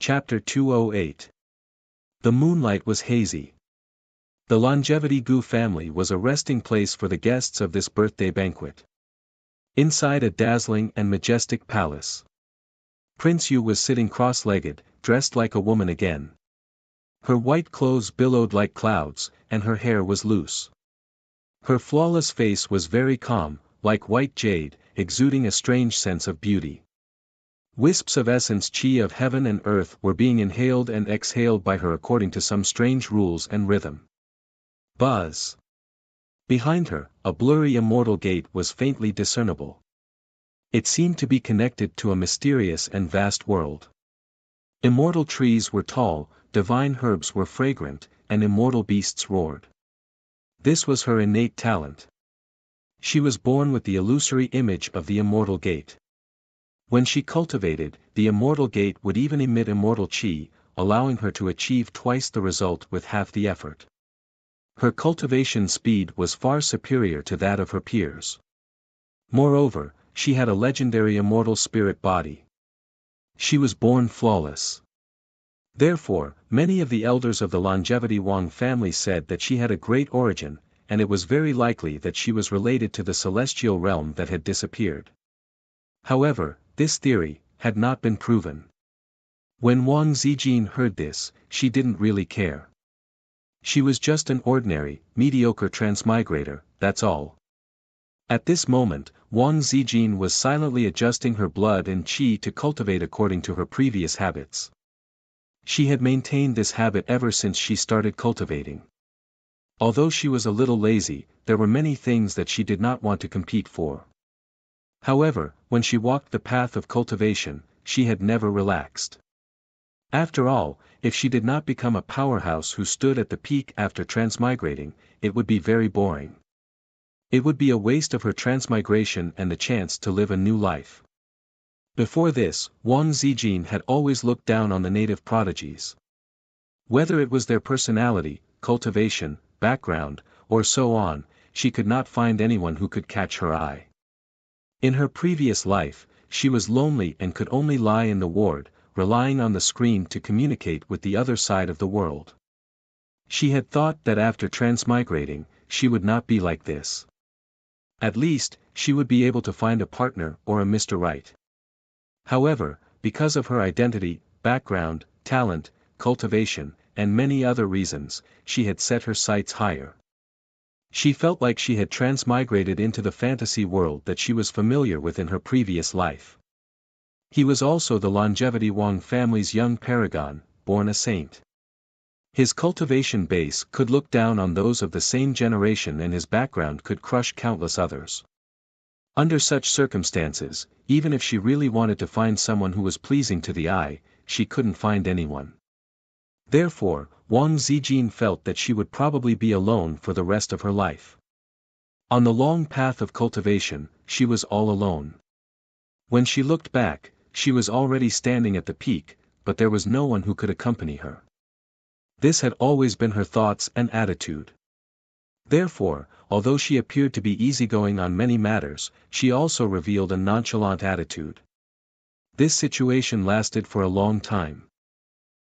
Chapter 208. The moonlight was hazy. The Longevity Gu family was a resting place for the guests of this birthday banquet. Inside a dazzling and majestic palace, Prince Yu was sitting cross-legged, dressed like a woman again. Her white clothes billowed like clouds, and her hair was loose. Her flawless face was very calm, like white jade, exuding a strange sense of beauty. Wisps of essence chi of heaven and earth were being inhaled and exhaled by her according to some strange rules and rhythm. Buzz. Behind her, a blurry immortal gate was faintly discernible. It seemed to be connected to a mysterious and vast world. Immortal trees were tall, divine herbs were fragrant, and immortal beasts roared. This was her innate talent. She was born with the illusory image of the immortal gate. When she cultivated, the immortal gate would even emit immortal chi, allowing her to achieve twice the result with half the effort. Her cultivation speed was far superior to that of her peers. Moreover, she had a legendary immortal spirit body. She was born flawless. Therefore, many of the elders of the Longevity Wang family said that she had a great origin, and it was very likely that she was related to the celestial realm that had disappeared. However, this theory had not been proven. When Wang Zijin heard this, she didn't really care. She was just an ordinary, mediocre transmigrator, that's all. At this moment, Wang Zijin was silently adjusting her blood and qi to cultivate according to her previous habits. She had maintained this habit ever since she started cultivating. Although she was a little lazy, there were many things that she did not want to compete for. However, when she walked the path of cultivation, she had never relaxed. After all, if she did not become a powerhouse who stood at the peak after transmigrating, it would be very boring. It would be a waste of her transmigration and the chance to live a new life. Before this, Wang Zijin had always looked down on the native prodigies. Whether it was their personality, cultivation, background, or so on, she could not find anyone who could catch her eye. In her previous life, she was lonely and could only lie in the ward, relying on the screen to communicate with the other side of the world. She had thought that after transmigrating, she would not be like this. At least, she would be able to find a partner or a Mr. Right. However, because of her identity, background, talent, cultivation, and many other reasons, she had set her sights higher. She felt like she had transmigrated into the fantasy world that she was familiar with in her previous life. He was also the Longevity Wang family's young paragon, born a saint. His cultivation base could look down on those of the same generation and his background could crush countless others. Under such circumstances, even if she really wanted to find someone who was pleasing to the eye, she couldn't find anyone. Therefore, Wang Zijin felt that she would probably be alone for the rest of her life. On the long path of cultivation, she was all alone. When she looked back, she was already standing at the peak, but there was no one who could accompany her. This had always been her thoughts and attitude. Therefore, although she appeared to be easygoing on many matters, she also revealed a nonchalant attitude. This situation lasted for a long time.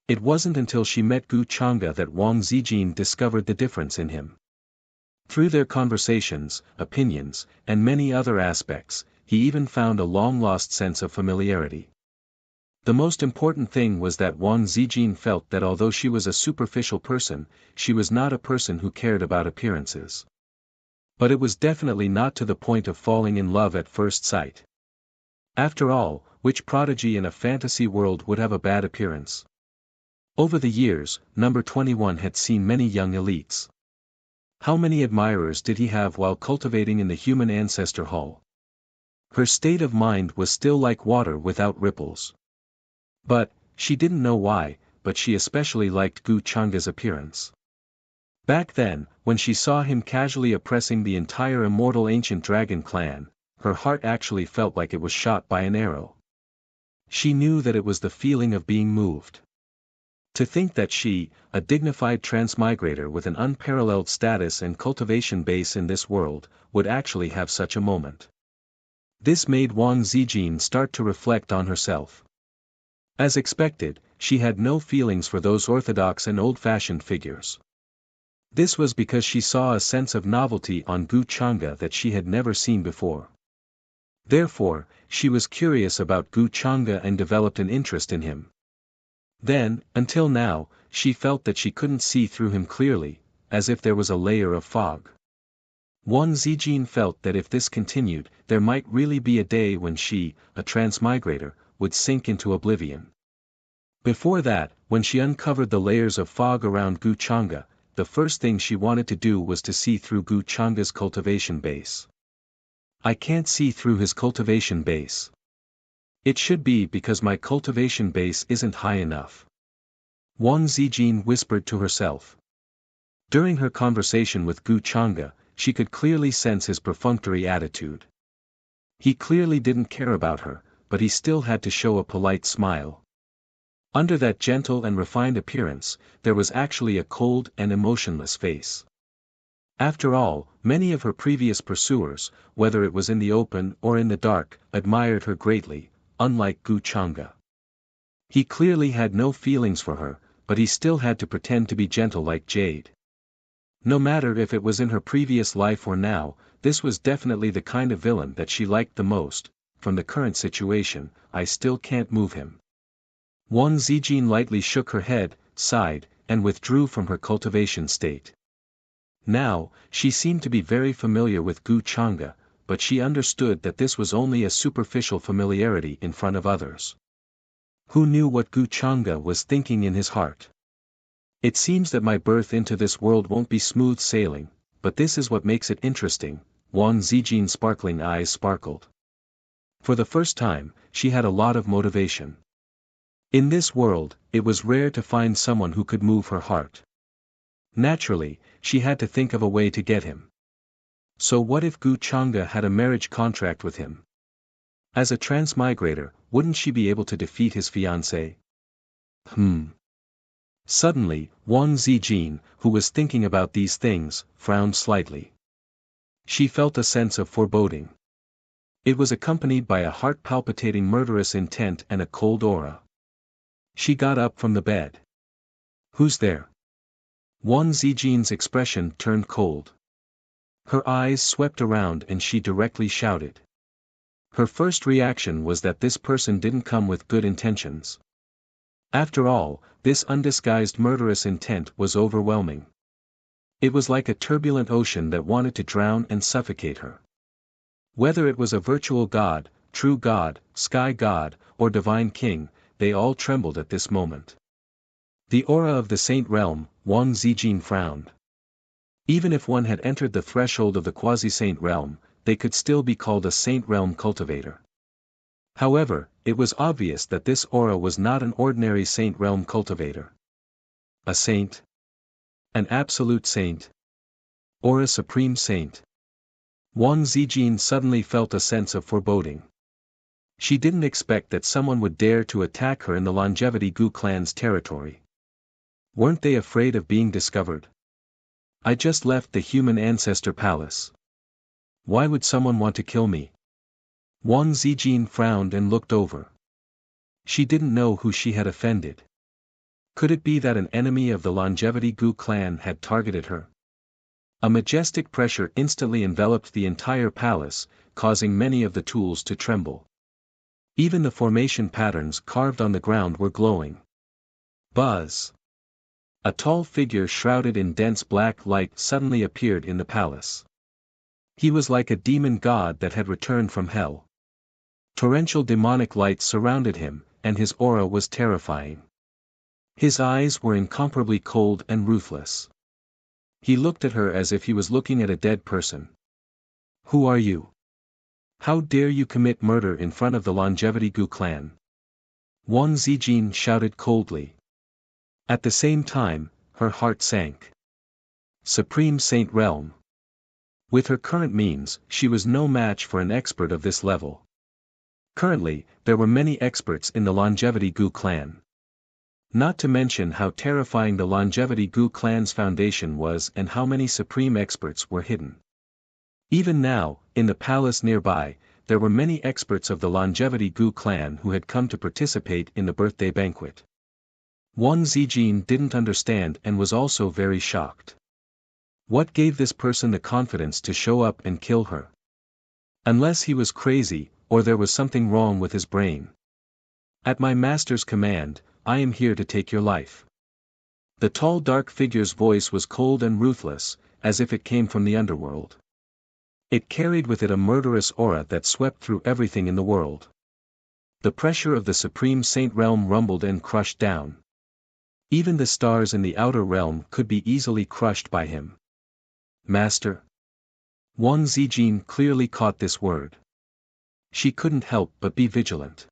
It wasn't until she met Gu Chang'e that Wang Zijin discovered the difference in him. Through their conversations, opinions, and many other aspects, he even found a long-lost sense of familiarity. The most important thing was that Wang Zijin felt that although she was a superficial person, she was not a person who cared about appearances. But it was definitely not to the point of falling in love at first sight. After all, which prodigy in a fantasy world would have a bad appearance? Over the years, number 21 had seen many young elites. How many admirers did he have while cultivating in the human ancestor hall? Her state of mind was still like water without ripples. But, she didn't know why, but she especially liked Gu Chang'e's appearance. Back then, when she saw him casually oppressing the entire immortal ancient dragon clan, her heart actually felt like it was shot by an arrow. She knew that it was the feeling of being moved. To think that she, a dignified transmigrator with an unparalleled status and cultivation base in this world, would actually have such a moment. This made Wang Zijin start to reflect on herself. As expected, she had no feelings for those orthodox and old-fashioned figures. This was because she saw a sense of novelty on Gu Changa that she had never seen before. Therefore, she was curious about Gu Changa and developed an interest in him. Then, until now, she felt that she couldn't see through him clearly, as if there was a layer of fog. Wan Zijin felt that if this continued, there might really be a day when she, a transmigrator, would sink into oblivion. Before that, when she uncovered the layers of fog around Gu Changa, the first thing she wanted to do was to see through Gu Changa's cultivation base. I can't see through his cultivation base. It should be because my cultivation base isn't high enough. Wan Zijin whispered to herself. During her conversation with Gu Changa, she could clearly sense his perfunctory attitude. He clearly didn't care about her, but he still had to show a polite smile. Under that gentle and refined appearance, there was actually a cold and emotionless face. After all, many of her previous pursuers, whether it was in the open or in the dark, admired her greatly, unlike Gu Changa. He clearly had no feelings for her, but he still had to pretend to be gentle like Jade. No matter if it was in her previous life or now, this was definitely the kind of villain that she liked the most. From the current situation, I still can't move him. Wan Zijin lightly shook her head, sighed, and withdrew from her cultivation state. Now, she seemed to be very familiar with Gu Changa, but she understood that this was only a superficial familiarity in front of others. Who knew what Gu Changa was thinking in his heart? It seems that my birth into this world won't be smooth sailing, but this is what makes it interesting. Wan Zijin's sparkling eyes sparkled. For the first time, she had a lot of motivation. In this world, it was rare to find someone who could move her heart. Naturally, she had to think of a way to get him. So what if Gu Changa had a marriage contract with him? As a transmigrator, wouldn't she be able to defeat his fiancé? Suddenly, Wan Zijin, who was thinking about these things, frowned slightly. She felt a sense of foreboding. It was accompanied by a heart-palpitating murderous intent and a cold aura. She got up from the bed. Who's there? Wan Zijin's expression turned cold. Her eyes swept around and she directly shouted. Her first reaction was that this person didn't come with good intentions. After all, this undisguised murderous intent was overwhelming. It was like a turbulent ocean that wanted to drown and suffocate her. Whether it was a virtual god, true god, sky god, or divine king, they all trembled at this moment. The aura of the saint realm, Wan Zijin frowned. Even if one had entered the threshold of the quasi-saint realm, they could still be called a saint realm cultivator. However, it was obvious that this aura was not an ordinary saint realm cultivator. A saint? An absolute saint? Or a supreme saint? Wan Zijin suddenly felt a sense of foreboding. She didn't expect that someone would dare to attack her in the Longevity Gu clan's territory. Weren't they afraid of being discovered? I just left the human ancestor palace. Why would someone want to kill me? Wan Zijin frowned and looked over. She didn't know who she had offended. Could it be that an enemy of the Longevity Gu clan had targeted her? A majestic pressure instantly enveloped the entire palace, causing many of the tools to tremble. Even the formation patterns carved on the ground were glowing. Buzz! A tall figure shrouded in dense black light suddenly appeared in the palace. He was like a demon god that had returned from hell. Torrential demonic light surrounded him, and his aura was terrifying. His eyes were incomparably cold and ruthless. He looked at her as if he was looking at a dead person. Who are you? How dare you commit murder in front of the Longevity Gu clan? Wan Zijin shouted coldly. At the same time, her heart sank. Supreme Saint Realm. With her current means, she was no match for an expert of this level. Currently, there were many experts in the Longevity Gu clan. Not to mention how terrifying the Longevity Gu clan's foundation was and how many supreme experts were hidden. Even now, in the palace nearby, there were many experts of the Longevity Gu clan who had come to participate in the birthday banquet. Wang Zijin didn't understand and was also very shocked. What gave this person the confidence to show up and kill her? Unless he was crazy, or there was something wrong with his brain. At my master's command, I am here to take your life. The tall dark figure's voice was cold and ruthless, as if it came from the underworld. It carried with it a murderous aura that swept through everything in the world. The pressure of the Supreme Saint Realm rumbled and crushed down. Even the stars in the outer realm could be easily crushed by him. Master? Wang Zijin clearly caught this word. She couldn't help but be vigilant.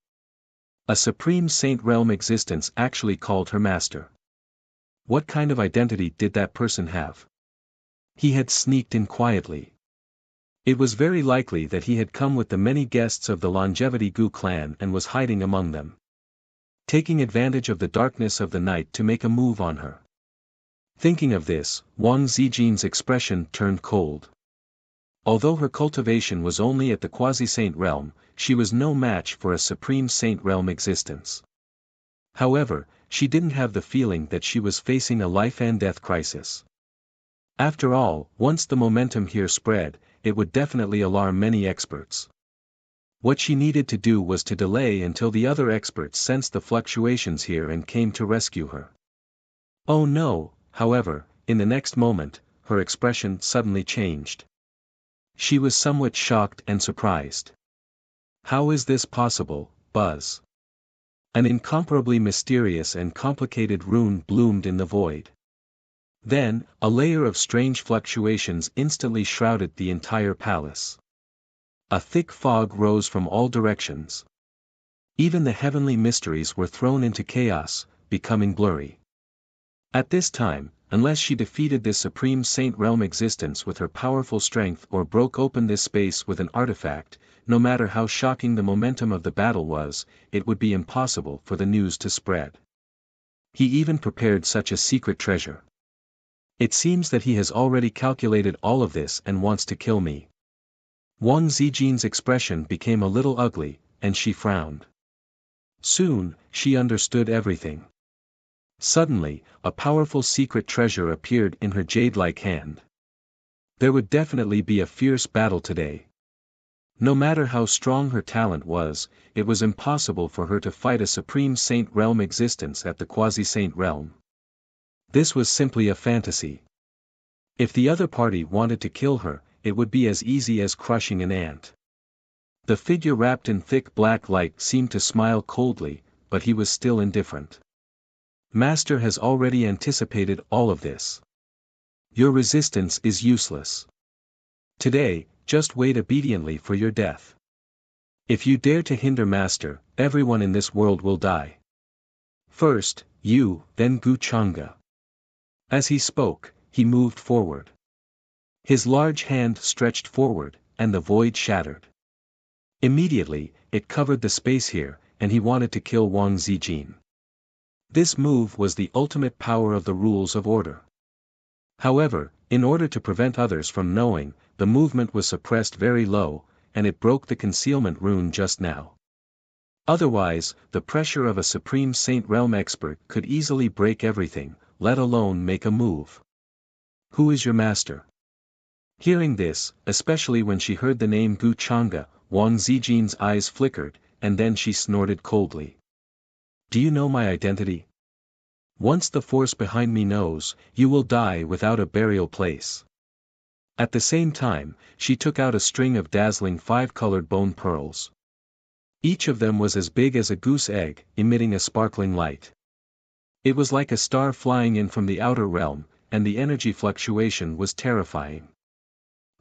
A Supreme Saint Realm existence actually called her master. What kind of identity did that person have? He had sneaked in quietly. It was very likely that he had come with the many guests of the Longevity Gu clan and was hiding among them. Taking advantage of the darkness of the night to make a move on her. Thinking of this, Wang Zijin's expression turned cold. Although her cultivation was only at the quasi-saint realm, she was no match for a Supreme Saint Realm existence. However, she didn't have the feeling that she was facing a life-and-death crisis. After all, once the momentum here spread, it would definitely alarm many experts. What she needed to do was to delay until the other experts sensed the fluctuations here and came to rescue her. Oh no, however, in the next moment, her expression suddenly changed. She was somewhat shocked and surprised. How is this possible, Buzz? An incomparably mysterious and complicated rune bloomed in the void. Then, a layer of strange fluctuations instantly shrouded the entire palace. A thick fog rose from all directions. Even the heavenly mysteries were thrown into chaos, becoming blurry. At this time, unless she defeated this Supreme Saint Realm existence with her powerful strength or broke open this space with an artifact, no matter how shocking the momentum of the battle was, it would be impossible for the news to spread. He even prepared such a secret treasure. It seems that he has already calculated all of this and wants to kill me. Wang Zijin's expression became a little ugly, and she frowned. Soon, she understood everything. Suddenly, a powerful secret treasure appeared in her jade-like hand. There would definitely be a fierce battle today. No matter how strong her talent was, it was impossible for her to fight a Supreme Saint Realm existence at the Quasi-Saint Realm. This was simply a fantasy. If the other party wanted to kill her, it would be as easy as crushing an ant. The figure wrapped in thick black light seemed to smile coldly, but he was still indifferent. Master has already anticipated all of this. Your resistance is useless. Today, just wait obediently for your death. If you dare to hinder Master, everyone in this world will die. First, you, then Gu Chang'e. As he spoke, he moved forward. His large hand stretched forward, and the void shattered. Immediately, it covered the space here, and he wanted to kill Wang Zijin. This move was the ultimate power of the rules of order. However, in order to prevent others from knowing, the movement was suppressed very low, and it broke the concealment rune just now. Otherwise, the pressure of a Supreme Saint Realm expert could easily break everything, let alone make a move. Who is your master? Hearing this, especially when she heard the name Gu Chang'e, Wang Zijin's eyes flickered, and then she snorted coldly. Do you know my identity? Once the force behind me knows, you will die without a burial place. At the same time, she took out a string of dazzling 5-colored bone pearls. Each of them was as big as a goose egg, emitting a sparkling light. It was like a star flying in from the outer realm, and the energy fluctuation was terrifying.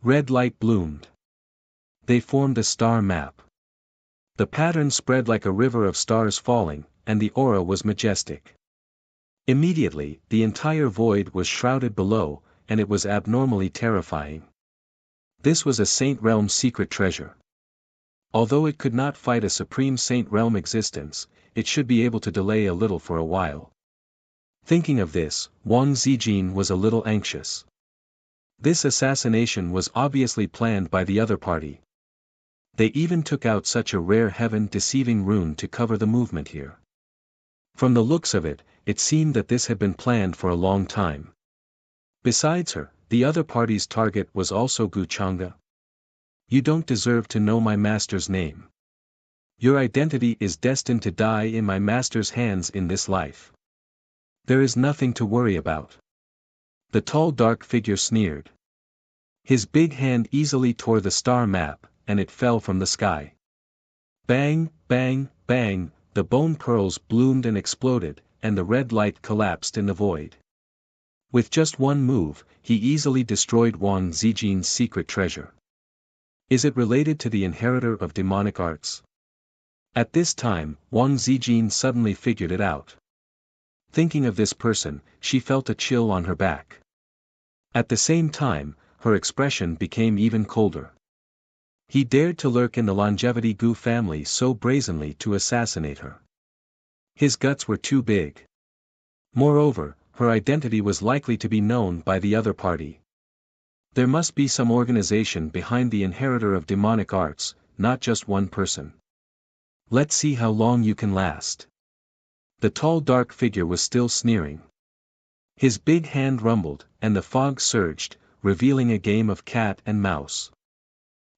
Red light bloomed. They formed a star map. The pattern spread like a river of stars falling, and the aura was majestic. Immediately, the entire void was shrouded below, and it was abnormally terrifying. This was a Saint Realm secret treasure. Although it could not fight a Supreme Saint Realm existence, it should be able to delay a little for a while. Thinking of this, Wang Zijin was a little anxious. This assassination was obviously planned by the other party. They even took out such a rare heaven-deceiving rune to cover the movement here. From the looks of it, it seemed that this had been planned for a long time. Besides her, the other party's target was also Wuxia. You don't deserve to know my master's name. Your identity is destined to die in my master's hands in this life. There is nothing to worry about. The tall dark figure sneered. His big hand easily tore the star map, and it fell from the sky. Bang, bang, bang, the bone pearls bloomed and exploded, and the red light collapsed in the void. With just one move, he easily destroyed Wang Zijin's secret treasure. Is it related to the inheritor of demonic arts? At this time, Wang Zijin suddenly figured it out. Thinking of this person, she felt a chill on her back. At the same time, her expression became even colder. He dared to lurk in the Longevity Gu family so brazenly to assassinate her. His guts were too big. Moreover, her identity was likely to be known by the other party. There must be some organization behind the inheritor of demonic arts, not just one person. Let's see how long you can last. The tall dark figure was still sneering. His big hand rumbled, and the fog surged, revealing a game of cat and mouse.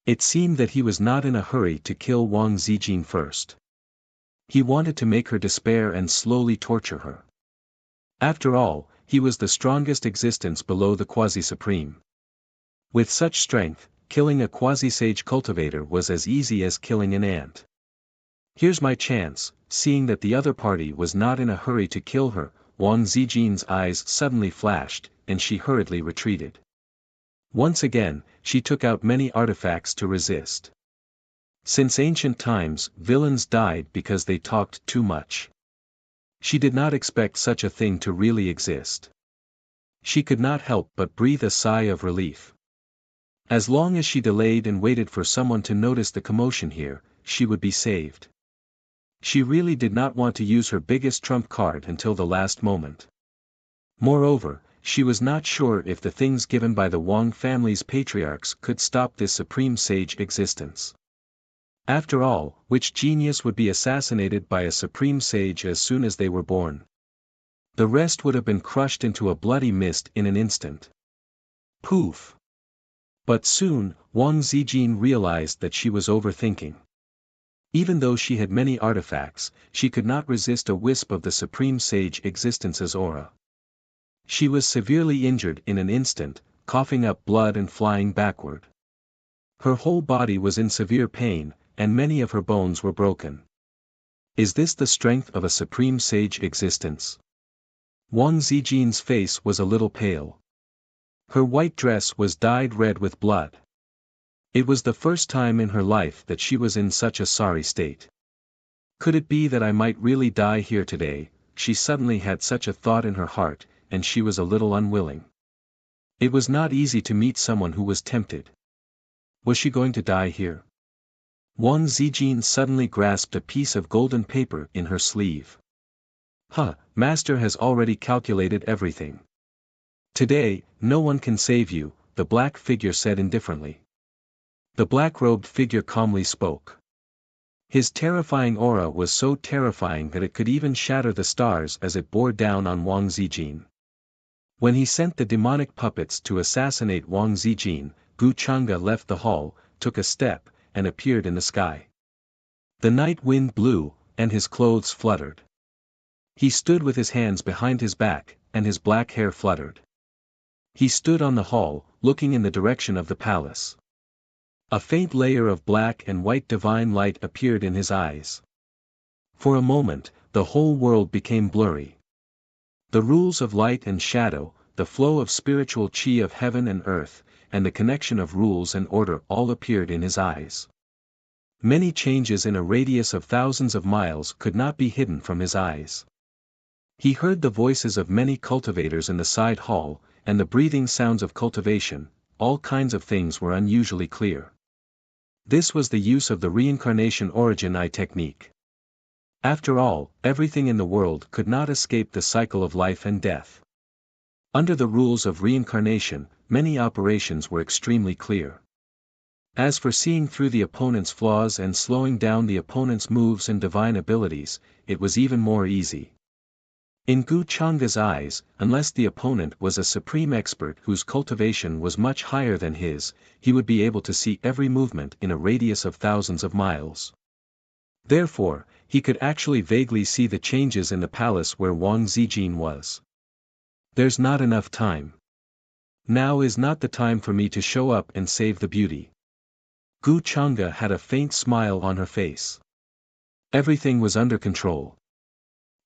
It seemed that he was not in a hurry to kill Wang Zijin first. He wanted to make her despair and slowly torture her. After all, he was the strongest existence below the quasi-supreme. With such strength, killing a quasi-sage cultivator was as easy as killing an ant. Here's my chance. Seeing that the other party was not in a hurry to kill her, Wang Zijin's eyes suddenly flashed, and she hurriedly retreated. Once again, she took out many artifacts to resist. Since ancient times, villains died because they talked too much. She did not expect such a thing to really exist. She could not help but breathe a sigh of relief. As long as she delayed and waited for someone to notice the commotion here, she would be saved. She really did not want to use her biggest trump card until the last moment. Moreover, she was not sure if the things given by the Wang family's patriarchs could stop this supreme sage existence. After all, which genius would be assassinated by a supreme sage as soon as they were born? The rest would have been crushed into a bloody mist in an instant. Poof! But soon, Wang Zijin realized that she was overthinking. Even though she had many artifacts, she could not resist a wisp of the supreme sage existence's aura. She was severely injured in an instant, coughing up blood and flying backward. Her whole body was in severe pain, and many of her bones were broken. Is this the strength of a supreme sage existence? Wang Zijin's face was a little pale. Her white dress was dyed red with blood. It was the first time in her life that she was in such a sorry state. Could it be that I might really die here today? She suddenly had such a thought in her heart, and she was a little unwilling. It was not easy to meet someone who was tempted. Was she going to die here? Wang Zijin suddenly grasped a piece of golden paper in her sleeve. Master has already calculated everything. Today, no one can save you, the black figure said indifferently. The black-robed figure calmly spoke. His terrifying aura was so terrifying that it could even shatter the stars as it bore down on Wang Zijin. When he sent the demonic puppets to assassinate Wang Zijin, Wuxia left the hall, took a step, and appeared in the sky. The night wind blew, and his clothes fluttered. He stood with his hands behind his back, and his black hair fluttered. He stood on the hall, looking in the direction of the palace. A faint layer of black and white divine light appeared in his eyes. For a moment, the whole world became blurry. The rules of light and shadow, the flow of spiritual chi of heaven and earth, and the connection of rules and order all appeared in his eyes. Many changes in a radius of thousands of miles could not be hidden from his eyes. He heard the voices of many cultivators in the side hall, and the breathing sounds of cultivation. All kinds of things were unusually clear. This was the use of the reincarnation origin I technique. After all, everything in the world could not escape the cycle of life and death. Under the rules of reincarnation, many operations were extremely clear. As for seeing through the opponent's flaws and slowing down the opponent's moves and divine abilities, it was even more easy. In Gu Changa's eyes, unless the opponent was a supreme expert whose cultivation was much higher than his, he would be able to see every movement in a radius of thousands of miles. Therefore, he could actually vaguely see the changes in the palace where Wang Zijin was. There's not enough time. Now is not the time for me to show up and save the beauty. Gu Changa had a faint smile on her face. Everything was under control.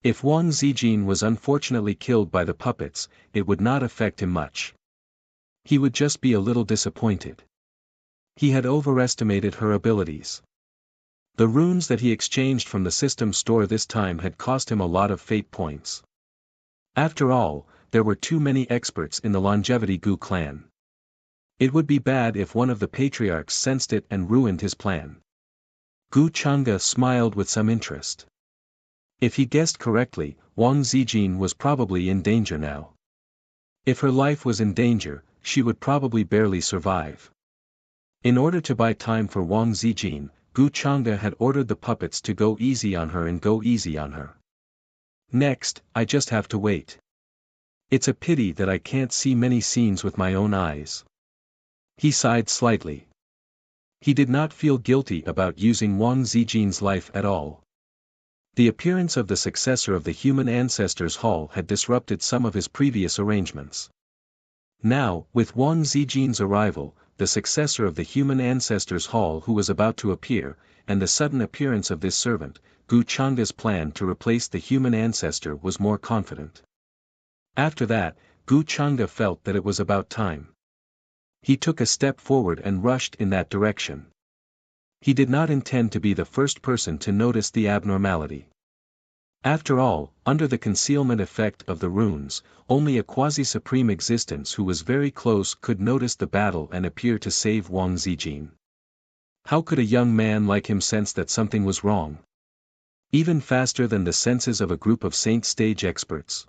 If Wang Zijin was unfortunately killed by the puppets, it would not affect him much. He would just be a little disappointed. He had overestimated her abilities. The runes that he exchanged from the system store this time had cost him a lot of fate points. After all, there were too many experts in the Longevity Gu clan. It would be bad if one of the patriarchs sensed it and ruined his plan. Gu Changa smiled with some interest. If he guessed correctly, Wang Zijin was probably in danger now. If her life was in danger, she would probably barely survive. In order to buy time for Wang Zijin, Gu Changa had ordered the puppets to go easy on her and go easy on her. Next, I just have to wait. It's a pity that I can't see many scenes with my own eyes. He sighed slightly. He did not feel guilty about using Wang Zijin's life at all. The appearance of the successor of the human ancestors' hall had disrupted some of his previous arrangements. Now, with Wang Zijin's arrival, the successor of the human ancestors' hall who was about to appear, and the sudden appearance of this servant, Gu Changa's plan to replace the human ancestor was more confident. After that, Gu Changa felt that it was about time. He took a step forward and rushed in that direction. He did not intend to be the first person to notice the abnormality. After all, under the concealment effect of the runes, only a quasi-supreme existence who was very close could notice the battle and appear to save Wang Zijin. How could a young man like him sense that something was wrong? Even faster than the senses of a group of saint stage experts.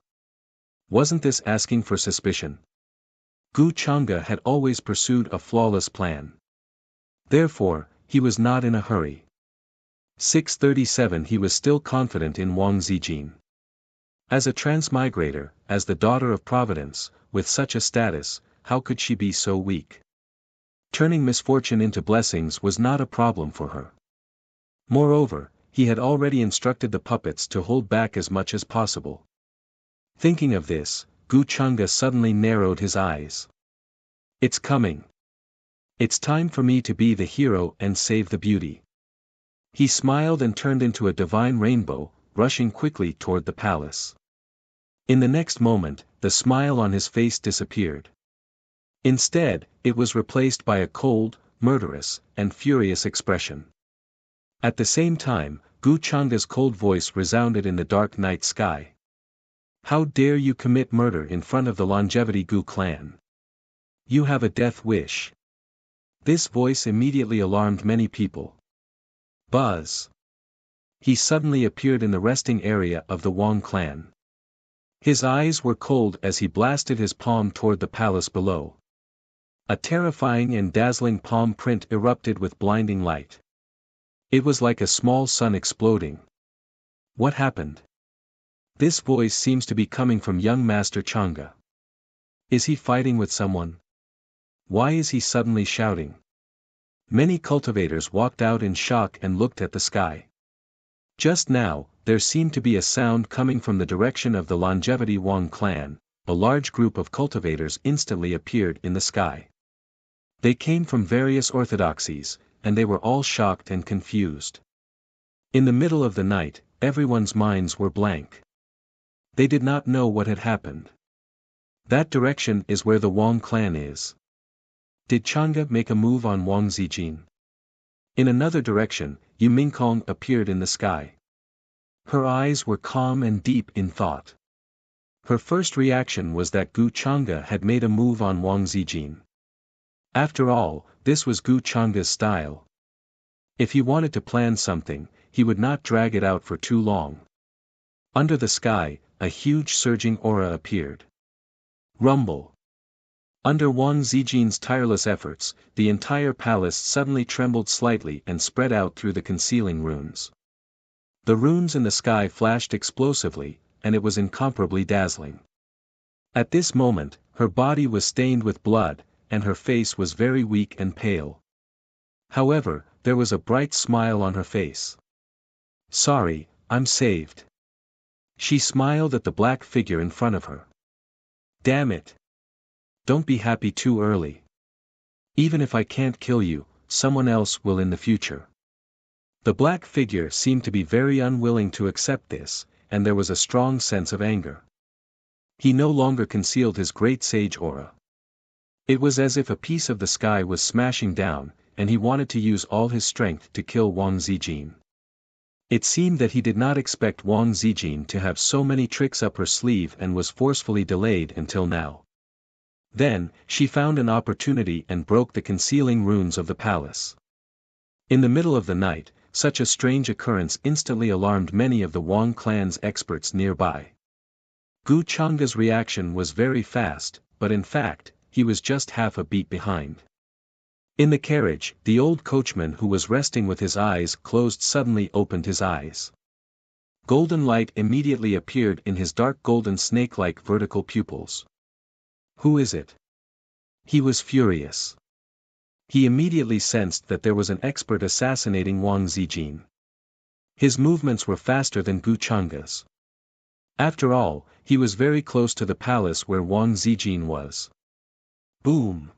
Wasn't this asking for suspicion? Gu Changa had always pursued a flawless plan. Therefore, he was not in a hurry. 637 He was still confident in Wang Zijin. As a transmigrator, as the daughter of Providence, with such a status, how could she be so weak? Turning misfortune into blessings was not a problem for her. Moreover, he had already instructed the puppets to hold back as much as possible. Thinking of this, Gu Changa suddenly narrowed his eyes. It's coming. It's time for me to be the hero and save the beauty. He smiled and turned into a divine rainbow, rushing quickly toward the palace. In the next moment, the smile on his face disappeared. Instead, it was replaced by a cold, murderous, and furious expression. At the same time, Gu Changa's cold voice resounded in the dark night sky. How dare you commit murder in front of the Longevity Gu clan? You have a death wish. This voice immediately alarmed many people. Buzz. He suddenly appeared in the resting area of the Wang clan. His eyes were cold as he blasted his palm toward the palace below. A terrifying and dazzling palm print erupted with blinding light. It was like a small sun exploding. What happened? This voice seems to be coming from young Master Changa. Is he fighting with someone? Why is he suddenly shouting? Many cultivators walked out in shock and looked at the sky. Just now, there seemed to be a sound coming from the direction of the Longevity Wang clan. A large group of cultivators instantly appeared in the sky. They came from various orthodoxies, and they were all shocked and confused. In the middle of the night, everyone's minds were blank. They did not know what had happened. That direction is where the Wang clan is. Did Changa make a move on Wang Zijin? In another direction, Yu Mingkong appeared in the sky. Her eyes were calm and deep in thought. Her first reaction was that Gu Changa had made a move on Wang Zijin. After all, this was Gu Changa's style. If he wanted to plan something, he would not drag it out for too long. Under the sky, a huge surging aura appeared. Rumble. Under Wang Zijin's tireless efforts, the entire palace suddenly trembled slightly and spread out through the concealing runes. The runes in the sky flashed explosively, and it was incomparably dazzling. At this moment, her body was stained with blood, and her face was very weak and pale. However, there was a bright smile on her face. "Sorry, I'm saved." She smiled at the black figure in front of her. "Damn it. Don't be happy too early. Even if I can't kill you, someone else will in the future." The black figure seemed to be very unwilling to accept this, and there was a strong sense of anger. He no longer concealed his great sage aura. It was as if a piece of the sky was smashing down, and he wanted to use all his strength to kill Wang Zijin. It seemed that he did not expect Wang Zijin to have so many tricks up her sleeve and was forcefully delayed until now. Then, she found an opportunity and broke the concealing runes of the palace. In the middle of the night, such a strange occurrence instantly alarmed many of the Wang clan's experts nearby. Gu Changa's reaction was very fast, but in fact, he was just half a beat behind. In the carriage, the old coachman who was resting with his eyes closed suddenly opened his eyes. Golden light immediately appeared in his dark golden snake-like vertical pupils. "Who is it?" He was furious. He immediately sensed that there was an expert assassinating Wang Zijin. His movements were faster than Gu Changa's. After all, he was very close to the palace where Wang Zijin was. Boom!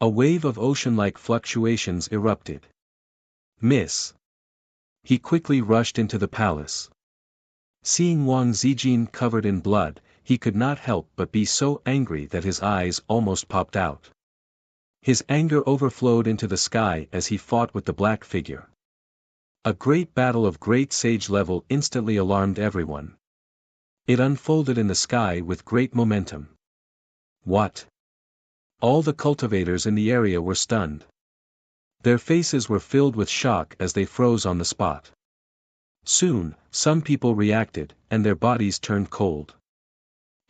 A wave of ocean-like fluctuations erupted. "Miss!" He quickly rushed into the palace. Seeing Wang Zijin covered in blood, he could not help but be so angry that his eyes almost popped out. His anger overflowed into the sky as he fought with the black figure. A great battle of great sage level instantly alarmed everyone. It unfolded in the sky with great momentum. What? All the cultivators in the area were stunned. Their faces were filled with shock as they froze on the spot. Soon, some people reacted, and their bodies turned cold.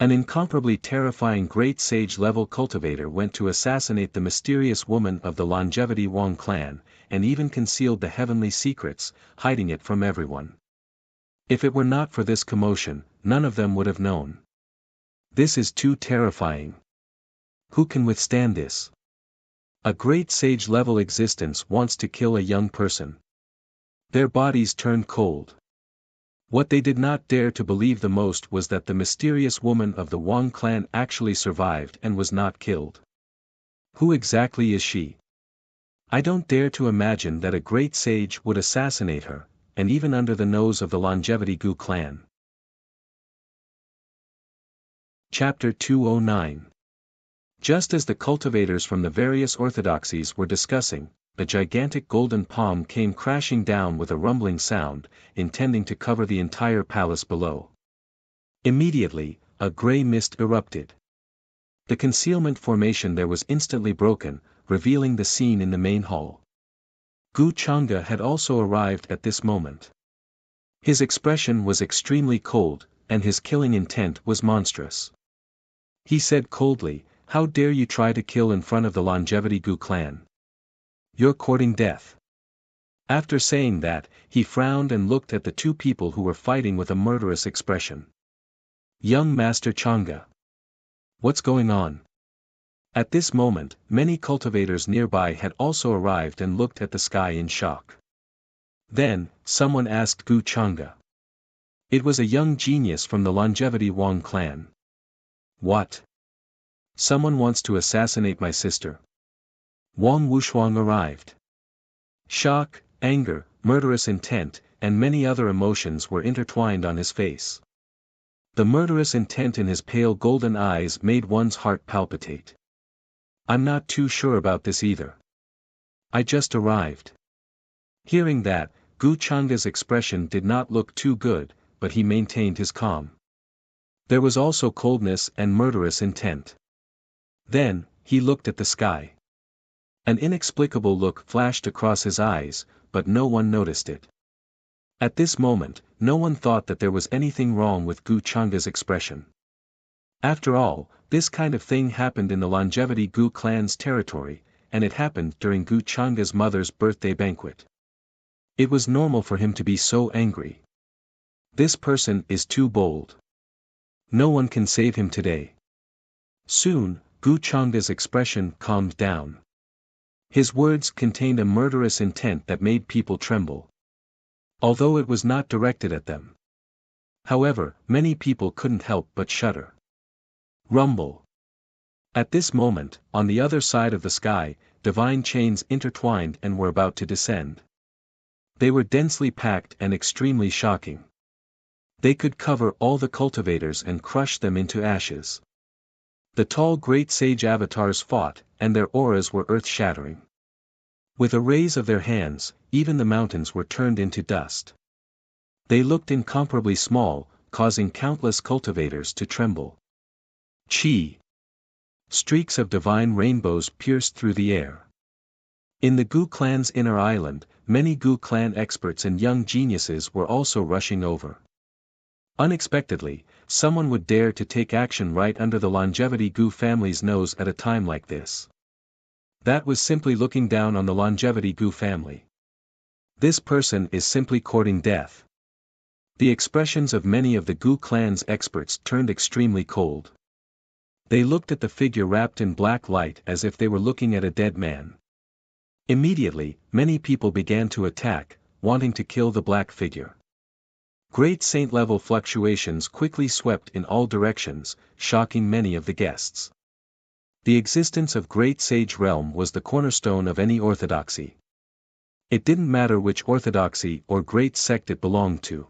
An incomparably terrifying great sage-level cultivator went to assassinate the mysterious woman of the Longevity Wang clan, and even concealed the heavenly secrets, hiding it from everyone. If it were not for this commotion, none of them would have known. This is too terrifying. Who can withstand this? A great sage-level existence wants to kill a young person. Their bodies turned cold. What they did not dare to believe the most was that the mysterious woman of the Wang clan actually survived and was not killed. Who exactly is she? I don't dare to imagine that a great sage would assassinate her, and even under the nose of the Longevity Gu clan. Chapter 209. Just as the cultivators from the various orthodoxies were discussing, a gigantic golden palm came crashing down with a rumbling sound, intending to cover the entire palace below. Immediately, a grey mist erupted. The concealment formation there was instantly broken, revealing the scene in the main hall. Gu Changa had also arrived at this moment. His expression was extremely cold, and his killing intent was monstrous. He said coldly, "How dare you try to kill in front of the Longevity Gu clan? You're courting death." After saying that, he frowned and looked at the two people who were fighting with a murderous expression. "Young Master Changa. What's going on?" At this moment, many cultivators nearby had also arrived and looked at the sky in shock. Then, someone asked Gu Changa. It was a young genius from the Longevity Wang clan. "What? Someone wants to assassinate my sister?" Wang Wushuang arrived. Shock, anger, murderous intent, and many other emotions were intertwined on his face. The murderous intent in his pale golden eyes made one's heart palpitate. "I'm not too sure about this either. I just arrived." Hearing that, Gu Changa's expression did not look too good, but he maintained his calm. There was also coldness and murderous intent. Then, he looked at the sky. An inexplicable look flashed across his eyes, but no one noticed it. At this moment, no one thought that there was anything wrong with Gu Changa's expression. After all, this kind of thing happened in the Longevity Gu clan's territory, and it happened during Gu Changa's mother's birthday banquet. It was normal for him to be so angry. This person is too bold. No one can save him today. Soon, Gu Changa's expression calmed down. His words contained a murderous intent that made people tremble. Although it was not directed at them. However, many people couldn't help but shudder. Rumble. At this moment, on the other side of the sky, divine chains intertwined and were about to descend. They were densely packed and extremely shocking. They could cover all the cultivators and crush them into ashes. The tall great sage avatars fought, and their auras were earth-shattering. With a raise of their hands, even the mountains were turned into dust. They looked incomparably small, causing countless cultivators to tremble. Chi. Streaks of divine rainbows pierced through the air. In the Gu clan's inner island, many Gu clan experts and young geniuses were also rushing over. Unexpectedly, someone would dare to take action right under the Longevity Gu family's nose at a time like this. That was simply looking down on the Longevity Gu family. This person is simply courting death. The expressions of many of the Gu clan's experts turned extremely cold. They looked at the figure wrapped in black light as if they were looking at a dead man. Immediately, many people began to attack, wanting to kill the black figure. Great saint-level fluctuations quickly swept in all directions, shocking many of the guests. The existence of Great Sage Realm was the cornerstone of any orthodoxy. It didn't matter which orthodoxy or great sect it belonged to.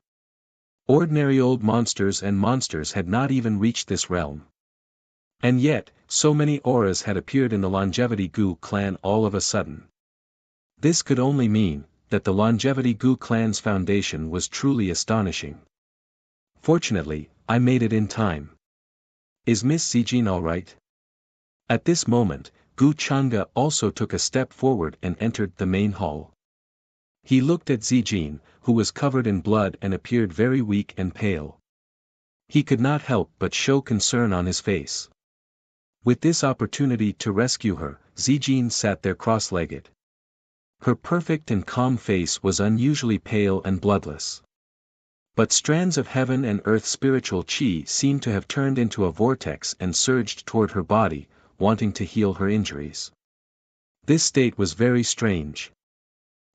Ordinary old monsters and monsters had not even reached this realm. And yet, so many auras had appeared in the Longevity Gu clan all of a sudden. This could only mean that the Longevity Gu clan's foundation was truly astonishing. Fortunately, I made it in time. Is Miss Zijin alright? At this moment, Gu Changa also took a step forward and entered the main hall. He looked at Zijin, who was covered in blood and appeared very weak and pale. He could not help but show concern on his face. With this opportunity to rescue her, Zijin sat there cross-legged. Her perfect and calm face was unusually pale and bloodless. But strands of heaven and earth spiritual chi seemed to have turned into a vortex and surged toward her body, wanting to heal her injuries. This state was very strange.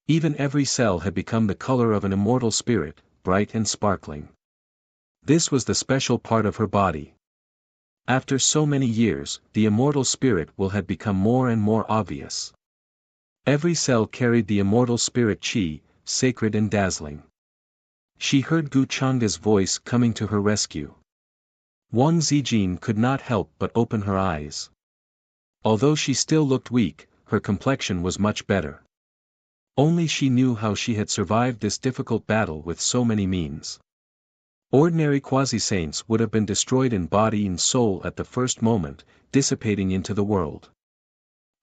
Even every cell had become the color of an immortal spirit, bright and sparkling. This was the special part of her body. After so many years, the immortal spirit will have become more and more obvious. Every cell carried the immortal spirit chi, sacred and dazzling. She heard Gu Changa's voice coming to her rescue. Wang Zijin could not help but open her eyes. Although she still looked weak, her complexion was much better. Only she knew how she had survived this difficult battle with so many means. Ordinary quasi-saints would have been destroyed in body and soul at the first moment, dissipating into the world.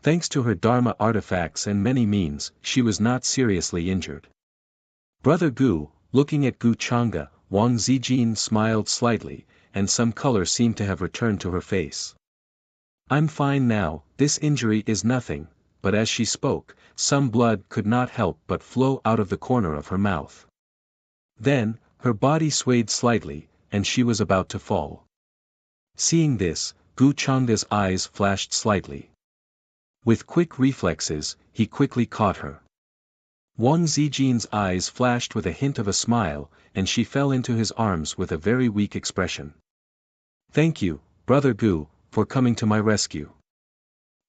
Thanks to her Dharma artifacts and many means, she was not seriously injured. Brother Gu, looking at Gu Changa, Wang Zijin smiled slightly, and some color seemed to have returned to her face. I'm fine now, this injury is nothing, but as she spoke, some blood could not help but flow out of the corner of her mouth. Then, her body swayed slightly, and she was about to fall. Seeing this, Gu Changa's eyes flashed slightly. With quick reflexes, he quickly caught her. Wang Zijin's eyes flashed with a hint of a smile, and she fell into his arms with a very weak expression. Thank you, Brother Gu, for coming to my rescue.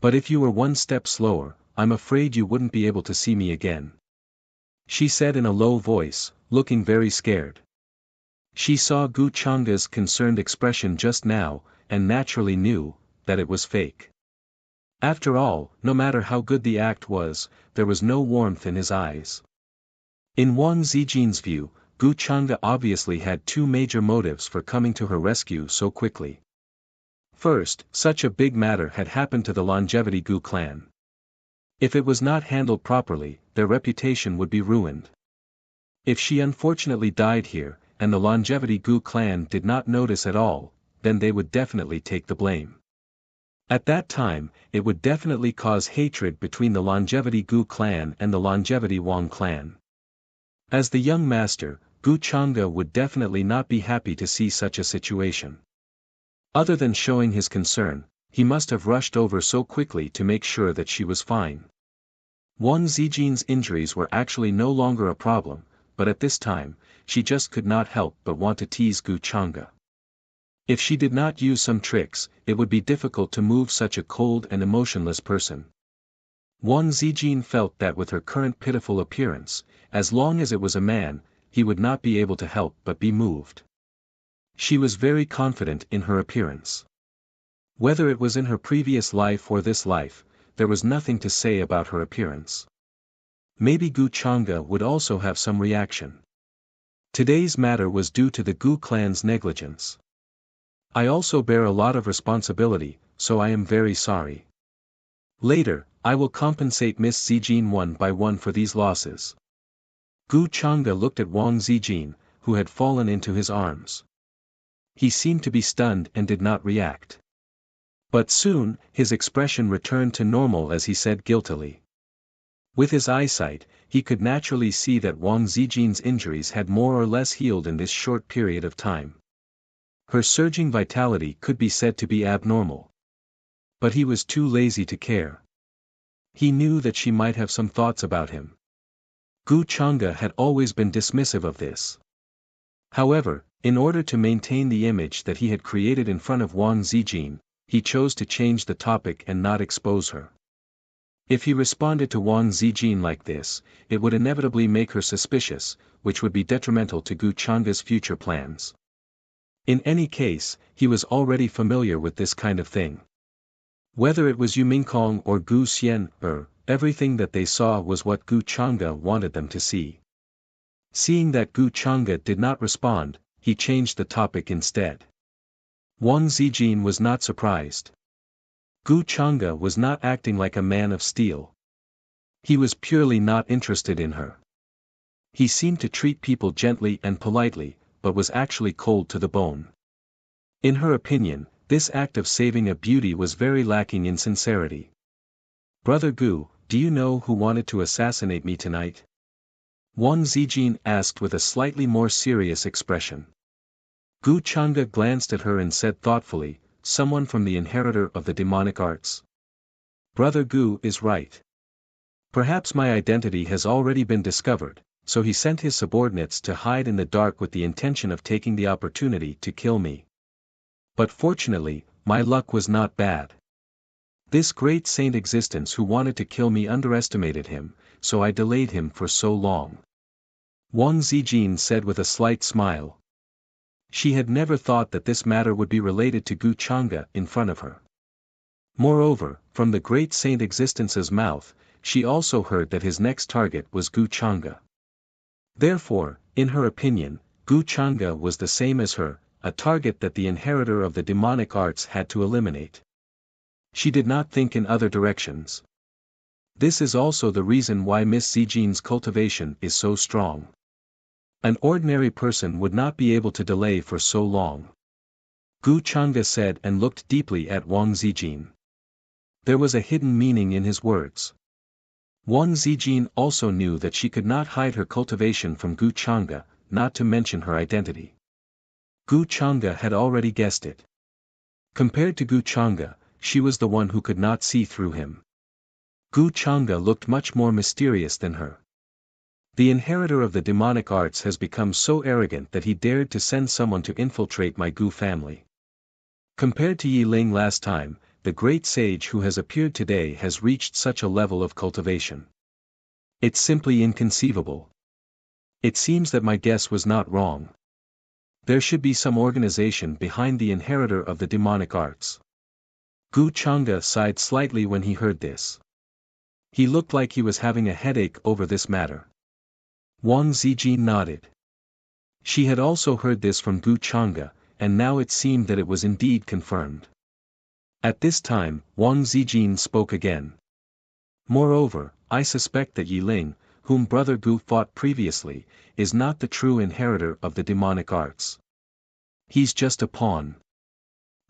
But if you were one step slower, I'm afraid you wouldn't be able to see me again. She said in a low voice, looking very scared. She saw Gu Changa's concerned expression just now, and naturally knew that it was fake. After all, no matter how good the act was, there was no warmth in his eyes. In Wang Zijin's view, Gu Changa obviously had two major motives for coming to her rescue so quickly. First, such a big matter had happened to the Longevity Gu clan. If it was not handled properly, their reputation would be ruined. If she unfortunately died here, and the Longevity Gu clan did not notice at all, then they would definitely take the blame. At that time, it would definitely cause hatred between the Longevity Gu clan and the Longevity Wang clan. As the young master, Gu Changge would definitely not be happy to see such a situation. Other than showing his concern, he must have rushed over so quickly to make sure that she was fine. Wang Zijin's injuries were actually no longer a problem, but at this time, she just could not help but want to tease Gu Changge. If she did not use some tricks, it would be difficult to move such a cold and emotionless person. Wang Zijin felt that with her current pitiful appearance, as long as it was a man, he would not be able to help but be moved. She was very confident in her appearance. Whether it was in her previous life or this life, there was nothing to say about her appearance. Maybe Gu Changge would also have some reaction. Today's matter was due to the Gu clan's negligence. I also bear a lot of responsibility, so I am very sorry. Later, I will compensate Miss Zijin one by one for these losses. Gu Changge looked at Wang Zijin, who had fallen into his arms. He seemed to be stunned and did not react. But soon, his expression returned to normal as he said guiltily. With his eyesight, he could naturally see that Wang Zijin's injuries had more or less healed in this short period of time. Her surging vitality could be said to be abnormal. But he was too lazy to care. He knew that she might have some thoughts about him. Gu Changge had always been dismissive of this. However, in order to maintain the image that he had created in front of Wang Zijin, he chose to change the topic and not expose her. If he responded to Wang Zijin like this, it would inevitably make her suspicious, which would be detrimental to Gu Changge's future plans. In any case, he was already familiar with this kind of thing. Whether it was Yu Mingkong or Gu Xian, everything that they saw was what Gu Changge wanted them to see. Seeing that Gu Changge did not respond, he changed the topic instead. Wang Zijin was not surprised. Gu Changge was not acting like a man of steel. He was purely not interested in her. He seemed to treat people gently and politely, but was actually cold to the bone. In her opinion, this act of saving a beauty was very lacking in sincerity. "Brother Gu, do you know who wanted to assassinate me tonight?" Wang Zijin asked with a slightly more serious expression. Gu Changge glanced at her and said thoughtfully, "Someone from the inheritor of the demonic arts." Brother Gu is right. Perhaps my identity has already been discovered, so he sent his subordinates to hide in the dark with the intention of taking the opportunity to kill me. But fortunately, my luck was not bad. This great saint existence who wanted to kill me underestimated him, so I delayed him for so long. Wang Zijin said with a slight smile. She had never thought that this matter would be related to Gu Changge in front of her. Moreover, from the great saint existence's mouth, she also heard that his next target was Gu Changge. Therefore, in her opinion, Gu Changge was the same as her, a target that the inheritor of the demonic arts had to eliminate. She did not think in other directions. This is also the reason why Miss Zijin's cultivation is so strong. An ordinary person would not be able to delay for so long. Gu Changge said and looked deeply at Wang Zijin. There was a hidden meaning in his words. Wang Zijin also knew that she could not hide her cultivation from Gu Changge, not to mention her identity. Gu Changge had already guessed it. Compared to Gu Changge, she was the one who could not see through him. Gu Changge looked much more mysterious than her. The inheritor of the demonic arts has become so arrogant that he dared to send someone to infiltrate my Gu family. Compared to Yi Ling last time, the great sage who has appeared today has reached such a level of cultivation. It's simply inconceivable. It seems that my guess was not wrong. There should be some organization behind the inheritor of the demonic arts. Gu Changge sighed slightly when he heard this. He looked like he was having a headache over this matter. Wang Zijin nodded. She had also heard this from Gu Changge, and now it seemed that it was indeed confirmed. At this time, Wang Zijin spoke again. Moreover, I suspect that Yi Ling, whom Brother Gu fought previously, is not the true inheritor of the demonic arts. He's just a pawn.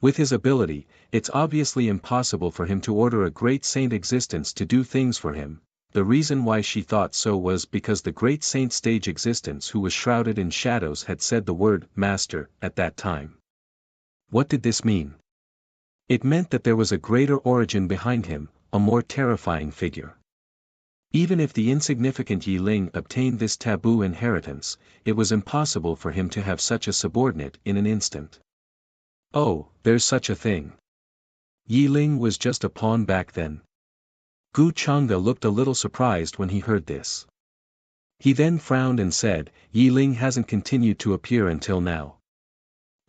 With his ability, it's obviously impossible for him to order a great saint existence to do things for him. The reason why she thought so was because the great saint stage existence who was shrouded in shadows had said the word master at that time. What did this mean? It meant that there was a greater origin behind him, a more terrifying figure. Even if the insignificant Yi Ling obtained this taboo inheritance, it was impossible for him to have such a subordinate in an instant. Oh, there's such a thing. Yi Ling was just a pawn back then. Gu Changge looked a little surprised when he heard this. He then frowned and said, Yi Ling hasn't continued to appear until now.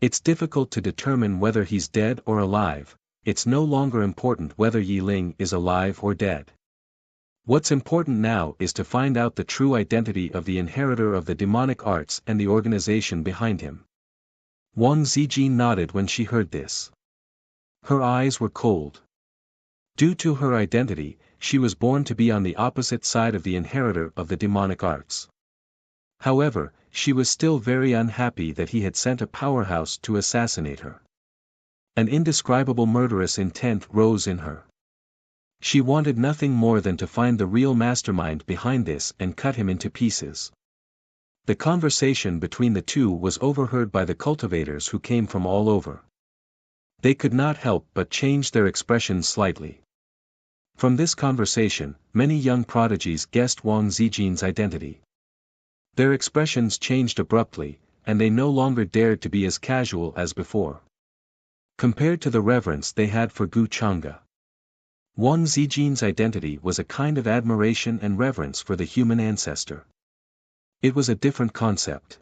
It's difficult to determine whether he's dead or alive. It's no longer important whether Yi Ling is alive or dead. What's important now is to find out the true identity of the inheritor of the demonic arts and the organization behind him. Wang Zijin nodded when she heard this. Her eyes were cold. Due to her identity, she was born to be on the opposite side of the inheritor of the demonic arts. However, she was still very unhappy that he had sent a powerhouse to assassinate her. An indescribable murderous intent rose in her. She wanted nothing more than to find the real mastermind behind this and cut him into pieces. The conversation between the two was overheard by the cultivators who came from all over. They could not help but change their expressions slightly. From this conversation, many young prodigies guessed Wang Zijin's identity. Their expressions changed abruptly, and they no longer dared to be as casual as before. Compared to the reverence they had for Gu Changge, Wang Zijin's identity was a kind of admiration and reverence for the human ancestor. It was a different concept.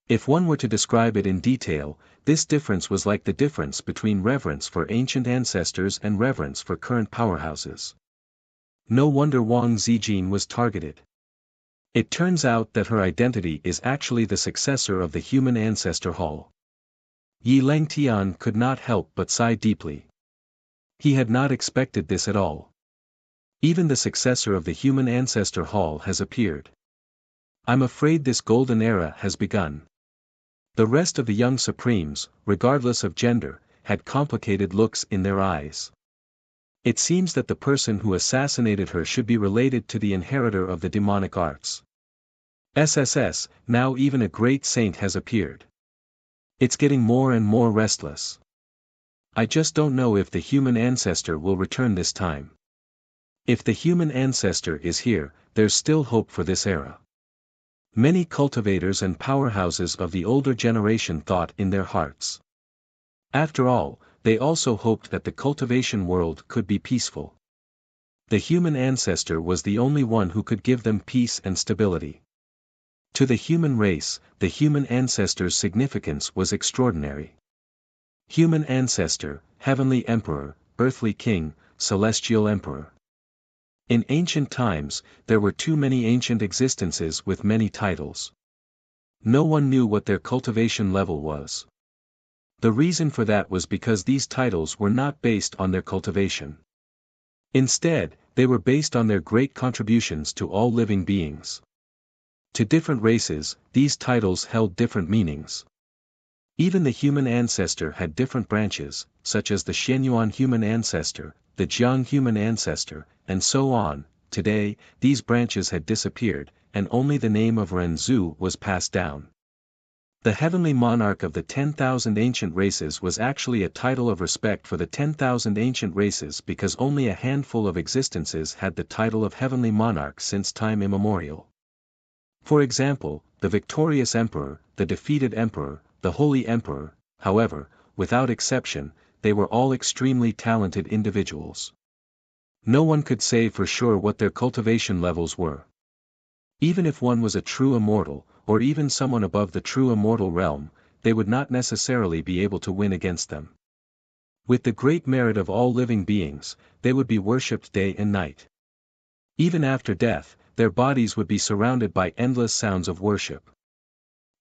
If one were to describe it in detail, this difference was like the difference between reverence for ancient ancestors and reverence for current powerhouses. No wonder Wang Zijin was targeted. It turns out that her identity is actually the successor of the human ancestor hall. Yi Langtian could not help but sigh deeply. He had not expected this at all. Even the successor of the human ancestor hall has appeared. I'm afraid this golden era has begun. The rest of the young supremes, regardless of gender, had complicated looks in their eyes. It seems that the person who assassinated her should be related to the inheritor of the demonic arts. SSS, now even a great saint has appeared. It's getting more and more restless. I just don't know if the human ancestor will return this time. If the human ancestor is here, there's still hope for this era. Many cultivators and powerhouses of the older generation thought in their hearts. After all, they also hoped that the cultivation world could be peaceful. The human ancestor was the only one who could give them peace and stability. To the human race, the human ancestor's significance was extraordinary. Human ancestor, heavenly emperor, earthly king, celestial emperor. In ancient times, there were too many ancient existences with many titles. No one knew what their cultivation level was. The reason for that was because these titles were not based on their cultivation. Instead, they were based on their great contributions to all living beings. To different races, these titles held different meanings. Even the human ancestor had different branches, such as the Xianyuan human ancestor, the Jiang human ancestor, and so on. Today, these branches had disappeared, and only the name of Renzu was passed down. The heavenly monarch of the 10,000 ancient races was actually a title of respect for the 10,000 ancient races because only a handful of existences had the title of heavenly monarch since time immemorial. For example, the victorious emperor, the defeated emperor, the holy emperor. However, without exception, they were all extremely talented individuals. No one could say for sure what their cultivation levels were. Even if one was a true immortal, or even someone above the true immortal realm, they would not necessarily be able to win against them. With the great merit of all living beings, they would be worshipped day and night. Even after death, their bodies would be surrounded by endless sounds of worship.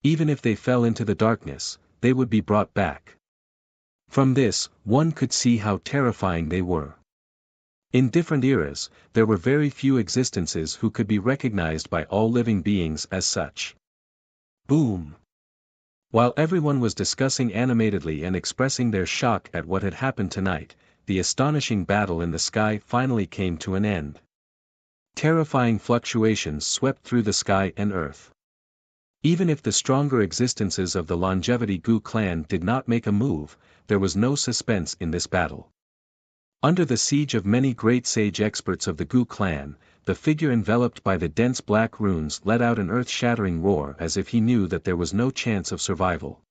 Even if they fell into the darkness, they would be brought back. From this, one could see how terrifying they were. In different eras, there were very few existences who could be recognized by all living beings as such. Boom! While everyone was discussing animatedly and expressing their shock at what had happened tonight, the astonishing battle in the sky finally came to an end. Terrifying fluctuations swept through the sky and earth. Even if the stronger existences of the Longevity Gu clan did not make a move, there was no suspense in this battle. Under the siege of many great sage experts of the Gu clan, the figure enveloped by the dense black runes let out an earth-shattering roar as if he knew that there was no chance of survival.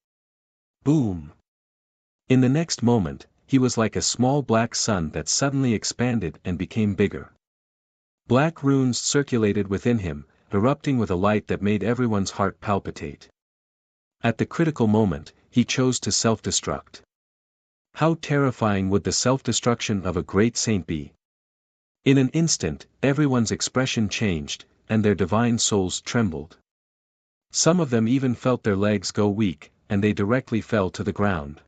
Boom! In the next moment, he was like a small black sun that suddenly expanded and became bigger. Black runes circulated within him, erupting with a light that made everyone's heart palpitate. At the critical moment, he chose to self-destruct. How terrifying would the self-destruction of a great saint be? In an instant, everyone's expression changed, and their divine souls trembled. Some of them even felt their legs go weak, and they directly fell to the ground.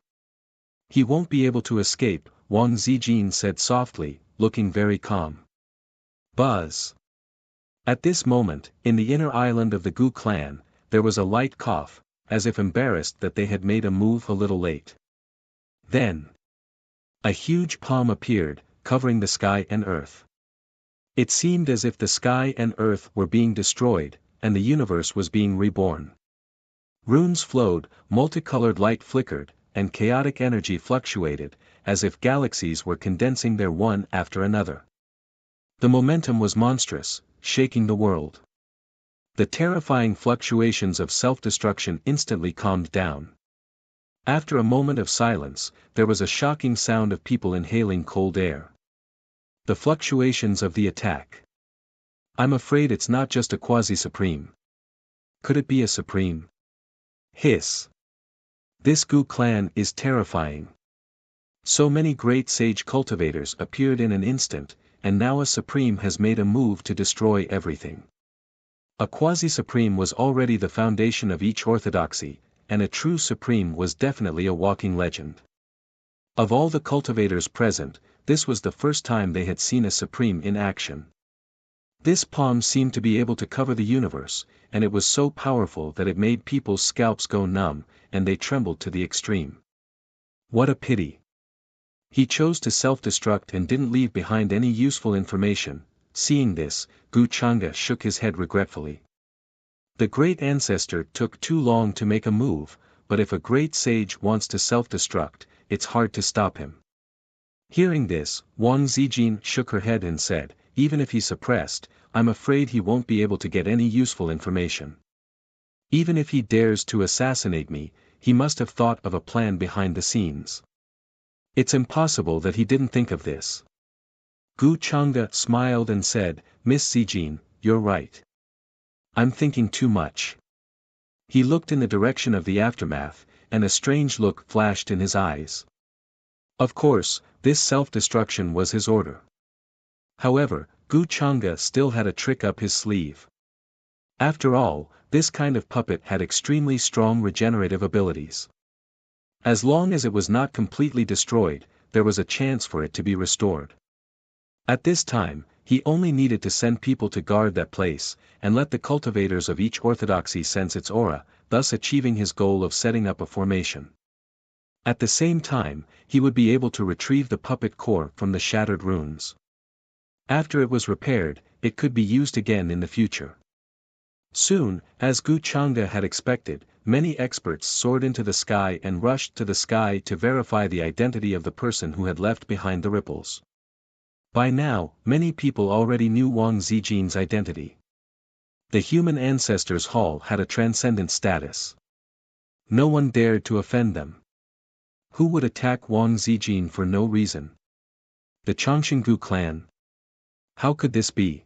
"He won't be able to escape," Wang Zijin said softly, looking very calm. Buzz. At this moment, in the inner island of the Gu clan, there was a light cough, as if embarrassed that they had made a move a little late. Then, a huge palm appeared, covering the sky and earth. It seemed as if the sky and earth were being destroyed, and the universe was being reborn. Runes flowed, multicolored light flickered, and chaotic energy fluctuated, as if galaxies were condensing there one after another. The momentum was monstrous, shaking the world. The terrifying fluctuations of self-destruction instantly calmed down. After a moment of silence, there was a shocking sound of people inhaling cold air. The fluctuations of the attack. "I'm afraid it's not just a quasi-supreme. Could it be a supreme?" Hiss. This Gu clan is terrifying. So many great sage cultivators appeared in an instant, and now a supreme has made a move to destroy everything. A quasi-supreme was already the foundation of each orthodoxy, and a true supreme was definitely a walking legend. Of all the cultivators present, this was the first time they had seen a supreme in action. This palm seemed to be able to cover the universe, and it was so powerful that it made people's scalps go numb, and they trembled to the extreme. What a pity. He chose to self-destruct and didn't leave behind any useful information. Seeing this, Gu Chang'e shook his head regretfully. The great ancestor took too long to make a move, but if a great sage wants to self-destruct, it's hard to stop him. Hearing this, Wang Zijin shook her head and said, "Even if he's suppressed, I'm afraid he won't be able to get any useful information. Even if he dares to assassinate me, he must have thought of a plan behind the scenes. It's impossible that he didn't think of this." Gu Chang'e smiled and said, "Miss Zijin, you're right. I'm thinking too much." He looked in the direction of the aftermath, and a strange look flashed in his eyes. Of course, this self-destruction was his order. However, Gu Chang'e still had a trick up his sleeve. After all, this kind of puppet had extremely strong regenerative abilities. As long as it was not completely destroyed, there was a chance for it to be restored. At this time, he only needed to send people to guard that place, and let the cultivators of each orthodoxy sense its aura, thus achieving his goal of setting up a formation. At the same time, he would be able to retrieve the puppet core from the shattered runes. After it was repaired, it could be used again in the future. Soon, as Gu Chang'e had expected, many experts soared into the sky and rushed to the sky to verify the identity of the person who had left behind the ripples. By now, many people already knew Wang Zijin's identity. The human ancestors' hall had a transcendent status. No one dared to offend them. Who would attack Wang Zijin for no reason? The Changxinggu clan? How could this be?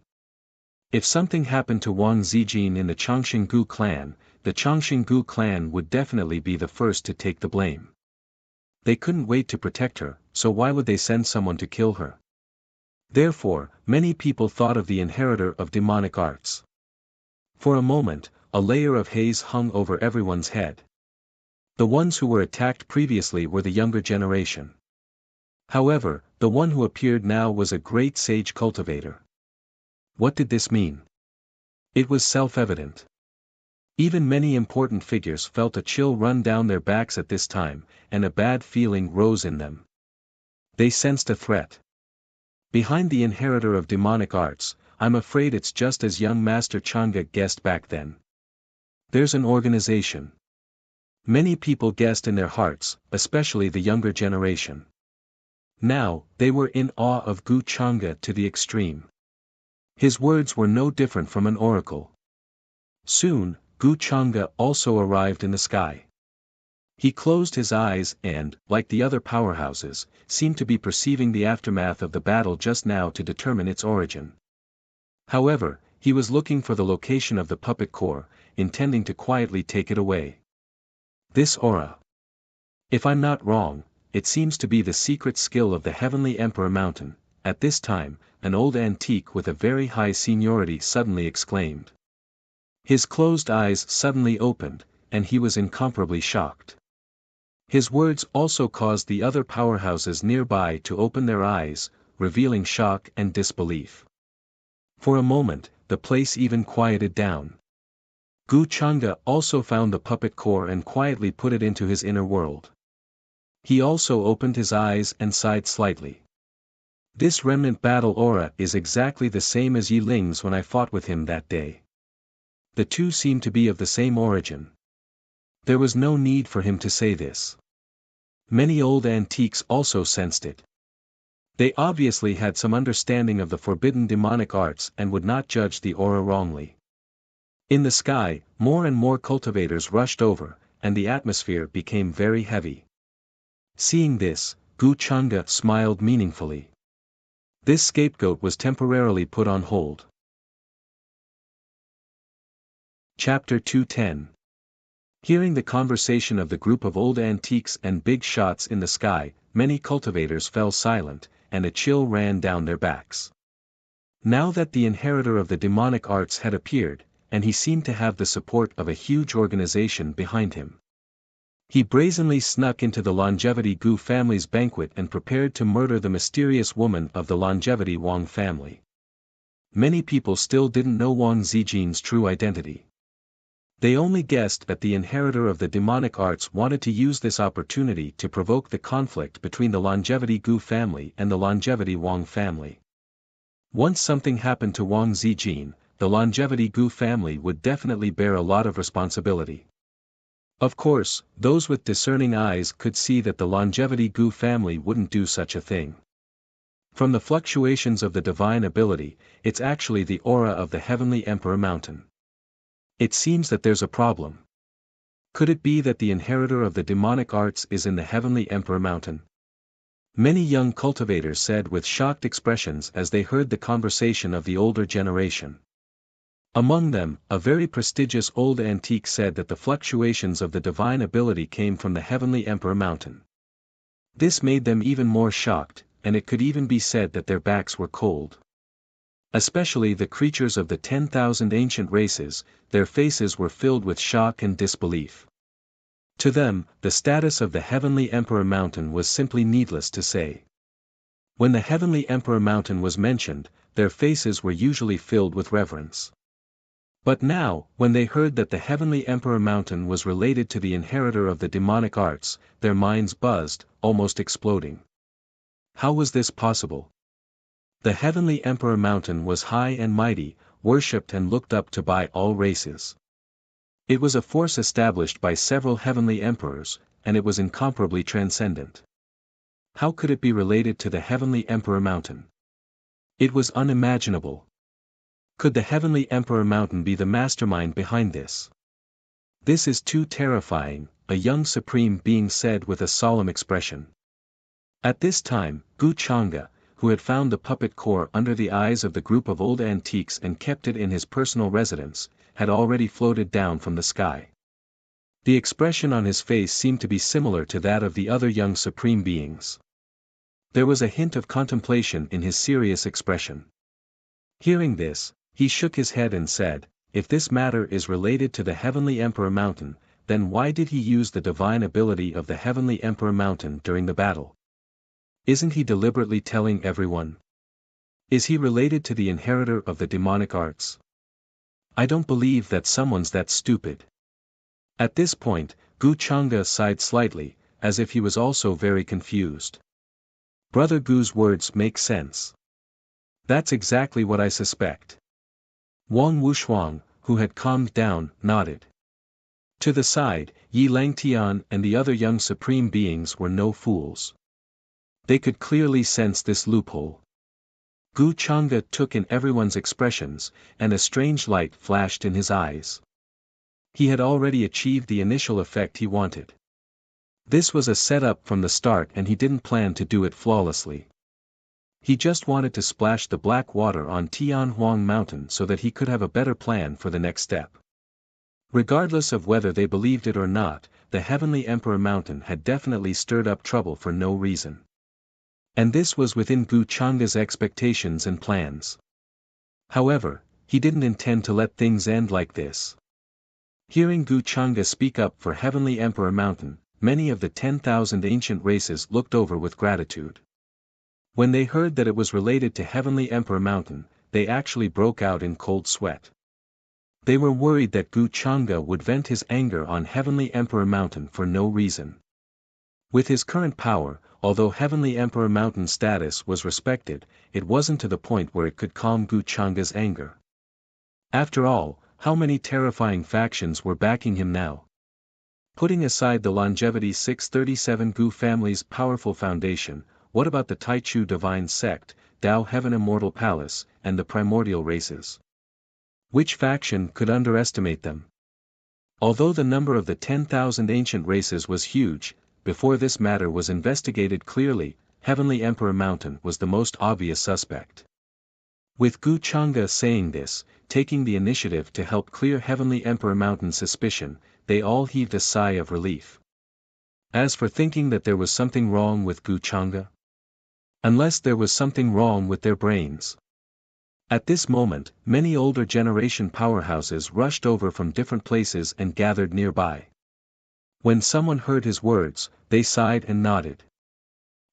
If something happened to Wang Zijin in the Changxinggu clan, the Changxinggu clan would definitely be the first to take the blame. They couldn't wait to protect her, so why would they send someone to kill her? Therefore, many people thought of the inheritor of demonic arts. For a moment, a layer of haze hung over everyone's head. The ones who were attacked previously were the younger generation. However, the one who appeared now was a great sage cultivator. What did this mean? It was self-evident. Even many important figures felt a chill run down their backs at this time, and a bad feeling rose in them. They sensed a threat. Behind the inheritor of demonic arts, I'm afraid it's just as young Master Chang'e guessed back then. There's an organization. Many people guessed in their hearts, especially the younger generation. Now, they were in awe of Gu Chang'e to the extreme. His words were no different from an oracle. Soon, Gu Chang'e also arrived in the sky. He closed his eyes and, like the other powerhouses, seemed to be perceiving the aftermath of the battle just now to determine its origin. However, he was looking for the location of the puppet core, intending to quietly take it away. This aura. If I'm not wrong, it seems to be the secret skill of the Heavenly Emperor Mountain. At this time, an old antique with a very high seniority suddenly exclaimed. His closed eyes suddenly opened, and he was incomparably shocked. His words also caused the other powerhouses nearby to open their eyes, revealing shock and disbelief. For a moment, the place even quieted down. Gu Chang'e also found the puppet core and quietly put it into his inner world. He also opened his eyes and sighed slightly. This remnant battle aura is exactly the same as Yi Ling's when I fought with him that day. The two seem to be of the same origin. There was no need for him to say this. Many old antiques also sensed it. They obviously had some understanding of the forbidden demonic arts and would not judge the aura wrongly. In the sky, more and more cultivators rushed over, and the atmosphere became very heavy. Seeing this, Gu Chang'e smiled meaningfully. This scapegoat was temporarily put on hold. Chapter 210. Hearing the conversation of the group of old antiques and big shots in the sky, many cultivators fell silent, and a chill ran down their backs. Now that the inheritor of the demonic arts had appeared, and he seemed to have the support of a huge organization behind him. He brazenly snuck into the Longevity Gu family's banquet and prepared to murder the mysterious woman of the Longevity Wang family. Many people still didn't know Wang Zijin's true identity. They only guessed that the inheritor of the demonic arts wanted to use this opportunity to provoke the conflict between the Longevity Gu family and the Longevity Wang family. Once something happened to Wang Zijin, the Longevity Gu family would definitely bear a lot of responsibility. Of course, those with discerning eyes could see that the Longevity Gu family wouldn't do such a thing. From the fluctuations of the divine ability, it's actually the aura of the Heavenly Emperor Mountain. It seems that there's a problem. Could it be that the inheritor of the demonic arts is in the Heavenly Emperor Mountain? Many young cultivators said with shocked expressions as they heard the conversation of the older generation. Among them, a very prestigious old antique said that the fluctuations of the divine ability came from the Heavenly Emperor Mountain. This made them even more shocked, and it could even be said that their backs were cold. Especially the creatures of the 10,000 ancient races, their faces were filled with shock and disbelief. To them, the status of the Heavenly Emperor Mountain was simply needless to say. When the Heavenly Emperor Mountain was mentioned, their faces were usually filled with reverence. But now, when they heard that the Heavenly Emperor Mountain was related to the inheritor of the demonic arts, their minds buzzed, almost exploding. How was this possible? The Heavenly Emperor Mountain was high and mighty, worshipped and looked up to by all races. It was a force established by several heavenly emperors, and it was incomparably transcendent. How could it be related to the Heavenly Emperor Mountain? It was unimaginable. Could the Heavenly Emperor Mountain be the mastermind behind this? This is too terrifying, a young supreme being said with a solemn expression. At this time, Gu Chang'e, who had found the puppet core under the eyes of the group of old antiques and kept it in his personal residence, had already floated down from the sky. The expression on his face seemed to be similar to that of the other young supreme beings. There was a hint of contemplation in his serious expression. Hearing this, he shook his head and said, if this matter is related to the Heavenly Emperor Mountain, then why did he use the divine ability of the Heavenly Emperor Mountain during the battle? Isn't he deliberately telling everyone? Is he related to the inheritor of the demonic arts? I don't believe that someone's that stupid. At this point, Gu Chang'e sighed slightly, as if he was also very confused. Brother Gu's words make sense. That's exactly what I suspect. Wang Wushuang, who had calmed down, nodded. To the side, Yi Langtian and the other young supreme beings were no fools. They could clearly sense this loophole. Gu Chang'e took in everyone's expressions, and a strange light flashed in his eyes. He had already achieved the initial effect he wanted. This was a setup from the start and he didn't plan to do it flawlessly. He just wanted to splash the black water on Tianhuang Mountain so that he could have a better plan for the next step. Regardless of whether they believed it or not, the Heavenly Emperor Mountain had definitely stirred up trouble for no reason. And this was within Gu Chang'e's expectations and plans. However, he didn't intend to let things end like this. Hearing Gu Chang'e speak up for Heavenly Emperor Mountain, many of the 10,000 ancient races looked over with gratitude. When they heard that it was related to Heavenly Emperor Mountain, they actually broke out in cold sweat. They were worried that Gu Chang'e would vent his anger on Heavenly Emperor Mountain for no reason. With his current power, although Heavenly Emperor Mountain's status was respected, it wasn't to the point where it could calm Gu Chang'e's anger. After all, how many terrifying factions were backing him now? Putting aside the Longevity 637 Gu family's powerful foundation, what about the Taichu Divine Sect, Tao Heaven Immortal Palace, and the Primordial Races? Which faction could underestimate them? Although the number of the 10,000 ancient races was huge, before this matter was investigated clearly, Heavenly Emperor Mountain was the most obvious suspect. With Gu Chang'e saying this, taking the initiative to help clear Heavenly Emperor Mountain's suspicion, they all heaved a sigh of relief. As for thinking that there was something wrong with Gu Chang'e, unless there was something wrong with their brains. At this moment, many older generation powerhouses rushed over from different places and gathered nearby. When someone heard his words, they sighed and nodded.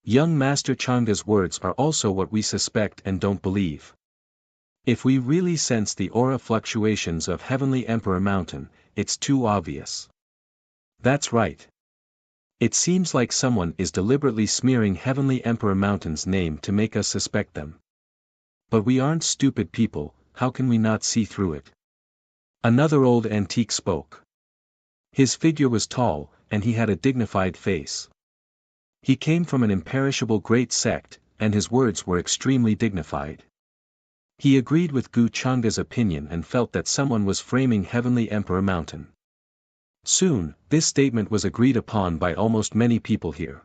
Young Master Chang'e's words are also what we suspect and don't believe. If we really sense the aura fluctuations of Heavenly Emperor Mountain, it's too obvious. That's right. It seems like someone is deliberately smearing Heavenly Emperor Mountain's name to make us suspect them. But we aren't stupid people, how can we not see through it? Another old antique spoke. His figure was tall, and he had a dignified face. He came from an imperishable great sect, and his words were extremely dignified. He agreed with Gu Chang'e's opinion and felt that someone was framing Heavenly Emperor Mountain. Soon, this statement was agreed upon by almost many people here.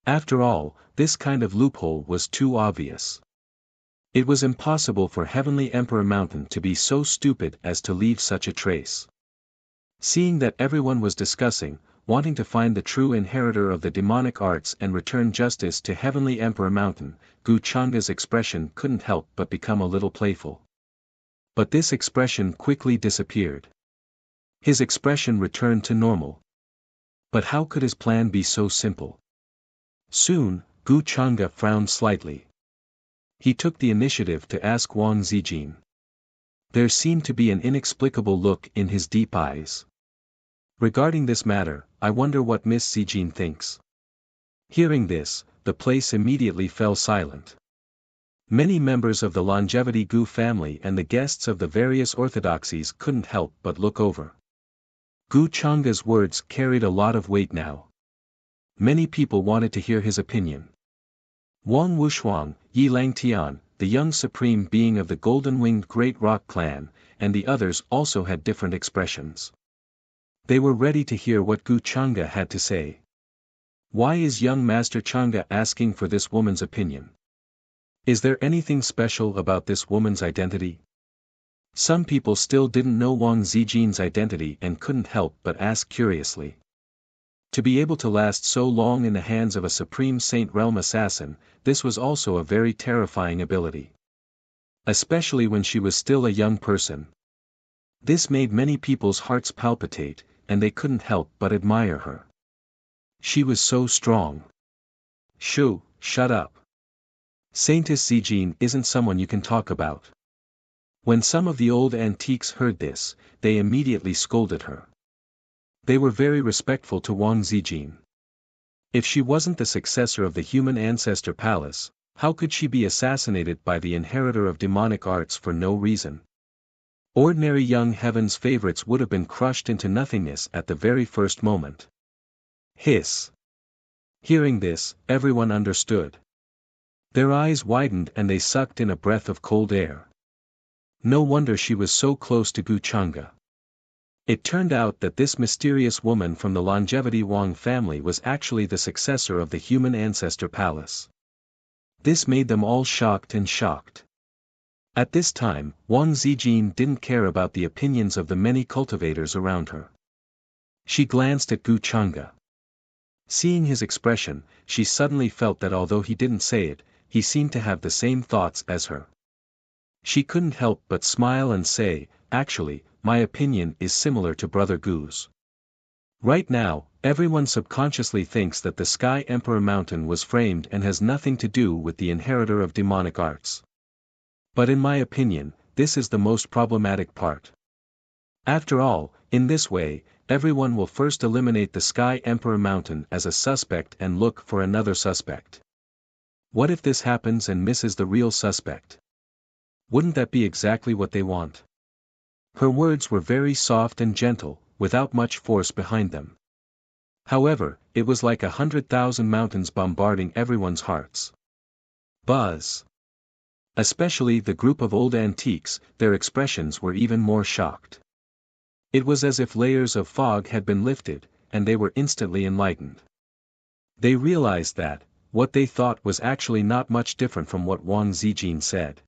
After all, this kind of loophole was too obvious. It was impossible for Heavenly Emperor Mountain to be so stupid as to leave such a trace. Seeing that everyone was discussing, wanting to find the true inheritor of the demonic arts and return justice to Heavenly Emperor Mountain, Gu Chang'e's expression couldn't help but become a little playful. But this expression quickly disappeared. His expression returned to normal. But how could his plan be so simple? Soon, Gu Chang'e frowned slightly. He took the initiative to ask Wang Zijin. There seemed to be an inexplicable look in his deep eyes. Regarding this matter, I wonder what Miss Zijin thinks. Hearing this, the place immediately fell silent. Many members of the Longevity Gu family and the guests of the various orthodoxies couldn't help but look over. Gu Chang'e's words carried a lot of weight now. Many people wanted to hear his opinion. Wang Wushuang, Yi Langtian, the young supreme being of the golden-winged Great Rock clan, and the others also had different expressions. They were ready to hear what Gu Chang'e had to say. Why is young Master Chang'e asking for this woman's opinion? Is there anything special about this woman's identity? Some people still didn't know Wang Zijin's identity and couldn't help but ask curiously. To be able to last so long in the hands of a Supreme Saint Realm assassin, this was also a very terrifying ability. Especially when she was still a young person. This made many people's hearts palpitate, and they couldn't help but admire her. She was so strong. Shut up. Saintess Zijin isn't someone you can talk about. When some of the old antiques heard this, they immediately scolded her. They were very respectful to Wang Zijin. If she wasn't the successor of the human ancestor palace, how could she be assassinated by the inheritor of demonic arts for no reason? Ordinary young heaven's favorites would have been crushed into nothingness at the very first moment. Hiss. Hearing this, everyone understood. Their eyes widened and they sucked in a breath of cold air. No wonder she was so close to Gu Chang'e. It turned out that this mysterious woman from the Longevity Wang family was actually the successor of the human ancestor palace. This made them all shocked and shocked. At this time, Wang Zijin didn't care about the opinions of the many cultivators around her. She glanced at Gu Chang'e. Seeing his expression, she suddenly felt that although he didn't say it, he seemed to have the same thoughts as her. She couldn't help but smile and say, "Actually, my opinion is similar to Brother Gu's." Right now, everyone subconsciously thinks that the Sky Emperor Mountain was framed and has nothing to do with the inheritor of demonic arts. But in my opinion, this is the most problematic part. After all, in this way, everyone will first eliminate the Sky Emperor Mountain as a suspect and look for another suspect. What if this happens and misses the real suspect? Wouldn't that be exactly what they want? Her words were very soft and gentle, without much force behind them. However, it was like 100,000 mountains bombarding everyone's hearts. Buzz. Especially the group of old antiques, their expressions were even more shocked. It was as if layers of fog had been lifted, and they were instantly enlightened. They realized that, what they thought was actually not much different from what Wang Zijin said.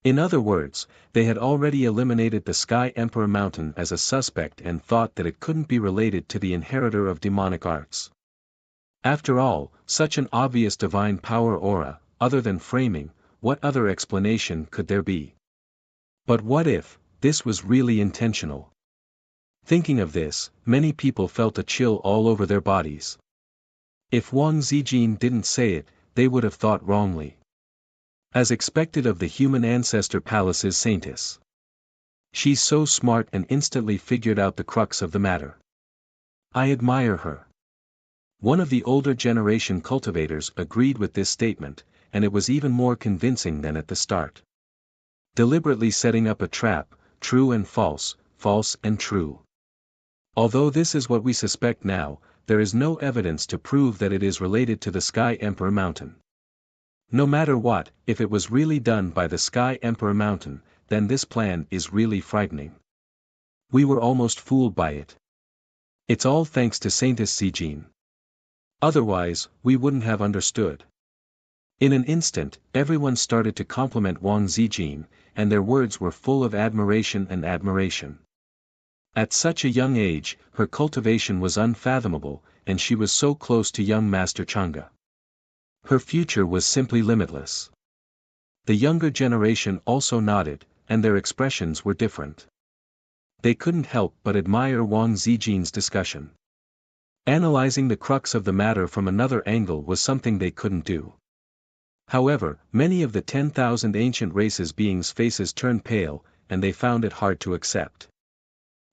In other words, they had already eliminated the Sky Emperor Mountain as a suspect and thought that it couldn't be related to the inheritor of demonic arts. After all, such an obvious divine power aura, other than framing, what other explanation could there be? But what if this was really intentional? Thinking of this, many people felt a chill all over their bodies. If Wang Zijin didn't say it, they would have thought wrongly. As expected of the human ancestor palace's saintess. She's so smart and instantly figured out the crux of the matter. I admire her. One of the older generation cultivators agreed with this statement, and it was even more convincing than at the start. Deliberately setting up a trap, true and false, false and true. Although this is what we suspect now, there is no evidence to prove that it is related to the Sky Emperor Mountain. No matter what, if it was really done by the Sky Emperor Mountain, then this plan is really frightening. We were almost fooled by it. It's all thanks to Saintess Zijin. Otherwise, we wouldn't have understood. In an instant, everyone started to compliment Wang Zijin, and their words were full of admiration and admiration. At such a young age, her cultivation was unfathomable, and she was so close to young Master Chang'e. Her future was simply limitless. The younger generation also nodded, and their expressions were different. They couldn't help but admire Wang Zijin's discussion. Analyzing the crux of the matter from another angle was something they couldn't do. However, many of the 10,000 ancient races beings' faces turned pale, and they found it hard to accept.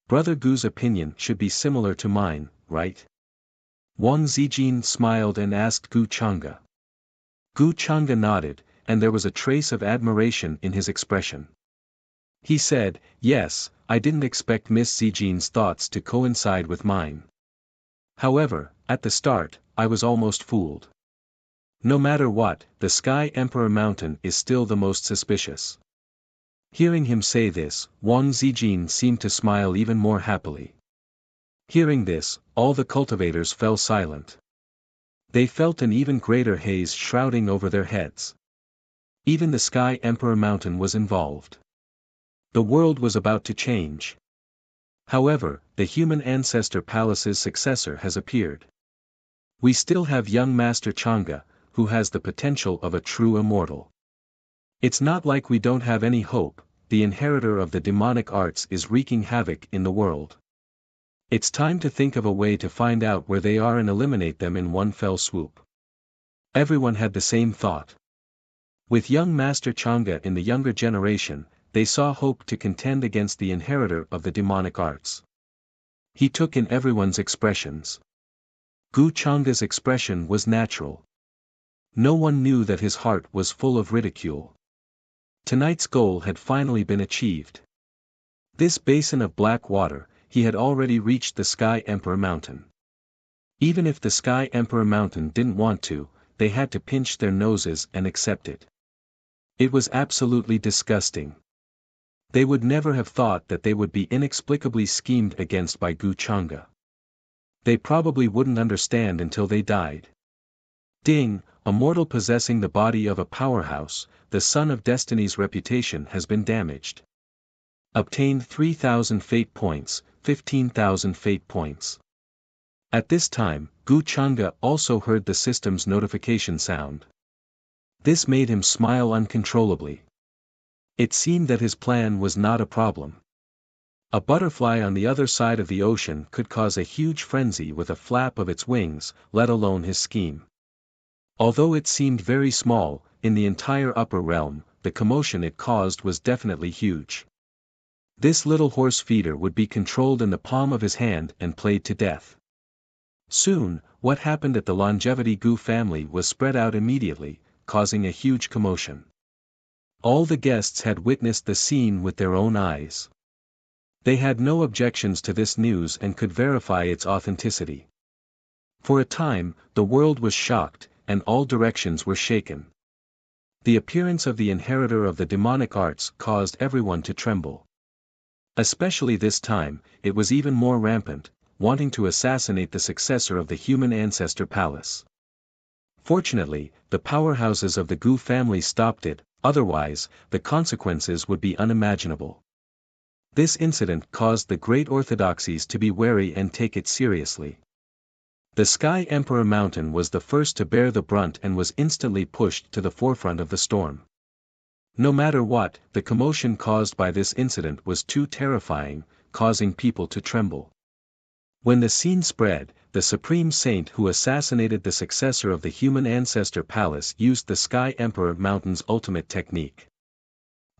Brother Gu's opinion should be similar to mine, right? Wang Zijin smiled and asked Gu Chang'e. Gu Chang'e nodded, and there was a trace of admiration in his expression. He said, "Yes, I didn't expect Miss Zijin's thoughts to coincide with mine. However, at the start, I was almost fooled. No matter what, the Sky Emperor Mountain is still the most suspicious." Hearing him say this, Wang Zijin seemed to smile even more happily. Hearing this, all the cultivators fell silent. They felt an even greater haze shrouding over their heads. Even the Sky Emperor Mountain was involved. The world was about to change. However, the human ancestor palace's successor has appeared. We still have young Master Chang'e, who has the potential of a true immortal. It's not like we don't have any hope, the inheritor of the demonic arts is wreaking havoc in the world. It's time to think of a way to find out where they are and eliminate them in one fell swoop. Everyone had the same thought. With young Master Chang'e in the younger generation, they saw hope to contend against the inheritor of the demonic arts. He took in everyone's expressions. Gu Changa's expression was natural. No one knew that his heart was full of ridicule. Tonight's goal had finally been achieved. This basin of black water, he had already reached the Sky Emperor Mountain. Even if the Sky Emperor Mountain didn't want to, they had to pinch their noses and accept it. It was absolutely disgusting. They would never have thought that they would be inexplicably schemed against by Gu Changa. They probably wouldn't understand until they died. Ding, a mortal possessing the body of a powerhouse, the son of Destiny's reputation has been damaged. Obtained 3,000 fate points, 15,000 fate points. At this time, Gu Changa also heard the system's notification sound. This made him smile uncontrollably. It seemed that his plan was not a problem. A butterfly on the other side of the ocean could cause a huge frenzy with a flap of its wings, let alone his scheme. Although it seemed very small, in the entire upper realm, the commotion it caused was definitely huge. This little horse feeder would be controlled in the palm of his hand and played to death. Soon, what happened at the Longevity Gu family was spread out immediately, causing a huge commotion. All the guests had witnessed the scene with their own eyes. They had no objections to this news and could verify its authenticity. For a time, the world was shocked, and all directions were shaken. The appearance of the inheritor of the demonic arts caused everyone to tremble. Especially this time, it was even more rampant, wanting to assassinate the successor of the human ancestor palace. Fortunately, the powerhouses of the Gu family stopped it, otherwise, the consequences would be unimaginable. This incident caused the great orthodoxies to be wary and take it seriously. The Sky Emperor Mountain was the first to bear the brunt and was instantly pushed to the forefront of the storm. No matter what, the commotion caused by this incident was too terrifying, causing people to tremble. When the scene spread, the Supreme Saint who assassinated the successor of the human ancestor palace used the Sky Emperor Mountain's ultimate technique.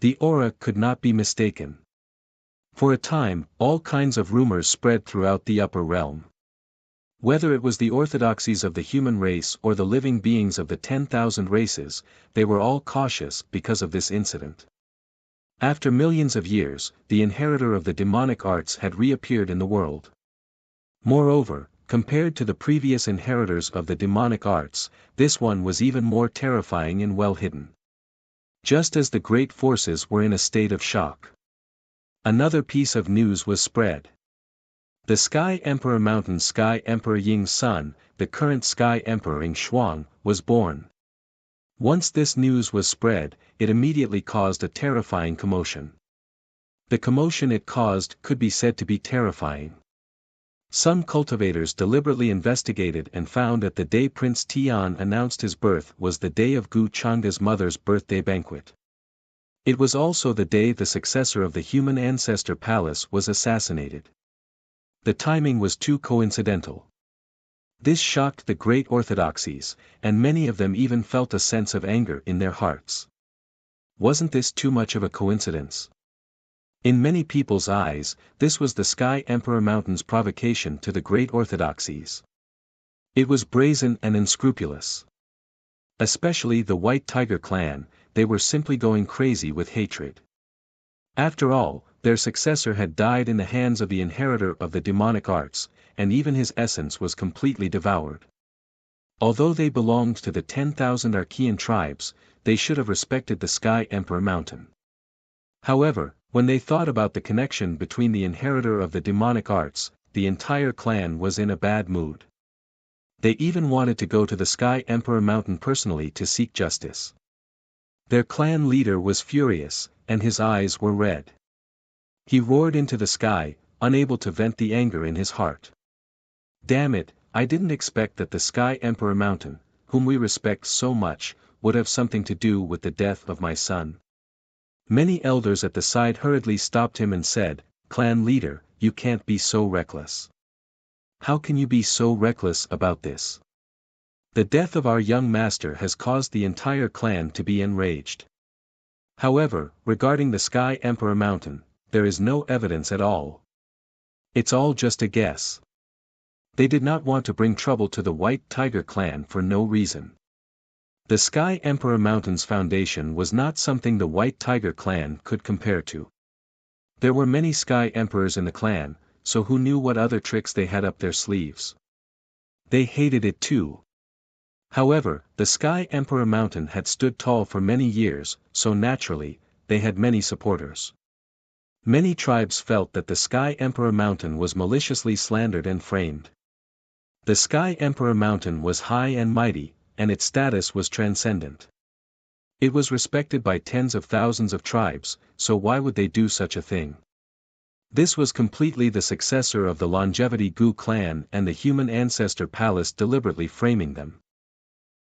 The aura could not be mistaken. For a time, all kinds of rumors spread throughout the upper realm. Whether it was the orthodoxies of the human race or the living beings of the 10,000 races, they were all cautious because of this incident. After millions of years, the inheritor of the demonic arts had reappeared in the world. Moreover, compared to the previous inheritors of the demonic arts, this one was even more terrifying and well hidden. Just as the great forces were in a state of shock, another piece of news was spread. The Sky Emperor Mountain's Sky Emperor Ying's son, the current Sky Emperor Ying Shuang, was born. Once this news was spread, it immediately caused a terrifying commotion. The commotion it caused could be said to be terrifying. Some cultivators deliberately investigated and found that the day Prince Tian announced his birth was the day of Gu Changa's mother's birthday banquet. It was also the day the successor of the human ancestor palace was assassinated. The timing was too coincidental. This shocked the great orthodoxies, and many of them even felt a sense of anger in their hearts. Wasn't this too much of a coincidence? In many people's eyes, this was the Sky Emperor Mountain's provocation to the great orthodoxies. It was brazen and unscrupulous. Especially the White Tiger clan, they were simply going crazy with hatred. After all, their successor had died in the hands of the inheritor of the demonic arts, and even his essence was completely devoured. Although they belonged to the 10,000 Archean tribes, they should have respected the Sky Emperor Mountain. However, when they thought about the connection between the inheritor of the demonic arts, the entire clan was in a bad mood. They even wanted to go to the Sky Emperor Mountain personally to seek justice. Their clan leader was furious, and his eyes were red. He roared into the sky, unable to vent the anger in his heart. Damn it, I didn't expect that the Sky Emperor Mountain, whom we respect so much, would have something to do with the death of my son. Many elders at the side hurriedly stopped him and said, "Clan leader, you can't be so reckless. How can you be so reckless about this? The death of our young master has caused the entire clan to be enraged. However, regarding the Sky Emperor Mountain, there is no evidence at all. It's all just a guess. They did not want to bring trouble to the White Tiger clan for no reason. The Sky Emperor Mountain's foundation was not something the White Tiger clan could compare to. There were many Sky Emperors in the clan, so who knew what other tricks they had up their sleeves? They hated it too. However, the Sky Emperor Mountain had stood tall for many years, so naturally, they had many supporters. Many tribes felt that the Sky Emperor Mountain was maliciously slandered and framed. The Sky Emperor Mountain was high and mighty, and its status was transcendent. It was respected by tens of thousands of tribes, so why would they do such a thing? This was completely the successor of the Longevity Gu clan and the Human Ancestor Palace deliberately framing them.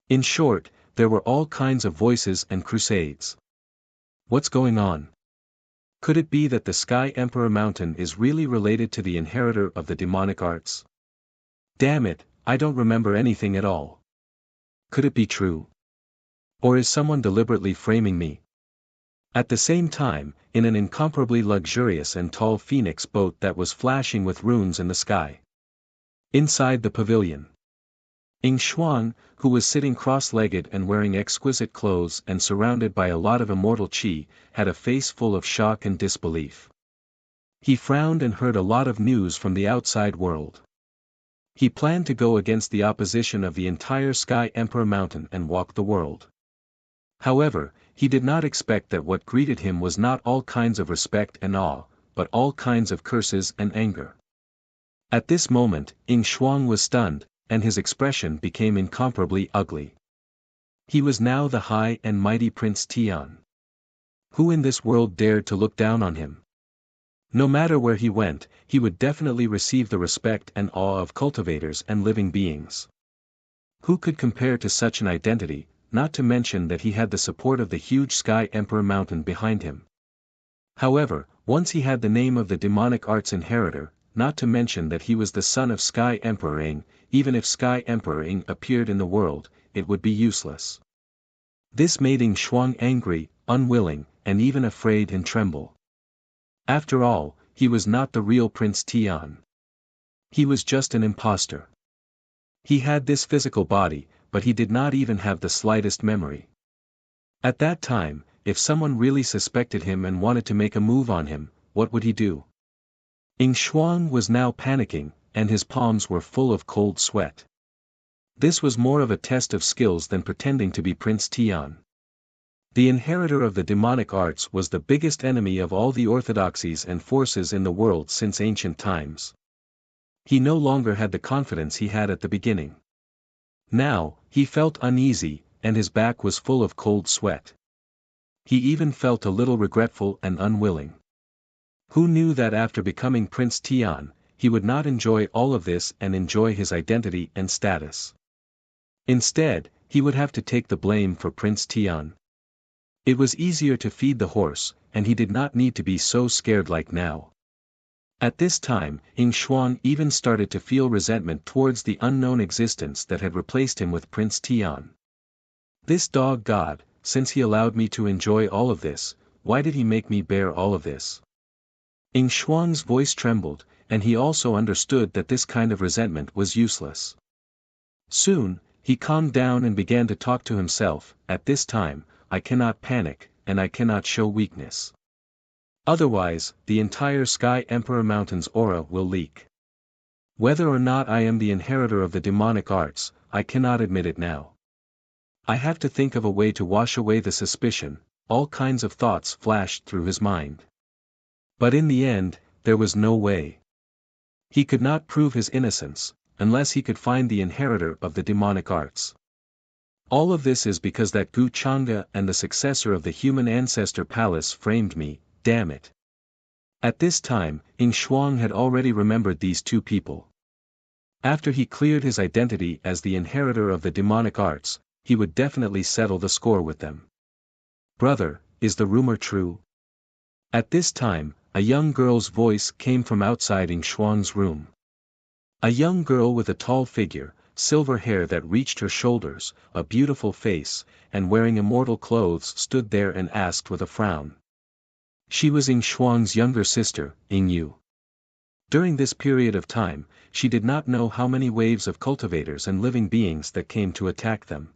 In short, there were all kinds of voices and crusades. What's going on? Could it be that the Sky Emperor Mountain is really related to the inheritor of the demonic arts? Damn it, I don't remember anything at all. Could it be true? Or is someone deliberately framing me? At the same time, in an incomparably luxurious and tall phoenix boat that was flashing with runes in the sky. Inside the pavilion, Ying Xuan, who was sitting cross-legged and wearing exquisite clothes and surrounded by a lot of immortal qi, had a face full of shock and disbelief. He frowned and heard a lot of news from the outside world. He planned to go against the opposition of the entire Sky Emperor Mountain and walk the world. However, he did not expect that what greeted him was not all kinds of respect and awe, but all kinds of curses and anger. At this moment, Ying Xuan was stunned, and his expression became incomparably ugly. He was now the high and mighty Prince Tian. Who in this world dared to look down on him? No matter where he went, he would definitely receive the respect and awe of cultivators and living beings. Who could compare to such an identity, not to mention that he had the support of the huge Sky Emperor Mountain behind him? However, once he had the name of the demonic arts inheritor, not to mention that he was the son of Sky Emperor Ying, even if Sky Emperor Ying appeared in the world, it would be useless. This made Ying Xuan angry, unwilling, and even afraid and tremble. After all, he was not the real Prince Tian. He was just an impostor. He had this physical body, but he did not even have the slightest memory. At that time, if someone really suspected him and wanted to make a move on him, what would he do? Ying Xuan was now panicking, and his palms were full of cold sweat. This was more of a test of skills than pretending to be Prince Tian. The inheritor of the demonic arts was the biggest enemy of all the orthodoxies and forces in the world since ancient times. He no longer had the confidence he had at the beginning. Now, he felt uneasy, and his back was full of cold sweat. He even felt a little regretful and unwilling. Who knew that after becoming Prince Tian, he would not enjoy all of this and enjoy his identity and status. Instead, he would have to take the blame for Prince Tian. It was easier to feed the horse, and he did not need to be so scared like now. At this time, Ying Xuan even started to feel resentment towards the unknown existence that had replaced him with Prince Tian. This dog god, since he allowed me to enjoy all of this, why did he make me bear all of this? Ying Xuan's voice trembled, and he also understood that this kind of resentment was useless. Soon, he calmed down and began to talk to himself. At this time, I cannot panic, and I cannot show weakness. Otherwise, the entire Sky Emperor Mountain's aura will leak. Whether or not I am the inheritor of the demonic arts, I cannot admit it now. I have to think of a way to wash away the suspicion. All kinds of thoughts flashed through his mind. But in the end, there was no way. He could not prove his innocence, unless he could find the inheritor of the demonic arts. All of this is because that Gu Chang'e and the successor of the Human Ancestor Palace framed me, damn it. At this time, Ying Xuan had already remembered these two people. After he cleared his identity as the inheritor of the demonic arts, he would definitely settle the score with them. Brother, is the rumor true? At this time, a young girl's voice came from outside Ying Xuan's room. A young girl with a tall figure, silver hair that reached her shoulders, a beautiful face, and wearing immortal clothes stood there and asked with a frown. She was Ying Shuang's younger sister, Ying Yu. During this period of time, she did not know how many waves of cultivators and living beings that came to attack them.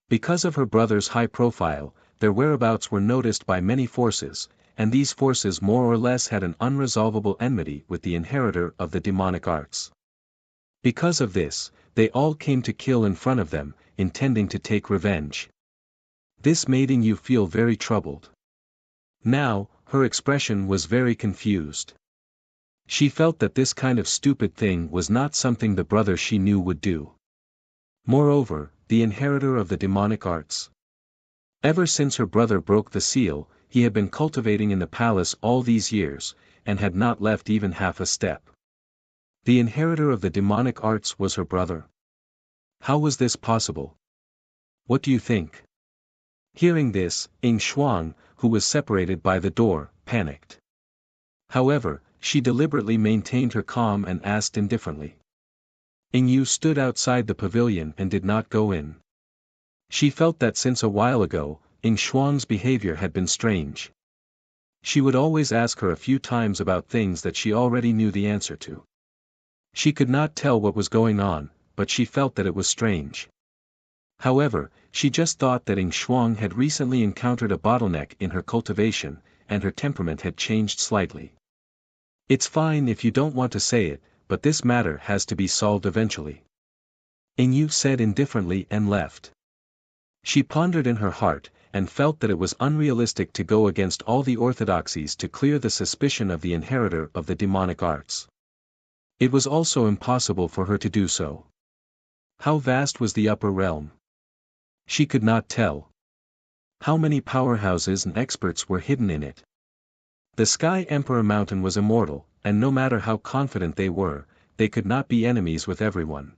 Because of her brother's high profile, their whereabouts were noticed by many forces, and these forces more or less had an unresolvable enmity with the inheritor of the demonic arts. Because of this, they all came to kill in front of them, intending to take revenge. This made Ying Yu feel very troubled. Now, her expression was very confused. She felt that this kind of stupid thing was not something the brother she knew would do. Moreover, the inheritor of the demonic arts. Ever since her brother broke the seal, he had been cultivating in the palace all these years, and had not left even half a step. The inheritor of the demonic arts was her brother. How was this possible? What do you think? Hearing this, Ying Shuang, who was separated by the door, panicked. However, she deliberately maintained her calm and asked indifferently. Ying Yu stood outside the pavilion and did not go in. She felt that since a while ago, Ying Shuang's behavior had been strange. She would always ask her a few times about things that she already knew the answer to. She could not tell what was going on, but she felt that it was strange. However, she just thought that Ying Shuang had recently encountered a bottleneck in her cultivation, and her temperament had changed slightly. It's fine if you don't want to say it, but this matter has to be solved eventually. Ying Yu said indifferently and left. She pondered in her heart, and felt that it was unrealistic to go against all the orthodoxies to clear the suspicion of the inheritor of the demonic arts. It was also impossible for her to do so. How vast was the upper realm? She could not tell. How many powerhouses and experts were hidden in it? The Sky Emperor Mountain was immortal, and no matter how confident they could not be enemies with everyone.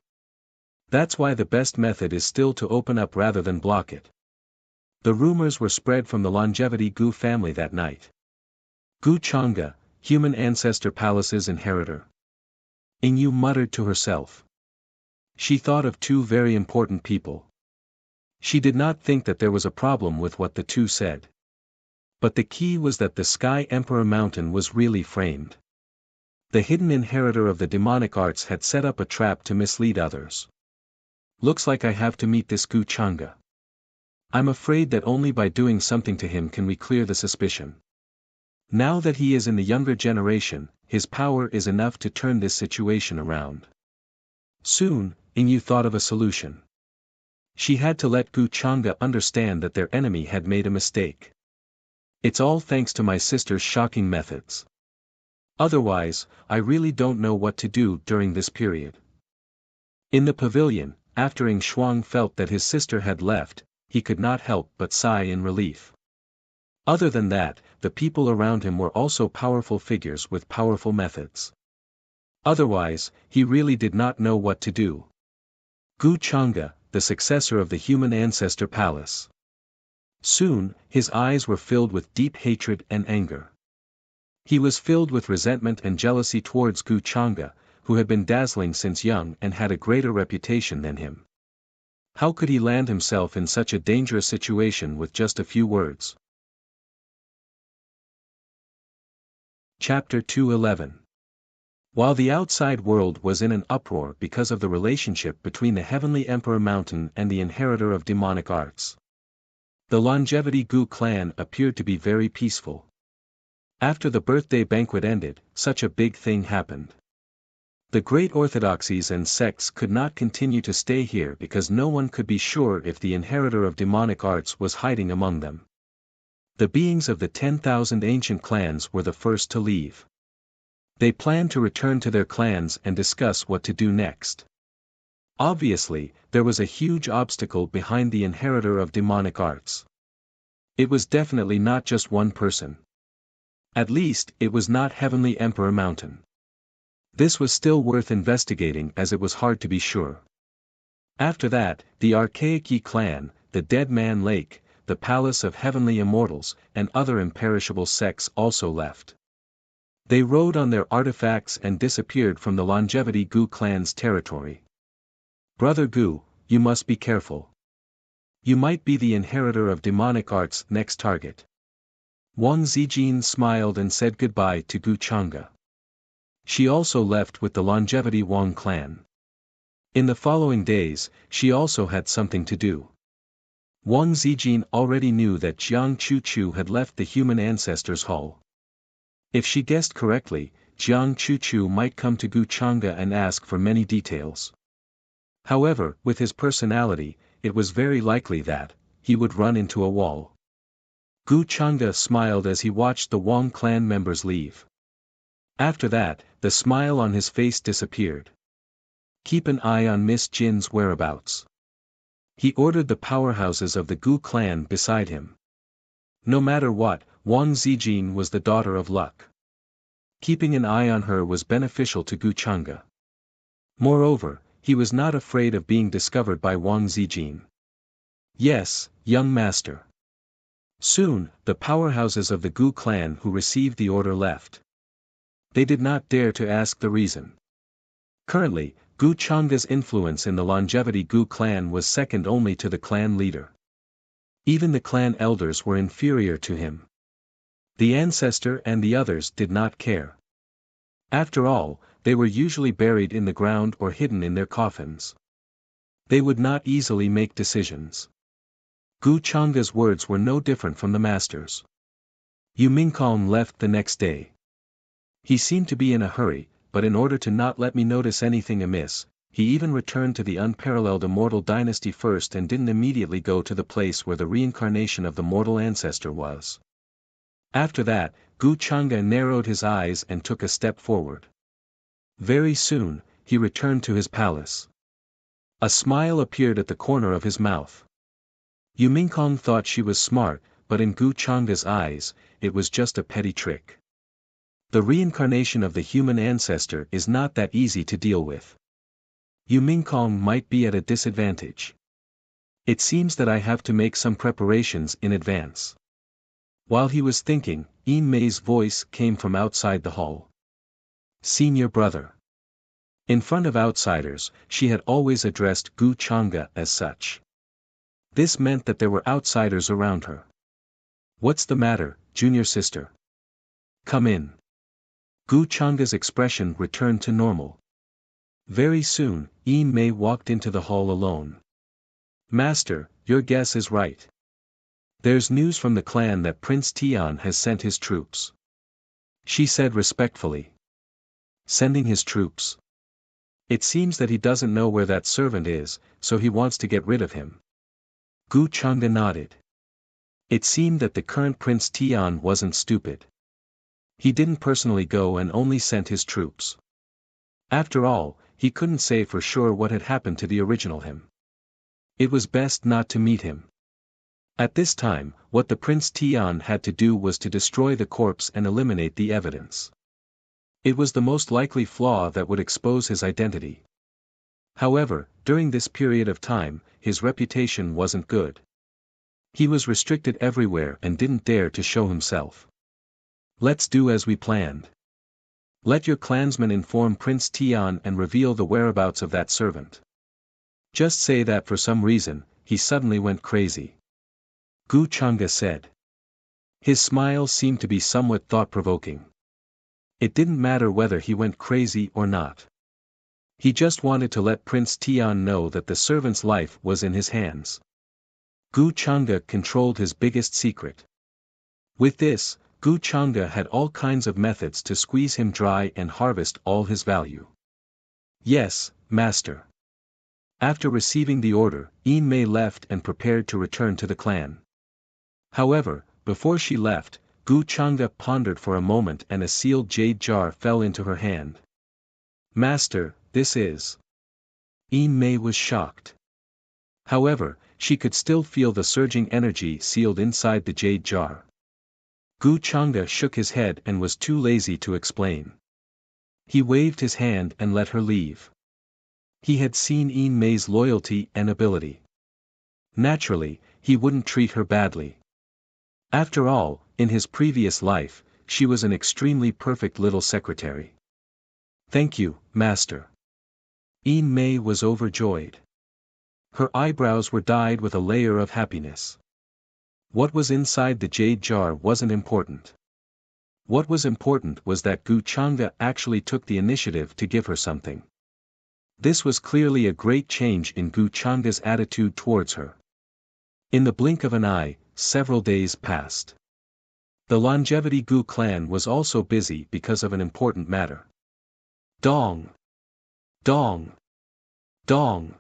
That's why the best method is still to open up rather than block it. The rumors were spread from the Longevity Gu family that night. Gu Chang'e, human ancestor palace's inheritor. Ying Yu muttered to herself. She thought of two very important people. She did not think that there was a problem with what the two said. But the key was that the Sky Emperor Mountain was really framed. The hidden inheritor of the demonic arts had set up a trap to mislead others. Looks like I have to meet this Gu Chang'e. I'm afraid that only by doing something to him can we clear the suspicion. Now that he is in the younger generation, his power is enough to turn this situation around. Soon, Ying Yu thought of a solution. She had to let Gu Chang'e understand that their enemy had made a mistake. It's all thanks to my sister's shocking methods. Otherwise, I really don't know what to do during this period. In the pavilion, after Ying Shuang felt that his sister had left, he could not help but sigh in relief. Other than that, the people around him were also powerful figures with powerful methods. Otherwise, he really did not know what to do. Gu Chang'e, the successor of the human ancestor palace. Soon, his eyes were filled with deep hatred and anger. He was filled with resentment and jealousy towards Gu Chang'e, who had been dazzling since young and had a greater reputation than him. How could he land himself in such a dangerous situation with just a few words? Chapter 211. While the outside world was in an uproar because of the relationship between the Heavenly Emperor Mountain and the inheritor of demonic arts, the Longevity Gu clan appeared to be very peaceful. After the birthday banquet ended, such a big thing happened. The great orthodoxies and sects could not continue to stay here because no one could be sure if the inheritor of demonic arts was hiding among them. The beings of the 10,000 ancient clans were the first to leave. They planned to return to their clans and discuss what to do next. Obviously, there was a huge obstacle behind the inheritor of demonic arts. It was definitely not just one person. At least, it was not Heavenly Emperor Mountain. This was still worth investigating as it was hard to be sure. After that, the Archaic Yi clan, the Dead Man Lake, the Palace of Heavenly Immortals, and other imperishable sects also left. They rode on their artifacts and disappeared from the Longevity Gu clan's territory. Brother Gu, you must be careful. You might be the inheritor of demonic arts' next target. Wang Zijin smiled and said goodbye to Gu Chang'e. She also left with the longevity Wang clan. In the following days, she also had something to do. Wang Zijin already knew that Jiang Chuchu had left the human ancestors' hall. If she guessed correctly, Jiang Chuchu might come to Gu Chang'e and ask for many details. However, with his personality, it was very likely that he would run into a wall. Gu Chang'e smiled as he watched the Wang clan members leave. After that, the smile on his face disappeared. Keep an eye on Miss Jin's whereabouts. He ordered the powerhouses of the Gu clan beside him. No matter what, Wang Zijin was the daughter of luck. Keeping an eye on her was beneficial to Gu Chang'e. Moreover, he was not afraid of being discovered by Wang Zijin. Yes, young master. Soon, the powerhouses of the Gu clan who received the order left. They did not dare to ask the reason. Currently, Gu Chang'e's influence in the longevity Gu clan was second only to the clan leader. Even the clan elders were inferior to him. The ancestor and the others did not care. After all, they were usually buried in the ground or hidden in their coffins. They would not easily make decisions. Gu Chang'e's words were no different from the master's. Yu Mingkong left the next day. He seemed to be in a hurry, but in order to not let me notice anything amiss, he even returned to the unparalleled immortal dynasty first and didn't immediately go to the place where the reincarnation of the mortal ancestor was. After that, Gu Chang'e narrowed his eyes and took a step forward. Very soon, he returned to his palace. A smile appeared at the corner of his mouth. Yu Mingkong thought she was smart, but in Gu Chang'e's eyes, it was just a petty trick. The reincarnation of the human ancestor is not that easy to deal with. Yu Mingkong might be at a disadvantage. It seems that I have to make some preparations in advance. While he was thinking, Yin Mei's voice came from outside the hall. Senior brother. In front of outsiders, she had always addressed Gu Chang'e as such. This meant that there were outsiders around her. What's the matter, junior sister? Come in. Gu Chang'e's expression returned to normal. Very soon, Yin Mei walked into the hall alone. Master, your guess is right. There's news from the clan that Prince Tian has sent his troops. She said respectfully. Sending his troops? It seems that he doesn't know where that servant is, so he wants to get rid of him. Gu Chang'e nodded. It seemed that the current Prince Tian wasn't stupid. He didn't personally go and only sent his troops. After all, he couldn't say for sure what had happened to the original him. It was best not to meet him. At this time, what the Prince Tian had to do was to destroy the corpse and eliminate the evidence. It was the most likely flaw that would expose his identity. However, during this period of time, his reputation wasn't good. He was restricted everywhere and didn't dare to show himself. Let's do as we planned. Let your clansmen inform Prince Tian and reveal the whereabouts of that servant. Just say that for some reason, he suddenly went crazy. Gu Chang'e said. His smile seemed to be somewhat thought-provoking. It didn't matter whether he went crazy or not. He just wanted to let Prince Tian know that the servant's life was in his hands. Gu Chang'e controlled his biggest secret. With this, Gu Chang'e had all kinds of methods to squeeze him dry and harvest all his value. Yes, master. After receiving the order, Yin Mei left and prepared to return to the clan. However, before she left, Gu Chang'e pondered for a moment and a sealed jade jar fell into her hand. Master, this is. Yin Mei was shocked. However, she could still feel the surging energy sealed inside the jade jar. Gu Chang'e shook his head and was too lazy to explain. He waved his hand and let her leave. He had seen Yin Mei's loyalty and ability. Naturally, he wouldn't treat her badly. After all, in his previous life, she was an extremely perfect little secretary. Thank you, master. Yin Mei was overjoyed. Her eyebrows were dyed with a layer of happiness. What was inside the jade jar wasn't important. What was important was that Gu Chang'e actually took the initiative to give her something. This was clearly a great change in Gu Chang'e's attitude towards her. In the blink of an eye, several days passed. The Longevity Gu clan was also busy because of an important matter. Dong! Dong! Dong!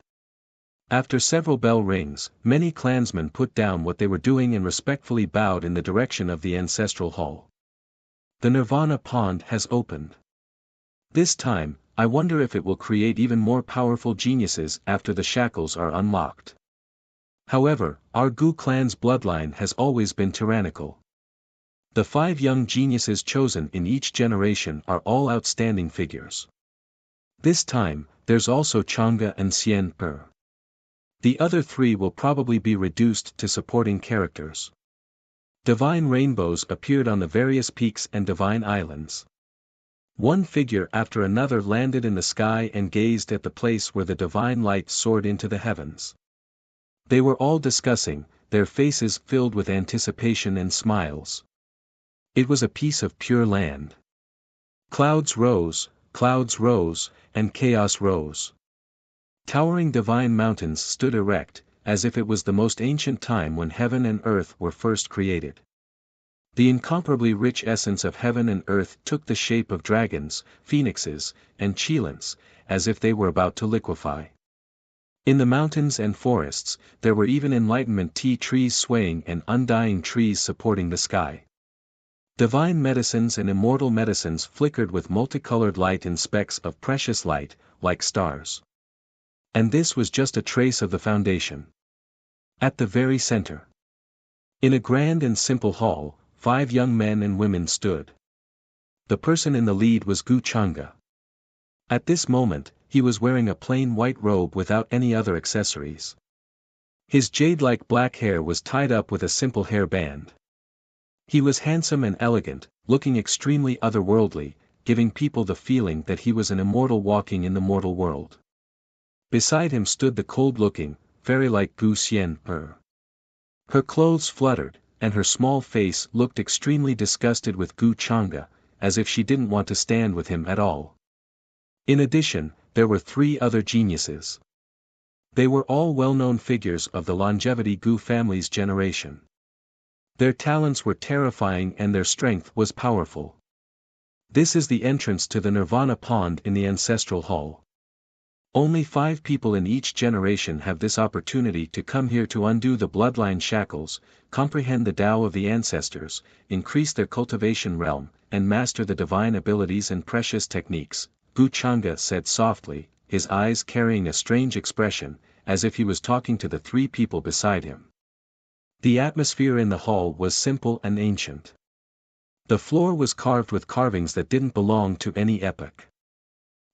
After several bell rings, many clansmen put down what they were doing and respectfully bowed in the direction of the ancestral hall. The Nirvana Pond has opened. This time, I wonder if it will create even more powerful geniuses after the shackles are unlocked. However, our Gu clan's bloodline has always been tyrannical. The 5 young geniuses chosen in each generation are all outstanding figures. This time, there's also Chang'e and Xian Per. The other 3 will probably be reduced to supporting characters. Divine rainbows appeared on the various peaks and divine islands. One figure after another landed in the sky and gazed at the place where the divine light soared into the heavens. They were all discussing, their faces filled with anticipation and smiles. It was a piece of pure land. Clouds rose, and chaos rose. Towering divine mountains stood erect, as if it was the most ancient time when heaven and earth were first created. The incomparably rich essence of heaven and earth took the shape of dragons, phoenixes, and cheilants, as if they were about to liquefy. In the mountains and forests, there were even enlightenment tea trees swaying and undying trees supporting the sky. Divine medicines and immortal medicines flickered with multicolored light in specks of precious light, like stars. And this was just a trace of the foundation. At the very center, in a grand and simple hall, 5 young men and women stood. The person in the lead was Gu Chang'e. At this moment, he was wearing a plain white robe without any other accessories. His jade-like black hair was tied up with a simple hair band. He was handsome and elegant, looking extremely otherworldly, giving people the feeling that he was an immortal walking in the mortal world. Beside him stood the cold-looking, fairy-like Gu Xian Per. Her clothes fluttered, and her small face looked extremely disgusted with Gu Chang'e, as if she didn't want to stand with him at all. In addition, there were 3 other geniuses. They were all well-known figures of the Longevity Gu family's generation. Their talents were terrifying and their strength was powerful. This is the entrance to the Nirvana Pond in the ancestral hall. Only 5 people in each generation have this opportunity to come here to undo the bloodline shackles, comprehend the Tao of the ancestors, increase their cultivation realm, and master the divine abilities and precious techniques, Gu Chang'e said softly, his eyes carrying a strange expression, as if he was talking to the 3 people beside him. The atmosphere in the hall was simple and ancient. The floor was carved with carvings that didn't belong to any epoch.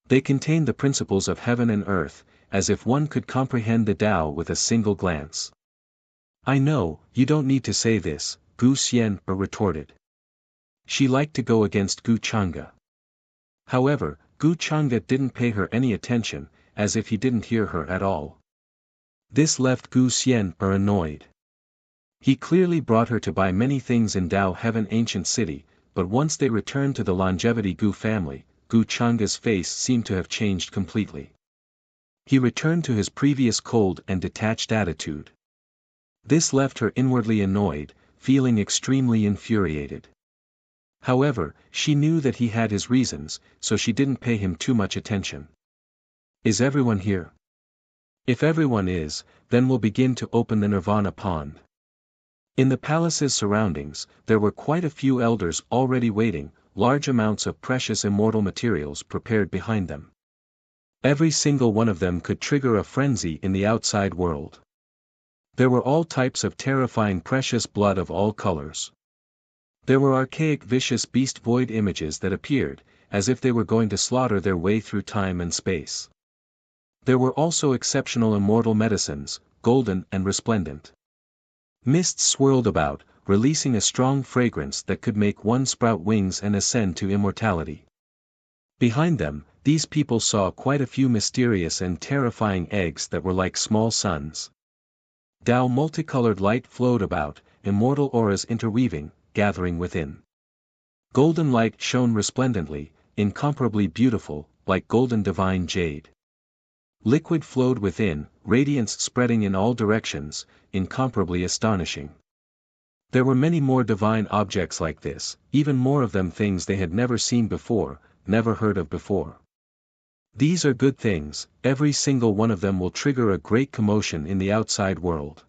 They contained the principles of heaven and earth, as if one could comprehend the Tao with a single glance. I know, you don't need to say this, Gu Xian Per retorted. She liked to go against Gu Chang'e. However, Gu Chang'e didn't pay her any attention, as if he didn't hear her at all. This left Gu Xian Per annoyed. He clearly brought her to buy many things in Tao Heaven Ancient City, but once they returned to the Longevity Gu family, Gu Chang'e's face seemed to have changed completely. He returned to his previous cold and detached attitude. This left her inwardly annoyed, feeling extremely infuriated. However, she knew that he had his reasons, so she didn't pay him too much attention. Is everyone here? If everyone is, then we'll begin to open the Nirvana Pond. In the palace's surroundings, there were quite a few elders already waiting, large amounts of precious immortal materials prepared behind them. Every single one of them could trigger a frenzy in the outside world. There were all types of terrifying precious blood of all colors. There were archaic vicious beast void images that appeared, as if they were going to slaughter their way through time and space. There were also exceptional immortal medicines, golden and resplendent. Mists swirled about, releasing a strong fragrance that could make one sprout wings and ascend to immortality. Behind them, these people saw quite a few mysterious and terrifying eggs that were like small suns. Tao multicolored light flowed about, immortal auras interweaving, gathering within. Golden light shone resplendently, incomparably beautiful, like golden divine jade. Liquid flowed within, radiance spreading in all directions, incomparably astonishing. There were many more divine objects like this, even more of them things they had never seen before, never heard of before. These are good things, every single one of them will trigger a great commotion in the outside world.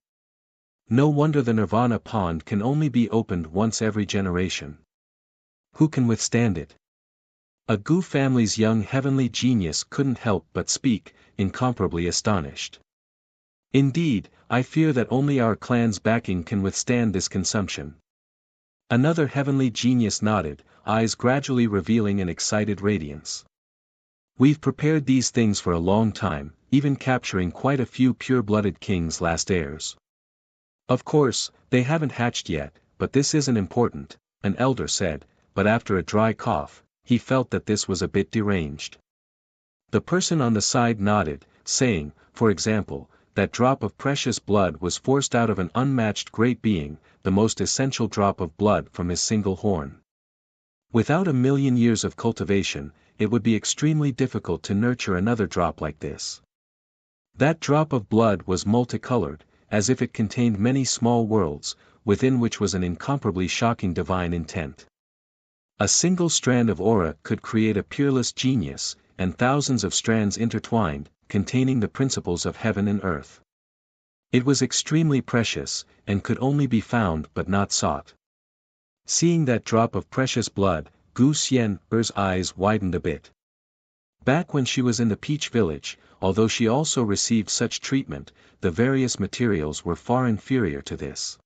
No wonder the Nirvana pond can only be opened once every generation. Who can withstand it? A Gu family's young heavenly genius couldn't help but speak, incomparably astonished. Indeed, I fear that only our clan's backing can withstand this consumption. Another heavenly genius nodded, eyes gradually revealing an excited radiance. We've prepared these things for a long time, even capturing quite a few pure-blooded kings' last heirs. Of course, they haven't hatched yet, but this isn't important, an elder said, but after a dry cough, he felt that this was a bit deranged. The person on the side nodded, saying, for example, that drop of precious blood was forced out of an unmatched great being, the most essential drop of blood from his single horn. Without 1,000,000 years of cultivation, it would be extremely difficult to nurture another drop like this. That drop of blood was multicolored, as if it contained many small worlds, within which was an incomparably shocking divine intent. A single strand of aura could create a peerless genius, and thousands of strands intertwined, containing the principles of heaven and earth. It was extremely precious, and could only be found but not sought. Seeing that drop of precious blood, Gu Xian's eyes widened a bit. Back when she was in the Peach Village, although she also received such treatment, the various materials were far inferior to this.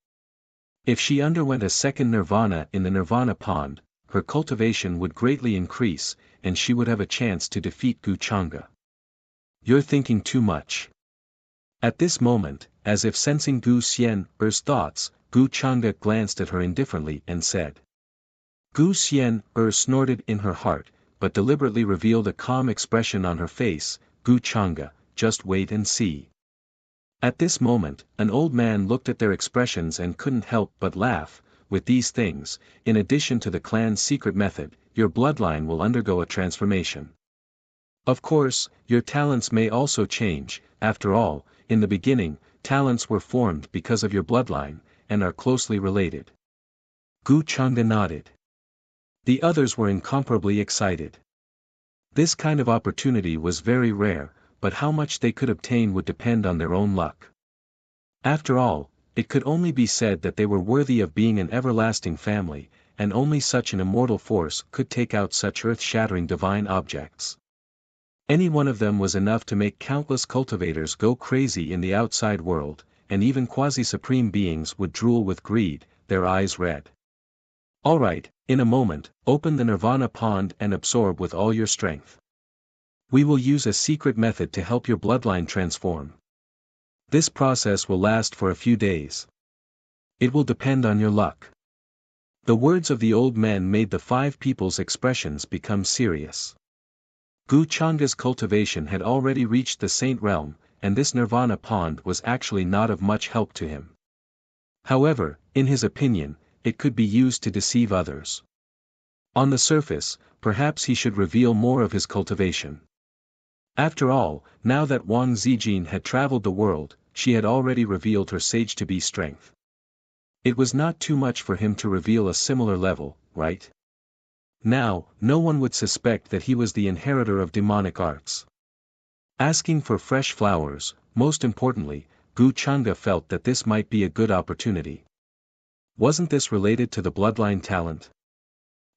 If she underwent a second nirvana in the Nirvana pond, her cultivation would greatly increase, and she would have a chance to defeat Gu Changa. You're thinking too much. At this moment, as if sensing Gu Xian's thoughts, Gu Changa glanced at her indifferently and said. Gu Xian snorted in her heart, but deliberately revealed a calm expression on her face. Gu Changa, just wait and see. At this moment, an old man looked at their expressions and couldn't help but laugh. With these things, in addition to the clan's secret method, your bloodline will undergo a transformation. Of course, your talents may also change. After all, in the beginning, talents were formed because of your bloodline, and are closely related. Gu Changa nodded. The others were incomparably excited. This kind of opportunity was very rare, but how much they could obtain would depend on their own luck. After all, it could only be said that they were worthy of being an everlasting family, and only such an immortal force could take out such earth-shattering divine objects. Any one of them was enough to make countless cultivators go crazy in the outside world, and even quasi-supreme beings would drool with greed, their eyes red. Alright, in a moment, open the Nirvana pond and absorb with all your strength. We will use a secret method to help your bloodline transform. This process will last for a few days. It will depend on your luck. The words of the old man made the five people's expressions become serious. Gu Changa's cultivation had already reached the saint realm, and this Nirvana pond was actually not of much help to him. However, in his opinion, it could be used to deceive others. On the surface, perhaps he should reveal more of his cultivation. After all, now that Wang Zijin had traveled the world, she had already revealed her sage-to-be strength. It was not too much for him to reveal a similar level, right? Now, no one would suspect that he was the inheritor of demonic arts. Asking for fresh flowers, most importantly, Gu Changa felt that this might be a good opportunity. Wasn't this related to the bloodline talent?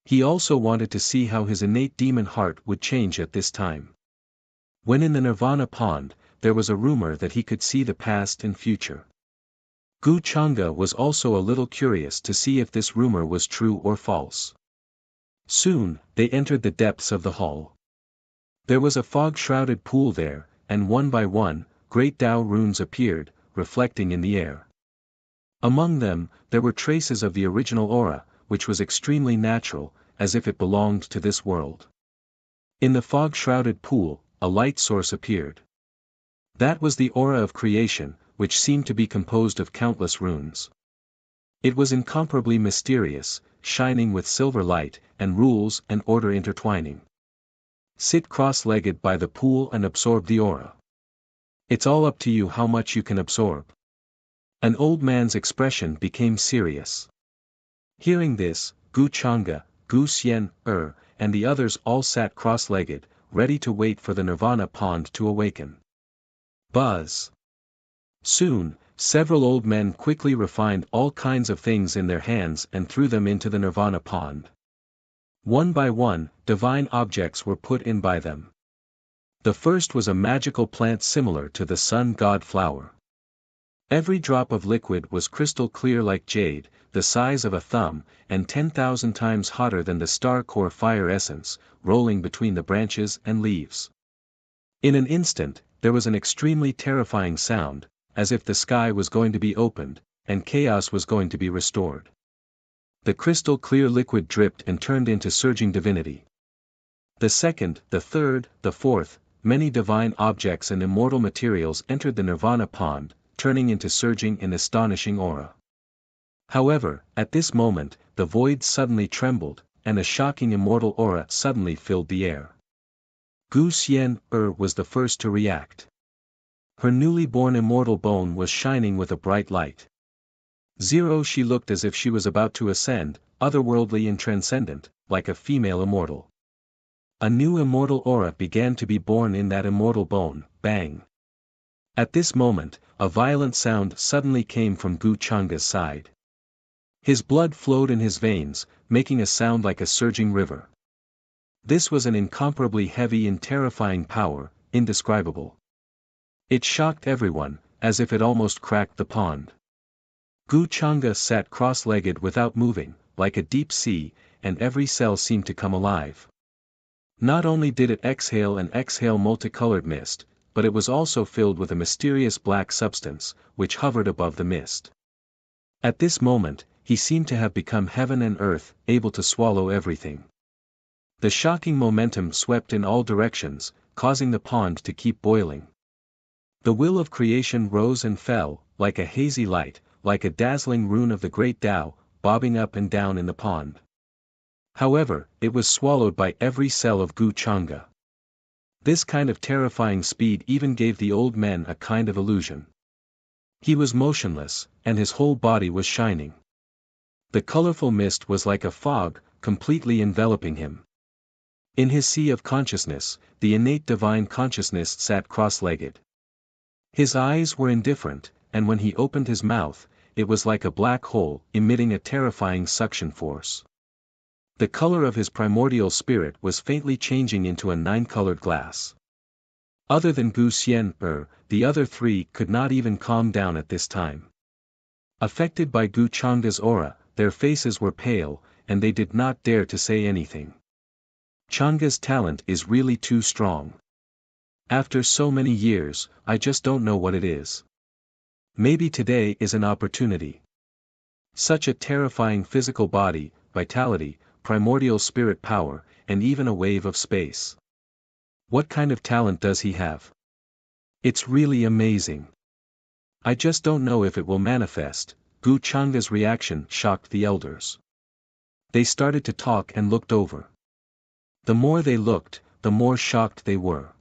He also wanted to see how his innate demon heart would change at this time. When in the Nirvana pond, there was a rumor that he could see the past and future. Gu Changa was also a little curious to see if this rumor was true or false. Soon, they entered the depths of the hall. There was a fog-shrouded pool there, and one by one, great Tao runes appeared, reflecting in the air. Among them, there were traces of the original aura, which was extremely natural, as if it belonged to this world. In the fog-shrouded pool, a light source appeared. That was the aura of creation, which seemed to be composed of countless runes. It was incomparably mysterious, shining with silver light, and rules and order intertwining. Sit cross-legged by the pool and absorb the aura. It's all up to you how much you can absorb. An old man's expression became serious. Hearing this, Gu Chang'e, Gu Xian, and the others all sat cross-legged, ready to wait for the nirvana pond to awaken. Buzz. Soon, several old men quickly refined all kinds of things in their hands and threw them into the nirvana pond. One by one, divine objects were put in by them. The first was a magical plant similar to the sun god flower. Every drop of liquid was crystal clear like jade, the size of a thumb, and 10,000 times hotter than the star core fire essence, rolling between the branches and leaves. In an instant, there was an extremely terrifying sound, as if the sky was going to be opened, and chaos was going to be restored. The crystal clear liquid dripped and turned into surging divinity. The second, the third, the fourth, many divine objects and immortal materials entered the nirvana pond, turning into surging and astonishing aura. However, at this moment, the void suddenly trembled, and a shocking immortal aura suddenly filled the air. Gu Xian was the first to react. Her newly born immortal bone was shining with a bright light. She looked as if she was about to ascend, otherworldly and transcendent, like a female immortal. A new immortal aura began to be born in that immortal bone, bang. At this moment, a violent sound suddenly came from Gu Chang'e's side. His blood flowed in his veins, making a sound like a surging river. This was an incomparably heavy and terrifying power, indescribable. It shocked everyone, as if it almost cracked the pond. Gu Chang'e sat cross-legged without moving, like a deep sea, and every cell seemed to come alive. Not only did it exhale multicolored mist, but it was also filled with a mysterious black substance, which hovered above the mist. At this moment, he seemed to have become heaven and earth, able to swallow everything. The shocking momentum swept in all directions, causing the pond to keep boiling. The will of creation rose and fell, like a hazy light, like a dazzling rune of the great Tao, bobbing up and down in the pond. However, it was swallowed by every cell of Gu Chang'e. This kind of terrifying speed even gave the old men a kind of illusion. He was motionless, and his whole body was shining. The colorful mist was like a fog, completely enveloping him. In his sea of consciousness, the innate divine consciousness sat cross-legged. His eyes were indifferent, and when he opened his mouth, it was like a black hole, emitting a terrifying suction force. The color of his primordial spirit was faintly changing into a 9-colored glass. Other than Gu Xian, the other three could not even calm down at this time. Affected by Gu Chang'e's aura, their faces were pale, and they did not dare to say anything. Chang'e's talent is really too strong. After so many years, I just don't know what it is. Maybe today is an opportunity. Such a terrifying physical body, vitality, primordial spirit power, and even a wave of space. What kind of talent does he have? It's really amazing. I just don't know if it will manifest. Gu Chang'e's reaction shocked the elders. They started to talk and looked over. The more they looked, the more shocked they were.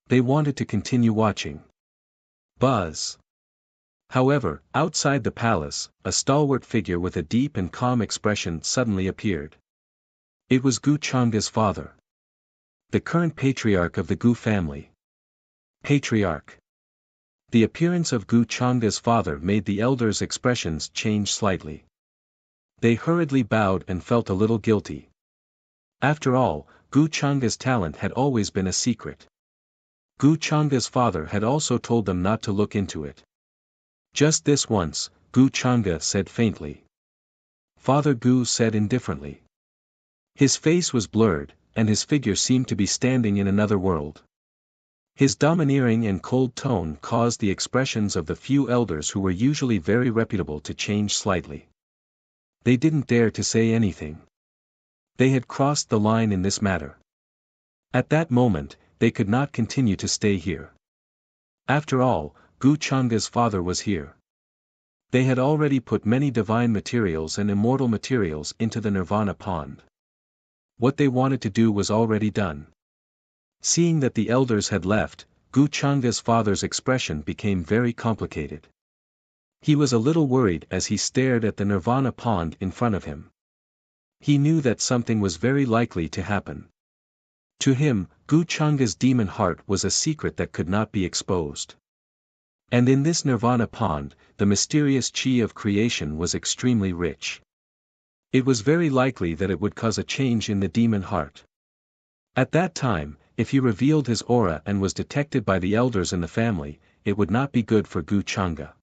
They wanted to continue watching. Buzz. However, outside the palace, a stalwart figure with a deep and calm expression suddenly appeared. It was Gu Chang'e's father. The current patriarch of the Gu family. Patriarch. The appearance of Gu Chang'e's father made the elders' expressions change slightly. They hurriedly bowed and felt a little guilty. After all, Gu Chang'e's talent had always been a secret. Gu Chang'e's father had also told them not to look into it. Just this once, Gu Chang'e said faintly. Father Gu said indifferently. His face was blurred, and his figure seemed to be standing in another world. His domineering and cold tone caused the expressions of the few elders who were usually very reputable to change slightly. They didn't dare to say anything. They had crossed the line in this matter. At that moment, they could not continue to stay here. After all, Gu Changa's father was here. They had already put many divine materials and immortal materials into the Nirvana pond. What they wanted to do was already done. Seeing that the elders had left, Gu Changa's father's expression became very complicated. He was a little worried as he stared at the Nirvana pond in front of him. He knew that something was very likely to happen. To him, Gu Changa's demon heart was a secret that could not be exposed. And in this Nirvana pond, the mysterious chi of creation was extremely rich. It was very likely that it would cause a change in the demon heart. At that time, if he revealed his aura and was detected by the elders in the family, it would not be good for Gu Changa.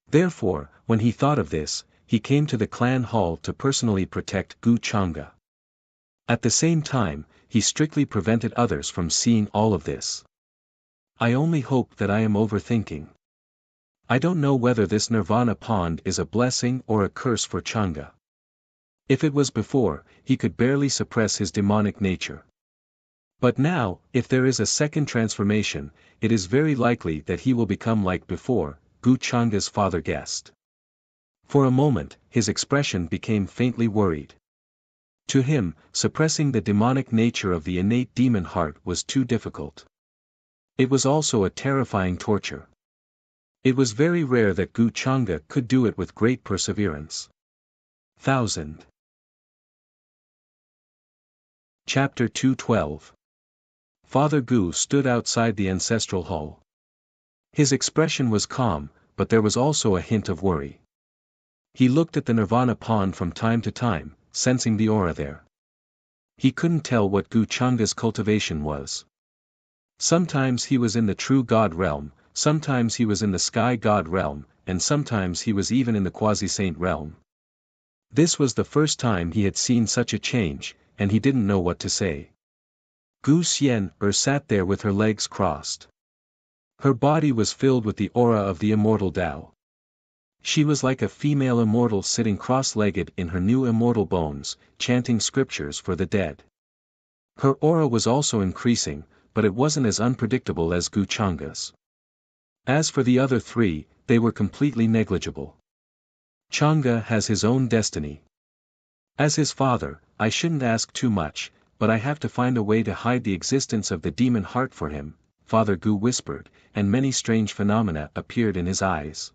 Therefore, when he thought of this, he came to the clan hall to personally protect Gu Changa. At the same time, he strictly prevented others from seeing all of this. I only hope that I am overthinking. I don't know whether this Nirvana pond is a blessing or a curse for Changa. If it was before, he could barely suppress his demonic nature. But now, if there is a second transformation, it is very likely that he will become like before, Gu Changa's father guessed. For a moment, his expression became faintly worried. To him, suppressing the demonic nature of the innate demon heart was too difficult. It was also a terrifying torture. It was very rare that Gu Changa could do it with great perseverance. 1000. Chapter 212. Father Gu stood outside the ancestral hall. His expression was calm, but there was also a hint of worry. He looked at the Nirvana pond from time to time, sensing the aura there. He couldn't tell what Gu Changa's cultivation was. Sometimes he was in the true God realm, sometimes he was in the sky God realm, and sometimes he was even in the quasi-saint realm. This was the first time he had seen such a change, and he didn't know what to say. Gu Xian sat there with her legs crossed. Her body was filled with the aura of the immortal Tao. She was like a female immortal sitting cross-legged in her new immortal bones, chanting scriptures for the dead. Her aura was also increasing, but it wasn't as unpredictable as Gu Changa's. As for the other three, they were completely negligible. Changa has his own destiny. As his father, I shouldn't ask too much, but I have to find a way to hide the existence of the demon heart for him, Father Gu whispered, and many strange phenomena appeared in his eyes.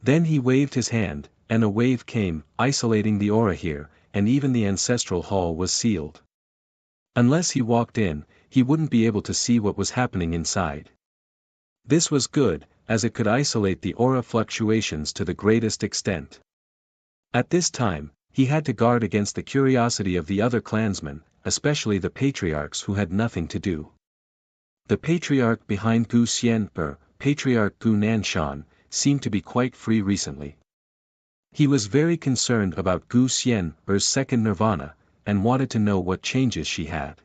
Then he waved his hand, and a wave came, isolating the aura here, and even the ancestral hall was sealed. Unless he walked in, he wouldn't be able to see what was happening inside. This was good, as it could isolate the aura fluctuations to the greatest extent. At this time, he had to guard against the curiosity of the other clansmen, especially the patriarchs who had nothing to do. The patriarch behind Gu Xian, Patriarch Gu Nanshan, seemed to be quite free recently. He was very concerned about Gu Xian's second nirvana, and wanted to know what changes she had.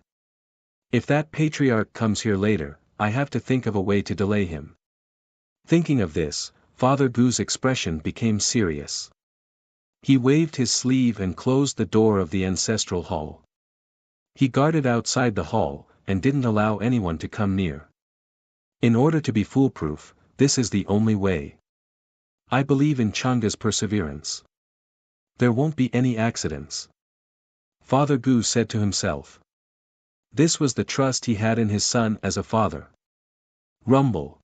If that patriarch comes here later, I have to think of a way to delay him. Thinking of this, Father Gu's expression became serious. He waved his sleeve and closed the door of the ancestral hall. He guarded outside the hall, and didn't allow anyone to come near. In order to be foolproof, this is the only way. I believe in Changa's perseverance. There won't be any accidents. Father Gu said to himself. This was the trust he had in his son as a father. Rumble.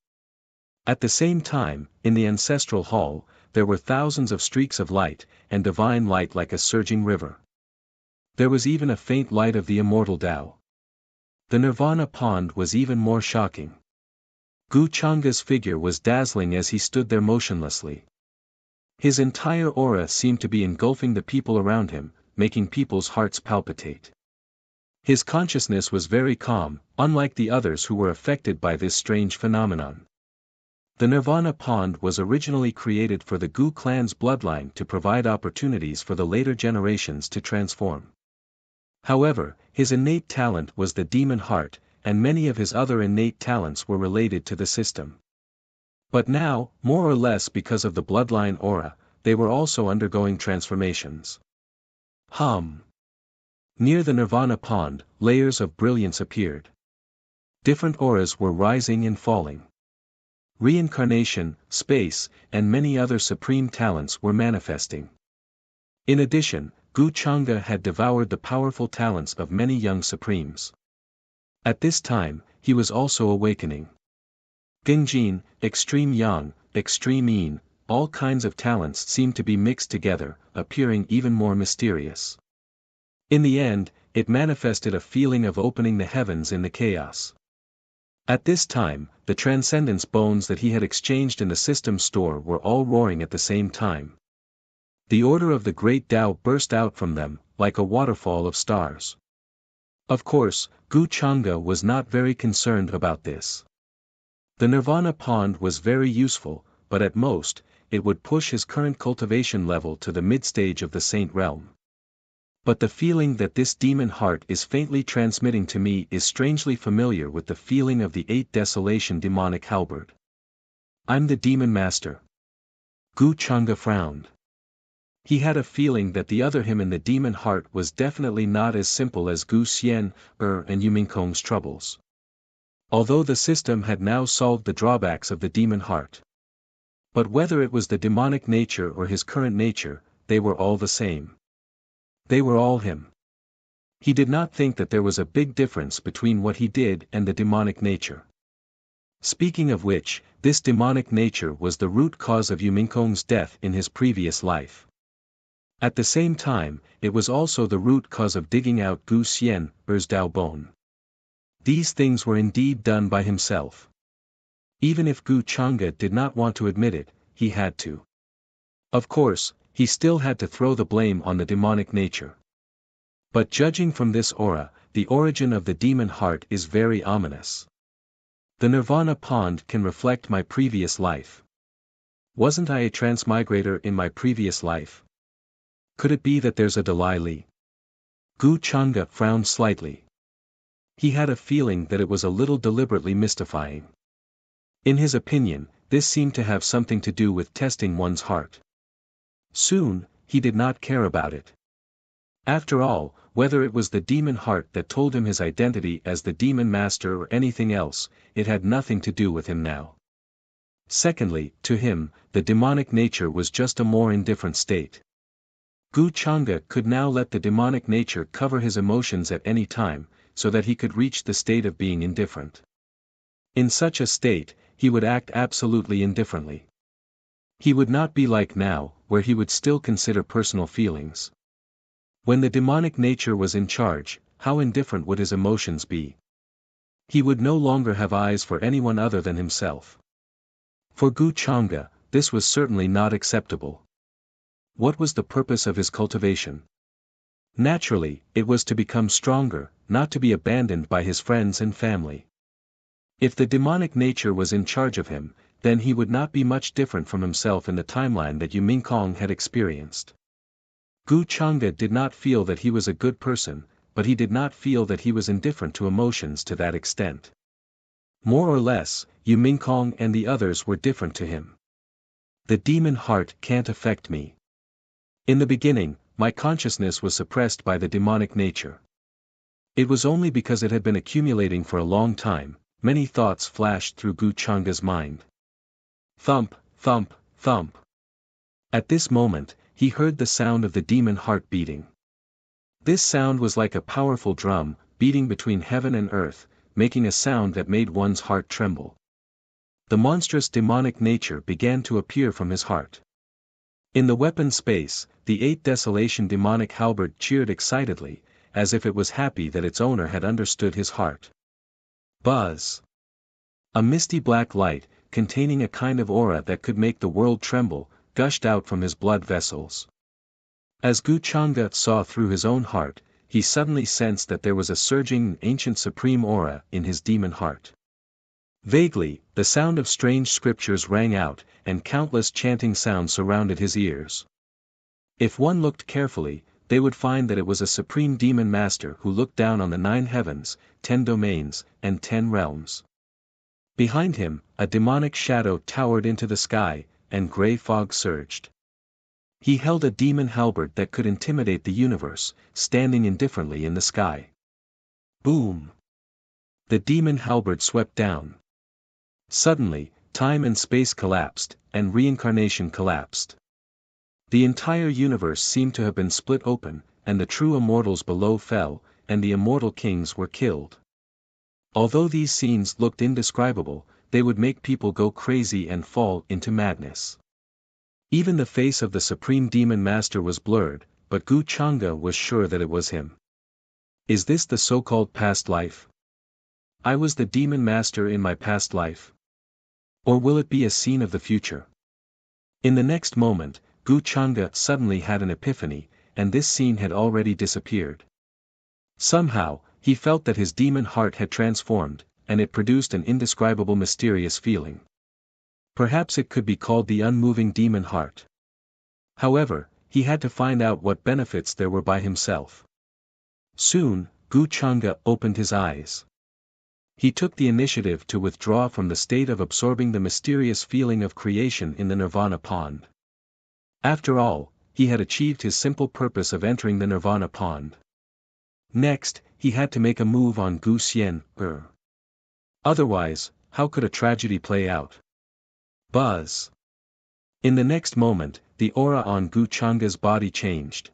At the same time, in the ancestral hall, there were thousands of streaks of light, and divine light like a surging river. There was even a faint light of the immortal Tao. The Nirvana pond was even more shocking. Gu Changa's figure was dazzling as he stood there motionlessly. His entire aura seemed to be engulfing the people around him, making people's hearts palpitate. His consciousness was very calm, unlike the others who were affected by this strange phenomenon. The Nirvana pond was originally created for the Gu clan's bloodline to provide opportunities for the later generations to transform. However, his innate talent was the demon heart, and many of his other innate talents were related to the system. But now, more or less because of the bloodline aura, they were also undergoing transformations. Near the Nirvana pond, layers of brilliance appeared. Different auras were rising and falling. Reincarnation, space, and many other supreme talents were manifesting. In addition, Gu Chang'e had devoured the powerful talents of many young supremes. At this time, he was also awakening. Gengjin, extreme yang, extreme yin, all kinds of talents seemed to be mixed together, appearing even more mysterious. In the end, it manifested a feeling of opening the heavens in the chaos. At this time, the transcendence bones that he had exchanged in the system store were all roaring at the same time. The order of the great Tao burst out from them, like a waterfall of stars. Of course, Gu Chang'e was not very concerned about this. The Nirvana pond was very useful, but at most, it would push his current cultivation level to the mid-stage of the saint realm. But the feeling that this demon heart is faintly transmitting to me is strangely familiar with the feeling of the 8 desolation demonic halberd. I'm the demon master. Gu Chang'e frowned. He had a feeling that the other him in the demon heart was definitely not as simple as Gu Xian, and Yumingkong's troubles. Although the system had now solved the drawbacks of the demon heart. But whether it was the demonic nature or his current nature, they were all the same. They were all him. He did not think that there was a big difference between what he did and the demonic nature. Speaking of which, this demonic nature was the root cause of Yumingkong's death in his previous life. At the same time, it was also the root cause of digging out Gu Xian's Dao bone. These things were indeed done by himself. Even if Gu Chang'e did not want to admit it, he had to. Of course, he still had to throw the blame on the demonic nature. But judging from this aura, the origin of the demon heart is very ominous. The Nirvana pond can reflect my previous life. Wasn't I a transmigrator in my previous life? Could it be that there's a Dalai? Gu Chang'e frowned slightly. He had a feeling that it was a little deliberately mystifying. In his opinion, this seemed to have something to do with testing one's heart. Soon, he did not care about it. After all, whether it was the demon heart that told him his identity as the demon master or anything else, it had nothing to do with him now. Secondly, to him, the demonic nature was just a more indifferent state. Gu Chang'e could now let the demonic nature cover his emotions at any time, so that he could reach the state of being indifferent. In such a state, he would act absolutely indifferently. He would not be like now, where he would still consider personal feelings. When the demonic nature was in charge, how indifferent would his emotions be? He would no longer have eyes for anyone other than himself. For Gu Chang'e, this was certainly not acceptable. What was the purpose of his cultivation? Naturally, it was to become stronger, not to be abandoned by his friends and family. If the demonic nature was in charge of him, then he would not be much different from himself in the timeline that Yumingkong had experienced. Gu Chang'e did not feel that he was a good person, but he did not feel that he was indifferent to emotions to that extent. More or less, Yumingkong and the others were different to him. The demon heart can't affect me. In the beginning, my consciousness was suppressed by the demonic nature. It was only because it had been accumulating for a long time. Many thoughts flashed through Gu Chang'e's mind. Thump, thump, thump. At this moment, he heard the sound of the demon heart beating. This sound was like a powerful drum, beating between heaven and earth, making a sound that made one's heart tremble. The monstrous demonic nature began to appear from his heart. In the weapon space, the 8 desolation demonic halberd cheered excitedly, as if it was happy that its owner had understood his heart. Buzz! A misty black light, containing a kind of aura that could make the world tremble, gushed out from his blood vessels. As Gu Chang'e saw through his own heart, he suddenly sensed that there was a surging ancient supreme aura in his demon heart. Vaguely, the sound of strange scriptures rang out, and countless chanting sounds surrounded his ears. If one looked carefully, they would find that it was a supreme demon master who looked down on the 9 heavens, 10 domains, and 10 realms. Behind him, a demonic shadow towered into the sky, and grey fog surged. He held a demon halberd that could intimidate the universe, standing indifferently in the sky. Boom! The demon halberd swept down. Suddenly, time and space collapsed, and reincarnation collapsed. The entire universe seemed to have been split open, and the true immortals below fell, and the immortal kings were killed. Although these scenes looked indescribable, they would make people go crazy and fall into madness. Even the face of the supreme demon master was blurred, but Gu Changa was sure that it was him. Is this the so-called past life? I was the demon master in my past life? Or will it be a scene of the future? In the next moment, Gu Changa suddenly had an epiphany, and this scene had already disappeared. Somehow, he felt that his demon heart had transformed, and it produced an indescribable mysterious feeling. Perhaps it could be called the unmoving demon heart. However, he had to find out what benefits there were by himself. Soon, Gu Changa opened his eyes. He took the initiative to withdraw from the state of absorbing the mysterious feeling of creation in the Nirvana pond. After all, he had achieved his simple purpose of entering the Nirvana pond. Next, he had to make a move on Gu Xian. Otherwise, how could a tragedy play out? Buzz! In the next moment, the aura on Gu Changa's body changed.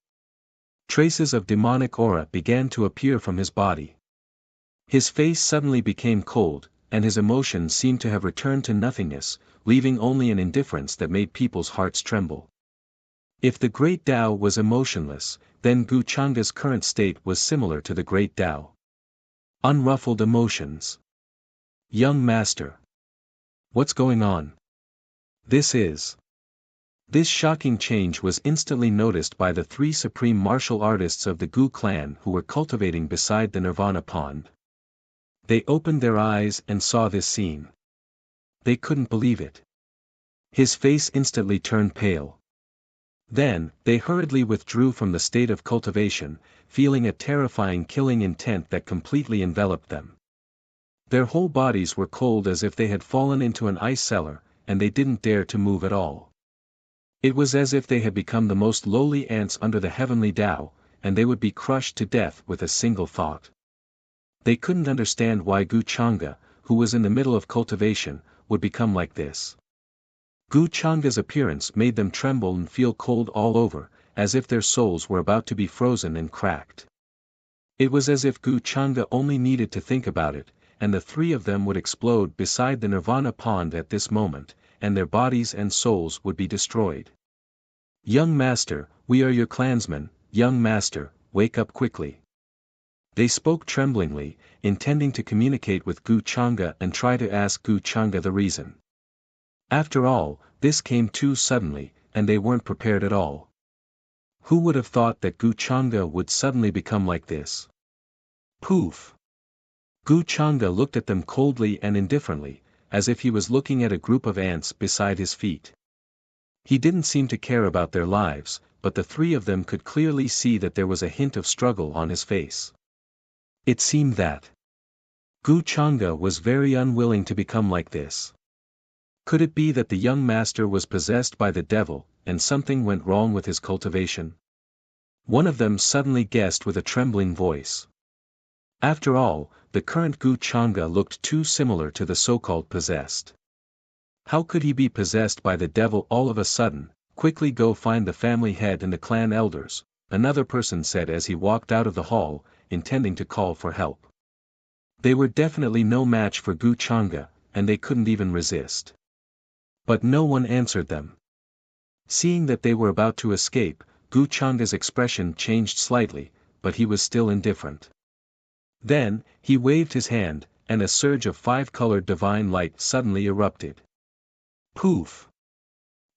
Traces of demonic aura began to appear from his body. His face suddenly became cold, and his emotions seemed to have returned to nothingness, leaving only an indifference that made people's hearts tremble. If the Great Tao was emotionless, then Gu Changa's current state was similar to the Great Tao. Unruffled emotions. Young Master. What's going on? This shocking change was instantly noticed by the three supreme martial artists of the Gu clan who were cultivating beside the Nirvana pond. They opened their eyes and saw this scene. They couldn't believe it. His face instantly turned pale. Then, they hurriedly withdrew from the state of cultivation, feeling a terrifying killing intent that completely enveloped them. Their whole bodies were cold as if they had fallen into an ice cellar, and they didn't dare to move at all. It was as if they had become the most lowly ants under the heavenly Tao, and they would be crushed to death with a single thought. They couldn't understand why Gu Changa, who was in the middle of cultivation, would become like this. Gu Changa's appearance made them tremble and feel cold all over, as if their souls were about to be frozen and cracked. It was as if Gu Changa only needed to think about it, and the three of them would explode beside the Nirvana pond at this moment, and their bodies and souls would be destroyed. Young Master, we are your clansmen. Young Master, wake up quickly. They spoke tremblingly, intending to communicate with Gu Changa and try to ask Gu Changa the reason. After all, this came too suddenly, and they weren't prepared at all. Who would have thought that Gu Changa would suddenly become like this? Poof! Gu Changa looked at them coldly and indifferently, as if he was looking at a group of ants beside his feet. He didn't seem to care about their lives, but the three of them could clearly see that there was a hint of struggle on his face. It seemed that Gu Changa was very unwilling to become like this. Could it be that the young master was possessed by the devil, and something went wrong with his cultivation? One of them suddenly guessed with a trembling voice. After all, the current Gu Changa looked too similar to the so-called possessed. How could he be possessed by the devil all of a sudden? Quickly go find the family head and the clan elders, another person said as he walked out of the hall, intending to call for help. They were definitely no match for Gu Changa, and they couldn't even resist. But no one answered them. Seeing that they were about to escape, Gu Changa's expression changed slightly, but he was still indifferent. Then, he waved his hand, and a surge of five-colored divine light suddenly erupted. Poof!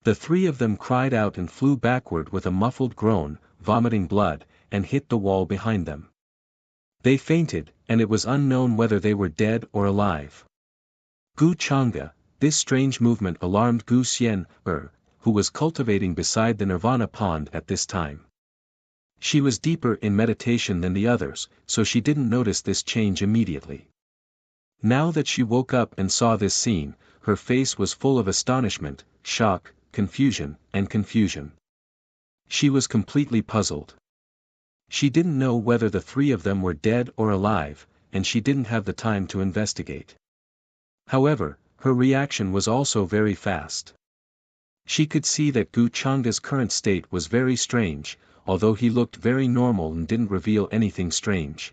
The three of them cried out and flew backward with a muffled groan, vomiting blood, and hit the wall behind them. They fainted, and it was unknown whether they were dead or alive. Gu Changa, this strange movement alarmed Gu Xian, who was cultivating beside the Nirvana pond at this time. She was deeper in meditation than the others, so she didn't notice this change immediately. Now that she woke up and saw this scene, her face was full of astonishment, shock, confusion, and confusion. She was completely puzzled. She didn't know whether the three of them were dead or alive, and she didn't have the time to investigate. However, her reaction was also very fast. She could see that Gu Changa's current state was very strange, although he looked very normal and didn't reveal anything strange.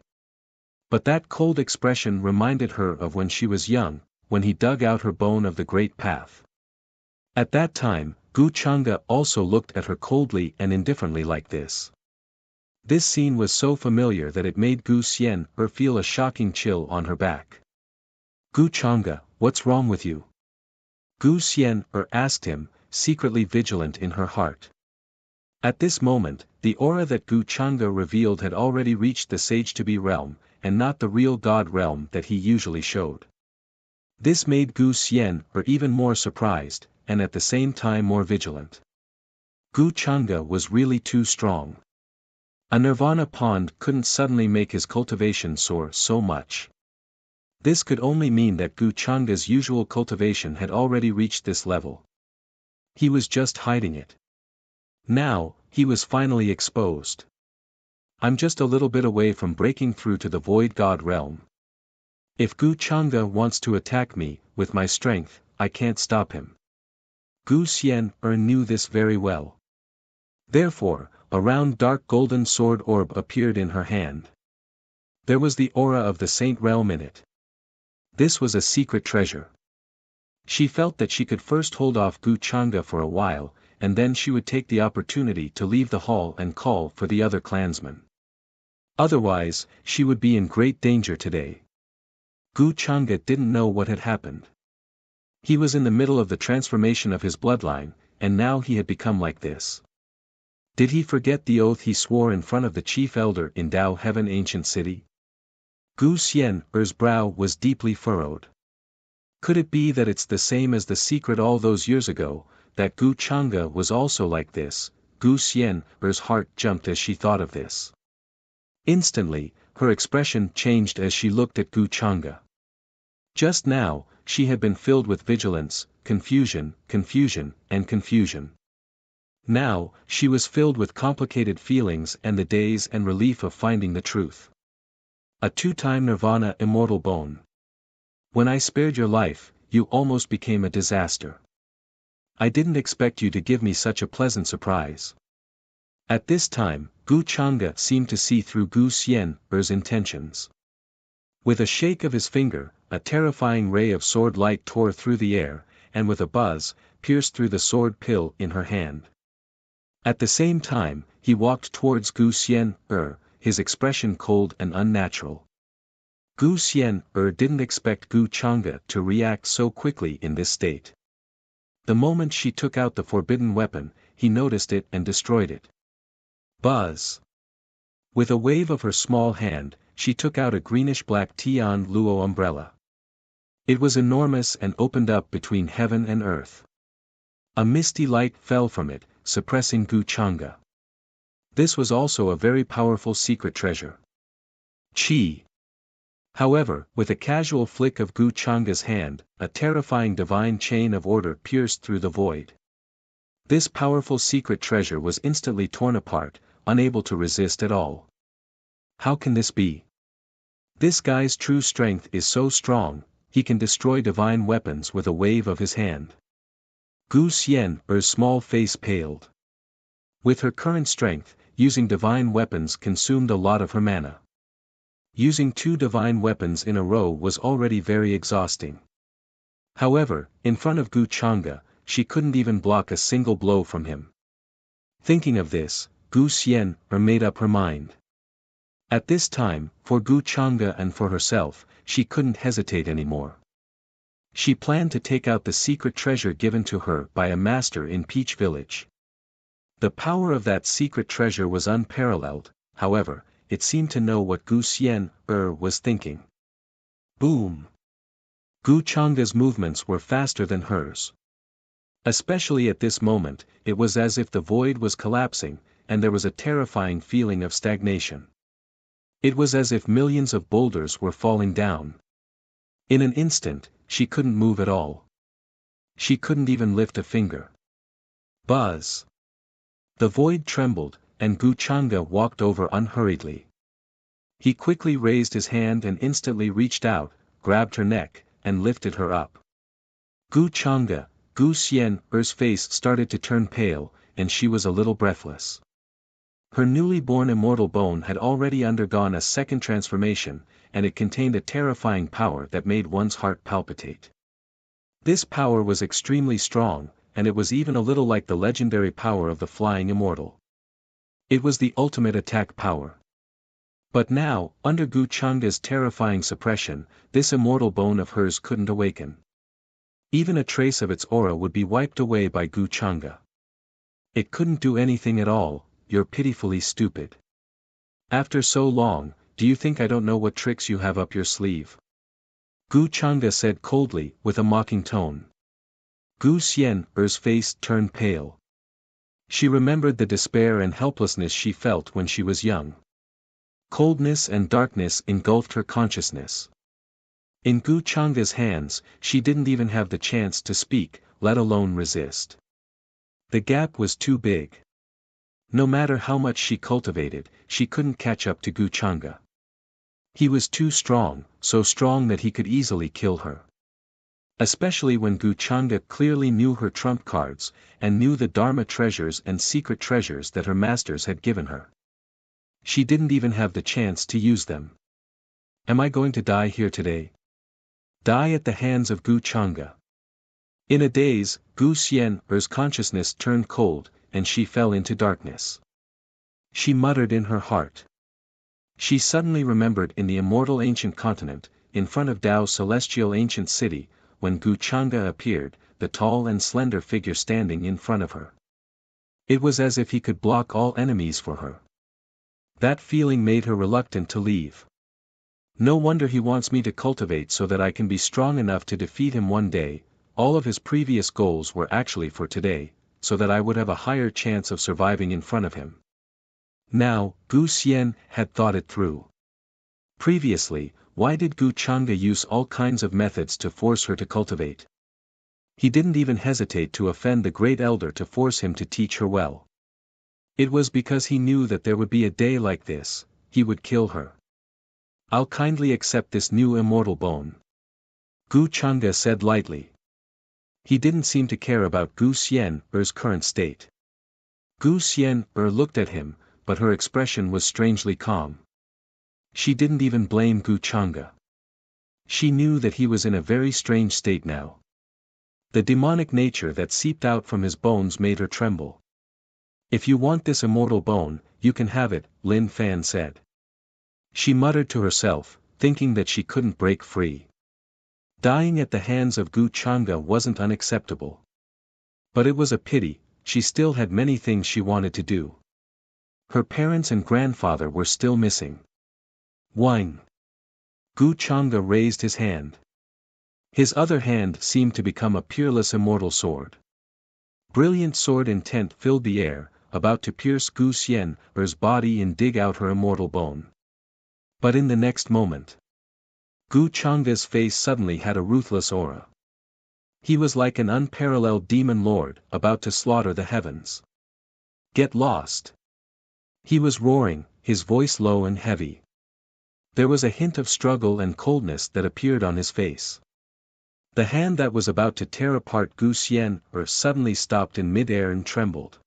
But that cold expression reminded her of when she was young, when he dug out her bone of the great path. At that time, Gu Changa also looked at her coldly and indifferently like this. This scene was so familiar that it made Gu Xian feel a shocking chill on her back. Gu Changa, what's wrong with you? Gu Xian asked him, secretly vigilant in her heart. At this moment, the aura that Gu Changa revealed had already reached the sage-to-be realm, and not the real god realm that he usually showed. This made Gu Xian even more surprised, and at the same time more vigilant. Gu Changa was really too strong. A nirvana pond couldn't suddenly make his cultivation soar so much. This could only mean that Gu Changa's usual cultivation had already reached this level. He was just hiding it. Now, he was finally exposed. I'm just a little bit away from breaking through to the void god realm. If Gu Changa wants to attack me, with my strength, I can't stop him. Gu Xian knew this very well. Therefore, a round dark golden sword orb appeared in her hand. There was the aura of the Saint Realm in it. This was a secret treasure. She felt that she could first hold off Gu Changa for a while, and then she would take the opportunity to leave the hall and call for the other clansmen. Otherwise, she would be in great danger today. Gu Changa didn't know what had happened. He was in the middle of the transformation of his bloodline, and now he had become like this. Did he forget the oath he swore in front of the chief elder in Dao Heaven Ancient City? Gu Xian's brow was deeply furrowed. Could it be that it's the same as the secret all those years ago, that Gu Changa was also like this? Gu Xian's heart jumped as she thought of this. Instantly, her expression changed as she looked at Gu Changa. Just now, she had been filled with vigilance, confusion, and confusion. Now, she was filled with complicated feelings and the daze and relief of finding the truth. A two-time nirvana immortal bone. When I spared your life, you almost became a disaster. I didn't expect you to give me such a pleasant surprise. At this time, Gu Changa seemed to see through Gu Xian's intentions. With a shake of his finger, a terrifying ray of sword light tore through the air, and with a buzz, pierced through the sword pill in her hand. At the same time, he walked towards Gu Xian, his expression cold and unnatural. Gu Xian didn't expect Gu Changa to react so quickly in this state. The moment she took out the forbidden weapon, he noticed it and destroyed it. Buzz! With a wave of her small hand, she took out a greenish-black Tian Luo umbrella. It was enormous and opened up between heaven and earth. A misty light fell from it, suppressing Gu Changa. This was also a very powerful secret treasure. Chi. However, with a casual flick of Gu Changa's hand, a terrifying divine chain of order pierced through the void. This powerful secret treasure was instantly torn apart, unable to resist at all. How can this be? This guy's true strength is so strong, he can destroy divine weapons with a wave of his hand. Gu Xian's small face paled. With her current strength, using divine weapons consumed a lot of her mana. Using 2 divine weapons in a row was already very exhausting. However, in front of Gu Changa, she couldn't even block a single blow from him. Thinking of this, Gu Xian made up her mind. At this time, for Gu Changa and for herself, she couldn't hesitate anymore. She planned to take out the secret treasure given to her by a master in Peach Village. The power of that secret treasure was unparalleled, however, it seemed to know what Gu Xian was thinking. Boom! Gu Changa's movements were faster than hers. Especially at this moment, it was as if the void was collapsing, and there was a terrifying feeling of stagnation. It was as if millions of boulders were falling down. In an instant, she couldn't move at all. She couldn't even lift a finger. Buzz! The void trembled, and Gu Changa walked over unhurriedly. He quickly raised his hand and instantly reached out, grabbed her neck, and lifted her up. Gu Changa, Gu Xian's face started to turn pale, and she was a little breathless. Her newly born immortal bone had already undergone a second transformation, and it contained a terrifying power that made one's heart palpitate. This power was extremely strong, and it was even a little like the legendary power of the flying immortal. It was the ultimate attack power. But now, under Gu Changa's terrifying suppression, this immortal bone of hers couldn't awaken. Even a trace of its aura would be wiped away by Gu Changa. It couldn't do anything at all. You're pitifully stupid. After so long, do you think I don't know what tricks you have up your sleeve? Gu Changa said coldly, with a mocking tone. Gu Xian's face turned pale. She remembered the despair and helplessness she felt when she was young. Coldness and darkness engulfed her consciousness. In Gu Changa's hands, she didn't even have the chance to speak, let alone resist. The gap was too big. No matter how much she cultivated, she couldn't catch up to Gu Changa. He was too strong, so strong that he could easily kill her. Especially when Gu Changa clearly knew her trump cards, and knew the Dharma treasures and secret treasures that her masters had given her. She didn't even have the chance to use them. Am I going to die here today? Die at the hands of Gu Changa. In a daze, Gu Xian's consciousness turned cold, and she fell into darkness. She muttered in her heart. She suddenly remembered in the immortal ancient continent, in front of Tao's celestial ancient city, when Gu Changa appeared, the tall and slender figure standing in front of her. It was as if he could block all enemies for her. That feeling made her reluctant to leave. No wonder he wants me to cultivate so that I can be strong enough to defeat him one day. All of his previous goals were actually for today, so that I would have a higher chance of surviving in front of him. Now, Gu Xian had thought it through. Previously, why did Gu Changa use all kinds of methods to force her to cultivate? He didn't even hesitate to offend the great elder to force him to teach her well. It was because he knew that there would be a day like this, he would kill her. I'll kindly accept this new immortal bone. Gu Changa said lightly. He didn't seem to care about Gu Xian's current state. Gu Xian looked at him, but her expression was strangely calm. She didn't even blame Gu Changa. She knew that he was in a very strange state now. The demonic nature that seeped out from his bones made her tremble. If you want this immortal bone, you can have it, Lin Fan said. She muttered to herself, thinking that she couldn't break free. Dying at the hands of Gu Changa wasn't unacceptable. But it was a pity, she still had many things she wanted to do. Her parents and grandfather were still missing. Wine. Gu Changa raised his hand. His other hand seemed to become a peerless immortal sword. Brilliant sword intent filled the air, about to pierce Gu Xian's body and dig out her immortal bone. But in the next moment, Gu Changa's face suddenly had a ruthless aura. He was like an unparalleled demon lord, about to slaughter the heavens. Get lost. He was roaring, his voice low and heavy. There was a hint of struggle and coldness that appeared on his face. The hand that was about to tear apart Gu Xian suddenly stopped in mid-air and trembled.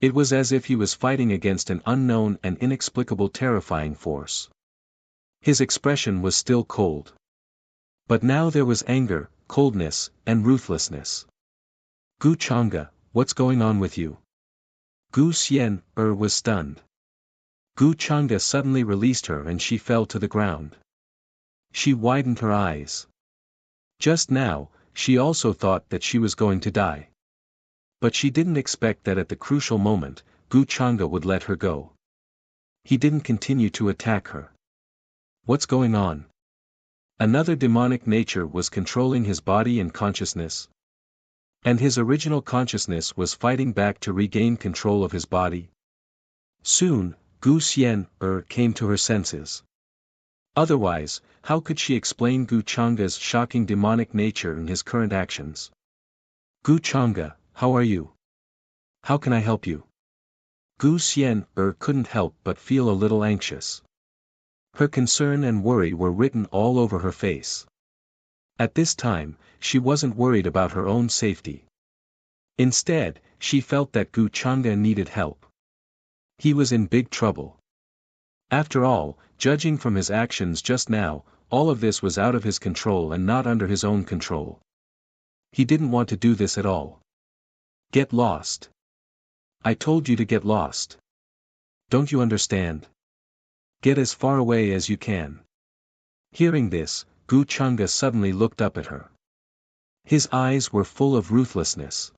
It was as if he was fighting against an unknown and inexplicable terrifying force. His expression was still cold. But now there was anger, coldness, and ruthlessness. Gu Changa, what's going on with you? Gu Xian was stunned. Gu Changa suddenly released her and she fell to the ground. She widened her eyes. Just now, she also thought that she was going to die. But she didn't expect that at the crucial moment, Gu Changa would let her go. He didn't continue to attack her. What's going on? Another demonic nature was controlling his body and consciousness. And his original consciousness was fighting back to regain control of his body. Soon, Gu Xian came to her senses. Otherwise, how could she explain Gu Changa's shocking demonic nature and his current actions? Gu Changa, how are you? How can I help you? Gu Xian couldn't help but feel a little anxious. Her concern and worry were written all over her face. At this time, she wasn't worried about her own safety. Instead, she felt that Gu Chang'e needed help. He was in big trouble. After all, judging from his actions just now, all of this was out of his control and not under his own control. He didn't want to do this at all. Get lost. I told you to get lost. Don't you understand? Get as far away as you can. Hearing this, Gu Chang'e suddenly looked up at her. His eyes were full of ruthlessness.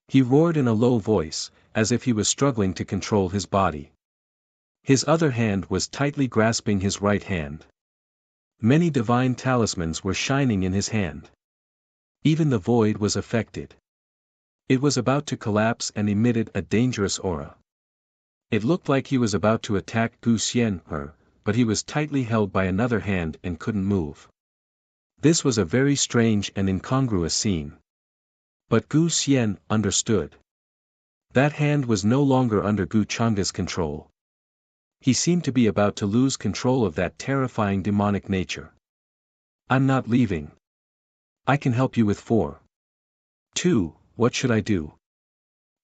He roared in a low voice, as if he was struggling to control his body. His other hand was tightly grasping his right hand. Many divine talismans were shining in his hand. Even the void was affected. It was about to collapse and emitted a dangerous aura. It looked like he was about to attack Gu Xian, but he was tightly held by another hand and couldn't move. This was a very strange and incongruous scene. But Gu Xian understood. That hand was no longer under Gu Chang'e's control. He seemed to be about to lose control of that terrifying demonic nature. I'm not leaving. I can help you with 4. 2. What should I do?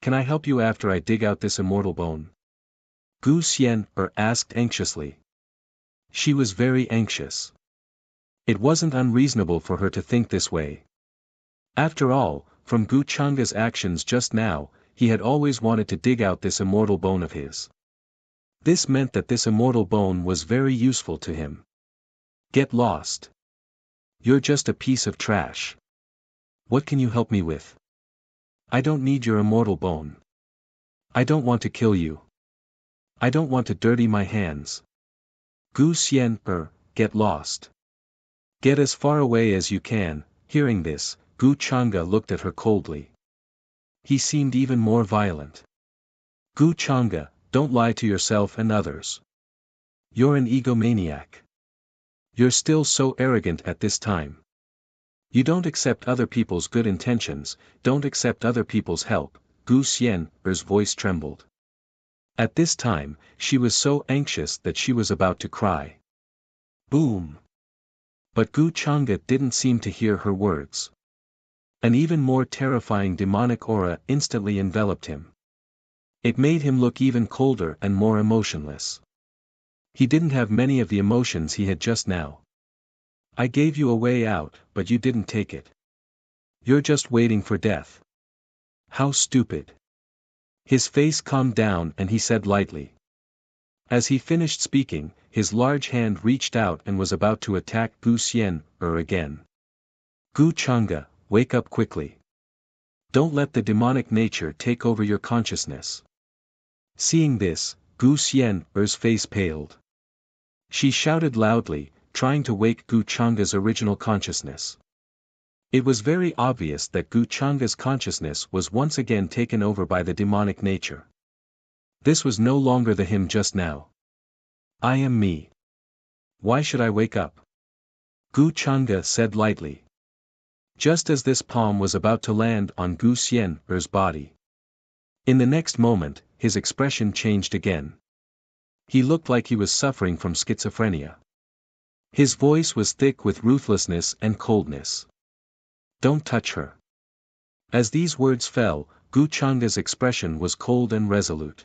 Can I help you after I dig out this immortal bone? Gu Xian asked anxiously. She was very anxious. It wasn't unreasonable for her to think this way. After all, from Gu Chang'e's actions just now, he had always wanted to dig out this immortal bone of his. This meant that this immortal bone was very useful to him. Get lost. You're just a piece of trash. What can you help me with? I don't need your immortal bone. I don't want to kill you. I don't want to dirty my hands. Gu Xian, get lost. Get as far away as you can. Hearing this, Gu Chang'e looked at her coldly. He seemed even more violent. Gu Chang'e, don't lie to yourself and others. You're an egomaniac. You're still so arrogant at this time. You don't accept other people's good intentions, don't accept other people's help. Gu Xian's voice trembled. At this time, she was so anxious that she was about to cry. Boom! But Gu Chang'e didn't seem to hear her words. An even more terrifying demonic aura instantly enveloped him. It made him look even colder and more emotionless. He didn't have many of the emotions he had just now. I gave you a way out, but you didn't take it. You're just waiting for death. How stupid. His face calmed down and he said lightly. As he finished speaking, his large hand reached out and was about to attack Gu Xian again. Gu Chang'e, wake up quickly. Don't let the demonic nature take over your consciousness. Seeing this, Gu Xian's face paled. She shouted loudly, trying to wake Gu Chang'e's original consciousness. It was very obvious that Gu Chang'e's consciousness was once again taken over by the demonic nature. This was no longer the him just now. I am me. Why should I wake up? Gu Chang'e said lightly. Just as this palm was about to land on Gu Xian's body. In the next moment, his expression changed again. He looked like he was suffering from schizophrenia. His voice was thick with ruthlessness and coldness. Don't touch her. As these words fell, Gu Chang'e's expression was cold and resolute.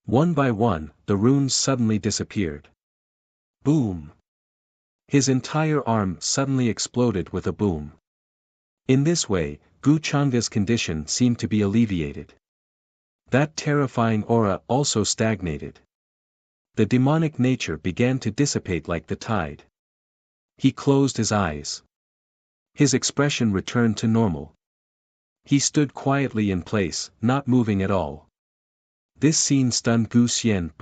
One by one, the runes suddenly disappeared. Boom! His entire arm suddenly exploded with a boom. In this way, Gu Chang'e's condition seemed to be alleviated. That terrifying aura also stagnated. The demonic nature began to dissipate like the tide. He closed his eyes. His expression returned to normal. He stood quietly in place, not moving at all. This scene stunned Gu Xian.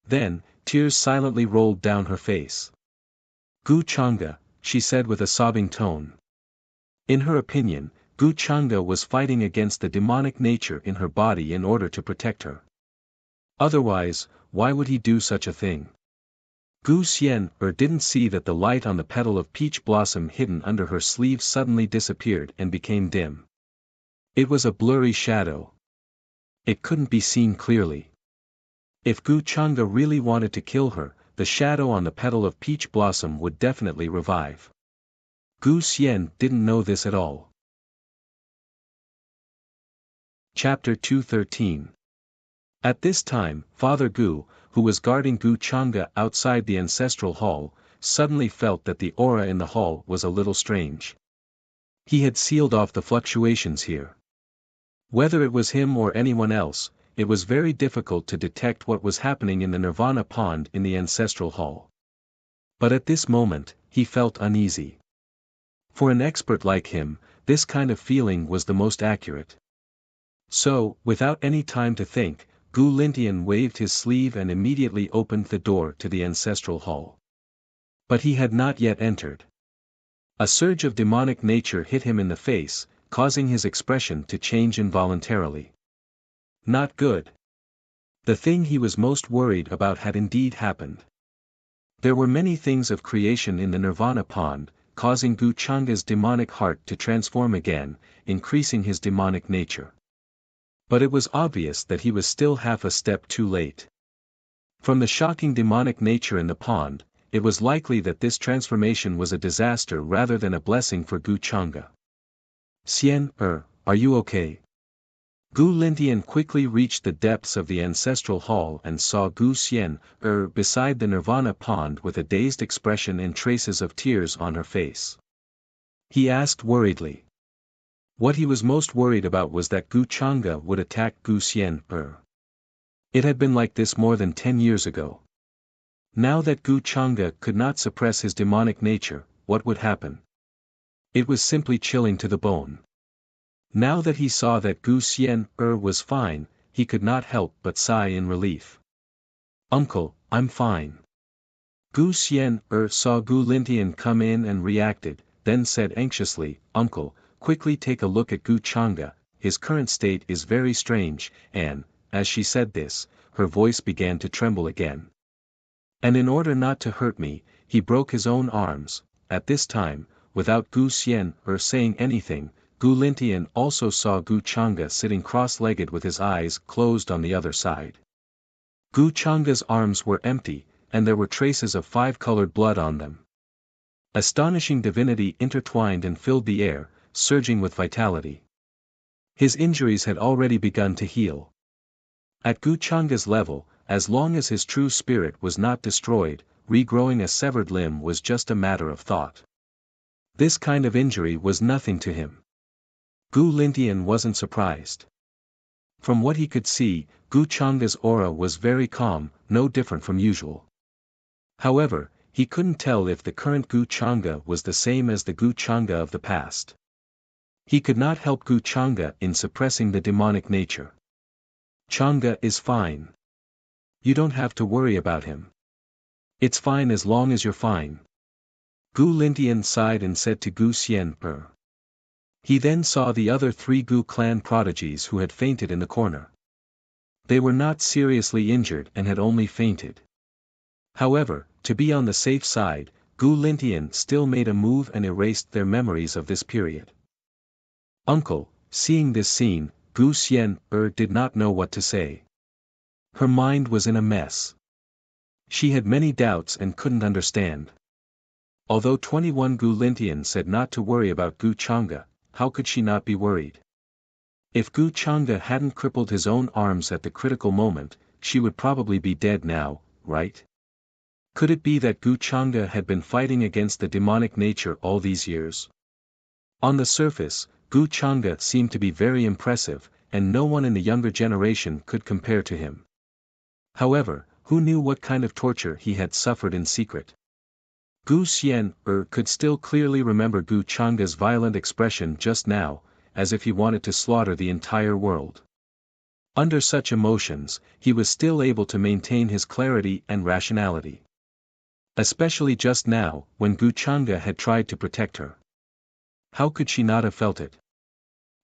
Then, tears silently rolled down her face. Gu Chang'e, she said with a sobbing tone. In her opinion, Gu Chang'e was fighting against the demonic nature in her body in order to protect her. Otherwise, why would he do such a thing? Gu Xian didn't see that the light on the petal of peach blossom hidden under her sleeve suddenly disappeared and became dim. It was a blurry shadow. it couldn't be seen clearly. If Gu Changa really wanted to kill her, the shadow on the petal of peach blossom would definitely revive. Gu Xian didn't know this at all. Chapter 213. At this time, Father Gu, who was guarding Gu Changa outside the ancestral hall, suddenly felt that the aura in the hall was a little strange. He had sealed off the fluctuations here. Whether it was him or anyone else, it was very difficult to detect what was happening in the Nirvana pond in the ancestral hall. But at this moment, he felt uneasy. For an expert like him, this kind of feeling was the most accurate. So, without any time to think, Gu Lintian waved his sleeve and immediately opened the door to the ancestral hall. But he had not yet entered. A surge of demonic nature hit him in the face, causing his expression to change involuntarily. Not good. The thing he was most worried about had indeed happened. There were many things of creation in the Nirvana pond, causing Gu Changa's demonic heart to transform again, increasing his demonic nature. But it was obvious that he was still half a step too late. From the shocking demonic nature in the pond, it was likely that this transformation was a disaster rather than a blessing for Gu Changa. Xian, are you okay? Gu Lintian quickly reached the depths of the ancestral hall and saw Gu Xian, beside the Nirvana pond with a dazed expression and traces of tears on her face. He asked worriedly. What he was most worried about was that Gu Changa would attack Gu Xian. It had been like this more than 10 years ago. Now that Gu Changa could not suppress his demonic nature, what would happen? It was simply chilling to the bone. Now that he saw that Gu Xian was fine, he could not help but sigh in relief. Uncle, I'm fine. Gu Xian saw Gu Lintian come in and reacted, then said anxiously, Uncle, quickly take a look at Gu Changa, his current state is very strange, and, as she said this, her voice began to tremble again. And in order not to hurt me, he broke his own arms. At this time, without Gu Xian saying anything, Gu Lintian also saw Gu Changa sitting cross-legged with his eyes closed on the other side. Gu Changa's arms were empty, and there were traces of 5-colored blood on them. Astonishing divinity intertwined and filled the air, surging with vitality. His injuries had already begun to heal. At Gu Changa's level, as long as his true spirit was not destroyed, regrowing a severed limb was just a matter of thought. This kind of injury was nothing to him. Gu Lintian wasn't surprised. From what he could see, Gu Changa's aura was very calm, no different from usual. However, he couldn't tell if the current Gu Changa was the same as the Gu Changa of the past. He could not help Gu Changa in suppressing the demonic nature. Changa is fine. You don't have to worry about him. It's fine as long as you're fine. Gu Lintian sighed and said to Gu Xian. He then saw the other 3 Gu clan prodigies who had fainted in the corner. They were not seriously injured and had only fainted. However, to be on the safe side, Gu Lintian still made a move and erased their memories of this period. Uncle, seeing this scene, Gu Xian did not know what to say. Her mind was in a mess. She had many doubts and couldn't understand. Although 21 Gu Lintian said not to worry about Gu Changa, how could she not be worried? If Gu Changa hadn't crippled his own arms at the critical moment, she would probably be dead now, right? Could it be that Gu Changa had been fighting against the demonic nature all these years? On the surface, Gu Changa seemed to be very impressive, and no one in the younger generation could compare to him. However, who knew what kind of torture he had suffered in secret? Gu Xian could still clearly remember Gu Changa's violent expression just now, as if he wanted to slaughter the entire world. Under such emotions, he was still able to maintain his clarity and rationality. Especially just now, when Gu Changa had tried to protect her. How could she not have felt it?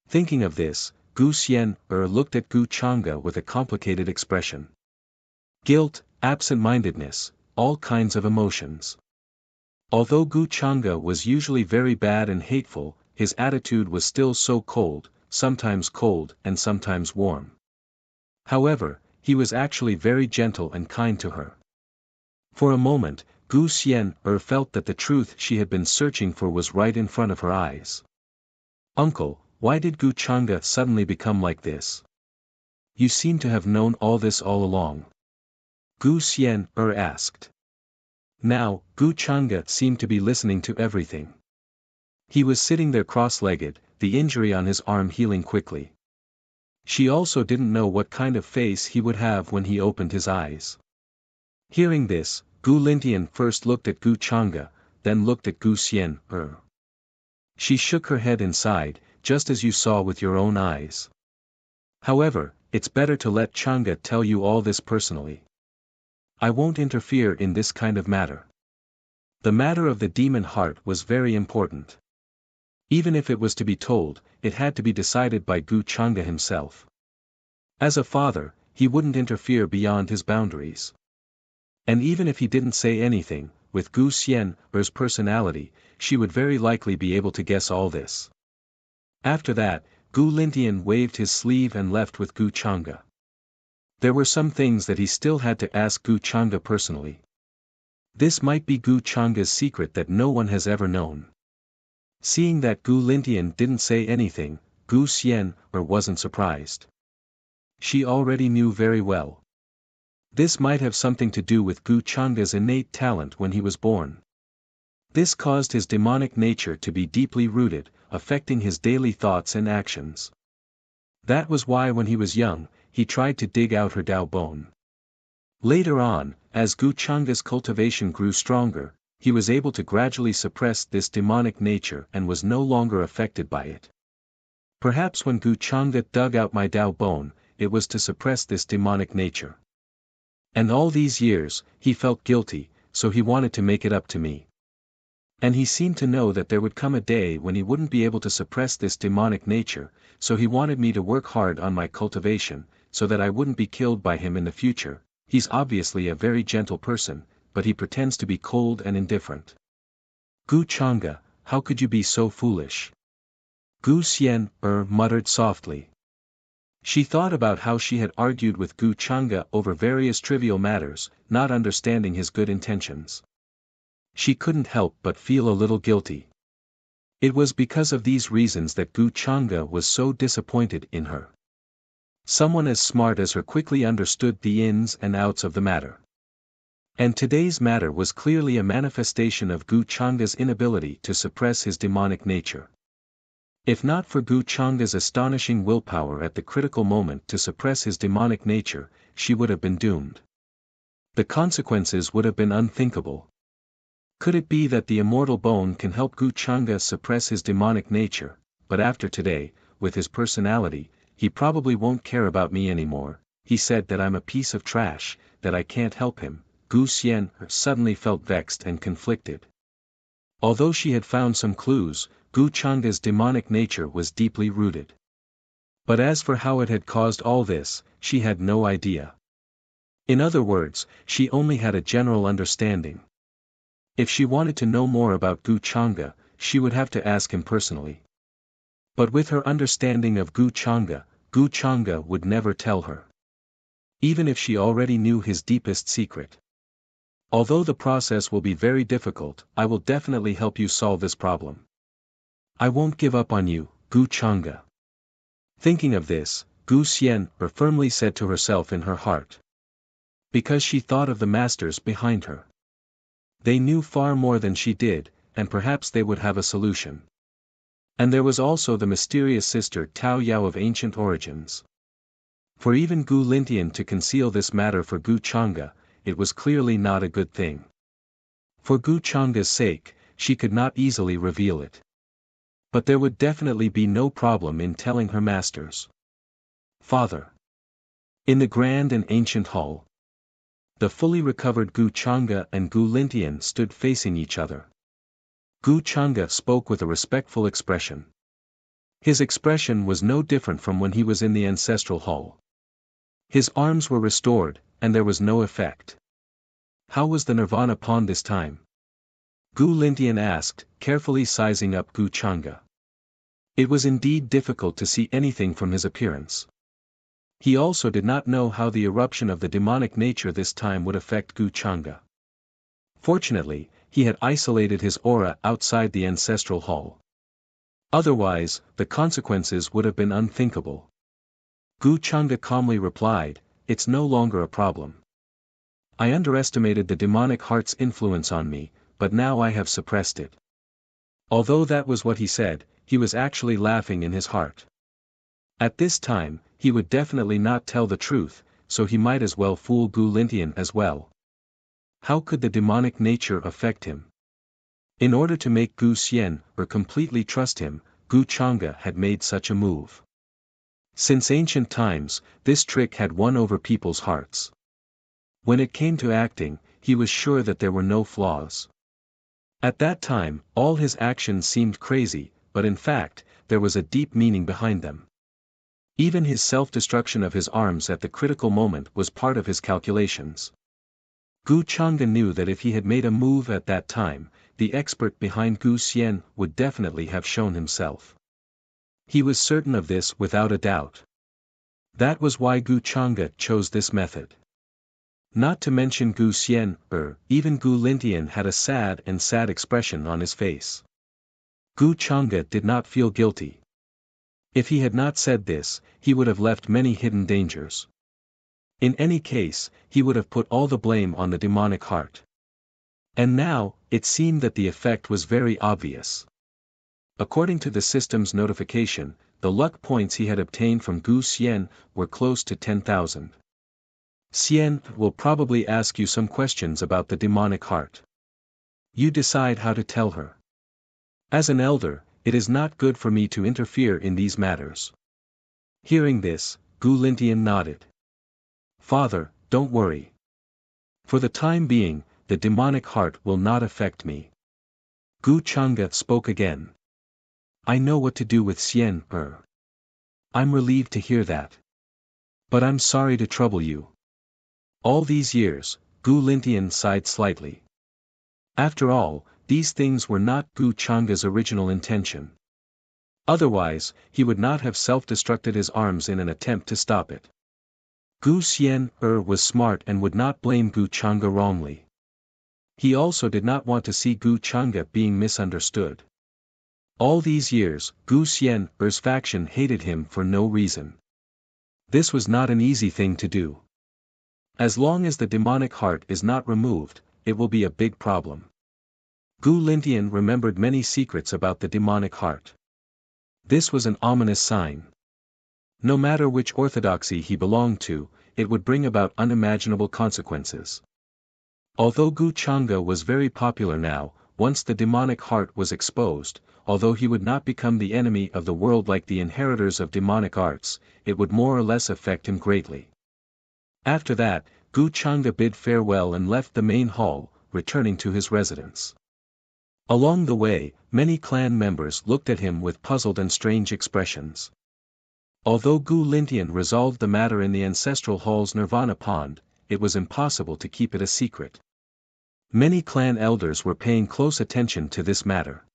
Thinking of this, Gu Xian looked at Gu Changa with a complicated expression. Guilt, absent-mindedness, all kinds of emotions. Although Gu Changa was usually very bad and hateful, his attitude was still so cold, sometimes cold and sometimes warm. However, he was actually very gentle and kind to her. For a moment, Gu Xian felt that the truth she had been searching for was right in front of her eyes. Uncle, why did Gu Changa suddenly become like this? You seem to have known all this all along. Gu Xian asked. Now, Gu Changa seemed to be listening to everything. He was sitting there cross-legged, the injury on his arm healing quickly. She also didn't know what kind of face he would have when he opened his eyes. Hearing this, Gu Lintian first looked at Gu Changa, then looked at Gu Xian. She shook her head and sighed, just as you saw with your own eyes. However, it's better to let Changa tell you all this personally. I won't interfere in this kind of matter. The matter of the demon heart was very important. Even if it was to be told, it had to be decided by Gu Changa himself. As a father, he wouldn't interfere beyond his boundaries. And even if he didn't say anything, with Gu Xian's personality, she would very likely be able to guess all this. After that, Gu Lintian waved his sleeve and left with Gu Changa. There were some things that he still had to ask Gu Changa personally. This might be Gu Changa's secret that no one has ever known. Seeing that Gu Lintian didn't say anything, Gu Xian wasn't surprised. She already knew very well. This might have something to do with Gu Changa's innate talent when he was born. This caused his demonic nature to be deeply rooted, affecting his daily thoughts and actions. That was why when he was young, he tried to dig out her Dao bone. Later on, as Gu Changa's cultivation grew stronger, he was able to gradually suppress this demonic nature and was no longer affected by it. Perhaps when Gu Changa dug out my Dao bone, it was to suppress this demonic nature. And all these years, he felt guilty, so he wanted to make it up to me. And he seemed to know that there would come a day when he wouldn't be able to suppress this demonic nature, so he wanted me to work hard on my cultivation, so that I wouldn't be killed by him in the future. He's obviously a very gentle person, but he pretends to be cold and indifferent. Gu Changa, how could you be so foolish? Gu Xian muttered softly. She thought about how she had argued with Gu Changa over various trivial matters, not understanding his good intentions. She couldn't help but feel a little guilty. It was because of these reasons that Gu Changa was so disappointed in her. Someone as smart as her quickly understood the ins and outs of the matter. And today's matter was clearly a manifestation of Gu Changa's inability to suppress his demonic nature. If not for Gu Changa's astonishing willpower at the critical moment to suppress his demonic nature, she would have been doomed. The consequences would have been unthinkable. Could it be that the immortal bone can help Gu Changa suppress his demonic nature, but after today, with his personality, he probably won't care about me anymore. He said that I'm a piece of trash, that I can't help him. Gu Xian suddenly felt vexed and conflicted. Although she had found some clues, Gu Changa's demonic nature was deeply rooted. But as for how it had caused all this, she had no idea. In other words, she only had a general understanding. If she wanted to know more about Gu Changa, she would have to ask him personally. But with her understanding of Gu Changa would never tell her. Even if she already knew his deepest secret. Although the process will be very difficult, I will definitely help you solve this problem. I won't give up on you, Gu Changa. Thinking of this, Gu Xian firmly said to herself in her heart. Because she thought of the masters behind her. They knew far more than she did, and perhaps they would have a solution. And there was also the mysterious sister Tao Yao of ancient origins. For even Gu Lintian to conceal this matter for Gu Changa, it was clearly not a good thing. For Gu Changa's sake, she could not easily reveal it. But there would definitely be no problem in telling her masters. Father. In the grand and ancient hall. The fully recovered Gu Changa and Gu Lintian stood facing each other. Gu Changa spoke with a respectful expression. His expression was no different from when he was in the ancestral hall. His arms were restored, and there was no effect. How was the Nirvana pawn this time? Gu Lintian asked, carefully sizing up Gu Changa. It was indeed difficult to see anything from his appearance. He also did not know how the eruption of the demonic nature this time would affect Gu Chang'e. Fortunately, he had isolated his aura outside the ancestral hall. Otherwise, the consequences would have been unthinkable. Gu Chang'e calmly replied, "It's no longer a problem. I underestimated the demonic heart's influence on me, but now I have suppressed it." Although that was what he said, he was actually laughing in his heart. At this time, he would definitely not tell the truth, so he might as well fool Gu Lintian as well. How could the demonic nature affect him? In order to make Gu Xian completely trust him, Gu Chang'e had made such a move. Since ancient times, this trick had won over people's hearts. When it came to acting, he was sure that there were no flaws. At that time, all his actions seemed crazy, but in fact, there was a deep meaning behind them. Even his self-destruction of his arms at the critical moment was part of his calculations. Gu Chang'e knew that if he had made a move at that time, the expert behind Gu Xian would definitely have shown himself. He was certain of this without a doubt. That was why Gu Chang'e chose this method. Not to mention Gu Xian, even Gu Lintian had a sad expression on his face. Gu Chang'e did not feel guilty. If he had not said this, he would have left many hidden dangers. In any case, he would have put all the blame on the demonic heart. And now, it seemed that the effect was very obvious. According to the system's notification, the luck points he had obtained from Gu Xian were close to 10,000. Xian will probably ask you some questions about the demonic heart. You decide how to tell her. As an elder, it is not good for me to interfere in these matters. Hearing this, Gu Lintian nodded. Father, don't worry. For the time being, the demonic heart will not affect me. Gu Chang'e spoke again. I know what to do with Xian. I'm relieved to hear that. But I'm sorry to trouble you. All these years, Gu Lintian sighed slightly. After all, these things were not Gu Chang'e's original intention. Otherwise, he would not have self-destructed his arms in an attempt to stop it. Gu Xian was smart and would not blame Gu Chang'e wrongly. He also did not want to see Gu Chang'e being misunderstood. All these years, Gu Xian's faction hated him for no reason. This was not an easy thing to do. As long as the demonic heart is not removed, it will be a big problem. Gu Lintian remembered many secrets about the demonic heart. This was an ominous sign. No matter which orthodoxy he belonged to, it would bring about unimaginable consequences. Although Gu Chang'e was very popular now, once the demonic heart was exposed, although he would not become the enemy of the world like the inheritors of demonic arts, it would more or less affect him greatly. After that, Gu Chang'e bid farewell and left the main hall, returning to his residence. Along the way, many clan members looked at him with puzzled and strange expressions. Although Gu Lintian resolved the matter in the ancestral hall's Nirvana pond, it was impossible to keep it a secret. Many clan elders were paying close attention to this matter.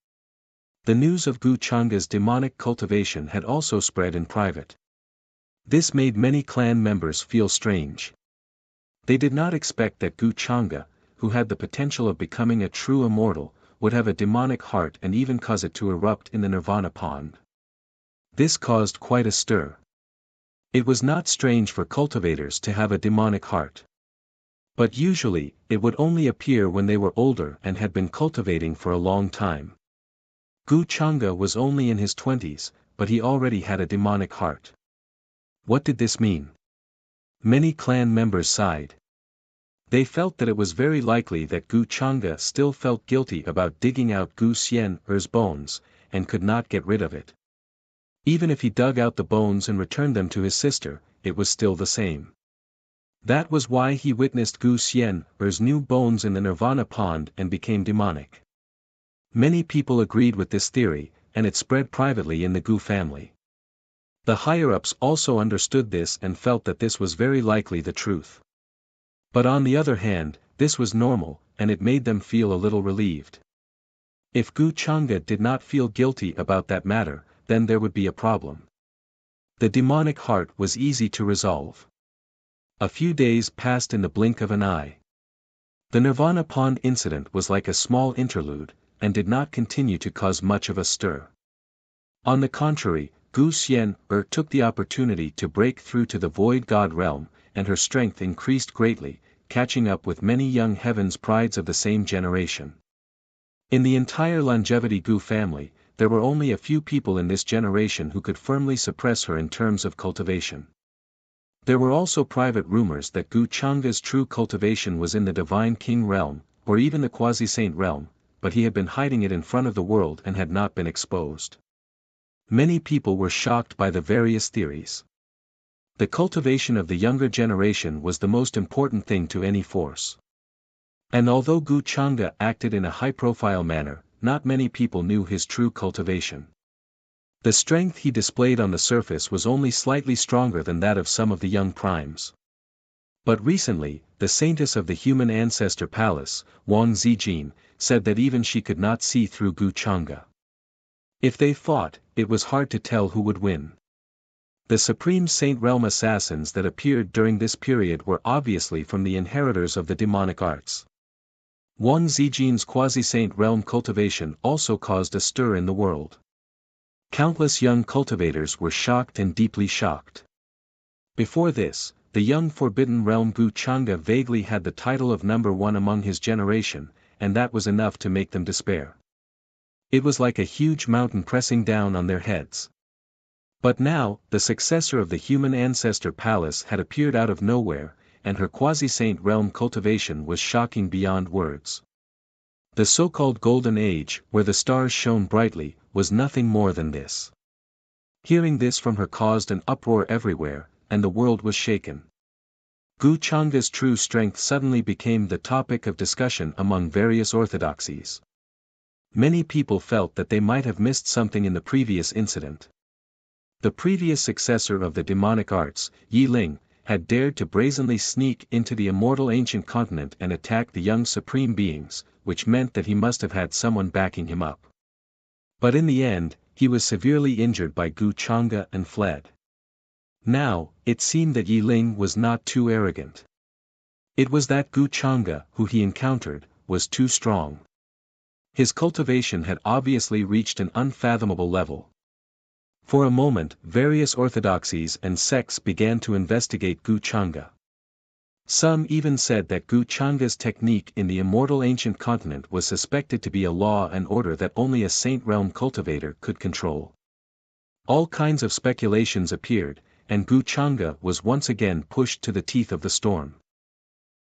The news of Gu Chang'e's demonic cultivation had also spread in private. This made many clan members feel strange. They did not expect that Gu Chang'e, who had the potential of becoming a true immortal, would have a demonic heart and even cause it to erupt in the Nirvana pond. This caused quite a stir. It was not strange for cultivators to have a demonic heart. But usually, it would only appear when they were older and had been cultivating for a long time. Gu Chang'e was only in his 20s, but he already had a demonic heart. What did this mean? Many clan members sighed. They felt that it was very likely that Gu Chang'e still felt guilty about digging out Gu Xian's bones, and could not get rid of it. Even if he dug out the bones and returned them to his sister, it was still the same. That was why he witnessed Gu Xian's new bones in the Nirvana pond and became demonic. Many people agreed with this theory, and it spread privately in the Gu family. The higher-ups also understood this and felt that this was very likely the truth. But on the other hand, this was normal, and it made them feel a little relieved. If Gu Chang'e did not feel guilty about that matter, then there would be a problem. The demonic heart was easy to resolve. A few days passed in the blink of an eye. The Nirvana Pond incident was like a small interlude, and did not continue to cause much of a stir. On the contrary, Gu Xian took the opportunity to break through to the Void God realm, and her strength increased greatly, catching up with many young heavens prides of the same generation. In the entire Longevity Gu family, there were only a few people in this generation who could firmly suppress her in terms of cultivation. There were also private rumors that Gu Changa's true cultivation was in the Divine King realm, or even the Quasi-Saint realm, but he had been hiding it in front of the world and had not been exposed. Many people were shocked by the various theories. The cultivation of the younger generation was the most important thing to any force. And although Gu Changa acted in a high-profile manner, not many people knew his true cultivation. The strength he displayed on the surface was only slightly stronger than that of some of the young primes. But recently, the saintess of the human ancestor palace, Wang Zijin, said that even she could not see through Gu Changa. If they fought, it was hard to tell who would win. The Supreme Saint Realm assassins that appeared during this period were obviously from the inheritors of the demonic arts. Wang Zijin's Quasi-Saint Realm cultivation also caused a stir in the world. Countless young cultivators were shocked and deeply shocked. Before this, the young Forbidden Realm Gu Changa vaguely had the title of number one among his generation, and that was enough to make them despair. It was like a huge mountain pressing down on their heads. But now, the successor of the human ancestor palace had appeared out of nowhere, and her Quasi-Saint Realm cultivation was shocking beyond words. The so-called Golden Age, where the stars shone brightly, was nothing more than this. Hearing this from her caused an uproar everywhere, and the world was shaken. Gu Changa's true strength suddenly became the topic of discussion among various orthodoxies. Many people felt that they might have missed something in the previous incident. The previous successor of the demonic arts, Yi Ling, had dared to brazenly sneak into the immortal ancient continent and attack the young supreme beings, which meant that he must have had someone backing him up. But in the end, he was severely injured by Gu Changa and fled. Now, it seemed that Yi Ling was not too arrogant. It was that Gu Changa, who he encountered, was too strong. His cultivation had obviously reached an unfathomable level. For a moment, various orthodoxies and sects began to investigate Gu Changa. Some even said that Gu Changa's technique in the immortal ancient continent was suspected to be a law and order that only a saint realm cultivator could control. All kinds of speculations appeared, and Gu Changa was once again pushed to the teeth of the storm.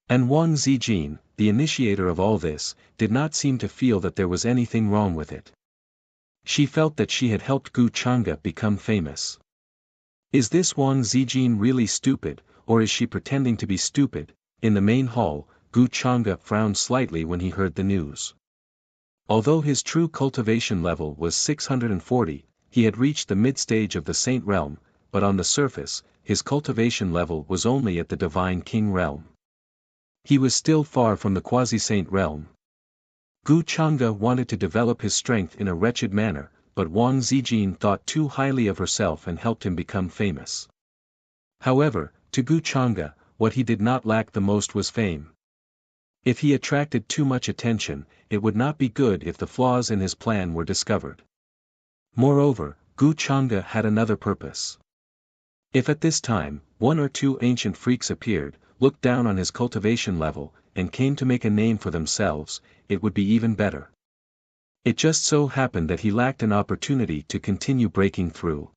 And Wang Zijin, the initiator of all this, did not seem to feel that there was anything wrong with it. She felt that she had helped Gu Changa become famous. Is this Wang Zijin really stupid, or is she pretending to be stupid? In the main hall, Gu Changa frowned slightly when he heard the news. Although his true cultivation level was 640, he had reached the mid-stage of the Saint Realm, but on the surface, his cultivation level was only at the Divine King realm. He was still far from the Quasi-Saint Realm. Gu Changa wanted to develop his strength in a wretched manner, but Wang Zijin thought too highly of herself and helped him become famous. However, to Gu Changa, what he did not lack the most was fame. If he attracted too much attention, it would not be good if the flaws in his plan were discovered. Moreover, Gu Changa had another purpose. If at this time, one or two ancient freaks appeared, looked down on his cultivation level, and came to make a name for themselves, it would be even better. It just so happened that he lacked an opportunity to continue breaking through.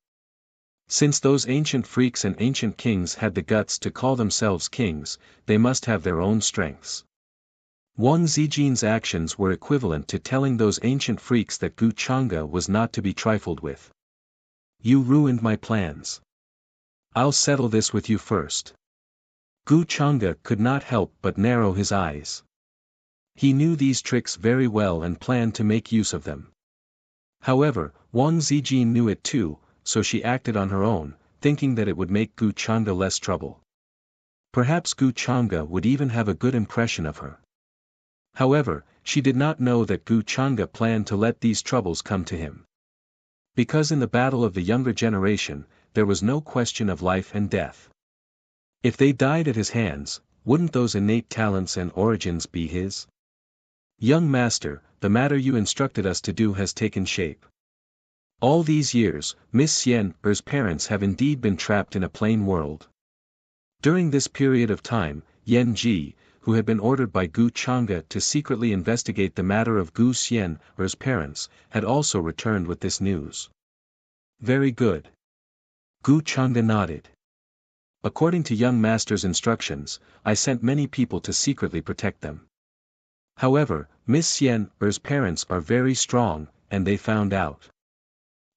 Since those ancient freaks and ancient kings had the guts to call themselves kings, they must have their own strengths. Wang Zijin's actions were equivalent to telling those ancient freaks that Gu Changa was not to be trifled with. You ruined my plans. I'll settle this with you first. Gu Changa could not help but narrow his eyes. He knew these tricks very well and planned to make use of them. However, Wang Zijin knew it too, so she acted on her own, thinking that it would make Gu Changa less trouble. Perhaps Gu Changa would even have a good impression of her. However, she did not know that Gu Changa planned to let these troubles come to him. Because in the battle of the younger generation, there was no question of life and death. If they died at his hands, wouldn't those innate talents and origins be his? Young master, the matter you instructed us to do has taken shape. All these years, Miss Xian's parents have indeed been trapped in a plain world. During this period of time, Yan Ji, who had been ordered by Gu Chang'e to secretly investigate the matter of Gu Xian's parents, had also returned with this news. Very good. Gu Chang'e nodded. According to young master's instructions, I sent many people to secretly protect them. However, Miss Xian's parents are very strong, and they found out.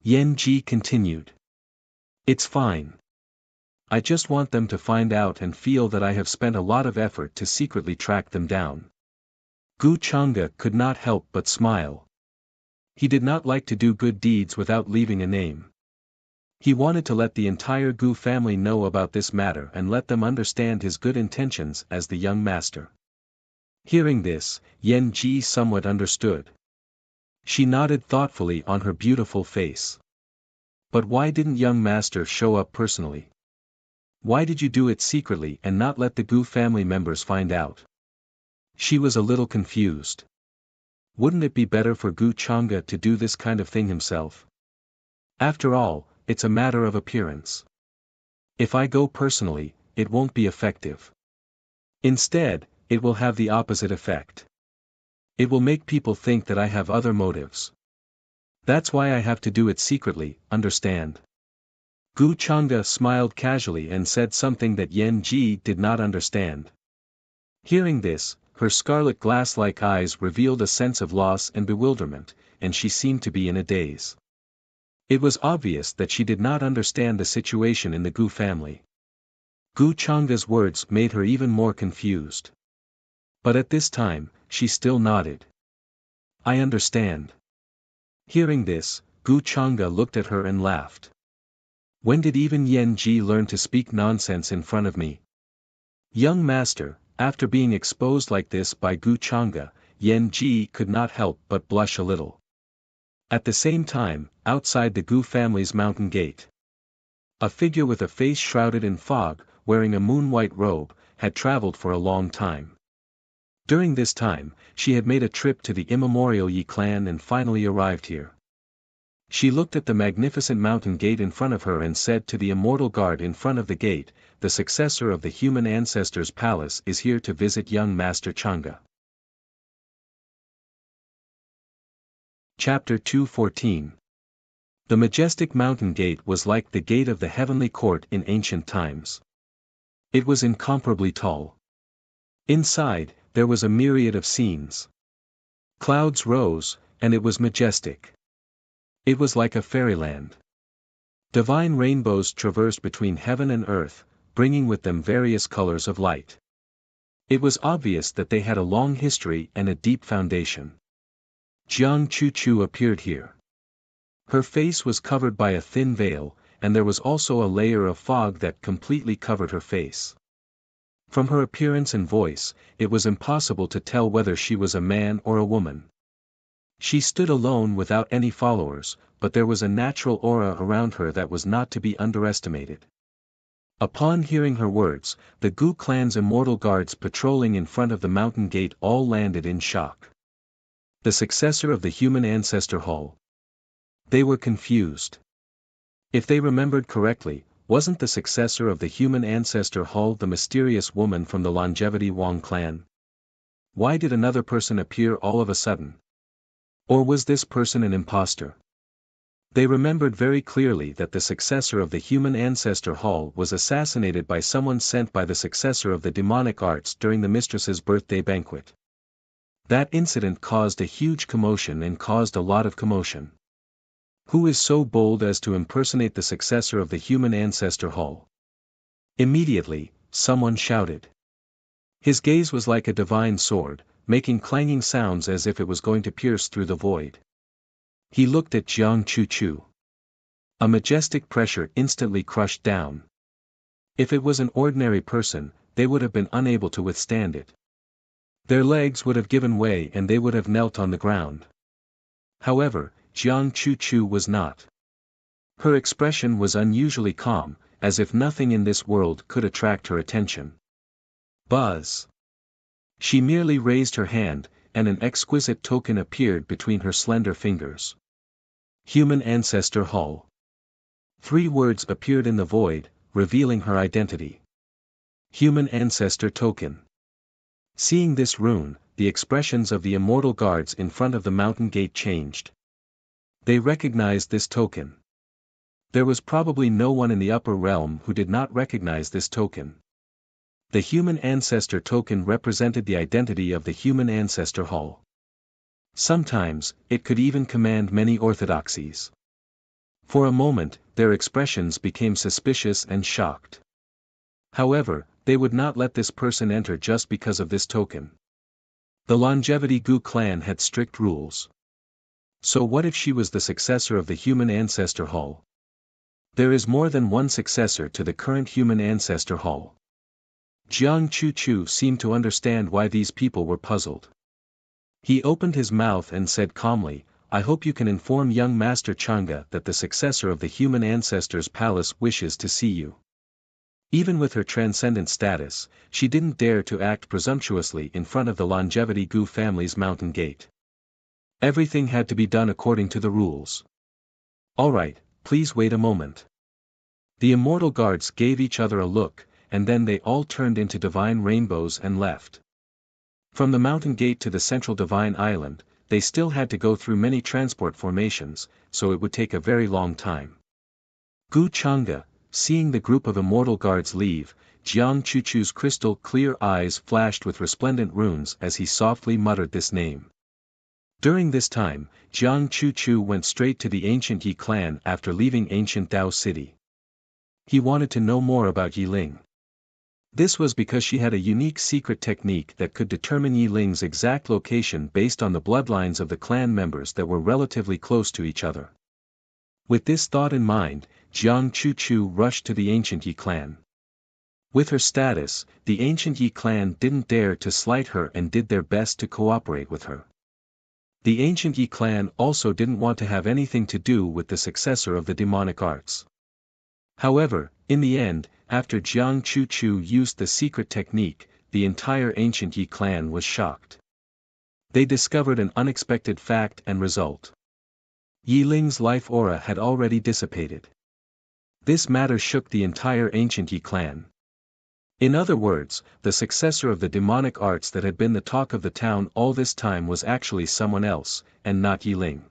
Yan Ji continued. It's fine. I just want them to find out and feel that I have spent a lot of effort to secretly track them down. Gu Chang'e could not help but smile. He did not like to do good deeds without leaving a name. He wanted to let the entire Gu family know about this matter and let them understand his good intentions as the young master. Hearing this, Yan Ji somewhat understood. She nodded thoughtfully on her beautiful face. But why didn't young master show up personally? Why did you do it secretly and not let the Gu family members find out? She was a little confused. Wouldn't it be better for Gu Chang'e to do this kind of thing himself? After all, it's a matter of appearance. If I go personally, it won't be effective. Instead, it will have the opposite effect. It will make people think that I have other motives. That's why I have to do it secretly, understand? Gu Chang'e smiled casually and said something that Yan Ji did not understand. Hearing this, her scarlet glass-like eyes revealed a sense of loss and bewilderment, and she seemed to be in a daze. It was obvious that she did not understand the situation in the Gu family. Gu Chang'e's words made her even more confused. But at this time, she still nodded. I understand. Hearing this, Gu Chang'e looked at her and laughed. When did even Yan Ji learn to speak nonsense in front of me? Young master, after being exposed like this by Gu Chang'e, Yan Ji could not help but blush a little. At the same time, outside the Gu family's mountain gate, a figure with a face shrouded in fog, wearing a moon-white robe, had traveled for a long time. During this time, she had made a trip to the immemorial Yi clan and finally arrived here. She looked at the magnificent mountain gate in front of her and said to the immortal guard in front of the gate, the successor of the human ancestor's palace is here to visit young Master Chang'e. Chapter 214. The majestic mountain gate was like the gate of the heavenly court in ancient times. It was incomparably tall. Inside, there was a myriad of scenes. Clouds rose, and it was majestic. It was like a fairyland. Divine rainbows traversed between heaven and earth, bringing with them various colors of light. It was obvious that they had a long history and a deep foundation. Jiang Chu appeared here. Her face was covered by a thin veil, and there was also a layer of fog that completely covered her face. From her appearance and voice, it was impossible to tell whether she was a man or a woman. She stood alone without any followers, but there was a natural aura around her that was not to be underestimated. Upon hearing her words, the Gu clan's immortal guards patrolling in front of the mountain gate all landed in shock. The successor of the human ancestor hall. They were confused. If they remembered correctly, wasn't the successor of the human ancestor hall the mysterious woman from the Longevity Wang clan? Why did another person appear all of a sudden? Or was this person an imposter? They remembered very clearly that the successor of the human ancestor hall was assassinated by someone sent by the successor of the demonic arts during the mistress's birthday banquet. That incident caused a huge commotion and caused a lot of commotion. Who is so bold as to impersonate the successor of the human ancestor hall? Immediately, someone shouted. His gaze was like a divine sword, making clanging sounds as if it was going to pierce through the void. He looked at Jiang Chu. A majestic pressure instantly crushed down. If it was an ordinary person, they would have been unable to withstand it. Their legs would have given way and they would have knelt on the ground. However, Jiang Chu was not. Her expression was unusually calm, as if nothing in this world could attract her attention. Buzz. She merely raised her hand, and an exquisite token appeared between her slender fingers. Human Ancestor Hall. 3 words appeared in the void, revealing her identity. Human Ancestor Token. Seeing this rune, the expressions of the immortal guards in front of the mountain gate changed. They recognized this token. There was probably no one in the upper realm who did not recognize this token. The Human Ancestor Token represented the identity of the Human Ancestor Hall. Sometimes, it could even command many orthodoxies. For a moment, their expressions became suspicious and shocked. However, they would not let this person enter just because of this token. The Longevity Gu clan had strict rules. So what if she was the successor of the Human Ancestor Hall? There is more than one successor to the current Human Ancestor Hall. Jiang Chu seemed to understand why these people were puzzled. He opened his mouth and said calmly, "I hope you can inform young Master Chang'e that the successor of the Human Ancestors Palace wishes to see you." Even with her transcendent status, she didn't dare to act presumptuously in front of the Longevity Gu family's mountain gate. Everything had to be done according to the rules. "Alright, please wait a moment." The immortal guards gave each other a look, and then they all turned into divine rainbows and left. From the mountain gate to the central divine island, they still had to go through many transport formations, so it would take a very long time. Gu Chang'e, seeing the group of immortal guards leave, Jiang Chuchu's crystal clear eyes flashed with resplendent runes as he softly muttered this name. During this time, Jiang Chuchu went straight to the ancient Yi clan after leaving ancient Dao City. He wanted to know more about Yi Ling. This was because she had a unique secret technique that could determine Yi Ling's exact location based on the bloodlines of the clan members that were relatively close to each other. With this thought in mind, Jiang Chuchu rushed to the ancient Yi clan. With her status, the ancient Yi clan didn't dare to slight her and did their best to cooperate with her. The ancient Yi clan also didn't want to have anything to do with the successor of the demonic arts. However, in the end, after Jiang Chuchu used the secret technique, the entire ancient Yi clan was shocked. They discovered an unexpected fact and result. Yi Ling's life aura had already dissipated. This matter shook the entire ancient Yi clan. In other words, the successor of the demonic arts that had been the talk of the town all this time was actually someone else, and not Yi Ling.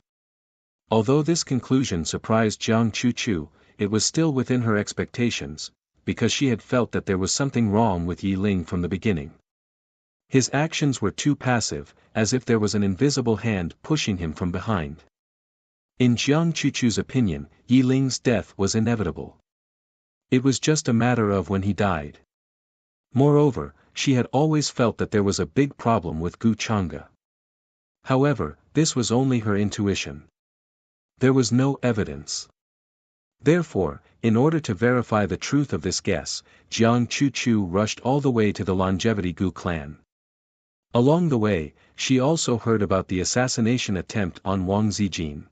Although this conclusion surprised Jiang Chuchu, it was still within her expectations, because she had felt that there was something wrong with Yi Ling from the beginning. His actions were too passive, as if there was an invisible hand pushing him from behind. In Jiang Chuchu's opinion, Yi Ling's death was inevitable. It was just a matter of when he died. Moreover, she had always felt that there was a big problem with Gu Chang'e. However, this was only her intuition. There was no evidence. Therefore, in order to verify the truth of this guess, Jiang Chuchu rushed all the way to the Longevity Gu clan. Along the way, she also heard about the assassination attempt on Wang Zijin.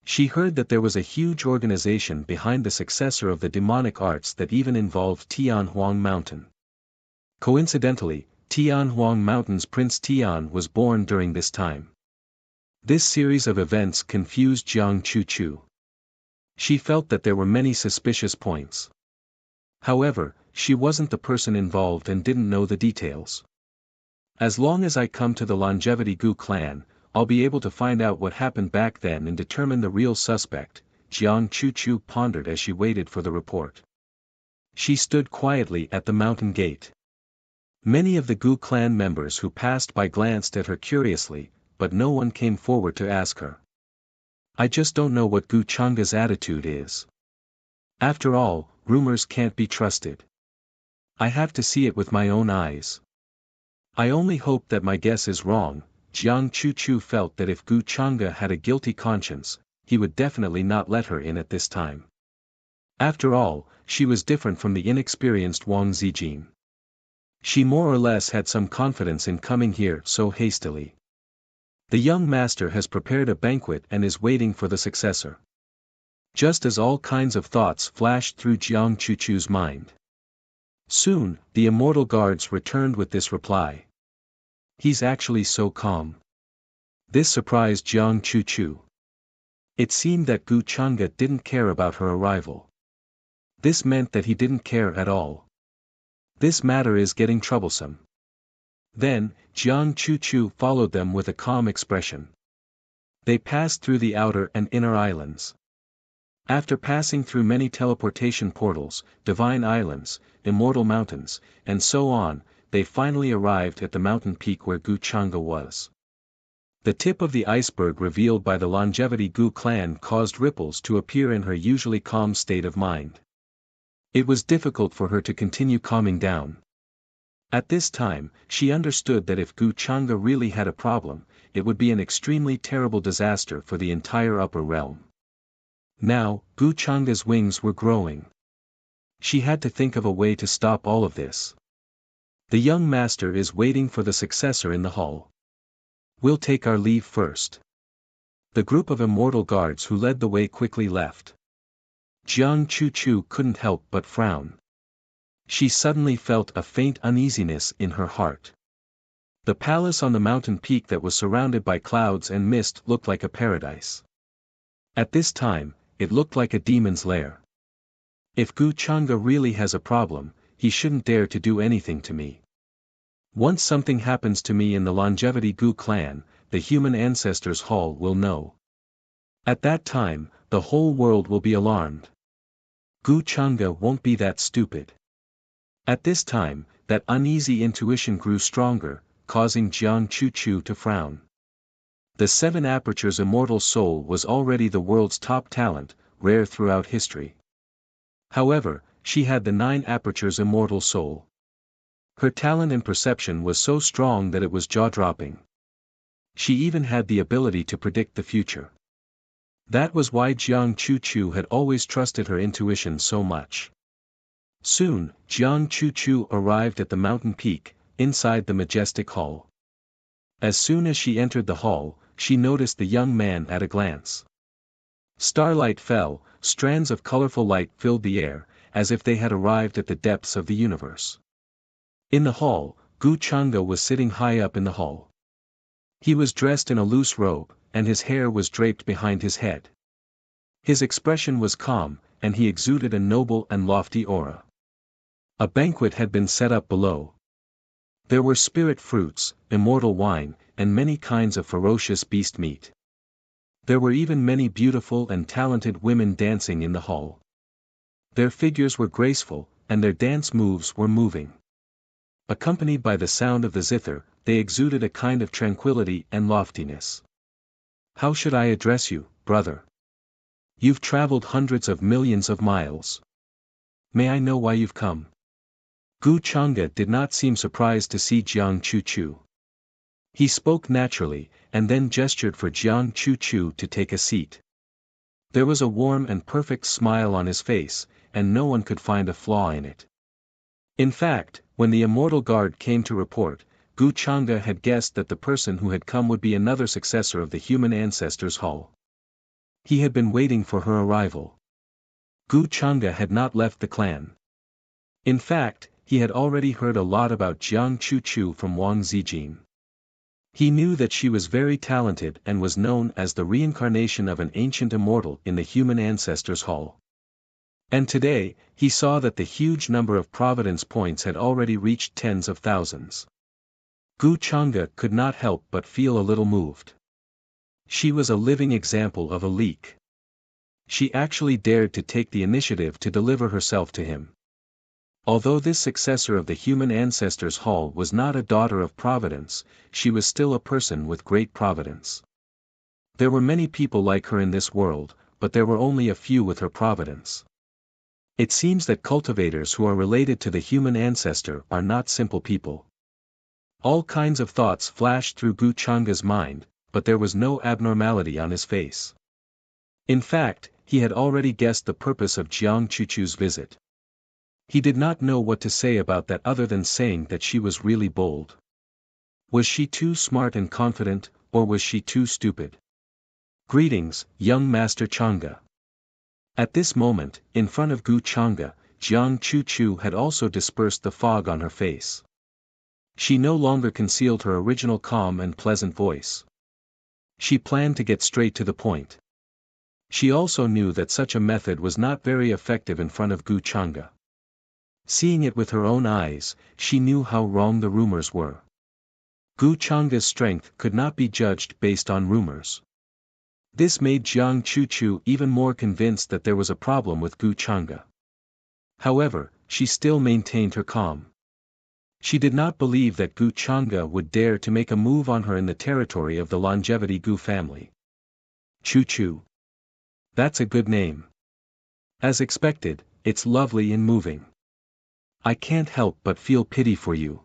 She heard that there was a huge organization behind the successor of the demonic arts that even involved Tianhuang Mountain. Coincidentally, Tianhuang Mountain's Prince Tian was born during this time. This series of events confused Jiang Chuchu. She felt that there were many suspicious points. However, she wasn't the person involved and didn't know the details. As long as I come to the Longevity Gu clan, I'll be able to find out what happened back then and determine the real suspect, Jiang Chuchu pondered as she waited for the report. She stood quietly at the mountain gate. Many of the Gu clan members who passed by glanced at her curiously, but no one came forward to ask her. I just don't know what Gu Chang'e's attitude is. After all, rumors can't be trusted. I have to see it with my own eyes. I only hope that my guess is wrong. Jiang Chuchu felt that if Gu Chang'e had a guilty conscience, he would definitely not let her in at this time. After all, she was different from the inexperienced Wang Zijin. She more or less had some confidence in coming here so hastily. The young master has prepared a banquet and is waiting for the successor. just as all kinds of thoughts flashed through Jiang Chuchu's mind. Soon, the immortal guards returned with this reply. He's actually so calm. This surprised Jiang Chuchu. It seemed that Gu Chang'e didn't care about her arrival. This meant that he didn't care at all. This matter is getting troublesome. Then, Jiang Chuchu followed them with a calm expression. They passed through the outer and inner islands. After passing through many teleportation portals, divine islands, immortal mountains, and so on, they finally arrived at the mountain peak where Gu Chang'e was. The tip of the iceberg revealed by the longevity Gu clan caused ripples to appear in her usually calm state of mind. It was difficult for her to continue calming down. At this time, she understood that if Gu Chang'e really had a problem, it would be an extremely terrible disaster for the entire upper realm. Now, Gu Chang'e's wings were growing. She had to think of a way to stop all of this. The young master is waiting for the successor in the hall. We'll take our leave first. The group of immortal guards who led the way quickly left. Jiang Chuchu couldn't help but frown. She suddenly felt a faint uneasiness in her heart. The palace on the mountain peak that was surrounded by clouds and mist looked like a paradise. At this time, it looked like a demon's lair. If Gu Chang'e really has a problem, he shouldn't dare to do anything to me. Once something happens to me in the longevity Gu clan, the human ancestors' hall will know. At that time, the whole world will be alarmed. Gu Chang'e won't be that stupid. At this time, that uneasy intuition grew stronger, causing Jiang Chuchu to frown. The 7 Apertures immortal soul was already the world's top talent, rare throughout history. However, she had the 9 Apertures immortal soul. Her talent and perception was so strong that it was jaw-dropping. She even had the ability to predict the future. That was why Jiang Chuchu had always trusted her intuition so much. Soon, Jiang Chuchu arrived at the mountain peak, inside the majestic hall. As soon as she entered the hall, she noticed the young man at a glance. Starlight fell, strands of colorful light filled the air, as if they had arrived at the depths of the universe. In the hall, Gu Chang'e was sitting high up in the hall. He was dressed in a loose robe, and his hair was draped behind his head. His expression was calm, and he exuded a noble and lofty aura. A banquet had been set up below. There were spirit fruits, immortal wine, and many kinds of ferocious beast meat. There were even many beautiful and talented women dancing in the hall. Their figures were graceful, and their dance moves were moving. Accompanied by the sound of the zither, they exuded a kind of tranquility and loftiness. How should I address you, brother? You've traveled hundreds of millions of miles. May I know why you've come? Gu Chang'e did not seem surprised to see Jiang Chuchu. He spoke naturally, and then gestured for Jiang Chuchu to take a seat. There was a warm and perfect smile on his face, and no one could find a flaw in it. In fact, when the immortal guard came to report, Gu Chang'e had guessed that the person who had come would be another successor of the human ancestors' hall. He had been waiting for her arrival. Gu Chang'e had not left the clan. In fact, he had already heard a lot about Jiang Chuchu from Wang Zijin. He knew that she was very talented and was known as the reincarnation of an ancient immortal in the human ancestors' hall. And today, he saw that the huge number of providence points had already reached tens of thousands. Gu Chang'e could not help but feel a little moved. She was a living example of a leak. She actually dared to take the initiative to deliver herself to him. Although this successor of the human ancestors' hall was not a daughter of providence, she was still a person with great providence. There were many people like her in this world, but there were only a few with her providence. It seems that cultivators who are related to the human ancestor are not simple people. All kinds of thoughts flashed through Gu Chang'e's mind, but there was no abnormality on his face. In fact, he had already guessed the purpose of Jiang Chuchu's visit. He did not know what to say about that other than saying that she was really bold. Was she too smart and confident, or was she too stupid? Greetings, young Master Chang'e. At this moment, in front of Gu Chang'e, Jiang Chu had also dispersed the fog on her face. She no longer concealed her original calm and pleasant voice. She planned to get straight to the point. She also knew that such a method was not very effective in front of Gu Chang'e. Seeing it with her own eyes, she knew how wrong the rumors were. Gu Chang'e's strength could not be judged based on rumors. This made Jiang Chu even more convinced that there was a problem with Gu Chang'e. However, she still maintained her calm. She did not believe that Gu Chang'e would dare to make a move on her in the territory of the Longevity Gu family. Chu. That's a good name. As expected, it's lovely and moving. I can't help but feel pity for you.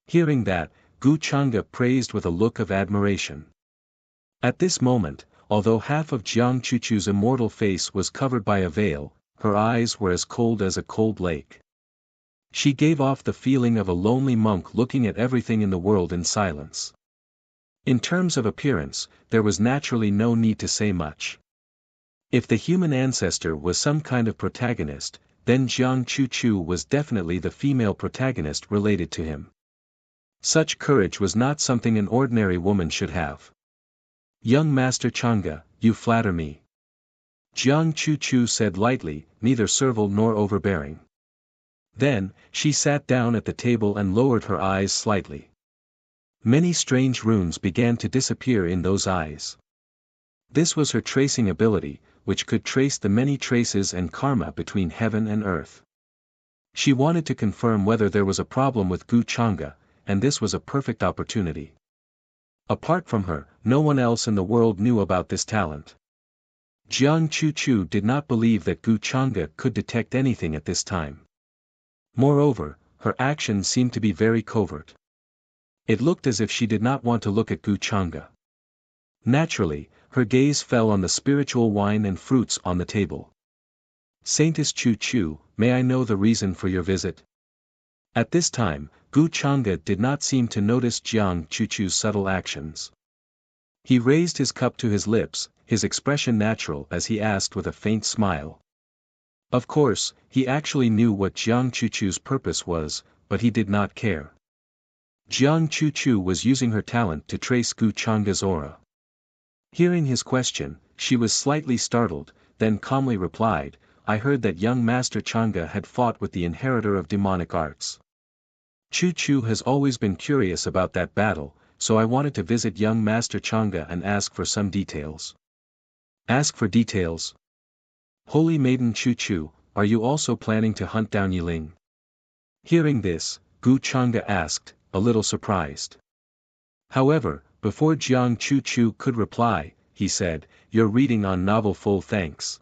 Hearing that, Gu Chang'e praised with a look of admiration. At this moment, although half of Jiang Chu's immortal face was covered by a veil, her eyes were as cold as a cold lake. She gave off the feeling of a lonely monk looking at everything in the world in silence. In terms of appearance, there was naturally no need to say much. If the human ancestor was some kind of protagonist, then Jiang Chu was definitely the female protagonist related to him. Such courage was not something an ordinary woman should have. Young Master Chang'e, you flatter me. Jiang Chu said lightly, neither servile nor overbearing. Then, she sat down at the table and lowered her eyes slightly. Many strange runes began to disappear in those eyes. This was her tracing ability, which could trace the many traces and karma between heaven and earth. She wanted to confirm whether there was a problem with Gu Chang'e, and this was a perfect opportunity. Apart from her, no one else in the world knew about this talent. Jiang Chu did not believe that Gu Chang'e could detect anything at this time. Moreover, her actions seemed to be very covert. It looked as if she did not want to look at Gu Chang'e. Naturally, her gaze fell on the spiritual wine and fruits on the table. Saintess Chu, may I know the reason for your visit? At this time, Gu Chang'e did not seem to notice Jiang Chu's subtle actions. He raised his cup to his lips, his expression natural as he asked with a faint smile. Of course, he actually knew what Jiang Chu's purpose was, but he did not care. Jiang Chu was using her talent to trace Gu Chang'e's aura. Hearing his question, she was slightly startled, then calmly replied, I heard that young Master Chang'e had fought with the inheritor of demonic arts. Chu has always been curious about that battle, so I wanted to visit young Master Chang'e and ask for some details. Ask for details? Holy Maiden Chu, are you also planning to hunt down Yiling? Hearing this, Gu Chang'e asked, a little surprised. However, before Jiang Chu could reply, he said, You're reading on novel full thanks.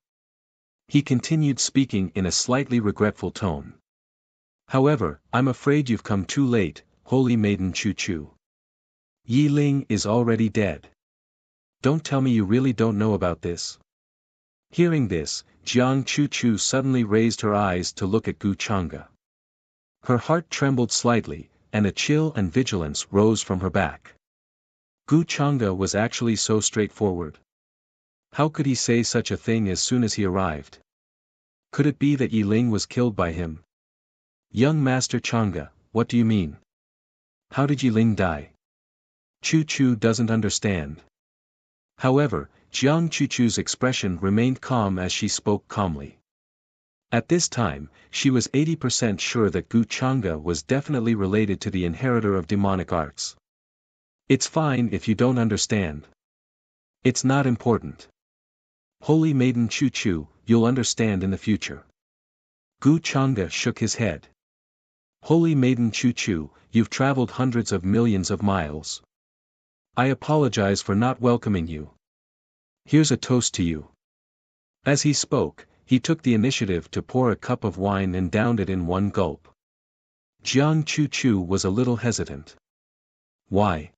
He continued speaking in a slightly regretful tone. However, I'm afraid you've come too late, Holy Maiden Chu. Yiling is already dead. Don't tell me you really don't know about this. Hearing this, Jiang Chu suddenly raised her eyes to look at Gu Chang'e. Her heart trembled slightly, and a chill and vigilance rose from her back. Gu Chang'e was actually so straightforward. How could he say such a thing as soon as he arrived? Could it be that Yiling was killed by him? Young Master Chang'e, what do you mean? How did Yiling die? Chu doesn't understand. However, Jiang Chu's expression remained calm as she spoke calmly. At this time, she was 80% sure that Gu Chang'e was definitely related to the inheritor of demonic arts. It's fine if you don't understand. It's not important. Holy Maiden Chu, you'll understand in the future. Gu Chang'e shook his head. Holy Maiden Chu, you've traveled hundreds of millions of miles. I apologize for not welcoming you. Here's a toast to you. As he spoke, he took the initiative to pour a cup of wine and downed it in one gulp. Jiang Chu was a little hesitant. Why?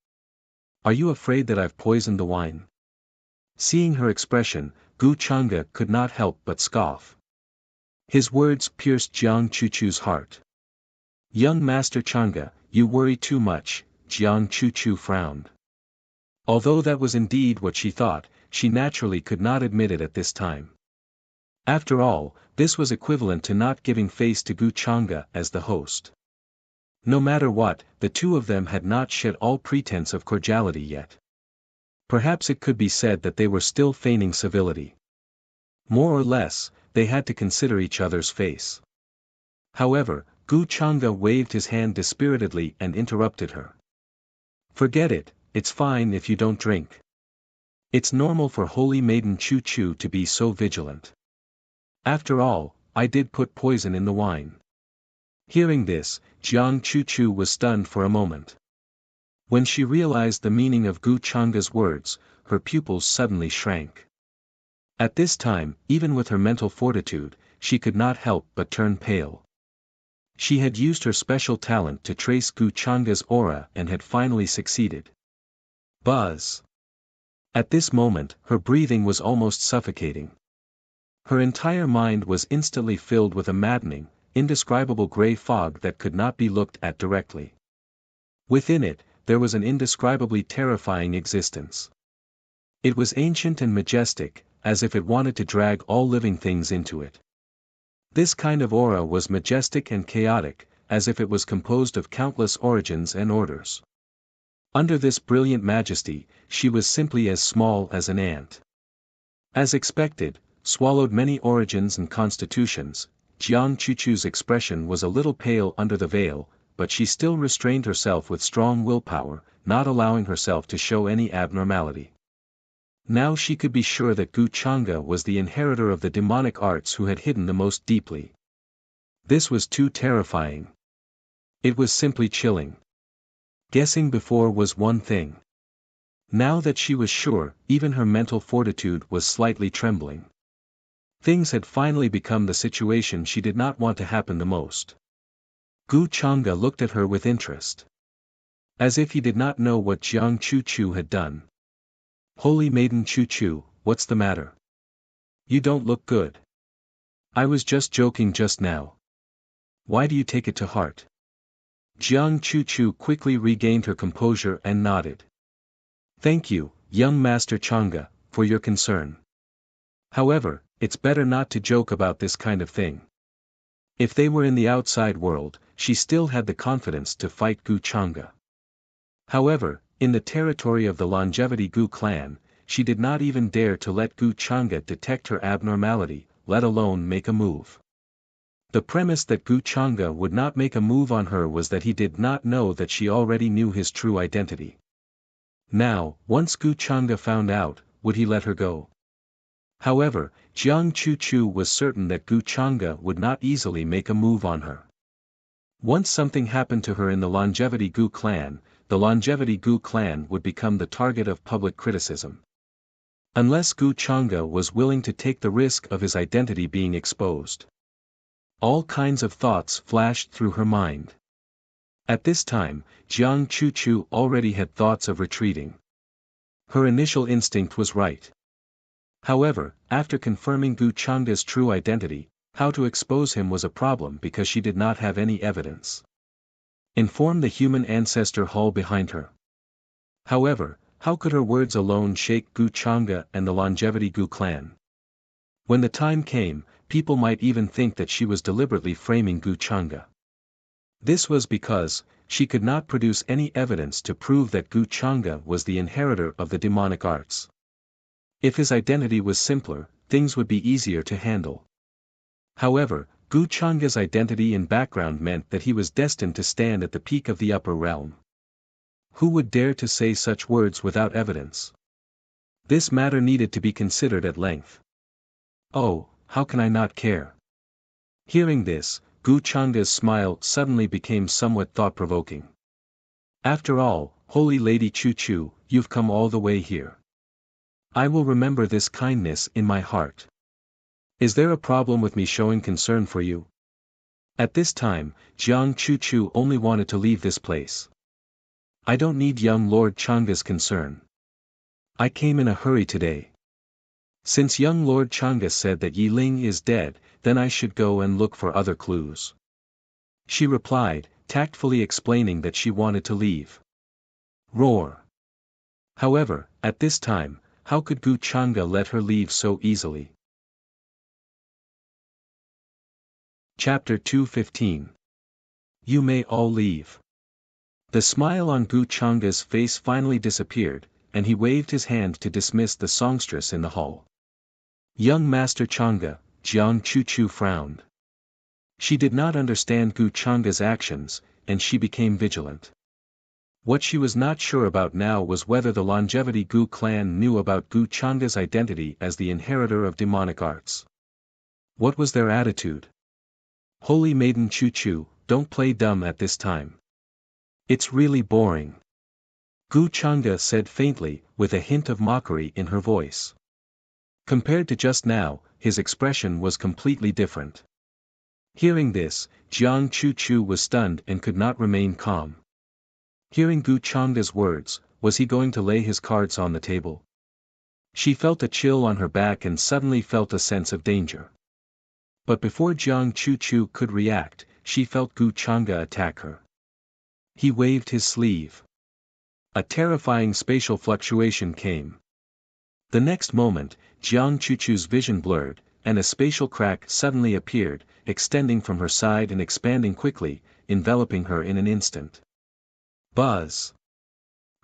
Are you afraid that I've poisoned the wine? Seeing her expression, Gu Chang'e could not help but scoff. His words pierced Jiang Chu's heart. Young Master Chang'e, you worry too much, Jiang Chu frowned. Although that was indeed what she thought, she naturally could not admit it at this time. After all, this was equivalent to not giving face to Gu Changa as the host. No matter what, the two of them had not shed all pretense of cordiality yet. Perhaps it could be said that they were still feigning civility. More or less, they had to consider each other's face. However, Gu Changa waved his hand dispiritedly and interrupted her. Forget it, it's fine if you don't drink. It's normal for holy maiden Chu Chu to be so vigilant. After all, I did put poison in the wine. Hearing this, Jiang Chu Chu was stunned for a moment. When she realized the meaning of Gu Changa's words, her pupils suddenly shrank. At this time, even with her mental fortitude, she could not help but turn pale. She had used her special talent to trace Gu Changa's aura and had finally succeeded. Buzz! At this moment, her breathing was almost suffocating. Her entire mind was instantly filled with a maddening, indescribable gray fog that could not be looked at directly. Within it, there was an indescribably terrifying existence. It was ancient and majestic, as if it wanted to drag all living things into it. This kind of aura was majestic and chaotic, as if it was composed of countless origins and orders. Under this brilliant majesty, she was simply as small as an ant. As expected, swallowed many origins and constitutions, Jiang Chuchu's expression was a little pale under the veil, but she still restrained herself with strong willpower, not allowing herself to show any abnormality. Now she could be sure that Gu Changa was the inheritor of the demonic arts who had hidden the most deeply. This was too terrifying. It was simply chilling. Guessing before was one thing. Now that she was sure, even her mental fortitude was slightly trembling. Things had finally become the situation she did not want to happen the most. Gu Changa looked at her with interest. As if he did not know what Jiang Chu Chu had done. Holy maiden Chu Chu, what's the matter? You don't look good. I was just joking just now. Why do you take it to heart? Jiang Chu Chu quickly regained her composure and nodded. Thank you, young Master Changa, for your concern. However, it's better not to joke about this kind of thing. If they were in the outside world, she still had the confidence to fight Gu Changa. However, in the territory of the Longevity Gu clan, she did not even dare to let Gu Changa detect her abnormality, let alone make a move. The premise that Gu Changa would not make a move on her was that he did not know that she already knew his true identity. Now, once Gu Changa found out, would he let her go? However, Jiang Chu Chu was certain that Gu Changa would not easily make a move on her. Once something happened to her in the Longevity Gu clan, the Longevity Gu clan would become the target of public criticism. Unless Gu Changa was willing to take the risk of his identity being exposed. All kinds of thoughts flashed through her mind. At this time, Jiang Chu Chu already had thoughts of retreating. Her initial instinct was right. However, after confirming Gu Changa's true identity, how to expose him was a problem because she did not have any evidence. Inform the human ancestor hall behind her. However, how could her words alone shake Gu Changa and the Longevity Gu clan? When the time came, people might even think that she was deliberately framing Gu Changa. This was because, she could not produce any evidence to prove that Gu Changa was the inheritor of the demonic arts. If his identity was simpler, things would be easier to handle. However, Gu Changa's identity and background meant that he was destined to stand at the peak of the upper realm. Who would dare to say such words without evidence? This matter needed to be considered at length. Oh, how can I not care? Hearing this, Gu Changa's smile suddenly became somewhat thought-provoking. After all, Holy Lady Chu Chu, you've come all the way here. I will remember this kindness in my heart. Is there a problem with me showing concern for you? At this time, Jiang Chu Chu only wanted to leave this place. I don't need young Lord Changa's concern. I came in a hurry today. Since young Lord Changa said that Yi Ling is dead, then I should go and look for other clues. She replied, tactfully explaining that she wanted to leave. Roar. However, at this time, how could Gu Changa let her leave so easily? Chapter 215. You may all leave. The smile on Gu Changa's face finally disappeared, and he waved his hand to dismiss the songstress in the hall. Young Master Changa, Jiang Chuchu frowned. She did not understand Gu Changa's actions, and she became vigilant. What she was not sure about now was whether the Longevity Gu clan knew about Gu Changa's identity as the inheritor of demonic arts. What was their attitude? Holy Maiden Chuchu, don't play dumb at this time. It's really boring. Gu Changa said faintly, with a hint of mockery in her voice. Compared to just now, his expression was completely different. Hearing this, Jiang Chuchu was stunned and could not remain calm. Hearing Gu Changa's words, was he going to lay his cards on the table? She felt a chill on her back and suddenly felt a sense of danger. But before Jiang Chuchu could react, she felt Gu Changa attack her. He waved his sleeve. A terrifying spatial fluctuation came. The next moment, Jiang Chuchu's vision blurred, and a spatial crack suddenly appeared, extending from her side and expanding quickly, enveloping her in an instant. Buzz!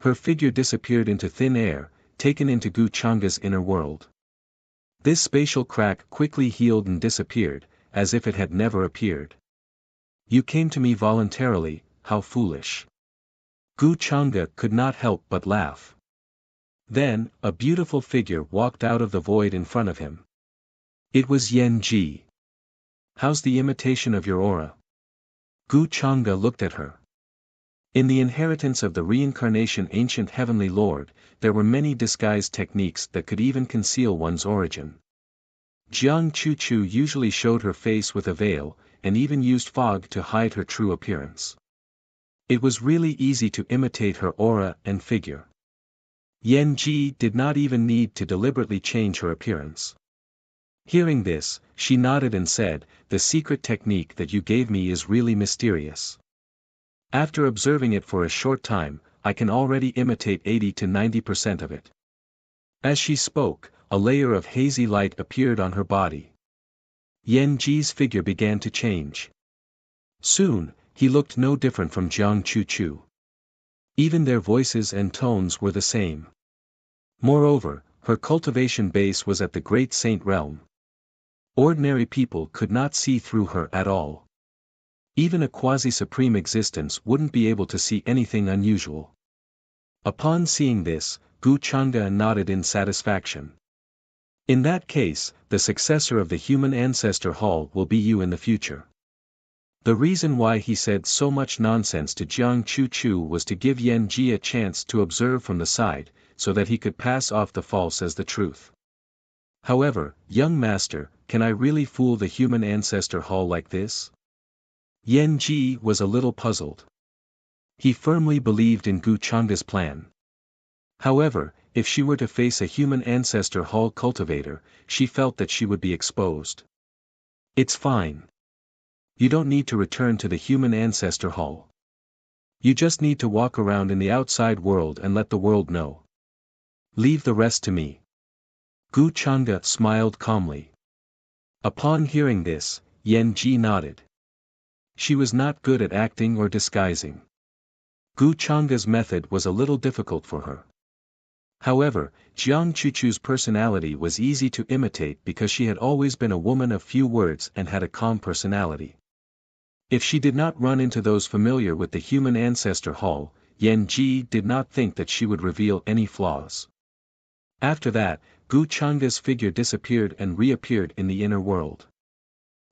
Her figure disappeared into thin air, taken into Gu Changa's inner world. This spatial crack quickly healed and disappeared, as if it had never appeared. You came to me voluntarily, how foolish. Gu Changa could not help but laugh. Then, a beautiful figure walked out of the void in front of him. It was Yen Ji. How's the imitation of your aura? Gu Changa looked at her. In the inheritance of the reincarnation ancient heavenly lord, there were many disguise techniques that could even conceal one's origin. Jiang Chuchu usually showed her face with a veil, and even used fog to hide her true appearance. It was really easy to imitate her aura and figure. Yen Ji did not even need to deliberately change her appearance. Hearing this, she nodded and said, "The secret technique that you gave me is really mysterious. After observing it for a short time, I can already imitate 80 to 90% of it." As she spoke, a layer of hazy light appeared on her body. Yen Ji's figure began to change. Soon, he looked no different from Jiang Chuchu. Even their voices and tones were the same. Moreover, her cultivation base was at the great saint realm. Ordinary people could not see through her at all. Even a quasi-supreme existence wouldn't be able to see anything unusual. Upon seeing this, Gu Changa nodded in satisfaction. In that case, the successor of the human ancestor hall will be you in the future. The reason why he said so much nonsense to Jiang Chuchu was to give Yen Ji a chance to observe from the side, so that he could pass off the false as the truth. However, young master, can I really fool the human ancestor hall like this? Yen Ji was a little puzzled. He firmly believed in Gu Changa's plan. However, if she were to face a human ancestor hall cultivator, she felt that she would be exposed. It's fine. You don't need to return to the human ancestor hall. You just need to walk around in the outside world and let the world know. Leave the rest to me. Gu Changa smiled calmly. Upon hearing this, Yen Ji nodded. She was not good at acting or disguising. Gu Changa's method was a little difficult for her. However, Jiang Chuchu's personality was easy to imitate because she had always been a woman of few words and had a calm personality. If she did not run into those familiar with the human ancestor hall, Yen Ji did not think that she would reveal any flaws. After that, Gu Changa's figure disappeared and reappeared in the inner world.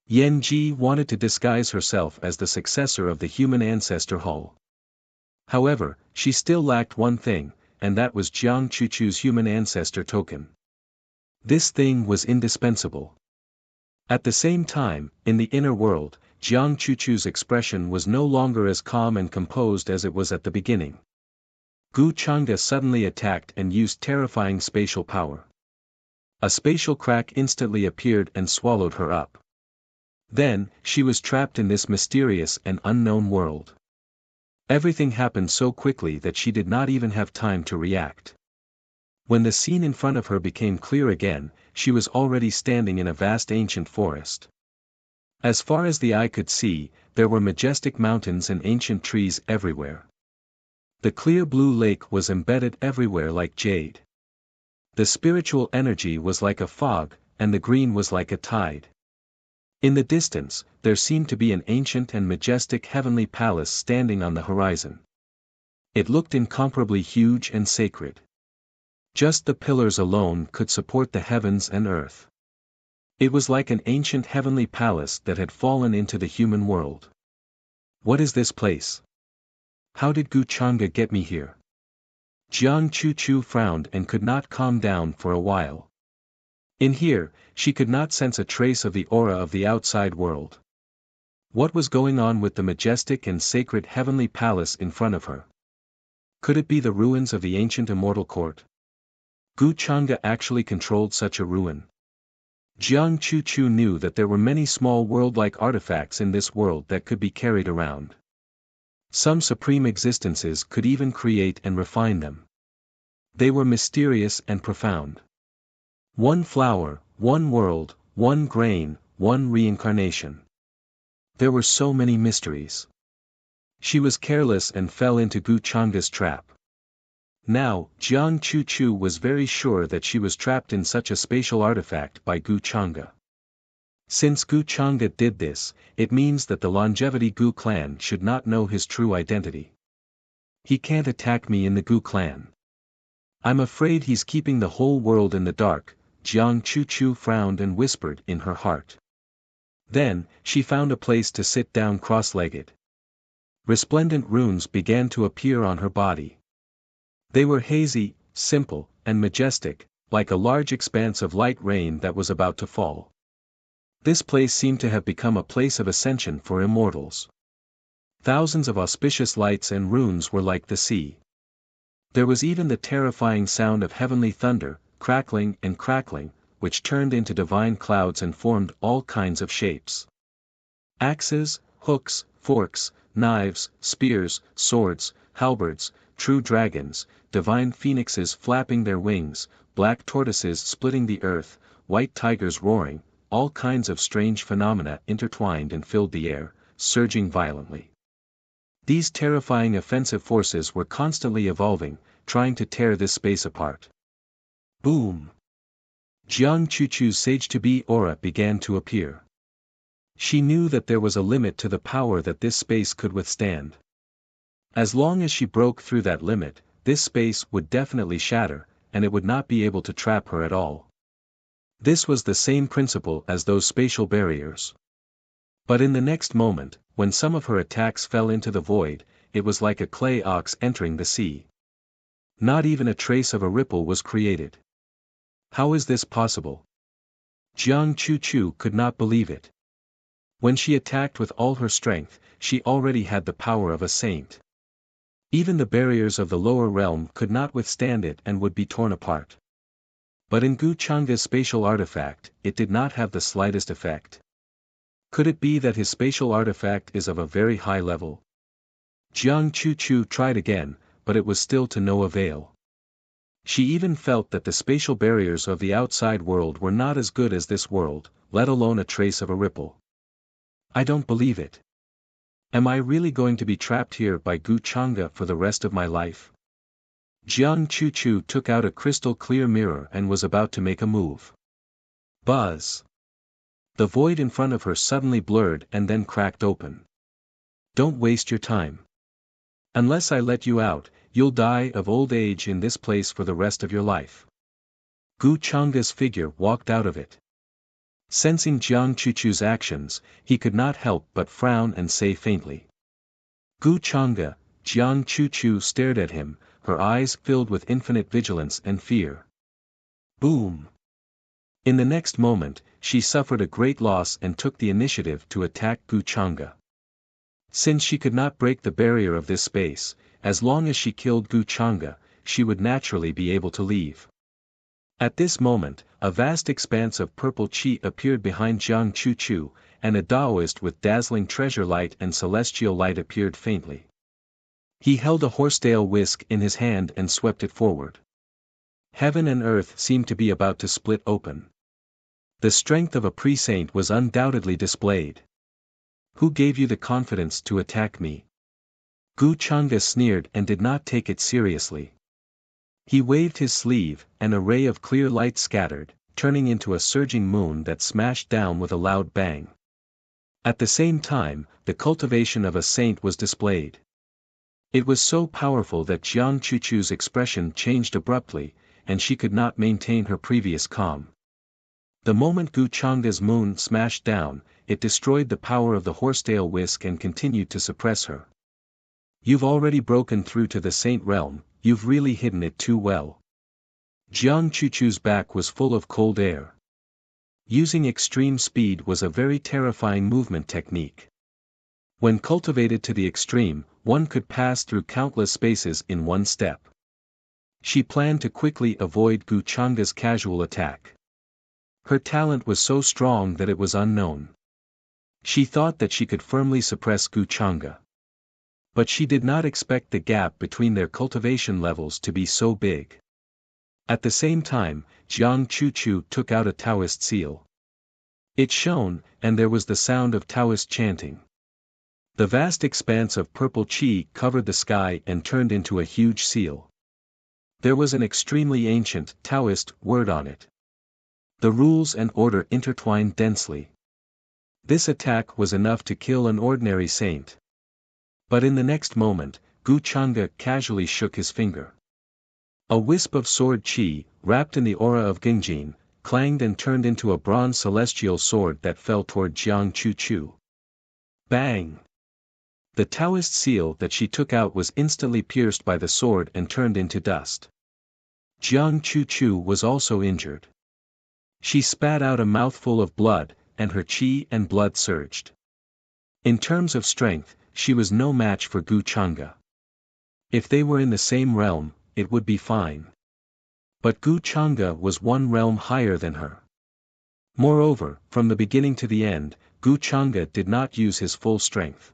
Yen Ji wanted to disguise herself as the successor of the human ancestor hall. However, she still lacked one thing, and that was Jiang Chuchu's human ancestor token. This thing was indispensable. At the same time, in the inner world, Jiang Chuchu's expression was no longer as calm and composed as it was at the beginning. Gu Changa suddenly attacked and used terrifying spatial power. A spatial crack instantly appeared and swallowed her up. Then, she was trapped in this mysterious and unknown world. Everything happened so quickly that she did not even have time to react. When the scene in front of her became clear again, she was already standing in a vast ancient forest. As far as the eye could see, there were majestic mountains and ancient trees everywhere. The clear blue lake was embedded everywhere like jade. The spiritual energy was like a fog, and the green was like a tide. In the distance, there seemed to be an ancient and majestic heavenly palace standing on the horizon. It looked incomparably huge and sacred. Just the pillars alone could support the heavens and earth. It was like an ancient heavenly palace that had fallen into the human world. What is this place? How did Guchanga get me here? Jiang Chu frowned and could not calm down for a while. In here, she could not sense a trace of the aura of the outside world. What was going on with the majestic and sacred heavenly palace in front of her? Could it be the ruins of the ancient immortal court? Guchanga actually controlled such a ruin. Jiang Chu knew that there were many small world-like artifacts in this world that could be carried around. Some supreme existences could even create and refine them. They were mysterious and profound. One flower, one world, one grain, one reincarnation. There were so many mysteries. She was careless and fell into Guchanga's trap. Now, Jiang Chu was very sure that she was trapped in such a spatial artifact by Guchanga. Since Guchanga did this, it means that the Longevity Gu clan should not know his true identity. He can't attack me in the Gu clan. I'm afraid he's keeping the whole world in the dark, Jiang Chu frowned and whispered in her heart. Then, she found a place to sit down cross-legged. Resplendent runes began to appear on her body. They were hazy, simple, and majestic, like a large expanse of light rain that was about to fall. This place seemed to have become a place of ascension for immortals. Thousands of auspicious lights and runes were like the sea. There was even the terrifying sound of heavenly thunder, crackling and crackling, which turned into divine clouds and formed all kinds of shapes. Axes, hooks, forks, knives, spears, swords, halberds, true dragons, divine phoenixes flapping their wings, black tortoises splitting the earth, white tigers roaring, all kinds of strange phenomena intertwined and filled the air, surging violently. These terrifying offensive forces were constantly evolving, trying to tear this space apart. Boom! Jiang Chu's sage-to-be aura began to appear. She knew that there was a limit to the power that this space could withstand. As long as she broke through that limit, this space would definitely shatter, and it would not be able to trap her at all. This was the same principle as those spatial barriers. But in the next moment, when some of her attacks fell into the void, it was like a clay ox entering the sea. Not even a trace of a ripple was created. How is this possible? Jiang Chu could not believe it. When she attacked with all her strength, she already had the power of a saint. Even the barriers of the lower realm could not withstand it and would be torn apart. But in Guchanga's spatial artifact, it did not have the slightest effect. Could it be that his spatial artifact is of a very high level? Jiang Chu tried again, but it was still to no avail. She even felt that the spatial barriers of the outside world were not as good as this world, let alone a trace of a ripple. I don't believe it. Am I really going to be trapped here by Guchanga for the rest of my life? Jiang Chu took out a crystal-clear mirror and was about to make a move. Buzz! The void in front of her suddenly blurred and then cracked open. Don't waste your time. Unless I let you out, you'll die of old age in this place for the rest of your life. Guchanga's figure walked out of it. Sensing Jiang Chu's actions, he could not help but frown and say faintly. Guchanga. Jiang Chu stared at him, her eyes filled with infinite vigilance and fear. Boom! In the next moment, she suffered a great loss and took the initiative to attack Guchanga. Since she could not break the barrier of this space, as long as she killed Guchanga, she would naturally be able to leave. At this moment, a vast expanse of purple chi appeared behind Jiang Chu, and a Taoist with dazzling treasure light and celestial light appeared faintly. He held a horsetail whisk in his hand and swept it forward. Heaven and earth seemed to be about to split open. The strength of a pre-saint was undoubtedly displayed. Who gave you the confidence to attack me? Gu Changa sneered and did not take it seriously. He waved his sleeve, and a ray of clear light scattered, turning into a surging moon that smashed down with a loud bang. At the same time, the cultivation of a saint was displayed. It was so powerful that Jiang Chuchu's expression changed abruptly, and she could not maintain her previous calm. The moment Gu Changa's moon smashed down, it destroyed the power of the horsetail whisk and continued to suppress her. You've already broken through to the saint realm, you've really hidden it too well. Jiang Chuchu's back was full of cold air. Using extreme speed was a very terrifying movement technique. When cultivated to the extreme, one could pass through countless spaces in one step. She planned to quickly avoid Gu Changa's casual attack. Her talent was so strong that it was unknown. She thought that she could firmly suppress Gu Changa. But she did not expect the gap between their cultivation levels to be so big. At the same time, Jiang Chuchu took out a Taoist seal. It shone, and there was the sound of Taoist chanting. The vast expanse of purple qi covered the sky and turned into a huge seal. There was an extremely ancient Taoist word on it. The rules and order intertwined densely. This attack was enough to kill an ordinary saint. But in the next moment, Gu Changa casually shook his finger. A wisp of sword qi, wrapped in the aura of Gengjin, clanged and turned into a bronze celestial sword that fell toward Jiang Chuchu. Bang! The Taoist seal that she took out was instantly pierced by the sword and turned into dust. Jiang Chuchu was also injured. She spat out a mouthful of blood, and her qi and blood surged. In terms of strength, she was no match for Gu Changa. If they were in the same realm, it would be fine. But Gu Changa was one realm higher than her. Moreover, from the beginning to the end, Gu Changa did not use his full strength.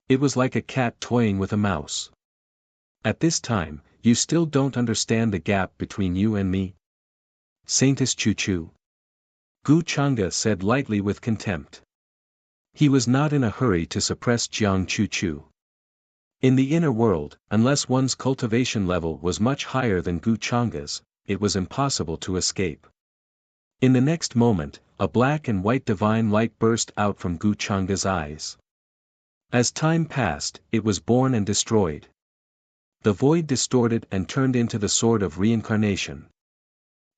It was like a cat toying with a mouse. At this time, you still don't understand the gap between you and me? Saintess Chuchu. Gu Changa said lightly with contempt. He was not in a hurry to suppress Jiang Chuchu. In the inner world, unless one's cultivation level was much higher than Gu Changa's, it was impossible to escape. In the next moment, a black and white divine light burst out from Gu Changa's eyes. As time passed, it was born and destroyed. The void distorted and turned into the sword of reincarnation.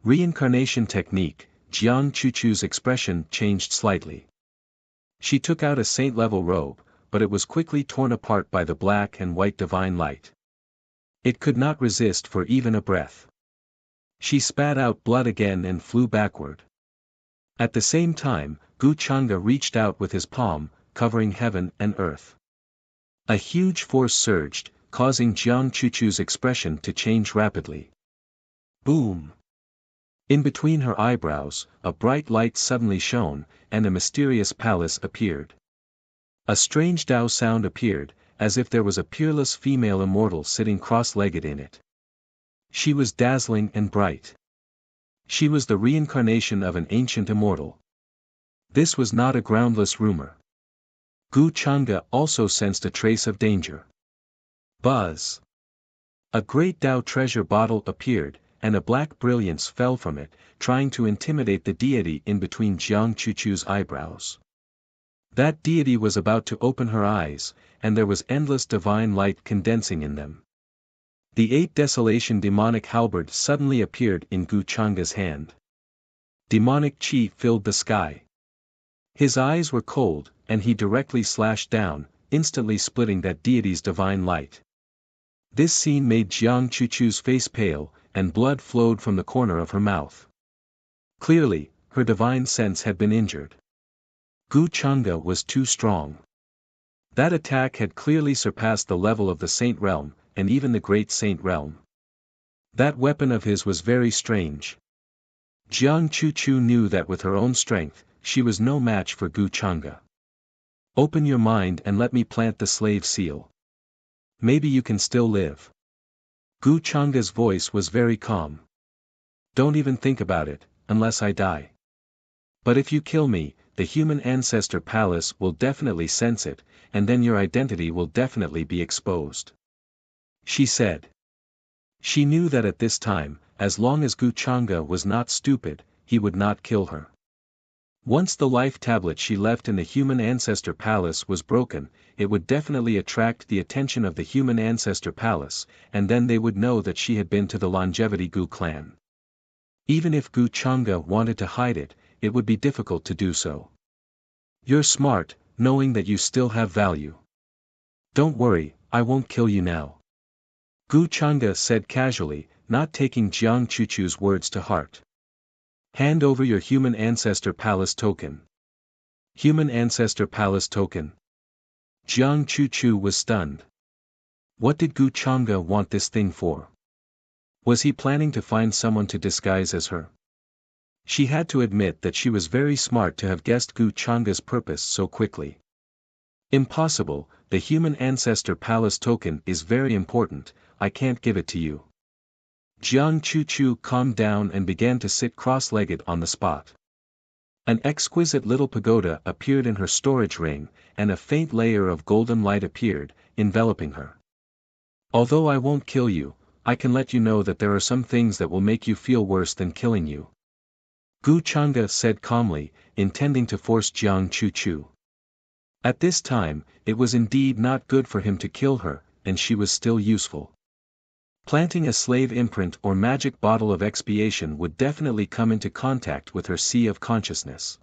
Reincarnation technique, Jiang Chuchu's expression changed slightly. She took out a saint-level robe, but it was quickly torn apart by the black and white divine light. It could not resist for even a breath. She spat out blood again and flew backward. At the same time, Gu Changa reached out with his palm, covering heaven and earth. A huge force surged, causing Jiang Chuchu's expression to change rapidly. Boom! In between her eyebrows, a bright light suddenly shone, and a mysterious palace appeared. A strange Tao sound appeared, as if there was a peerless female immortal sitting cross-legged in it. She was dazzling and bright. She was the reincarnation of an ancient immortal. This was not a groundless rumor. Gu Changa also sensed a trace of danger. Buzz! A great Tao treasure bottle appeared, and a black brilliance fell from it, trying to intimidate the deity in between Jiang Chuchu's eyebrows. That deity was about to open her eyes, and there was endless divine light condensing in them. The 8 Desolation demonic halberd suddenly appeared in Gu Changa's hand. Demonic qi filled the sky. His eyes were cold, and he directly slashed down, instantly splitting that deity's divine light. This scene made Jiang Chuchu's face pale, and blood flowed from the corner of her mouth. Clearly, her divine sense had been injured. Gu Changa was too strong. That attack had clearly surpassed the level of the saint realm, and even the great saint realm. That weapon of his was very strange. Jiang Chuchu knew that with her own strength, she was no match for Gu Changa. Open your mind and let me plant the slave seal. Maybe you can still live. Gu Changa's voice was very calm. Don't even think about it, unless I die. But if you kill me, the human ancestor palace will definitely sense it, and then your identity will definitely be exposed. She said. She knew that at this time, as long as Gu Changa was not stupid, he would not kill her. Once the life tablet she left in the human ancestor palace was broken, it would definitely attract the attention of the human ancestor palace, and then they would know that she had been to the longevity Gu clan. Even if Gu Changa wanted to hide it, it would be difficult to do so. You're smart, knowing that you still have value. Don't worry, I won't kill you now. Gu Changa said casually, not taking Jiang Chuchu's words to heart. Hand over your human ancestor palace token. Human ancestor palace token. Jiang Chuchu was stunned. What did Gu Changa want this thing for? Was he planning to find someone to disguise as her? She had to admit that she was very smart to have guessed Gu Changa's purpose so quickly. Impossible, the human ancestor palace token is very important, I can't give it to you. Jiang Chuchu calmed down and began to sit cross-legged on the spot. An exquisite little pagoda appeared in her storage ring, and a faint layer of golden light appeared, enveloping her. Although I won't kill you, I can let you know that there are some things that will make you feel worse than killing you. Gu Changa said calmly, intending to force Jiang Chuchu. At this time, it was indeed not good for him to kill her, and she was still useful. Planting a slave imprint or magic bottle of expiation would definitely come into contact with her sea of consciousness.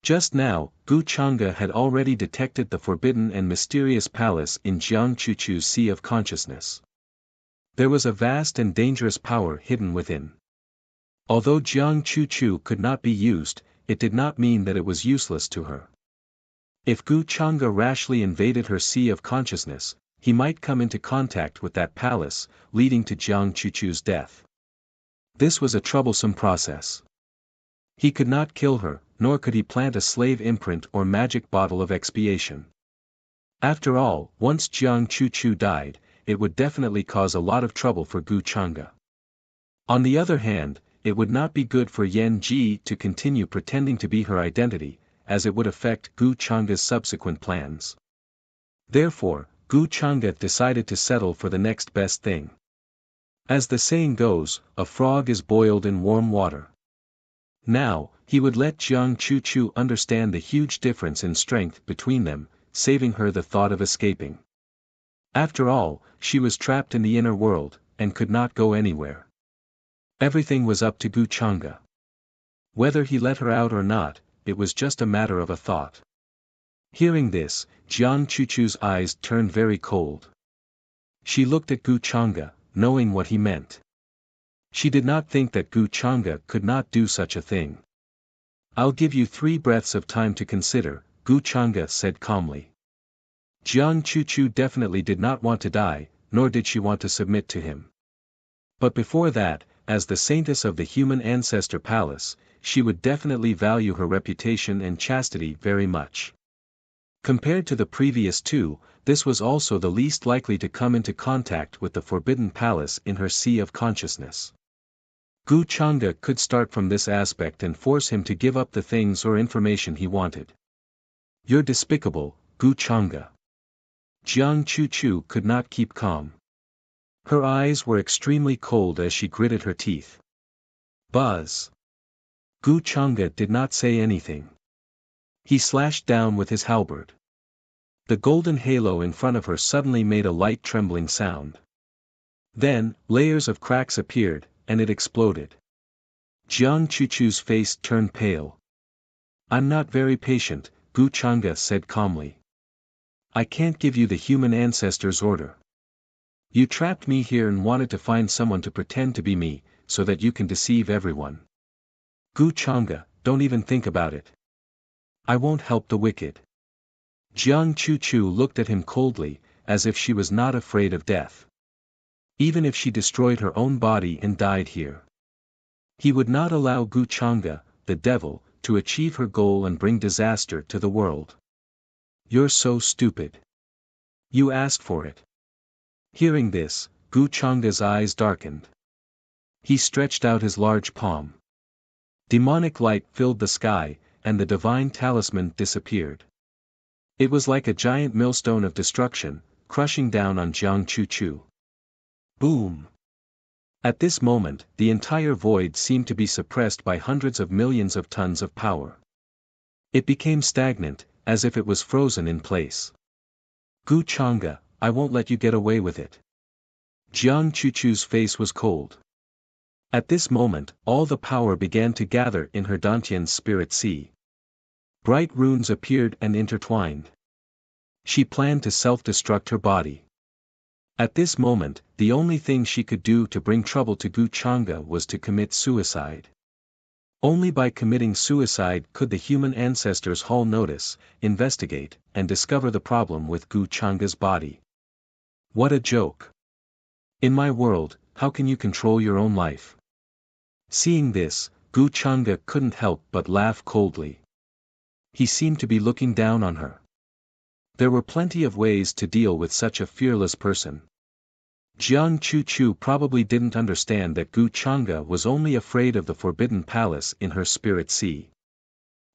Just now, Gu Changa had already detected the forbidden and mysterious palace in Jiang Chuchu's sea of consciousness. There was a vast and dangerous power hidden within. Although Jiang Chuchu could not be used, it did not mean that it was useless to her. If Gu Changa rashly invaded her sea of consciousness, he might come into contact with that palace, leading to Jiang Chuchu's death. This was a troublesome process. He could not kill her, nor could he plant a slave imprint or magic bottle of expiation. After all, once Jiang Chuchu died, it would definitely cause a lot of trouble for Gu Changa. On the other hand, it would not be good for Yan Ji to continue pretending to be her identity, as it would affect Gu Changa's subsequent plans. Therefore, Gu Changa decided to settle for the next best thing. As the saying goes, a frog is boiled in warm water. Now, he would let Jiang Chuchu understand the huge difference in strength between them, saving her the thought of escaping. After all, she was trapped in the inner world, and could not go anywhere. Everything was up to Gu Changa. Whether he let her out or not, it was just a matter of a thought. Hearing this, Jiang Chuchu's eyes turned very cold. She looked at Gu Changa, knowing what he meant. She did not think that Gu Changa could not do such a thing. I'll give you 3 breaths of time to consider, Gu Changa said calmly. Jiang Chuchu definitely did not want to die, nor did she want to submit to him. But before that, as the saintess of the human ancestor palace, she would definitely value her reputation and chastity very much. Compared to the previous 2, this was also the least likely to come into contact with the forbidden palace in her sea of consciousness. Gu Changa could start from this aspect and force him to give up the things or information he wanted. You're despicable, Gu Changa. Jiang Chuchu could not keep calm. Her eyes were extremely cold as she gritted her teeth. Buzz. Gu Changa did not say anything. He slashed down with his halberd. The golden halo in front of her suddenly made a light trembling sound. Then, layers of cracks appeared, and it exploded. Jiang Chuchu's face turned pale. I'm not very patient, Gu Changa said calmly. I can't give you the human ancestor's order. You trapped me here and wanted to find someone to pretend to be me, so that you can deceive everyone. Gu Changa, don't even think about it. I won't help the wicked. Jiang Chuchu looked at him coldly, as if she was not afraid of death. Even if she destroyed her own body and died here, he would not allow Gu Changa, the devil, to achieve her goal and bring disaster to the world. You're so stupid. You asked for it. Hearing this, Gu Changa's eyes darkened. He stretched out his large palm. Demonic light filled the sky, and the divine talisman disappeared. It was like a giant millstone of destruction, crushing down on Jiang Chuchu. Boom! At this moment, the entire void seemed to be suppressed by hundreds of millions of tons of power. It became stagnant, as if it was frozen in place. Gu Chang'e, I won't let you get away with it. Jiang Chuchu's face was cold. At this moment, all the power began to gather in her Dantian's spirit sea. Bright runes appeared and intertwined. She planned to self-destruct her body. At this moment, the only thing she could do to bring trouble to Gu Chang'e was to commit suicide. Only by committing suicide could the human ancestors hall notice, investigate, and discover the problem with Gu Chang'e's body. What a joke! In my world, how can you control your own life? Seeing this, Gu Chang'e couldn't help but laugh coldly. He seemed to be looking down on her. There were plenty of ways to deal with such a fearless person. Jiang Chuchu probably didn't understand that Gu Chang'e was only afraid of the forbidden palace in her spirit sea.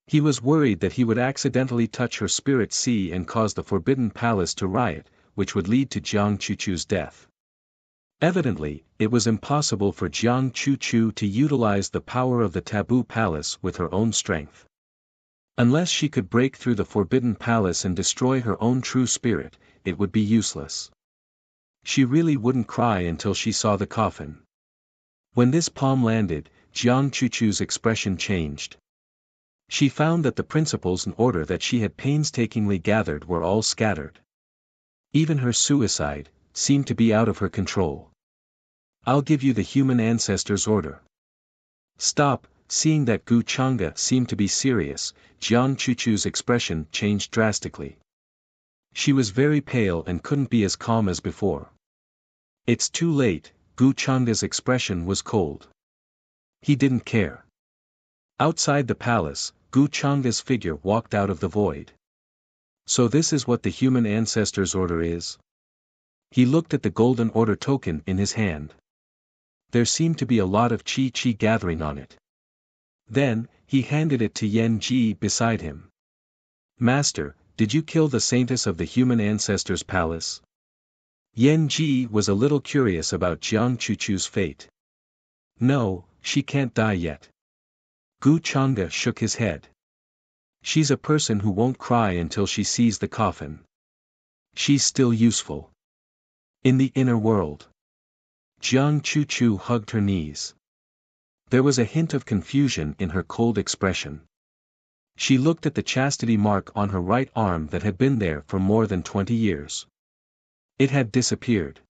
He was worried that he would accidentally touch her spirit sea and cause the forbidden palace to riot, which would lead to Jiang Chuchu's death. Evidently, it was impossible for Jiang Chuchu to utilize the power of the taboo palace with her own strength. Unless she could break through the forbidden palace and destroy her own true spirit, it would be useless. She really wouldn't cry until she saw the coffin. When this palm landed, Jiang Chuchu's expression changed. She found that the principles and order that she had painstakingly gathered were all scattered. Even her suicide seemed to be out of her control. I'll give you the human ancestors' order. Stop. Seeing that Gu Chang'e seemed to be serious, Jiang Chuchu's expression changed drastically. She was very pale and couldn't be as calm as before. It's too late. Gu Chang'e's expression was cold. He didn't care. Outside the palace, Gu Chang'e's figure walked out of the void. So this is what the human ancestors' order is? He looked at the golden order token in his hand. There seemed to be a lot of qi gathering on it. Then, he handed it to Yan Ji beside him. Master, did you kill the saintess of the human ancestors' palace? Yan Ji was a little curious about Jiang Chuchu's fate. No, she can't die yet. Gu Chang'e shook his head. She's a person who won't cry until she sees the coffin. She's still useful. In the inner world. Jiang Chuchu hugged her knees. There was a hint of confusion in her cold expression. She looked at the chastity mark on her right arm that had been there for more than 20 years. It had disappeared.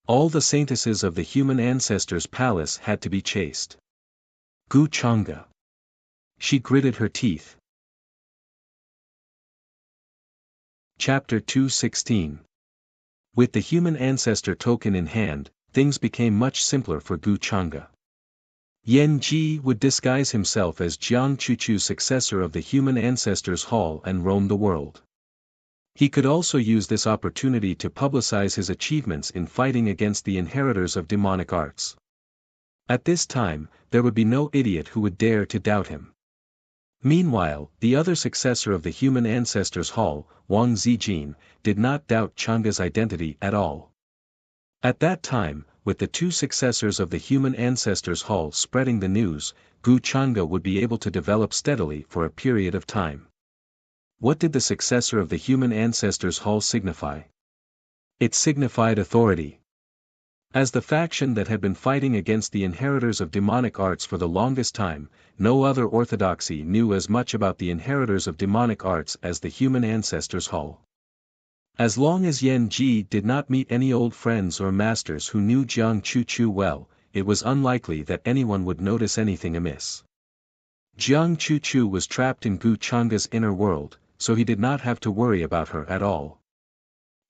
All the saintesses of the human ancestors' palace had to be chased. Gu Chang'e. She gritted her teeth. Chapter 216. With the human ancestor token in hand, things became much simpler for Gu Chang'e. Yan Ji would disguise himself as Jiang Chuchu's successor of the human ancestors hall and roam the world. He could also use this opportunity to publicize his achievements in fighting against the inheritors of demonic arts. At this time, there would be no idiot who would dare to doubt him. Meanwhile, the other successor of the human ancestors hall, Wang Zijin, did not doubt Chang'e's identity at all. At that time, with the two successors of the human ancestors hall spreading the news, Gu Chang'e would be able to develop steadily for a period of time. What did the successor of the human ancestors hall signify? It signified authority. As the faction that had been fighting against the inheritors of demonic arts for the longest time, no other orthodoxy knew as much about the inheritors of demonic arts as the human ancestors hall. As long as Yan Ji did not meet any old friends or masters who knew Jiang Chuchu well, it was unlikely that anyone would notice anything amiss. Jiang Chuchu was trapped in Gu Chang'e's inner world, so he did not have to worry about her at all.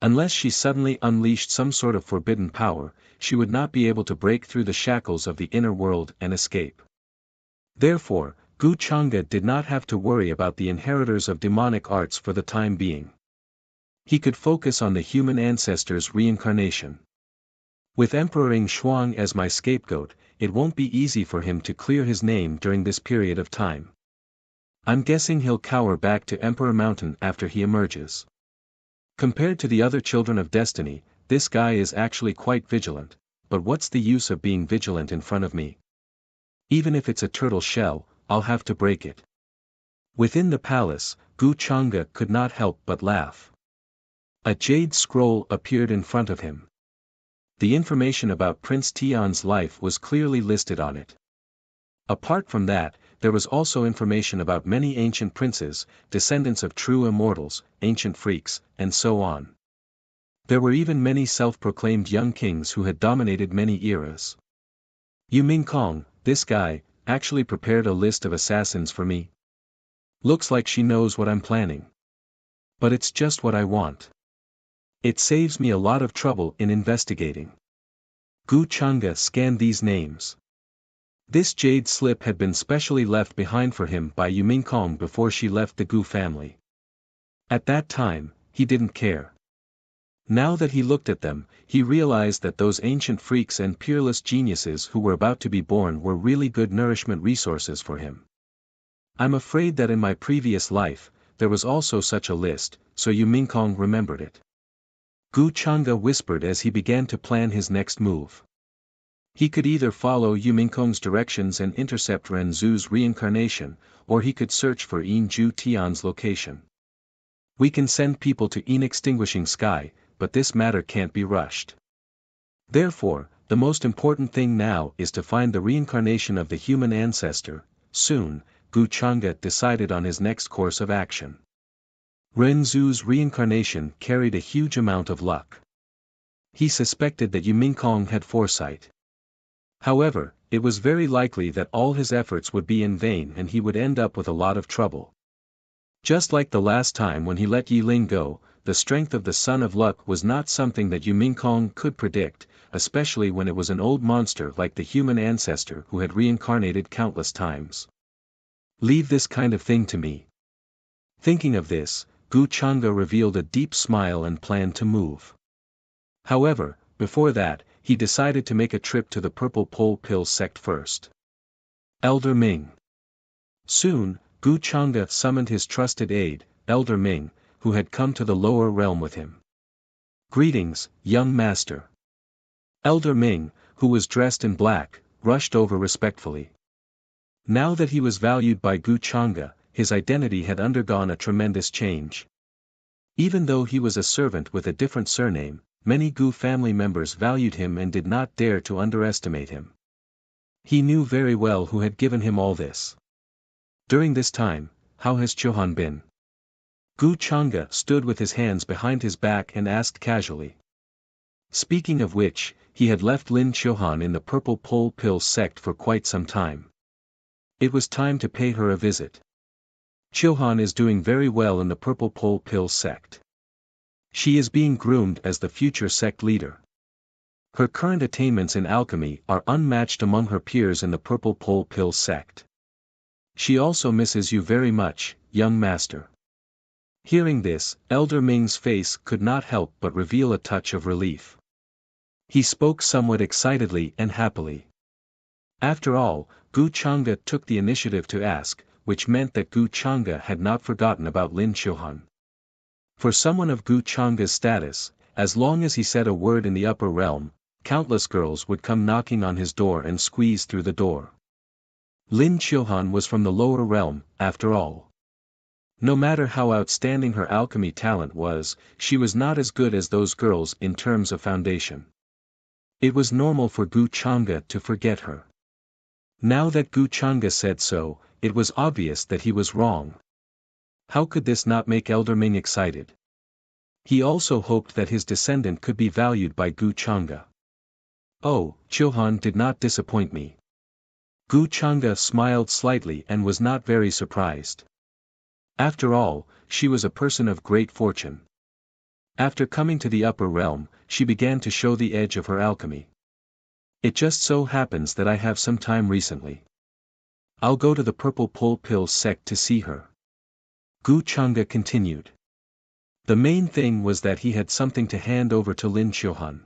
Unless she suddenly unleashed some sort of forbidden power, she would not be able to break through the shackles of the inner world and escape. Therefore, Gu Chang'e did not have to worry about the inheritors of demonic arts for the time being. He could focus on the human ancestors' reincarnation. With Emperor Ing Shuang as my scapegoat, it won't be easy for him to clear his name during this period of time. I'm guessing he'll cower back to Emperor Mountain after he emerges. Compared to the other children of destiny, this guy is actually quite vigilant, but what's the use of being vigilant in front of me? Even if it's a turtle shell, I'll have to break it. Within the palace, Gu Chang'e could not help but laugh. A jade scroll appeared in front of him. The information about Prince Tian's life was clearly listed on it. Apart from that, there was also information about many ancient princes, descendants of true immortals, ancient freaks, and so on. There were even many self-proclaimed young kings who had dominated many eras. Yu Mingkong, this guy, actually prepared a list of assassins for me. Looks like she knows what I'm planning. But it's just what I want. It saves me a lot of trouble in investigating. Gu Chang'e scanned these names. This jade slip had been specially left behind for him by Yu Mingkong before she left the Gu family. At that time, he didn't care. Now that he looked at them, he realized that those ancient freaks and peerless geniuses who were about to be born were really good nourishment resources for him. I'm afraid that in my previous life, there was also such a list, so Yu Mingkong remembered it. Gu Chang'e whispered as he began to plan his next move. He could either follow Yu Mingkong's directions and intercept Ren Zhu's reincarnation, or he could search for Yin Ju Tian's location. We can send people to inextinguishing sky, but this matter can't be rushed. Therefore, the most important thing now is to find the reincarnation of the human ancestor. Soon, Gu Chang'e decided on his next course of action. Ren Zhu's reincarnation carried a huge amount of luck. He suspected that Yu Mingkong had foresight. However, it was very likely that all his efforts would be in vain and he would end up with a lot of trouble. Just like the last time when he let Yi Ling go, the strength of the Son of Luck was not something that Yu Mingkong could predict, especially when it was an old monster like the human ancestor who had reincarnated countless times. Leave this kind of thing to me. Thinking of this, Gu Chang'e revealed a deep smile and planned to move. However, before that, he decided to make a trip to the Purple Pole Pill sect first. Elder Ming. Soon, Gu Chang'e summoned his trusted aide, Elder Ming, who had come to the lower realm with him. Greetings, young master. Elder Ming, who was dressed in black, rushed over respectfully. Now that he was valued by Gu Chang'e, his identity had undergone a tremendous change. Even though he was a servant with a different surname, many Gu family members valued him and did not dare to underestimate him. He knew very well who had given him all this. During this time, how has Chiohan been? Gu Chang'e stood with his hands behind his back and asked casually. Speaking of which, he had left Lin Chiohan in the Purple Pole Pill sect for quite some time. It was time to pay her a visit. Chiohan is doing very well in the Purple Pole Pill sect. She is being groomed as the future sect leader. Her current attainments in alchemy are unmatched among her peers in the Purple Pole Pill sect. She also misses you very much, young master. Hearing this, Elder Ming's face could not help but reveal a touch of relief. He spoke somewhat excitedly and happily. After all, Gu Chang'e took the initiative to ask, which meant that Gu Chang'e had not forgotten about Lin Chiohan. For someone of Gu Chang'e's status, as long as he said a word in the upper realm, countless girls would come knocking on his door and squeeze through the door. Lin Chiohan was from the lower realm, after all. No matter how outstanding her alchemy talent was, she was not as good as those girls in terms of foundation. It was normal for Gu Chang'e to forget her. Now that Gu Chang'e said so, it was obvious that he was wrong. How could this not make Elder Ming excited? He also hoped that his descendant could be valued by Gu Chang'e. Oh, Chiohan did not disappoint me. Gu Chang'e smiled slightly and was not very surprised. After all, she was a person of great fortune. After coming to the upper realm, she began to show the edge of her alchemy. It just so happens that I have some time recently. I'll go to the Purple Pole Pill sect to see her. Gu Chang'e continued. The main thing was that he had something to hand over to Lin Chiohan.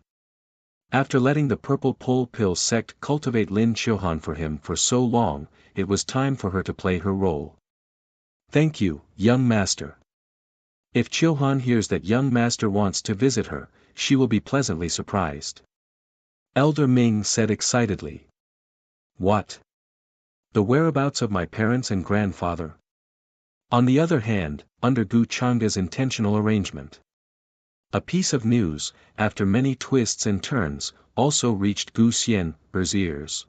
After letting the Purple Pole Pill sect cultivate Lin Chiohan for him for so long, it was time for her to play her role. Thank you, young master. If Chilhan hears that young master wants to visit her, she will be pleasantly surprised. Elder Ming said excitedly. What? The whereabouts of my parents and grandfather? On the other hand, under Gu Changa's intentional arrangement. A piece of news, after many twists and turns, also reached Gu Xian's ears.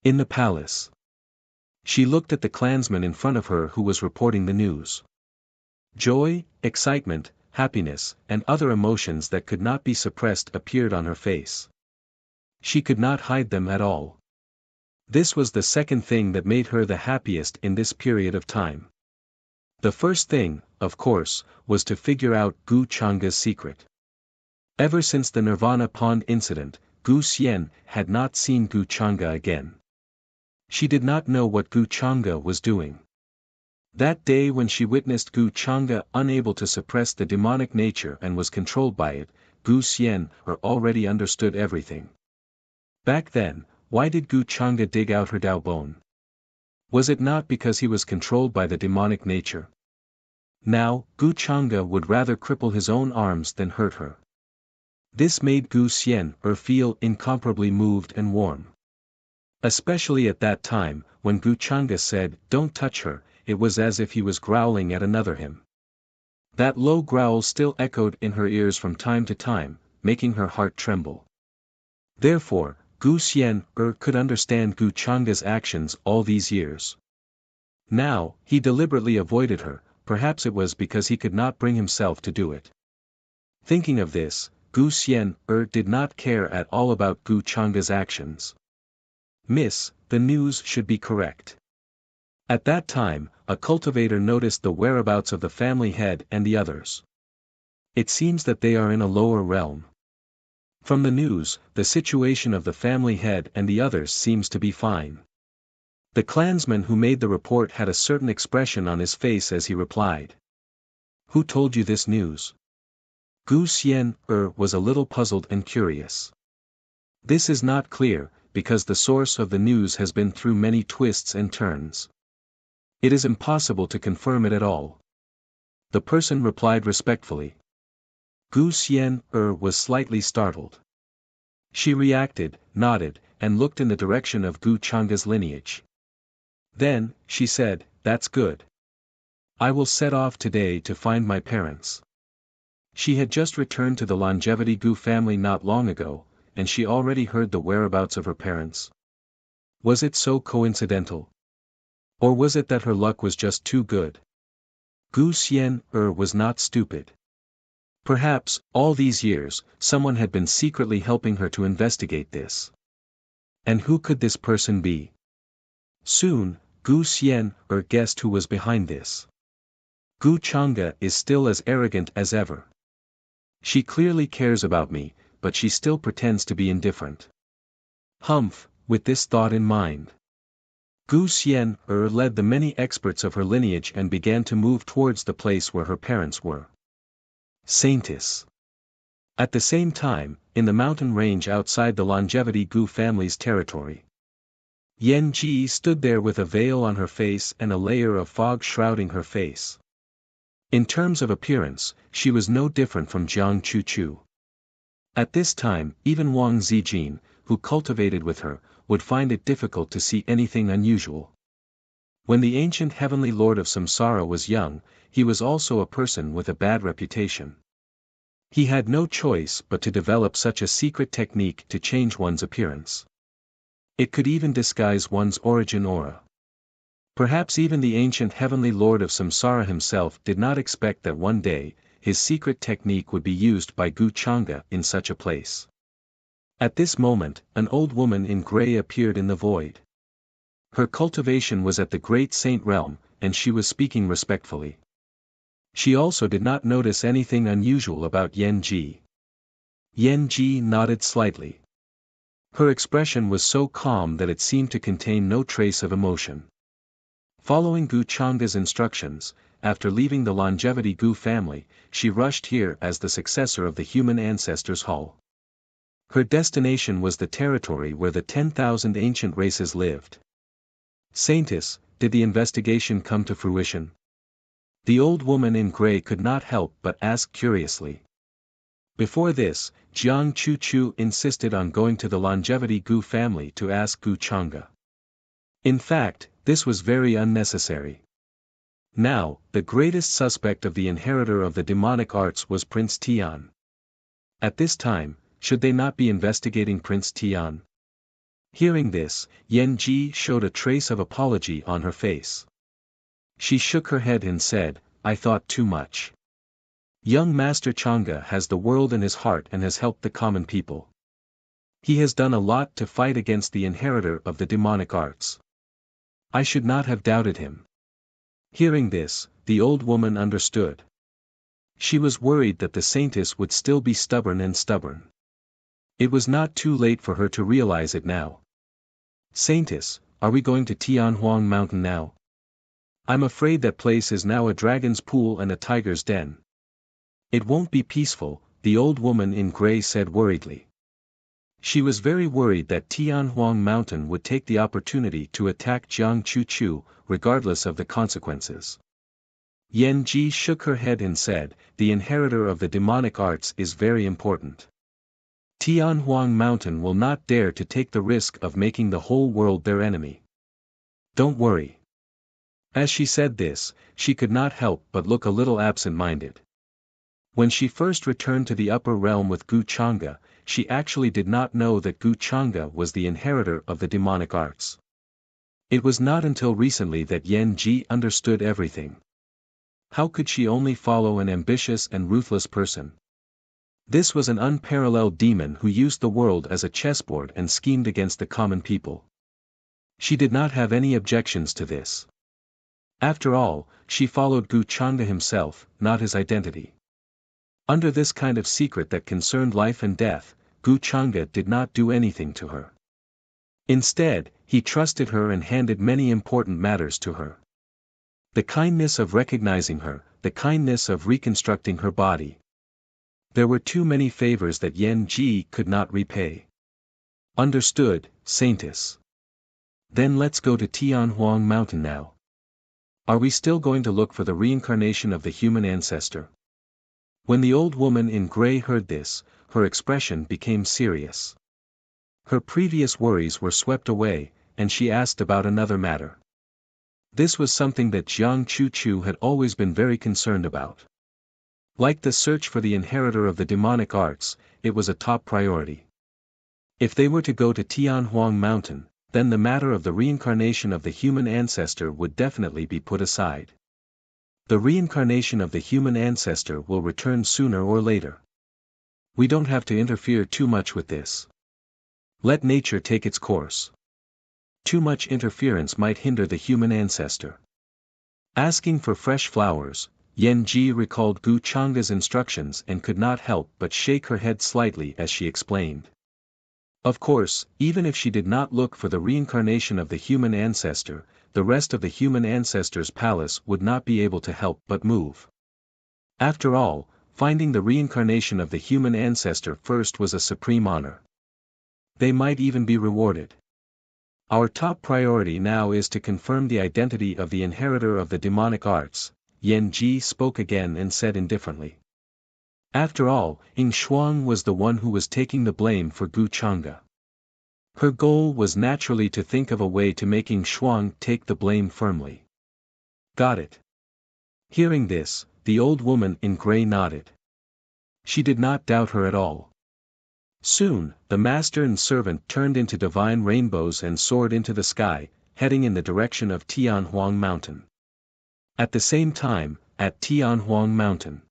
In the palace. She looked at the clansman in front of her who was reporting the news. Joy, excitement, happiness, and other emotions that could not be suppressed appeared on her face. She could not hide them at all. This was the second thing that made her the happiest in this period of time. The first thing, of course, was to figure out Gu Changa's secret. Ever since the Nirvana Pond incident, Gu Xian had not seen Gu Changa again. She did not know what Gu Changa was doing. That day when she witnessed Gu Changa unable to suppress the demonic nature and was controlled by it, Gu Xian already understood everything. Back then, why did Gu Changa dig out her Dao bone? Was it not because he was controlled by the demonic nature? Now, Gu Changa would rather cripple his own arms than hurt her. This made Gu Xian feel incomparably moved and warm. Especially at that time, when Gu Changa said, "Don't touch her," it was as if he was growling at another him. That low growl still echoed in her ears from time to time, making her heart tremble. Therefore, Gu Xian could understand Gu Changa's actions all these years. Now, he deliberately avoided her, perhaps it was because he could not bring himself to do it. Thinking of this, Gu Xian did not care at all about Gu Changa's actions. Miss, the news should be correct. At that time, a cultivator noticed the whereabouts of the family head and the others. It seems that they are in a lower realm. From the news, the situation of the family head and the others seems to be fine. The clansman who made the report had a certain expression on his face as he replied. Who told you this news? Gu Xian was a little puzzled and curious. This is not clear, because the source of the news has been through many twists and turns. It is impossible to confirm it at all. The person replied respectfully. Gu Xian was slightly startled. She reacted, nodded, and looked in the direction of Gu Changa's lineage. Then, she said, "That's good. I will set off today to find my parents." She had just returned to the Longevity Gu family not long ago, and she already heard the whereabouts of her parents. Was it so coincidental? Or was it that her luck was just too good? Gu Xian was not stupid. Perhaps, all these years, someone had been secretly helping her to investigate this. And who could this person be? Soon, Gu Xian guessed who was behind this. Gu Changa is still as arrogant as ever. She clearly cares about me, but she still pretends to be indifferent. Humph, with this thought in mind. Gu Xian led the many experts of her lineage and began to move towards the place where her parents were. Saintis. At the same time, in the mountain range outside the Longevity Gu family's territory. Yan Ji stood there with a veil on her face and a layer of fog shrouding her face. In terms of appearance, she was no different from Jiang Chuchu. At this time, even Wang Zijin, who cultivated with her, would find it difficult to see anything unusual. When the ancient heavenly lord of Samsara was young, he was also a person with a bad reputation. He had no choice but to develop such a secret technique to change one's appearance. It could even disguise one's origin aura. Perhaps even the ancient heavenly lord of Samsara himself did not expect that one day, his secret technique would be used by Gu Changa in such a place. At this moment, an old woman in grey appeared in the void. Her cultivation was at the great saint realm, and she was speaking respectfully. She also did not notice anything unusual about Yan Ji. Yan Ji nodded slightly. Her expression was so calm that it seemed to contain no trace of emotion. Following Gu Changa's instructions, after leaving the Longevity Gu family, she rushed here as the successor of the human ancestors' hall. Her destination was the territory where the 10,000 ancient races lived. Saintess, did the investigation come to fruition? The old woman in gray could not help but ask curiously. Before this, Jiang Chu insisted on going to the Longevity Gu family to ask Gu Chang'e. In fact, this was very unnecessary. Now, the greatest suspect of the inheritor of the demonic arts was Prince Tian. At this time, should they not be investigating Prince Tian? Hearing this, Yan Ji showed a trace of apology on her face. She shook her head and said, "I thought too much. Young Master Chang'e has the world in his heart and has helped the common people. He has done a lot to fight against the inheritor of the demonic arts. I should not have doubted him." Hearing this, the old woman understood. She was worried that the saintess would still be stubborn. It was not too late for her to realize it now. "Saintess, are we going to Tianhuang Mountain now? I'm afraid that place is now a dragon's pool and a tiger's den. It won't be peaceful," the old woman in gray said worriedly. She was very worried that Tianhuang Mountain would take the opportunity to attack Jiang Chu, regardless of the consequences. Yan Ji shook her head and said, "The inheritor of the demonic arts is very important. Tianhuang Mountain will not dare to take the risk of making the whole world their enemy. Don't worry." As she said this, she could not help but look a little absent-minded. When she first returned to the upper realm with Gu Chang'e, she actually did not know that Gu Chang'e was the inheritor of the demonic arts. It was not until recently that Yan Ji understood everything. How could she only follow an ambitious and ruthless person? This was an unparalleled demon who used the world as a chessboard and schemed against the common people. She did not have any objections to this. After all, she followed Gu Chang'e himself, not his identity. Under this kind of secret that concerned life and death, Gu Chang'e did not do anything to her. Instead, he trusted her and handed many important matters to her. The kindness of recognizing her, the kindness of reconstructing her body. There were too many favors that Yan Ji could not repay. "Understood, Saintess. Then let's go to Tianhuang Mountain now. Are we still going to look for the reincarnation of the human ancestor?" When the old woman in gray heard this, her expression became serious. Her previous worries were swept away, and she asked about another matter. This was something that Jiang Chu had always been very concerned about. Like the search for the inheritor of the demonic arts, it was a top priority. If they were to go to Tianhuang Mountain, then the matter of the reincarnation of the human ancestor would definitely be put aside. The reincarnation of the human ancestor will return sooner or later. We don't have to interfere too much with this. Let nature take its course. Too much interference might hinder the human ancestor. Asking for fresh flowers, Yan Ji recalled Gu Chang'e's instructions and could not help but shake her head slightly as she explained. Of course, even if she did not look for the reincarnation of the human ancestor, the rest of the human ancestor's palace would not be able to help but move. After all, finding the reincarnation of the human ancestor first was a supreme honor. They might even be rewarded. Our top priority now is to confirm the identity of the inheritor of the demonic arts, Yan Ji spoke again and said indifferently. After all, Ying Shuang was the one who was taking the blame for Gu Chang'e. Her goal was naturally to think of a way to make Ying Shuang take the blame firmly. Got it. Hearing this, the old woman in gray nodded. She did not doubt her at all. Soon, the master and servant turned into divine rainbows and soared into the sky, heading in the direction of Tianhuang Mountain. At the same time, at Tianhuang Mountain,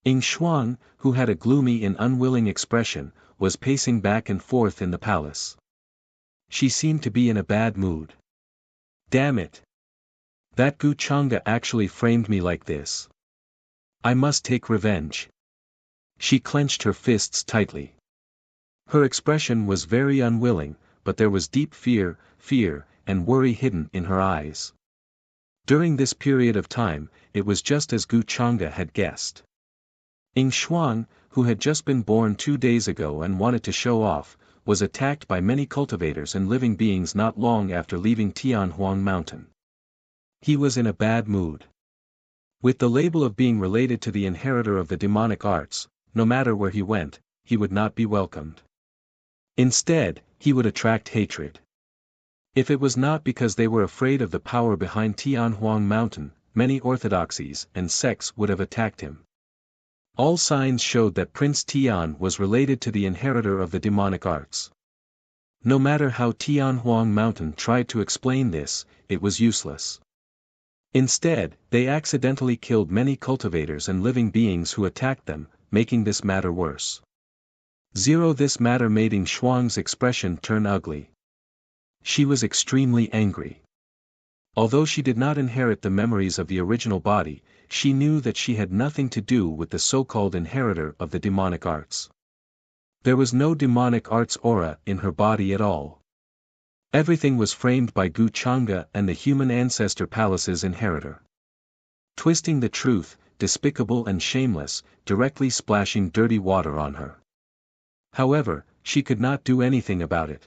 Ying Shuang, who had a gloomy and unwilling expression, was pacing back and forth in the palace. She seemed to be in a bad mood. Damn it! That Gu Chang'e actually framed me like this. I must take revenge. She clenched her fists tightly. Her expression was very unwilling, but there was deep fear, and worry hidden in her eyes. During this period of time, it was just as Gu Chang'e had guessed. Ying Shuang, who had just been born 2 days ago and wanted to show off, was attacked by many cultivators and living beings not long after leaving Tianhuang Mountain. He was in a bad mood. With the label of being related to the inheritor of the demonic arts, no matter where he went, he would not be welcomed. Instead, he would attract hatred. If it was not because they were afraid of the power behind Tianhuang Mountain, many orthodoxies and sects would have attacked him. All signs showed that Prince Tian was related to the inheritor of the demonic arts. No matter how Tianhuang Mountain tried to explain this, it was useless. Instead, they accidentally killed many cultivators and living beings who attacked them, making this matter worse. This matter made Ying Shuang's expression turn ugly. She was extremely angry. Although she did not inherit the memories of the original body, she knew that she had nothing to do with the so-called inheritor of the demonic arts. There was no demonic arts aura in her body at all. Everything was framed by Gu Chang'e and the human ancestor palace's inheritor. Twisting the truth, despicable and shameless, directly splashing dirty water on her. However, she could not do anything about it.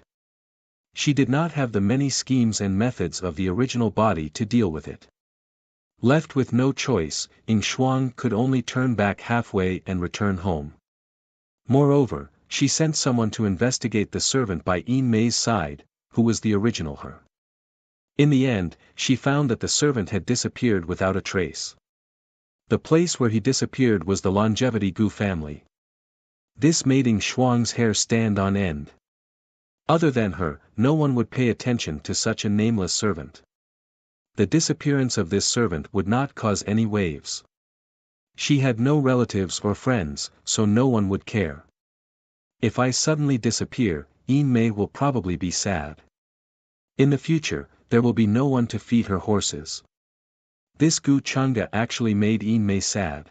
She did not have the many schemes and methods of the original body to deal with it. Left with no choice, Ying Shuang could only turn back halfway and return home. Moreover, she sent someone to investigate the servant by Yin Mei's side, who was the original her. In the end, she found that the servant had disappeared without a trace. The place where he disappeared was the Longevity Gu family. This made Ying Shuang's hair stand on end. Other than her, no one would pay attention to such a nameless servant. The disappearance of this servant would not cause any waves. She had no relatives or friends, so no one would care. If I suddenly disappear, Yin Mei will probably be sad. In the future, there will be no one to feed her horses. This Gu Chang'e actually made Yin Mei sad.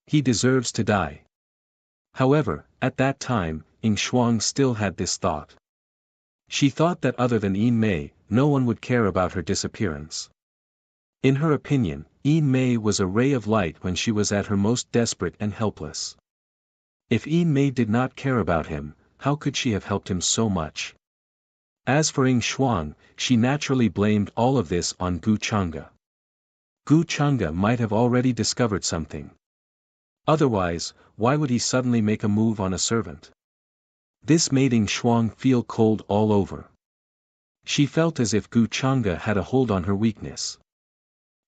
He deserves to die. However, at that time, Ying Shuang still had this thought. She thought that other than Yin Mei, no one would care about her disappearance. In her opinion, Yin Mei was a ray of light when she was at her most desperate and helpless. If Yin Mei did not care about him, how could she have helped him so much? As for Ying Shuang, she naturally blamed all of this on Gu Chang'e. Gu Chang'e might have already discovered something. Otherwise, why would he suddenly make a move on a servant? This made Ying Shuang feel cold all over. She felt as if Gu Chang'e had a hold on her weakness.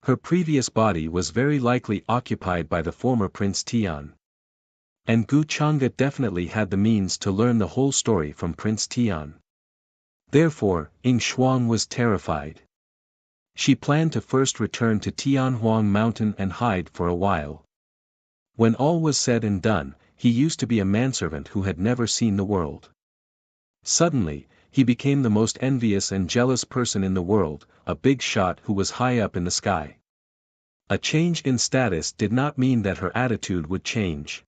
Her previous body was very likely occupied by the former Prince Tian. And Gu Chang'e definitely had the means to learn the whole story from Prince Tian. Therefore, Ying Shuang was terrified. She planned to first return to Tianhuang Mountain and hide for a while. When all was said and done, he used to be a manservant who had never seen the world. Suddenly, he became the most envious and jealous person in the world, a big shot who was high up in the sky. A change in status did not mean that her attitude would change.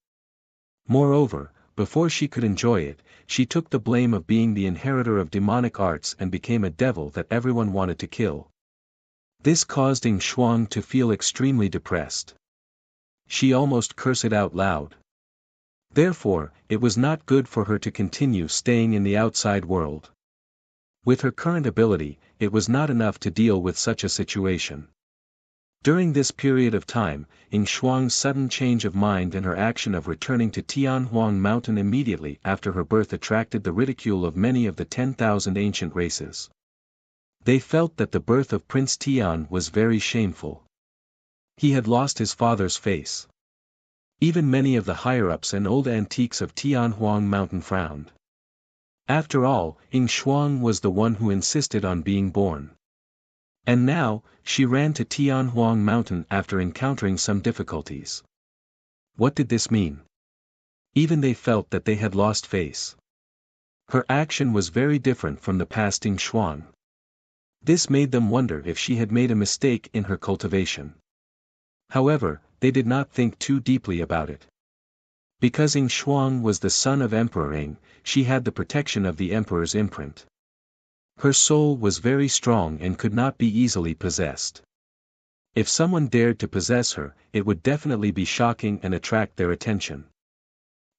Moreover, before she could enjoy it, she took the blame of being the inheritor of demonic arts and became a devil that everyone wanted to kill. This caused Ying Shuang to feel extremely depressed. She almost cursed out loud. Therefore, it was not good for her to continue staying in the outside world. With her current ability, it was not enough to deal with such a situation. During this period of time, Ying Shuang's sudden change of mind and her action of returning to Tianhuang Mountain immediately after her birth attracted the ridicule of many of the 10,000 ancient races. They felt that the birth of Prince Tian was very shameful. He had lost his father's face. Even many of the higher-ups and old antiques of Tianhuang Mountain frowned. After all, Ying Shuang was the one who insisted on being born. And now, she ran to Tianhuang Mountain after encountering some difficulties. What did this mean? Even they felt that they had lost face. Her action was very different from the past Ying Shuang. This made them wonder if she had made a mistake in her cultivation. However, they did not think too deeply about it. Because Ying Shuang was the son of Emperor Ying, she had the protection of the emperor's imprint. Her soul was very strong and could not be easily possessed. If someone dared to possess her, it would definitely be shocking and attract their attention.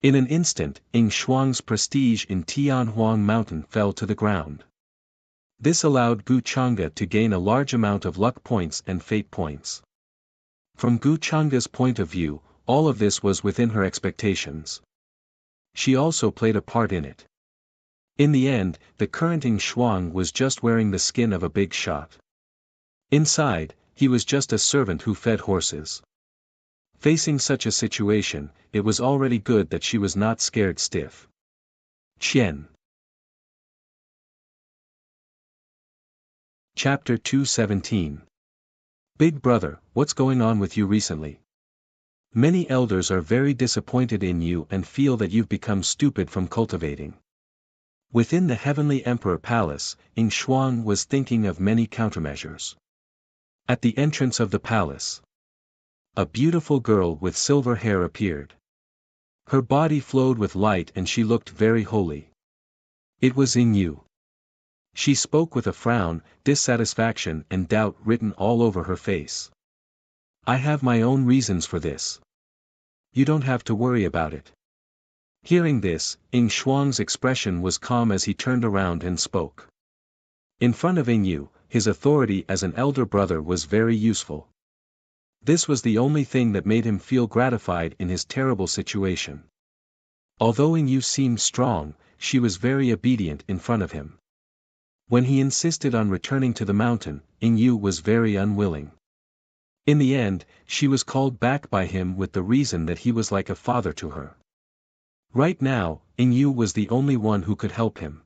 In an instant, Ying Shuang's prestige in Tianhuang Mountain fell to the ground. This allowed Gu Chang'e to gain a large amount of luck points and fate points. From Gu Changa's point of view, all of this was within her expectations. She also played a part in it. In the end, the current Ing Shuang was just wearing the skin of a big shot. Inside, he was just a servant who fed horses. Facing such a situation, it was already good that she was not scared stiff. Qian. Chapter 217. Big brother, what's going on with you recently? Many elders are very disappointed in you and feel that you've become stupid from cultivating. Within the Heavenly Emperor Palace, Ing Shuang was thinking of many countermeasures. At the entrance of the palace, a beautiful girl with silver hair appeared. Her body flowed with light and she looked very holy. It was Ing Yu. She spoke with a frown, dissatisfaction and doubt written all over her face. I have my own reasons for this. You don't have to worry about it. Hearing this, Ing Shuang's expression was calm as he turned around and spoke. In front of Ing Yu, his authority as an elder brother was very useful. This was the only thing that made him feel gratified in his terrible situation. Although Ing Yu seemed strong, she was very obedient in front of him. When he insisted on returning to the mountain, Ing Yu was very unwilling. In the end, she was called back by him with the reason that he was like a father to her. Right now, Ing Yu was the only one who could help him.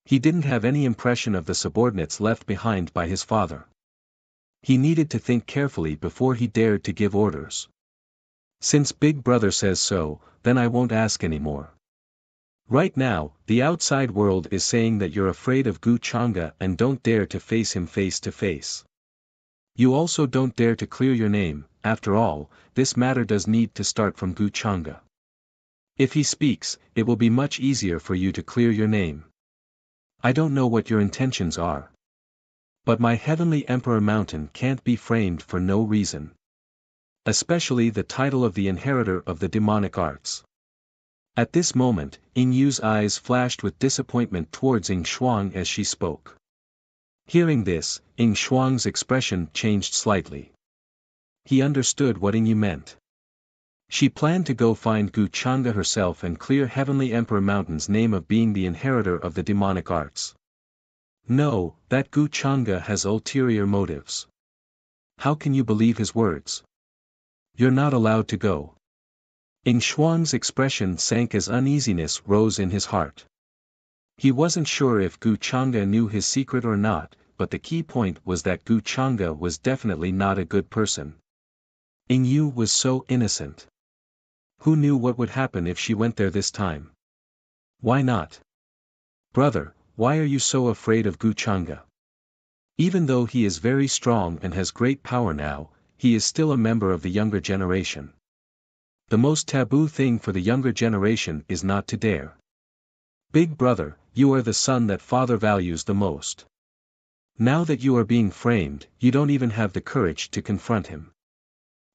He didn't have any impression of the subordinates left behind by his father. He needed to think carefully before he dared to give orders. Since Big Brother says so, then I won't ask anymore. Right now, the outside world is saying that you're afraid of Gu Changa and don't dare to face him face to face. You also don't dare to clear your name. After all, this matter does need to start from Gu Changa. If he speaks, it will be much easier for you to clear your name. I don't know what your intentions are. But my Heavenly Emperor Mountain can't be framed for no reason. Especially the title of the inheritor of the demonic arts. At this moment, Ing Yu's eyes flashed with disappointment towards Ing Shuang as she spoke. Hearing this, Ing Shuang's expression changed slightly. He understood what Ing Yu meant. She planned to go find Gu Changa herself and clear Heavenly Emperor Mountain's name of being the inheritor of the demonic arts. No, that Gu Changa has ulterior motives. How can you believe his words? You're not allowed to go. Ing Shuang's expression sank as uneasiness rose in his heart. He wasn't sure if Gu Changa knew his secret or not, but the key point was that Gu Changa was definitely not a good person. Ing Yu was so innocent. Who knew what would happen if she went there this time? Why not? Brother, why are you so afraid of Gu Changa? Even though he is very strong and has great power now, he is still a member of the younger generation. The most taboo thing for the younger generation is not to dare. Big brother, you are the son that father values the most. Now that you are being framed, you don't even have the courage to confront him.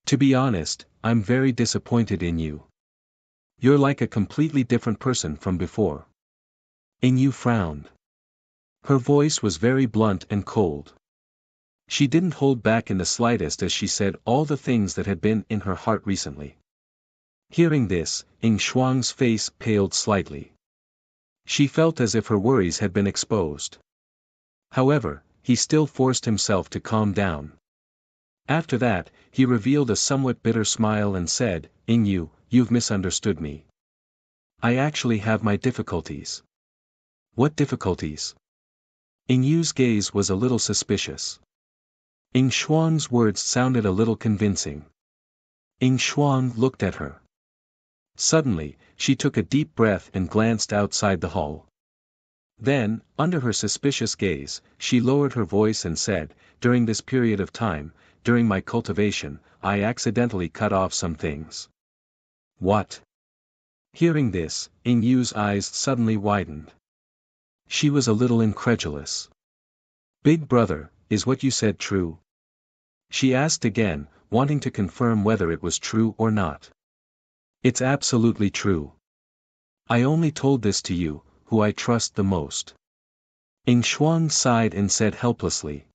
To be honest, I'm very disappointed in you. You're like a completely different person from before. Ing Yu frowned. Her voice was very blunt and cold. She didn't hold back in the slightest as she said all the things that had been in her heart recently. Hearing this, Ing Shuang's face paled slightly. She felt as if her worries had been exposed. However, he still forced himself to calm down. After that, he revealed a somewhat bitter smile and said, Ing Yu, you've misunderstood me. I actually have my difficulties. What difficulties? Ing Yu's gaze was a little suspicious. Ing Shuang's words sounded a little convincing. Ing Shuang looked at her. Suddenly, she took a deep breath and glanced outside the hall. Then, under her suspicious gaze, she lowered her voice and said, during this period of time, during my cultivation, I accidentally cut off some things. What? Hearing this, Ing Yu's eyes suddenly widened. She was a little incredulous. Big brother, is what you said true? She asked again, wanting to confirm whether it was true or not. It's absolutely true. I only told this to you, who I trust the most. Ing Shuang sighed and said helplessly.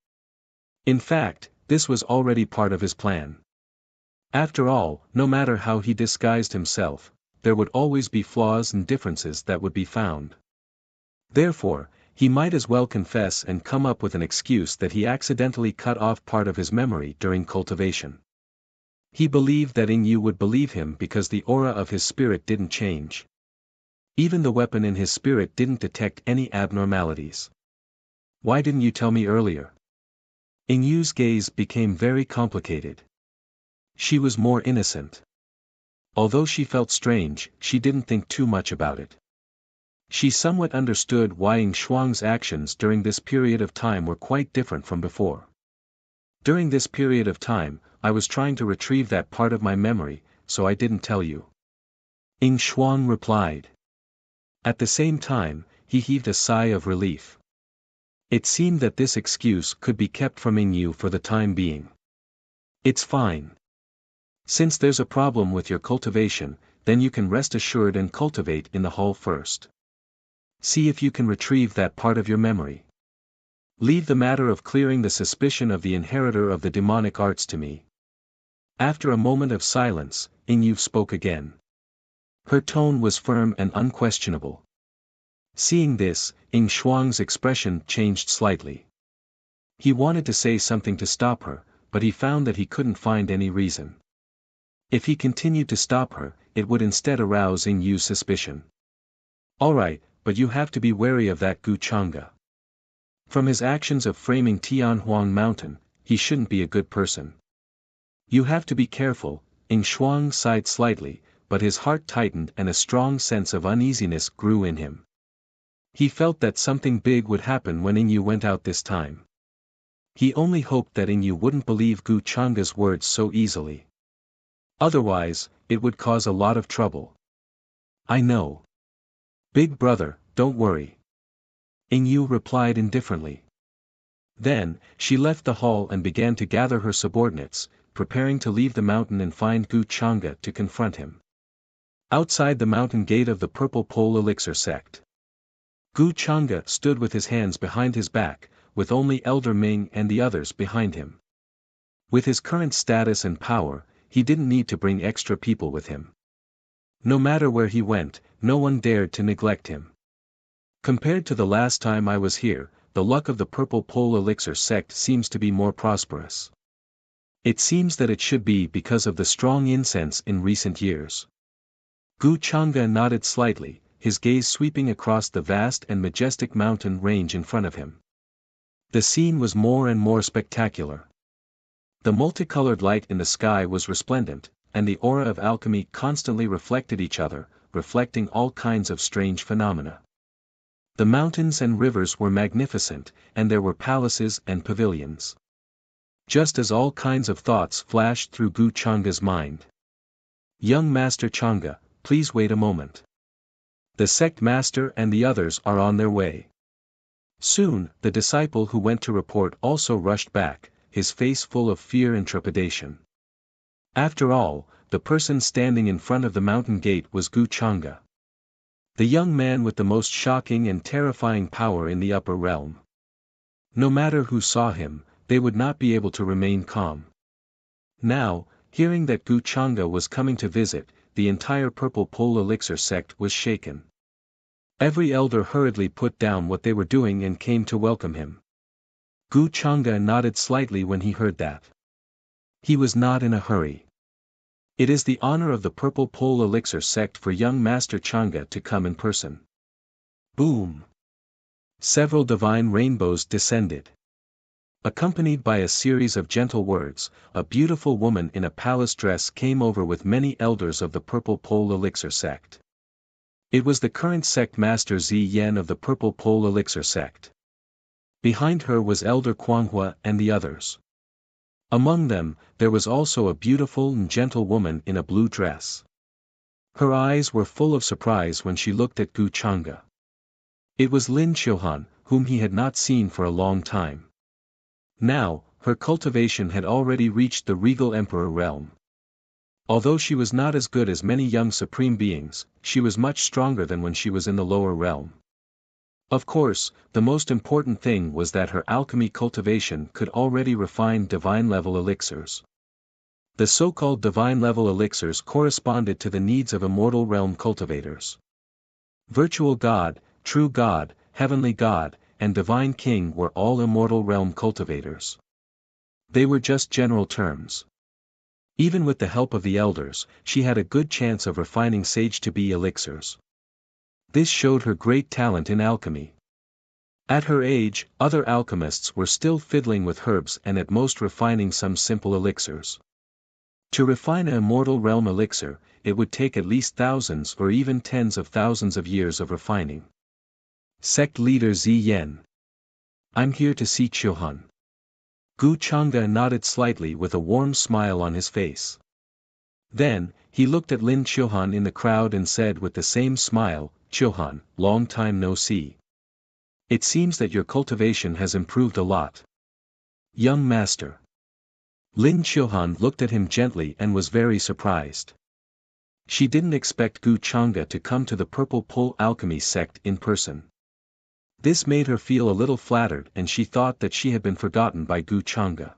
In fact, this was already part of his plan. After all, no matter how he disguised himself, there would always be flaws and differences that would be found. Therefore, he might as well confess and come up with an excuse that he accidentally cut off part of his memory during cultivation. He believed that Yu would believe him because the aura of his spirit didn't change. Even the weapon in his spirit didn't detect any abnormalities. Why didn't you tell me earlier? Yu's gaze became very complicated. She was more innocent. Although she felt strange, she didn't think too much about it. She somewhat understood why Ying Shuang's actions during this period of time were quite different from before. During this period of time, I was trying to retrieve that part of my memory, so I didn't tell you. Ying Shuang replied. At the same time, he heaved a sigh of relief. It seemed that this excuse could be kept from Yu for the time being. It's fine. Since there's a problem with your cultivation, then you can rest assured and cultivate in the hall first. See if you can retrieve that part of your memory. Leave the matter of clearing the suspicion of the inheritor of the demonic arts to me. After a moment of silence, Yu spoke again. Her tone was firm and unquestionable. Seeing this, Ying Shuang's expression changed slightly. He wanted to say something to stop her, but he found that he couldn't find any reason. If he continued to stop her, it would instead arouse Yu's suspicion. Alright, but you have to be wary of that Gu Chang'e. From his actions of framing Tianhuang Mountain, he shouldn't be a good person. You have to be careful. Ying Shuang sighed slightly, but his heart tightened and a strong sense of uneasiness grew in him. He felt that something big would happen when Yu went out this time. He only hoped that Yu wouldn't believe Gu Chang'e's words so easily. Otherwise, it would cause a lot of trouble. I know. Big brother, don't worry. Yu replied indifferently. Then, she left the hall and began to gather her subordinates, preparing to leave the mountain and find Gu Chang'e to confront him. Outside the mountain gate of the Purple Pole Elixir sect, Gu Chang'e stood with his hands behind his back, with only Elder Ming and the others behind him. With his current status and power, he didn't need to bring extra people with him. No matter where he went, no one dared to neglect him. Compared to the last time I was here, the luck of the Purple Pole Elixir sect seems to be more prosperous. It seems that it should be because of the strong incense in recent years. Gu Chang'e nodded slightly, his gaze sweeping across the vast and majestic mountain range in front of him. The scene was more and more spectacular. The multicolored light in the sky was resplendent, and the aura of alchemy constantly reflected each other, reflecting all kinds of strange phenomena. The mountains and rivers were magnificent, and there were palaces and pavilions. Just as all kinds of thoughts flashed through Gu Chang'e's mind. Young Master Chang'e, please wait a moment. The sect master and the others are on their way. Soon, the disciple who went to report also rushed back, his face full of fear and trepidation. After all, the person standing in front of the mountain gate was Gu Chang'e. The young man with the most shocking and terrifying power in the upper realm. No matter who saw him, they would not be able to remain calm. Now, hearing that Gu Chang'e was coming to visit, the entire Purple Pole Elixir sect was shaken. Every elder hurriedly put down what they were doing and came to welcome him. Gu Chang'e nodded slightly when he heard that. He was not in a hurry. It is the honor of the Purple Pole Elixir sect for young Master Chang'e to come in person. Boom! Several divine rainbows descended. Accompanied by a series of gentle words, a beautiful woman in a palace dress came over with many elders of the Purple Pole Elixir sect. It was the current sect master Zi Yan of the Purple Pole Elixir sect. Behind her was Elder Kuanghua and the others. Among them, there was also a beautiful and gentle woman in a blue dress. Her eyes were full of surprise when she looked at Gu Chang'e. It was Lin Qiuhan, whom he had not seen for a long time. Now, her cultivation had already reached the regal emperor realm. Although she was not as good as many young supreme beings, she was much stronger than when she was in the lower realm. Of course, the most important thing was that her alchemy cultivation could already refine divine-level elixirs. The so-called divine-level elixirs corresponded to the needs of immortal realm cultivators. Virtual God, True God, Heavenly God, and Divine King were all immortal realm cultivators. They were just general terms. Even with the help of the elders, she had a good chance of refining sage to be elixirs. This showed her great talent in alchemy. At her age, other alchemists were still fiddling with herbs and at most refining some simple elixirs. To refine an immortal realm elixir, it would take at least thousands or even tens of thousands of years of refining. Sect leader Ziyan. I'm here to see Chilhan. Gu Chang'e nodded slightly with a warm smile on his face. Then, he looked at Lin Chilhan in the crowd and said with the same smile, Chilhan, long time no see. It seems that your cultivation has improved a lot. Young master. Lin Chilhan looked at him gently and was very surprised. She didn't expect Gu Chang'e to come to the Purple Pole Alchemy sect in person. This made her feel a little flattered and she thought that she had been forgotten by Gu Chang'e.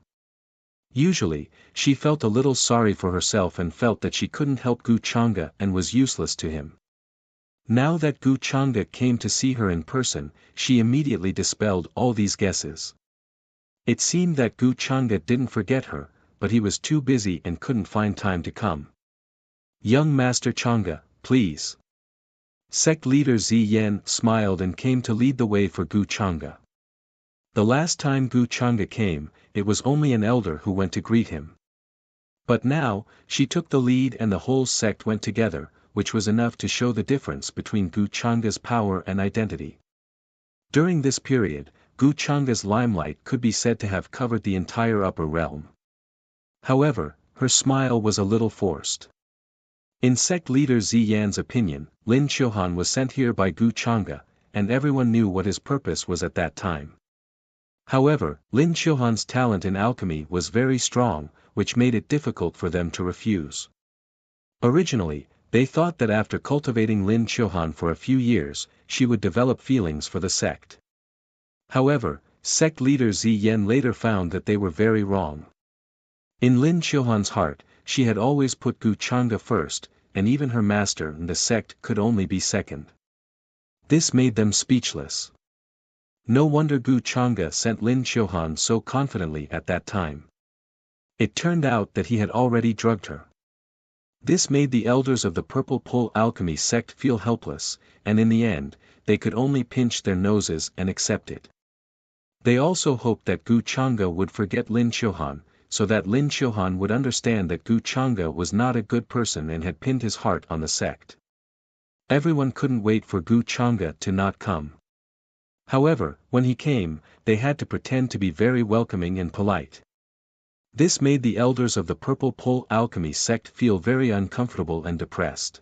Usually, she felt a little sorry for herself and felt that she couldn't help Gu Chang'e and was useless to him. Now that Gu Chang'e came to see her in person, she immediately dispelled all these guesses. It seemed that Gu Chang'e didn't forget her, but he was too busy and couldn't find time to come. Young Master Chang'e, please. Sect leader Ziyan smiled and came to lead the way for Gu Chang'e. The last time Gu Chang'e came, it was only an elder who went to greet him. But now, she took the lead and the whole sect went together, which was enough to show the difference between Gu Chang'e's power and identity. During this period, Gu Chang'e's limelight could be said to have covered the entire upper realm. However, her smile was a little forced. In sect leader Ziyan's opinion, Lin Chilhan was sent here by Gu Chang'e, and everyone knew what his purpose was at that time. However, Lin Chilhan's talent in alchemy was very strong, which made it difficult for them to refuse. Originally, they thought that after cultivating Lin Chilhan for a few years, she would develop feelings for the sect. However, sect leader Ziyan later found that they were very wrong. In Lin Chilhan's heart, she had always put Gu Chang'e first, and even her master and the sect could only be second. This made them speechless. No wonder Gu Chang'e sent Lin Chilhan so confidently at that time. It turned out that he had already drugged her. This made the elders of the Purple Pole Alchemy sect feel helpless, and in the end, they could only pinch their noses and accept it. They also hoped that Gu Chang'e would forget Lin Chilhan, so that Lin Chilhan would understand that Gu Chang'e was not a good person and had pinned his heart on the sect. Everyone couldn't wait for Gu Chang'e to not come. However, when he came, they had to pretend to be very welcoming and polite. This made the elders of the Purple Pole Alchemy sect feel very uncomfortable and depressed.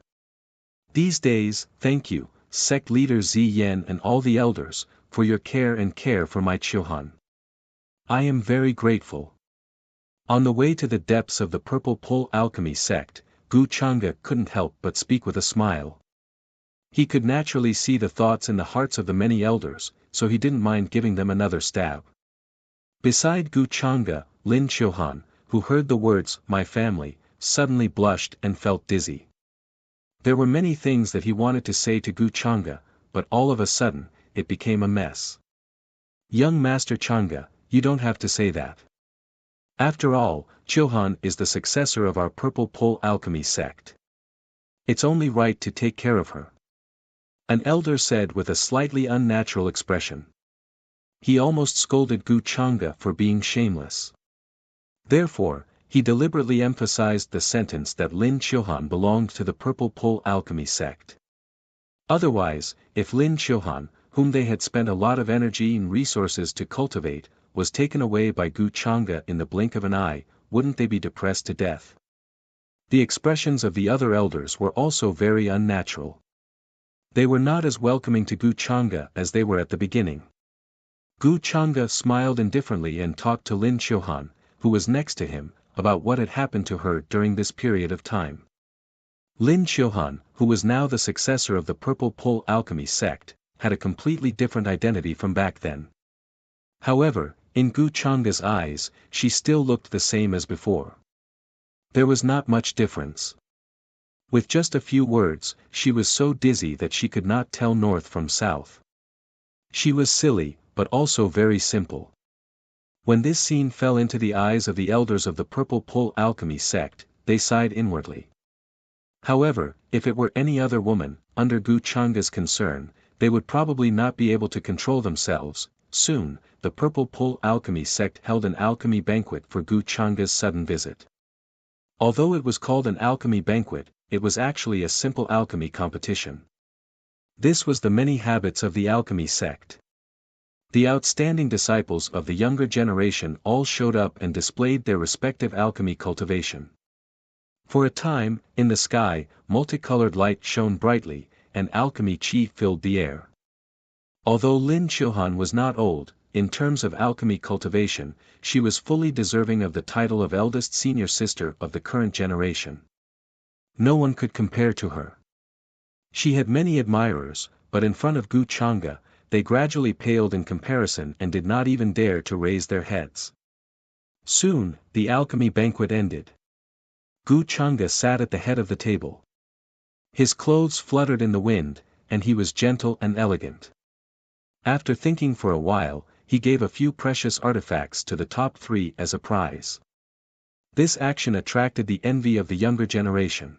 These days, thank you, sect leader Ziyan and all the elders, for your care for my Chilhan. I am very grateful. On the way to the depths of the Purple Pole Alchemy sect, Gu Chang'e couldn't help but speak with a smile. He could naturally see the thoughts in the hearts of the many elders, so he didn't mind giving them another stab. Beside Gu Chang'e, Lin Chilhan, who heard the words, my family, suddenly blushed and felt dizzy. There were many things that he wanted to say to Gu Chang'e, but all of a sudden, it became a mess. Young Master Chang'e, you don't have to say that. After all, Chilhan is the successor of our Purple Pole Alchemy sect. It's only right to take care of her. An elder said with a slightly unnatural expression. He almost scolded Gu Chang'e for being shameless. Therefore, he deliberately emphasized the sentence that Lin Chilhan belonged to the Purple Pole Alchemy sect. Otherwise, if Lin Chilhan, whom they had spent a lot of energy and resources to cultivate, was taken away by Gu Chang'e in the blink of an eye, wouldn't they be depressed to death? The expressions of the other elders were also very unnatural. They were not as welcoming to Gu Chang'e as they were at the beginning. Gu Chang'e smiled indifferently and talked to Lin Chilhan, who was next to him, about what had happened to her during this period of time. Lin Chilhan, who was now the successor of the Purple Pole Alchemy sect, had a completely different identity from back then. However, in Gu Chang'e's eyes, she still looked the same as before. There was not much difference. With just a few words, she was so dizzy that she could not tell north from south. She was silly, but also very simple. When this scene fell into the eyes of the elders of the Purple Pole Alchemy sect, they sighed inwardly. However, if it were any other woman, under Gu Changa's concern, they would probably not be able to control themselves. Soon, the Purple Pole Alchemy sect held an alchemy banquet for Gu Changa's sudden visit. Although it was called an alchemy banquet, it was actually a simple alchemy competition. This was the many habits of the alchemy sect. The outstanding disciples of the younger generation all showed up and displayed their respective alchemy cultivation. For a time, in the sky, multicolored light shone brightly, and alchemy chi filled the air. Although Lin Chilhan was not old, in terms of alchemy cultivation, she was fully deserving of the title of eldest senior sister of the current generation. No one could compare to her. She had many admirers, but in front of Gu Changa, they gradually paled in comparison and did not even dare to raise their heads. Soon, the alchemy banquet ended. Gu Changa sat at the head of the table. His clothes fluttered in the wind, and he was gentle and elegant. After thinking for a while, he gave a few precious artifacts to the top 3 as a prize. This action attracted the envy of the younger generation.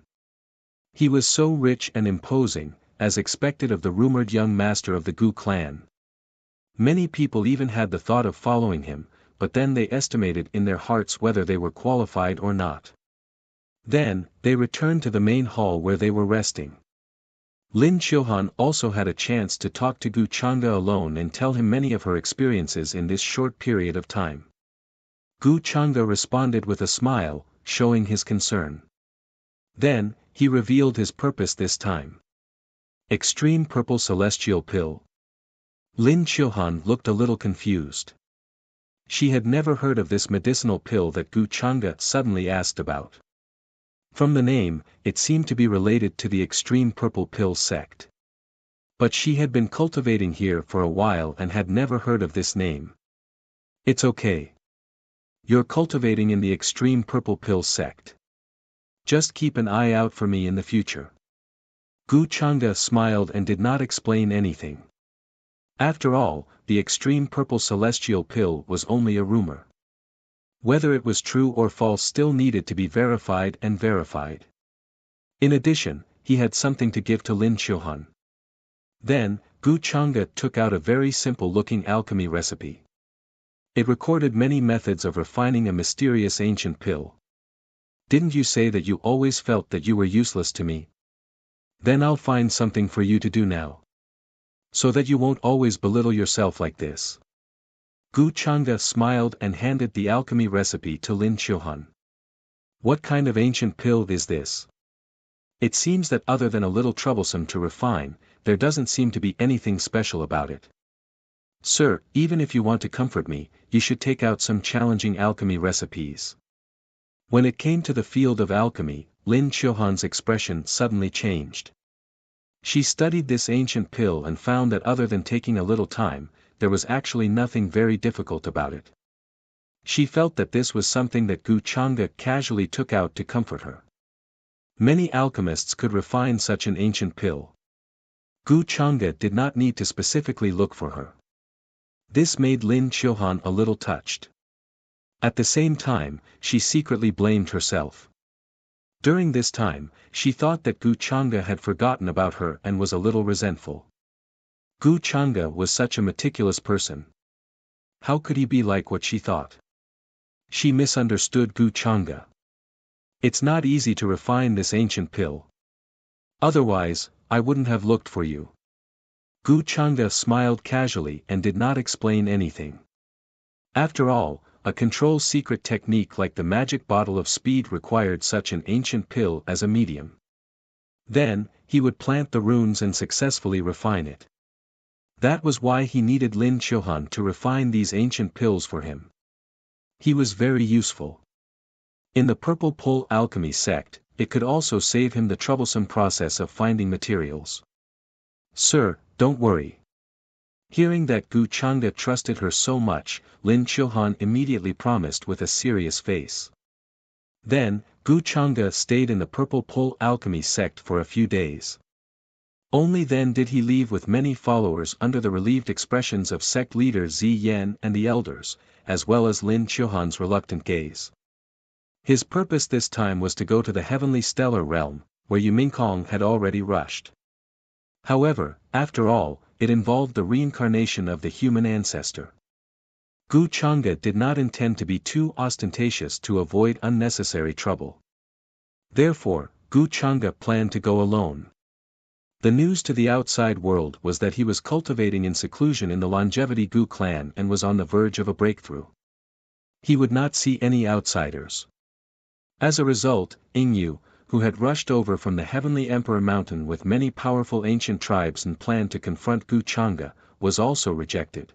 He was so rich and imposing, as expected of the rumored young master of the Gu clan. Many people even had the thought of following him, but then they estimated in their hearts whether they were qualified or not. Then, they returned to the main hall where they were resting. Lin Chilhan also had a chance to talk to Gu Changa alone and tell him many of her experiences in this short period of time. Gu Changa responded with a smile, showing his concern. Then, he revealed his purpose this time. Extreme Purple Celestial Pill. Lin Chilhan looked a little confused. She had never heard of this medicinal pill that Gu Changa suddenly asked about. From the name, it seemed to be related to the Extreme Purple Pill sect. But she had been cultivating here for a while and had never heard of this name. It's okay. You're cultivating in the Extreme Purple Pill sect. Just keep an eye out for me in the future. Gu Changa smiled and did not explain anything. After all, the Extreme Purple Celestial Pill was only a rumor. Whether it was true or false still needed to be verified and verified. In addition, he had something to give to Lin Chilhan. Then, Gu Changa took out a very simple-looking alchemy recipe. It recorded many methods of refining a mysterious ancient pill. Didn't you say that you always felt that you were useless to me? Then I'll find something for you to do now. So that you won't always belittle yourself like this. Gu Changa smiled and handed the alchemy recipe to Lin Chilhan. What kind of ancient pill is this? It seems that other than a little troublesome to refine, there doesn't seem to be anything special about it. Sir, even if you want to comfort me, you should take out some challenging alchemy recipes. When it came to the field of alchemy, Lin Chilhan's expression suddenly changed. She studied this ancient pill and found that other than taking a little time, there was actually nothing very difficult about it. She felt that this was something that Gu Changa casually took out to comfort her. Many alchemists could refine such an ancient pill. Gu Changa did not need to specifically look for her. This made Lin Chilhan a little touched. At the same time, she secretly blamed herself. During this time, she thought that Gu Changa had forgotten about her and was a little resentful. Gu Changa was such a meticulous person. How could he be like what she thought? She misunderstood Gu Changa. It's not easy to refine this ancient pill. Otherwise, I wouldn't have looked for you. Gu Changa smiled casually and did not explain anything. After all, a control secret technique like the magic bottle of speed required such an ancient pill as a medium. Then, he would plant the runes and successfully refine it. That was why he needed Lin Chilhan to refine these ancient pills for him. He was very useful. In the Purple Pole Alchemy sect, it could also save him the troublesome process of finding materials. Sir, don't worry. Hearing that Gu Changa trusted her so much, Lin Chilhan immediately promised with a serious face. Then, Gu Chang'e stayed in the Purple Pole alchemy sect for a few days. Only then did he leave with many followers under the relieved expressions of sect leader Zi Yan and the elders, as well as Lin Chuhan's reluctant gaze. His purpose this time was to go to the heavenly stellar realm, where Yu Mingkong had already rushed. However, after all, it involved the reincarnation of the human ancestor. Gu Chang'e did not intend to be too ostentatious to avoid unnecessary trouble. Therefore, Gu Chang'e planned to go alone. The news to the outside world was that he was cultivating in seclusion in the Longevity Gu clan and was on the verge of a breakthrough. He would not see any outsiders. As a result, Yingyu, who had rushed over from the Heavenly Emperor Mountain with many powerful ancient tribes and planned to confront Gu Chang'e, was also rejected.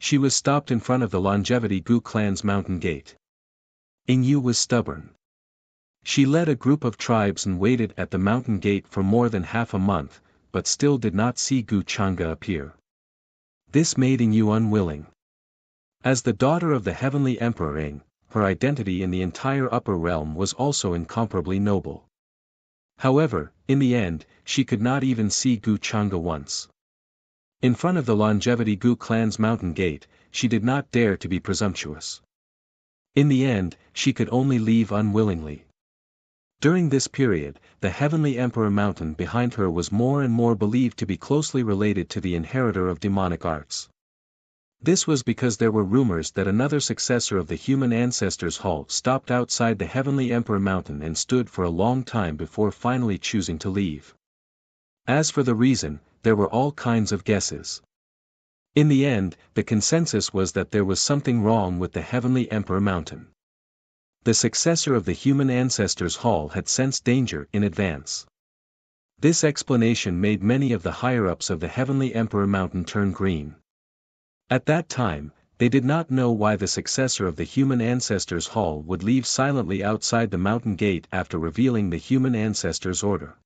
She was stopped in front of the Longevity Gu clan's mountain gate. Yingyu was stubborn. She led a group of tribes and waited at the mountain gate for more than half a month, but still did not see Gu Chang'e appear. This made Yingyu unwilling. As the daughter of the Heavenly Emperor Ying, her identity in the entire upper realm was also incomparably noble. However, in the end, she could not even see Gu Chang'e once. In front of the Longevity Gu clan's mountain gate, she did not dare to be presumptuous. In the end, she could only leave unwillingly. During this period, the Heavenly Emperor Mountain behind her was more and more believed to be closely related to the inheritor of demonic arts. This was because there were rumors that another successor of the human ancestors' hall stopped outside the Heavenly Emperor Mountain and stood for a long time before finally choosing to leave. As for the reason, there were all kinds of guesses. In the end, the consensus was that there was something wrong with the Heavenly Emperor Mountain. The successor of the human ancestors' hall had sensed danger in advance. This explanation made many of the higher-ups of the Heavenly Emperor Mountain turn green. At that time, they did not know why the successor of the human ancestors' hall would leave silently outside the mountain gate after revealing the human ancestors' order.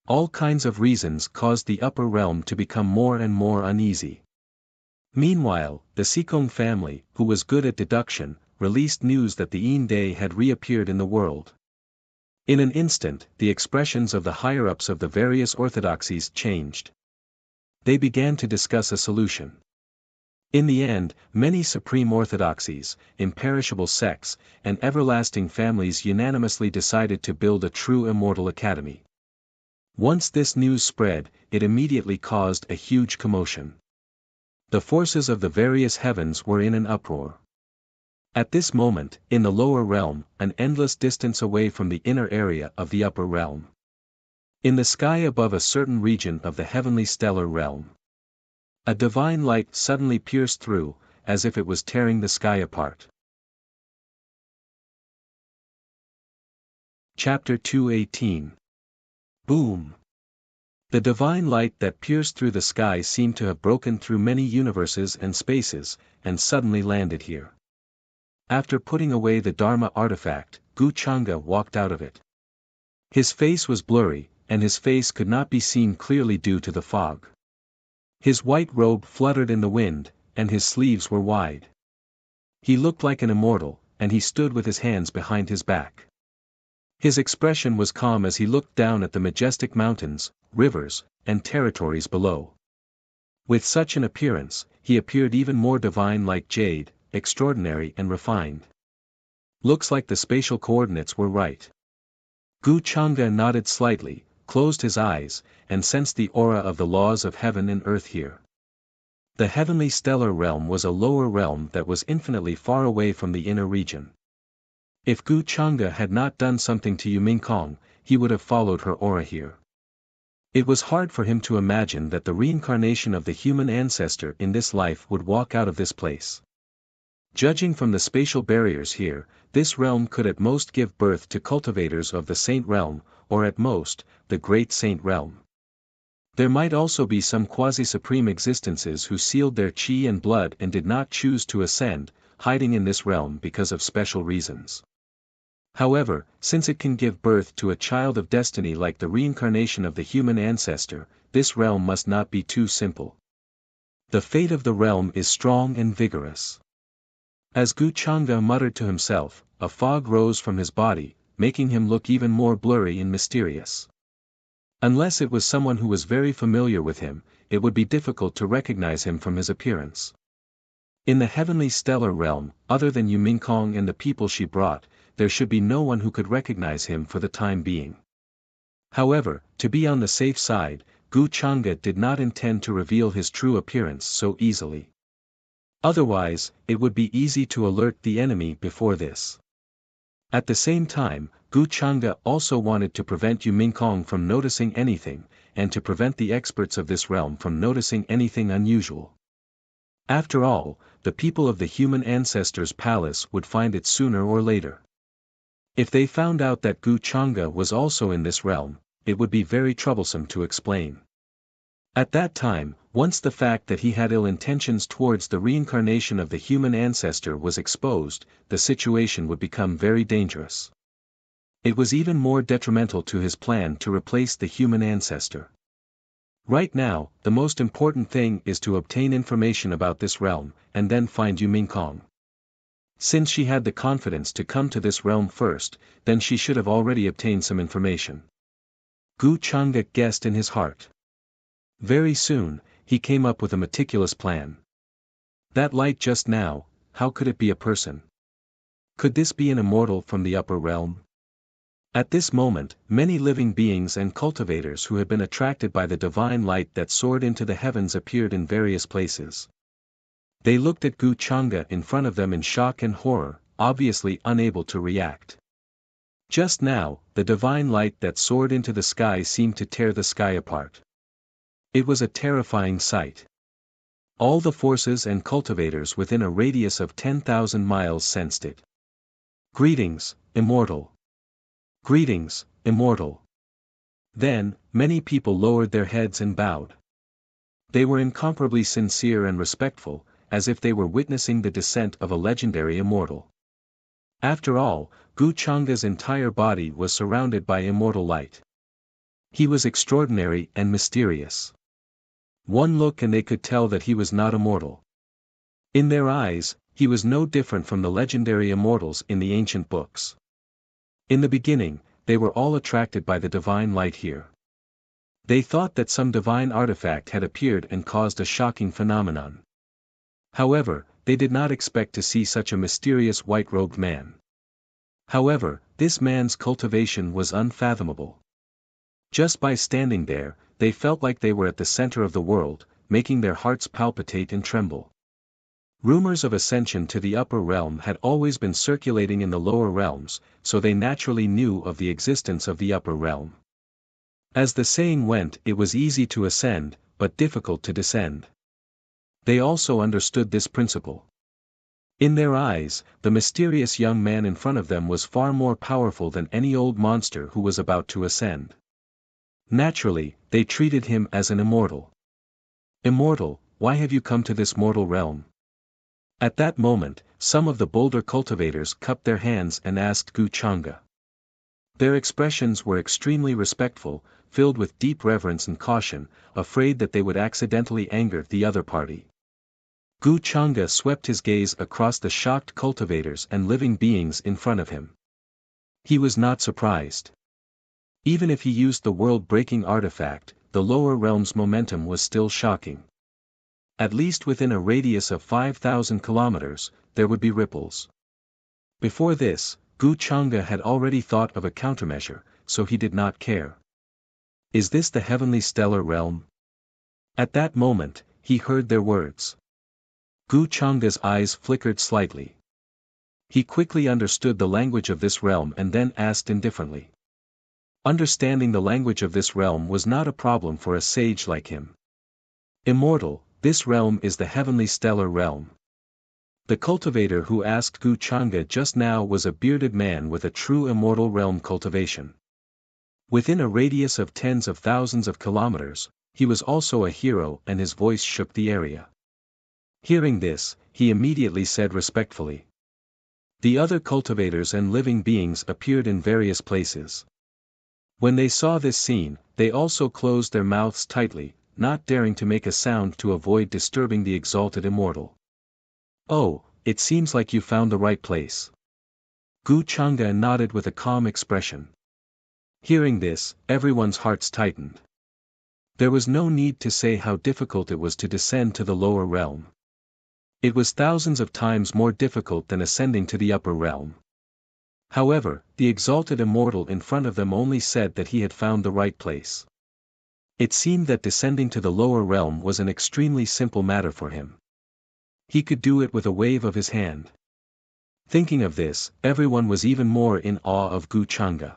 All kinds of reasons caused the upper realm to become more and more uneasy. Meanwhile, the Sikong family, who was good at deduction, released news that the Yin Day had reappeared in the world. In an instant, the expressions of the higher-ups of the various orthodoxies changed. They began to discuss a solution. In the end, many supreme orthodoxies, imperishable sects, and everlasting families unanimously decided to build a true immortal academy. Once this news spread, it immediately caused a huge commotion. The forces of the various heavens were in an uproar. At this moment, in the lower realm, an endless distance away from the inner area of the upper realm. In the sky above a certain region of the heavenly stellar realm, a divine light suddenly pierced through, as if it was tearing the sky apart. Chapter 218. Boom! The divine light that pierced through the sky seemed to have broken through many universes and spaces, and suddenly landed here. After putting away the Dharma artifact, Gu Chang'e walked out of it. His face was blurry, and his face could not be seen clearly due to the fog. His white robe fluttered in the wind, and his sleeves were wide. He looked like an immortal, and he stood with his hands behind his back. His expression was calm as he looked down at the majestic mountains, rivers, and territories below. With such an appearance, he appeared even more divine, like jade, extraordinary and refined. Looks like the spatial coordinates were right. Gu Chang'e nodded slightly, closed his eyes, and sensed the aura of the laws of heaven and earth here. The heavenly stellar realm was a lower realm that was infinitely far away from the inner region. If Gu Chang'e had not done something to Yu Mingkong, he would have followed her aura here. It was hard for him to imagine that the reincarnation of the human ancestor in this life would walk out of this place. Judging from the spatial barriers here, this realm could at most give birth to cultivators of the saint realm, or at most, the great saint realm. There might also be some quasi-supreme existences who sealed their chi and blood and did not choose to ascend, hiding in this realm because of special reasons. However, since it can give birth to a child of destiny like the reincarnation of the human ancestor, this realm must not be too simple. The fate of the realm is strong and vigorous. As Gu Chang'e muttered to himself, a fog rose from his body, making him look even more blurry and mysterious. Unless it was someone who was very familiar with him, it would be difficult to recognize him from his appearance. In the heavenly stellar realm, other than Yu Mingkong and the people she brought, there should be no one who could recognize him for the time being. However, to be on the safe side, Gu Chang'e did not intend to reveal his true appearance so easily. Otherwise, it would be easy to alert the enemy before this. At the same time, Gu Chang'e also wanted to prevent Yu Mingkong from noticing anything, and to prevent the experts of this realm from noticing anything unusual. After all, the people of the human ancestors' palace would find it sooner or later. If they found out that Gu Chang'e was also in this realm, it would be very troublesome to explain. At that time, once the fact that he had ill intentions towards the reincarnation of the human ancestor was exposed, the situation would become very dangerous. It was even more detrimental to his plan to replace the human ancestor. Right now, the most important thing is to obtain information about this realm, and then find Yu Mingkong. Since she had the confidence to come to this realm first, then she should have already obtained some information. Gu Chang'e guessed in his heart. Very soon, he came up with a meticulous plan. That light just now, how could it be a person? Could this be an immortal from the upper realm? At this moment, many living beings and cultivators who had been attracted by the divine light that soared into the heavens appeared in various places. They looked at Gu Chang'e in front of them in shock and horror, obviously unable to react. Just now, the divine light that soared into the sky seemed to tear the sky apart. It was a terrifying sight. All the forces and cultivators within a radius of 10,000 miles sensed it. Greetings, immortal. Greetings, immortal. Then, many people lowered their heads and bowed. They were incomparably sincere and respectful, as if they were witnessing the descent of a legendary immortal. After all, Gu Chang'e's entire body was surrounded by immortal light. He was extraordinary and mysterious. One look and they could tell that he was not immortal. In their eyes, he was no different from the legendary immortals in the ancient books. In the beginning, they were all attracted by the divine light here. They thought that some divine artifact had appeared and caused a shocking phenomenon. However, they did not expect to see such a mysterious white-robed man. However, this man's cultivation was unfathomable. Just by standing there, they felt like they were at the center of the world, making their hearts palpitate and tremble. Rumors of ascension to the upper realm had always been circulating in the lower realms, so they naturally knew of the existence of the upper realm. As the saying went, it was easy to ascend, but difficult to descend. They also understood this principle. In their eyes, the mysterious young man in front of them was far more powerful than any old monster who was about to ascend. Naturally, they treated him as an immortal. Immortal, why have you come to this mortal realm? At that moment, some of the bolder cultivators cupped their hands and asked Gu Chang'e. Their expressions were extremely respectful, filled with deep reverence and caution, afraid that they would accidentally anger the other party. Gu Chang'e swept his gaze across the shocked cultivators and living beings in front of him. He was not surprised. Even if he used the world-breaking artifact, the lower realm's momentum was still shocking. At least within a radius of 5,000 kilometers, there would be ripples. Before this, Gu Chang'e had already thought of a countermeasure, so he did not care. Is this the heavenly stellar realm? At that moment, he heard their words. Gu Chang'e's eyes flickered slightly. He quickly understood the language of this realm and then asked indifferently. Understanding the language of this realm was not a problem for a sage like him. Immortal, this realm is the heavenly stellar realm. The cultivator who asked Gu Chang'e just now was a bearded man with a true immortal realm cultivation. Within a radius of tens of thousands of kilometers, he was also a hero and his voice shook the area. Hearing this, he immediately said respectfully. The other cultivators and living beings appeared in various places. When they saw this scene, they also closed their mouths tightly, not daring to make a sound to avoid disturbing the exalted immortal. Oh, it seems like you found the right place. Gu Changa nodded with a calm expression. Hearing this, everyone's hearts tightened. There was no need to say how difficult it was to descend to the lower realm. It was thousands of times more difficult than ascending to the upper realm. However, the exalted immortal in front of them only said that he had found the right place. It seemed that descending to the lower realm was an extremely simple matter for him. He could do it with a wave of his hand. Thinking of this, everyone was even more in awe of Gu Changa.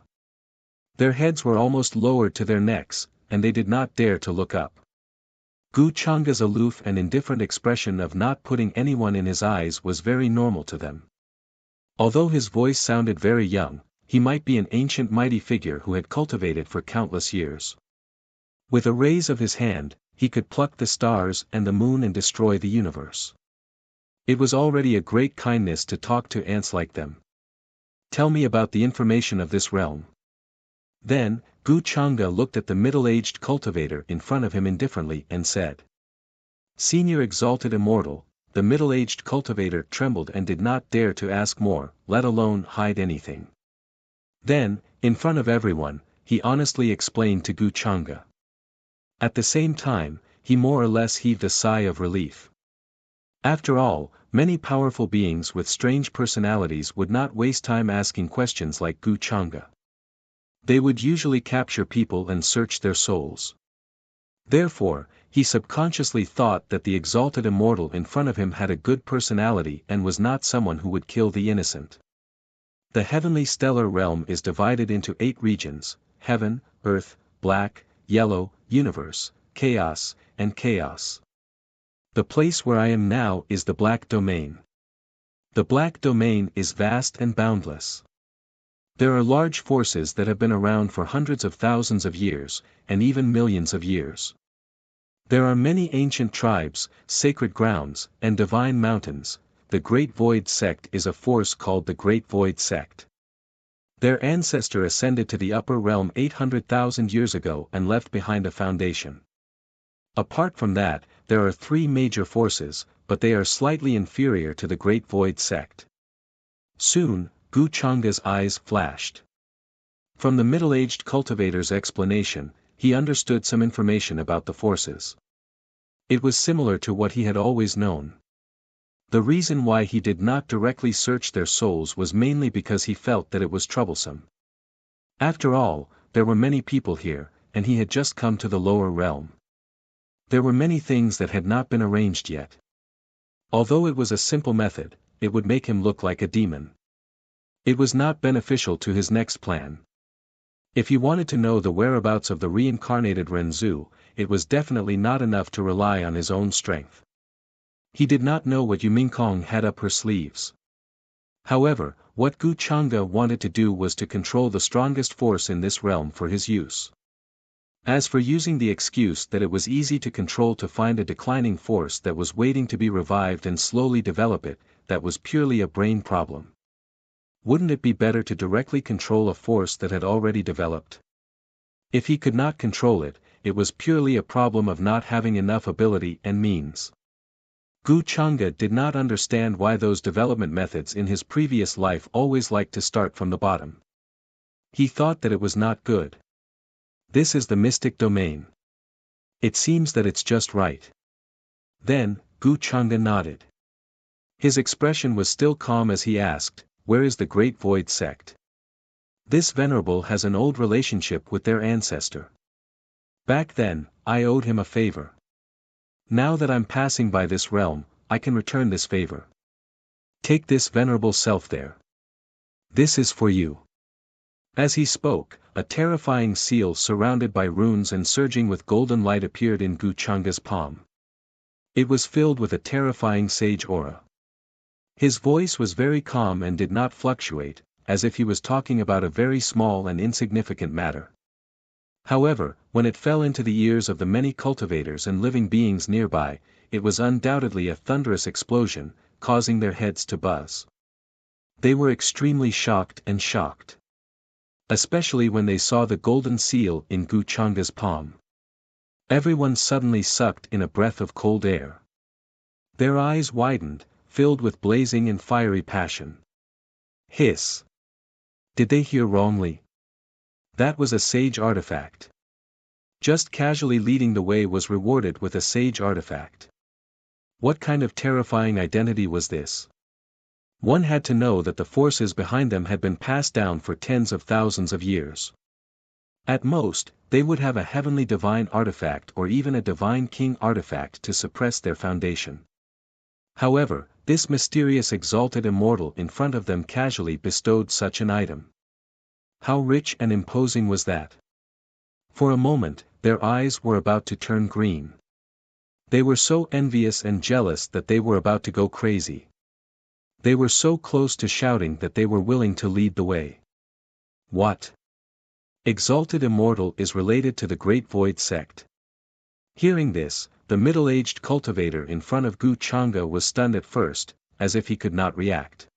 Their heads were almost lowered to their necks, and they did not dare to look up. Gu Changa's aloof and indifferent expression of not putting anyone in his eyes was very normal to them. Although his voice sounded very young, he might be an ancient mighty figure who had cultivated for countless years. With a raise of his hand, he could pluck the stars and the moon and destroy the universe. It was already a great kindness to talk to ants like them. Tell me about the information of this realm. Then, Gu Changa looked at the middle-aged cultivator in front of him indifferently and said. Senior exalted immortal, the middle-aged cultivator trembled and did not dare to ask more, let alone hide anything. Then, in front of everyone, he honestly explained to Gu Changa. At the same time, he more or less heaved a sigh of relief. After all, many powerful beings with strange personalities would not waste time asking questions like Gu Changa. They would usually capture people and search their souls. Therefore, he subconsciously thought that the exalted immortal in front of him had a good personality and was not someone who would kill the innocent. The heavenly stellar realm is divided into 8 regions: heaven, earth, black, yellow, universe, chaos, and chaos. The place where I am now is the black domain. The black domain is vast and boundless. There are large forces that have been around for hundreds of thousands of years, and even millions of years. There are many ancient tribes, sacred grounds, and divine mountains. The Great Void Sect is a force called the Great Void Sect. Their ancestor ascended to the upper realm 800,000 years ago and left behind a foundation. Apart from that, there are 3 major forces, but they are slightly inferior to the Great Void Sect. Soon, Gu Changa's eyes flashed. From the middle-aged cultivator's explanation, he understood some information about the forces. It was similar to what he had always known. The reason why he did not directly search their souls was mainly because he felt that it was troublesome. After all, there were many people here, and he had just come to the lower realm. There were many things that had not been arranged yet. Although it was a simple method, it would make him look like a demon. It was not beneficial to his next plan. If he wanted to know the whereabouts of the reincarnated Renzu, it was definitely not enough to rely on his own strength. He did not know what Yumingkong had up her sleeves. However, what Gu Changa wanted to do was to control the strongest force in this realm for his use. As for using the excuse that it was easy to control to find a declining force that was waiting to be revived and slowly develop it, that was purely a brain problem. Wouldn't it be better to directly control a force that had already developed? If he could not control it, it was purely a problem of not having enough ability and means. Gu Changa did not understand why those development methods in his previous life always liked to start from the bottom. He thought that it was not good. This is the mystic domain. It seems that it's just right. Then, Gu Changa nodded. His expression was still calm as he asked, where is the Great Void Sect? This venerable has an old relationship with their ancestor. Back then, I owed him a favor. Now that I'm passing by this realm, I can return this favor. Take this venerable self there. This is for you. As he spoke, a terrifying seal surrounded by runes and surging with golden light appeared in Gu Changa's palm. It was filled with a terrifying sage aura. His voice was very calm and did not fluctuate, as if he was talking about a very small and insignificant matter. However, when it fell into the ears of the many cultivators and living beings nearby, it was undoubtedly a thunderous explosion, causing their heads to buzz. They were extremely shocked. Especially when they saw the golden seal in Gu Changa's palm. Everyone suddenly sucked in a breath of cold air. Their eyes widened, filled with blazing and fiery passion. Hiss! Did they hear wrongly? That was a sage artifact. Just casually leading the way was rewarded with a sage artifact. What kind of terrifying identity was this? One had to know that the forces behind them had been passed down for tens of thousands of years. At most, they would have a heavenly divine artifact or even a divine king artifact to suppress their foundation. However, this mysterious exalted immortal in front of them casually bestowed such an item. How rich and imposing was that? For a moment, their eyes were about to turn green. They were so envious and jealous that they were about to go crazy. They were so close to shouting that they were willing to lead the way. What? Exalted Immortal is related to the Great Void sect. Hearing this, the middle-aged cultivator in front of Gu Changa was stunned at first, as if he could not react.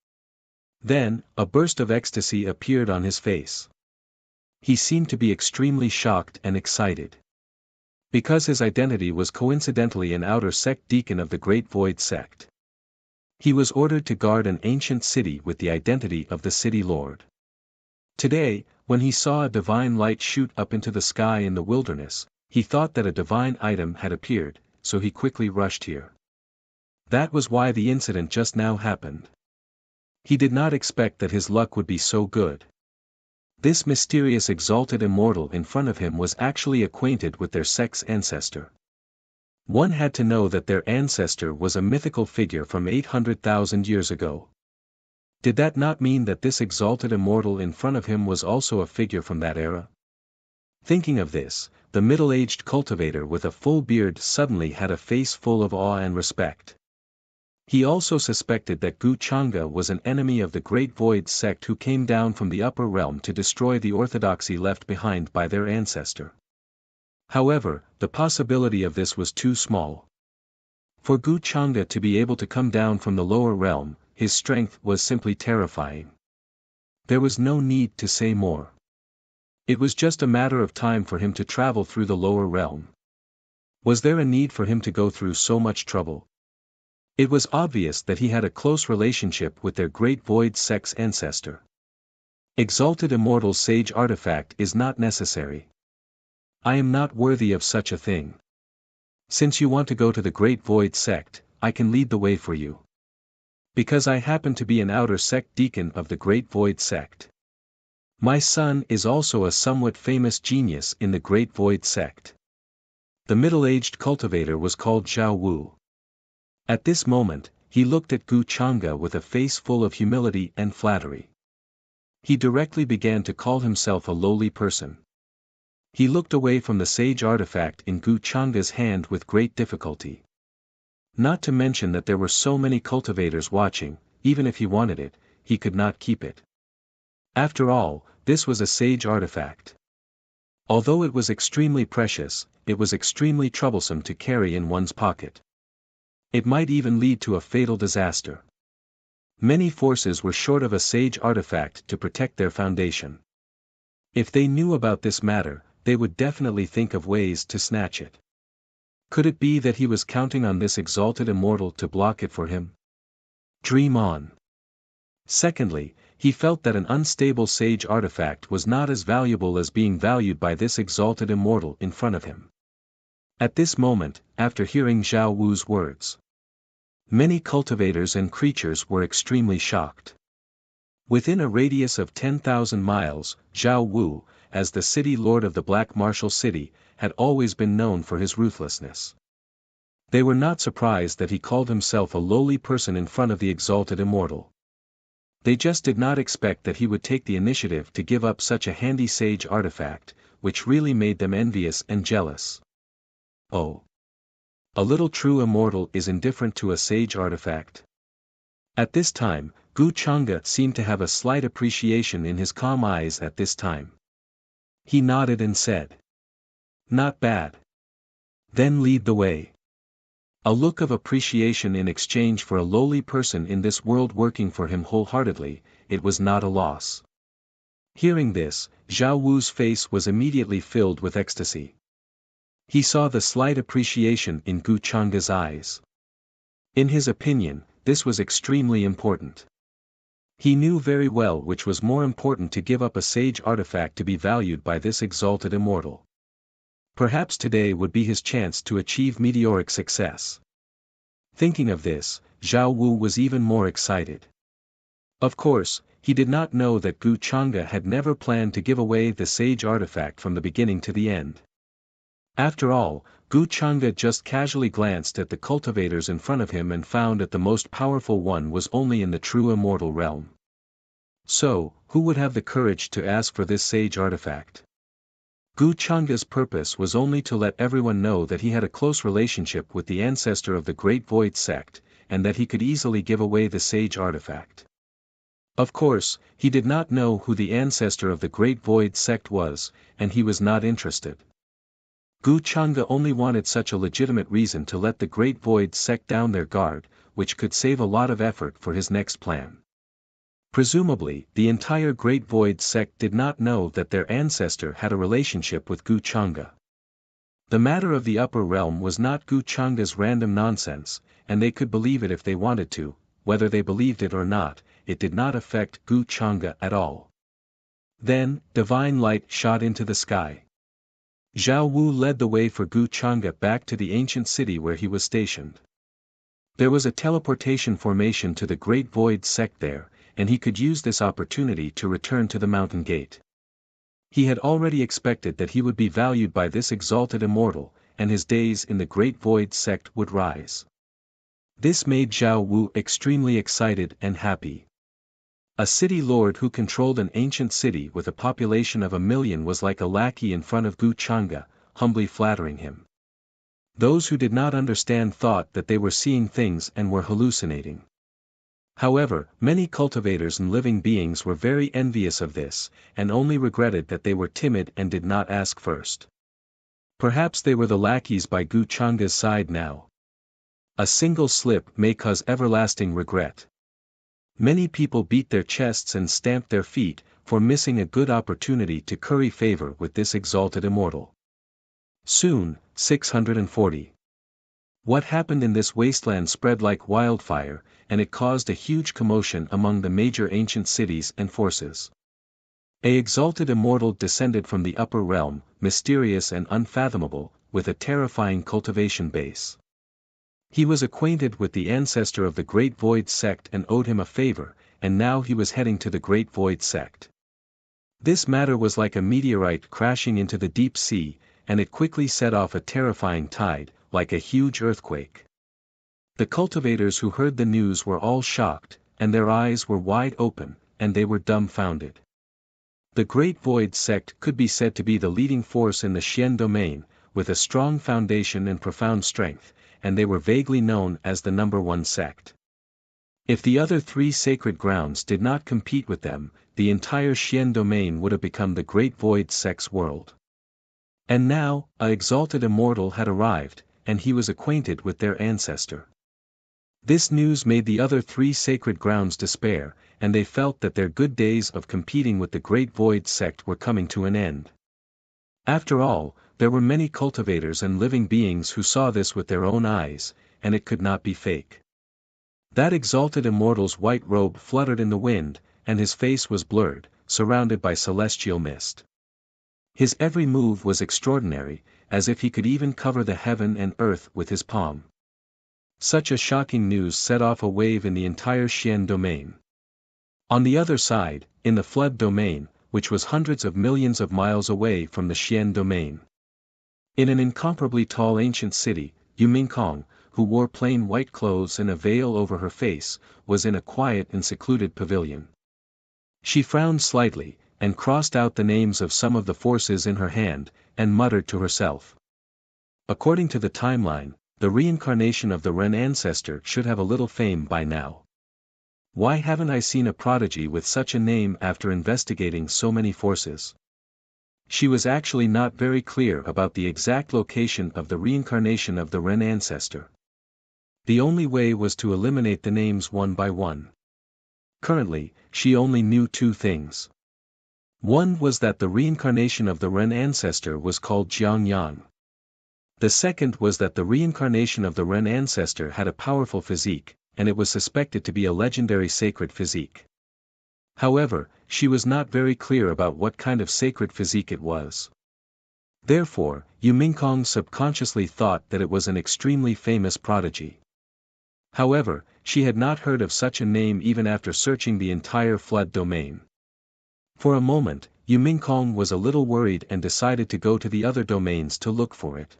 Then, a burst of ecstasy appeared on his face. He seemed to be extremely shocked and excited. Because his identity was coincidentally an outer sect deacon of the Great Void sect. He was ordered to guard an ancient city with the identity of the city lord. Today, when he saw a divine light shoot up into the sky in the wilderness, he thought that a divine item had appeared, so he quickly rushed here. That was why the incident just now happened. He did not expect that his luck would be so good. This mysterious exalted immortal in front of him was actually acquainted with their sect's ancestor. One had to know that their ancestor was a mythical figure from 800,000 years ago. Did that not mean that this exalted immortal in front of him was also a figure from that era? Thinking of this, the middle-aged cultivator with a full beard suddenly had a face full of awe and respect. He also suspected that Gu Changa was an enemy of the Great Void sect who came down from the upper realm to destroy the orthodoxy left behind by their ancestor. However, the possibility of this was too small. For Gu Changa to be able to come down from the lower realm, his strength was simply terrifying. There was no need to say more. It was just a matter of time for him to travel through the lower realm. Was there a need for him to go through so much trouble? It was obvious that he had a close relationship with their Great Void sect's ancestor. Exalted Immortal Sage Artifact is not necessary. I am not worthy of such a thing. Since you want to go to the Great Void sect, I can lead the way for you. Because I happen to be an outer sect deacon of the Great Void sect. My son is also a somewhat famous genius in the Great Void sect. The middle-aged cultivator was called Zhao Wu. At this moment, he looked at Gu Changa with a face full of humility and flattery. He directly began to call himself a lowly person. He looked away from the sage artifact in Gu Changa's hand with great difficulty. Not to mention that there were so many cultivators watching, even if he wanted it, he could not keep it. After all, this was a sage artifact. Although it was extremely precious, it was extremely troublesome to carry in one's pocket. It might even lead to a fatal disaster. Many forces were short of a sage artifact to protect their foundation. If they knew about this matter, they would definitely think of ways to snatch it. Could it be that he was counting on this exalted immortal to block it for him? Dream on. Secondly, he felt that an unstable sage artifact was not as valuable as being valued by this exalted immortal in front of him. At this moment, after hearing Zhao Wu's words, many cultivators and creatures were extremely shocked. Within a radius of 10,000 miles, Zhao Wu, as the city lord of the Black Martial City, had always been known for his ruthlessness. They were not surprised that he called himself a lowly person in front of the exalted immortal. They just did not expect that he would take the initiative to give up such a handy sage artifact, which really made them envious and jealous. Oh. A little true immortal is indifferent to a sage artifact. At this time, Gu Changa seemed to have a slight appreciation in his calm eyes at this time. He nodded and said, "Not bad. Then lead the way." A look of appreciation in exchange for a lowly person in this world working for him wholeheartedly, it was not a loss. Hearing this, Zhao Wu's face was immediately filled with ecstasy. He saw the slight appreciation in Gu Changa's eyes. In his opinion, this was extremely important. He knew very well which was more important, to give up a sage artifact to be valued by this exalted immortal. Perhaps today would be his chance to achieve meteoric success. Thinking of this, Zhao Wu was even more excited. Of course, he did not know that Gu Chang'e had never planned to give away the sage artifact from the beginning to the end. After all, Gu Chang'e just casually glanced at the cultivators in front of him and found that the most powerful one was only in the true immortal realm. So, who would have the courage to ask for this sage artifact? Gu Chang'e's purpose was only to let everyone know that he had a close relationship with the ancestor of the Great Void sect, and that he could easily give away the sage artifact. Of course, he did not know who the ancestor of the Great Void sect was, and he was not interested. Gu Chang'e only wanted such a legitimate reason to let the Great Void sect down their guard, which could save a lot of effort for his next plan. Presumably, the entire Great Void sect did not know that their ancestor had a relationship with Gu Chang'e. The matter of the upper realm was not Gu Chang'e's random nonsense, and they could believe it if they wanted to. Whether they believed it or not, it did not affect Gu Chang'e at all. Then, divine light shot into the sky. Zhao Wu led the way for Gu Chang'e back to the ancient city where he was stationed. There was a teleportation formation to the Great Void sect there, and he could use this opportunity to return to the mountain gate. He had already expected that he would be valued by this exalted immortal, and his days in the Great Void sect would rise. This made Zhao Wu extremely excited and happy. A city lord who controlled an ancient city with a population of 1 million was like a lackey in front of Gu Chang'e, humbly flattering him. Those who did not understand thought that they were seeing things and were hallucinating. However, many cultivators and living beings were very envious of this, and only regretted that they were timid and did not ask first. Perhaps they were the lackeys by Gu Chang'e's side now. A single slip may cause everlasting regret. Many people beat their chests and stamped their feet, for missing a good opportunity to curry favor with this exalted immortal. Soon, 640. What happened in this wasteland spread like wildfire, and it caused a huge commotion among the major ancient cities and forces. An exalted immortal descended from the upper realm, mysterious and unfathomable, with a terrifying cultivation base. He was acquainted with the ancestor of the Great Void sect and owed him a favor, and now he was heading to the Great Void sect. This matter was like a meteorite crashing into the deep sea, and it quickly set off a terrifying tide, like a huge earthquake. The cultivators who heard the news were all shocked, and their eyes were wide open, and they were dumbfounded. The Great Void sect could be said to be the leading force in the Xian domain, with a strong foundation and profound strength, and they were vaguely known as the #1 sect. If the other 3 sacred grounds did not compete with them, the entire Xian domain would have become the Great Void sect's world. And now, an exalted immortal had arrived, and he was acquainted with their ancestor. This news made the other 3 sacred grounds despair, and they felt that their good days of competing with the Great Void sect were coming to an end. After all, there were many cultivators and living beings who saw this with their own eyes, and it could not be fake. That exalted immortal's white robe fluttered in the wind, and his face was blurred, surrounded by celestial mist. His every move was extraordinary, as if he could even cover the heaven and earth with his palm. Such a shocking news set off a wave in the entire Xian domain. On the other side, in the flood domain, which was hundreds of millions of miles away from the Xian domain. In an incomparably tall ancient city, Yumingkong, who wore plain white clothes and a veil over her face, was in a quiet and secluded pavilion. She frowned slightly, and crossed out the names of some of the forces in her hand, and muttered to herself. According to the timeline, the reincarnation of the Ren ancestor should have a little fame by now. Why haven't I seen a prodigy with such a name after investigating so many forces? She was actually not very clear about the exact location of the reincarnation of the Ren ancestor. The only way was to eliminate the names one by one. Currently, she only knew 2 things. One was that the reincarnation of the Ren ancestor was called Jiangyan. The second was that the reincarnation of the Ren ancestor had a powerful physique, and it was suspected to be a legendary sacred physique. However, she was not very clear about what kind of sacred physique it was. Therefore, Yu Mingkong subconsciously thought that it was an extremely famous prodigy. However, she had not heard of such a name even after searching the entire flood domain. For a moment, Yu Mingkong was a little worried and decided to go to the other domains to look for it.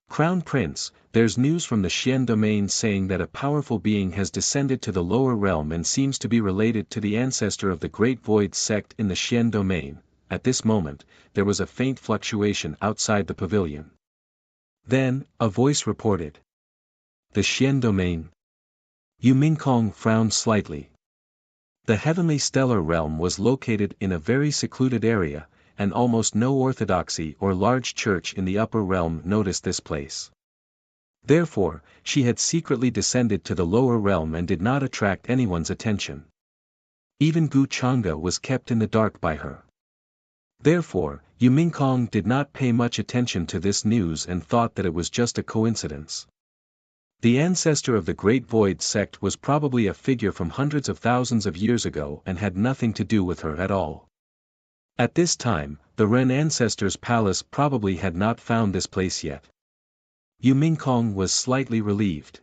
Crown Prince, there's news from the Xian domain saying that a powerful being has descended to the lower realm and seems to be related to the ancestor of the Great Void sect in the Xian domain. At this moment, there was a faint fluctuation outside the pavilion. Then, a voice reported. The Xian domain. Yu Mingkong frowned slightly. The heavenly stellar realm was located in a very secluded area, and almost no orthodoxy or large church in the upper realm noticed this place. Therefore, she had secretly descended to the lower realm and did not attract anyone's attention. Even Gu Chang'e was kept in the dark by her. Therefore, Yu Mingkong did not pay much attention to this news and thought that it was just a coincidence. The ancestor of the Great Void sect was probably a figure from hundreds of thousands of years ago and had nothing to do with her at all. At this time, the Ren ancestors' palace probably had not found this place yet. Yu Mingkong was slightly relieved.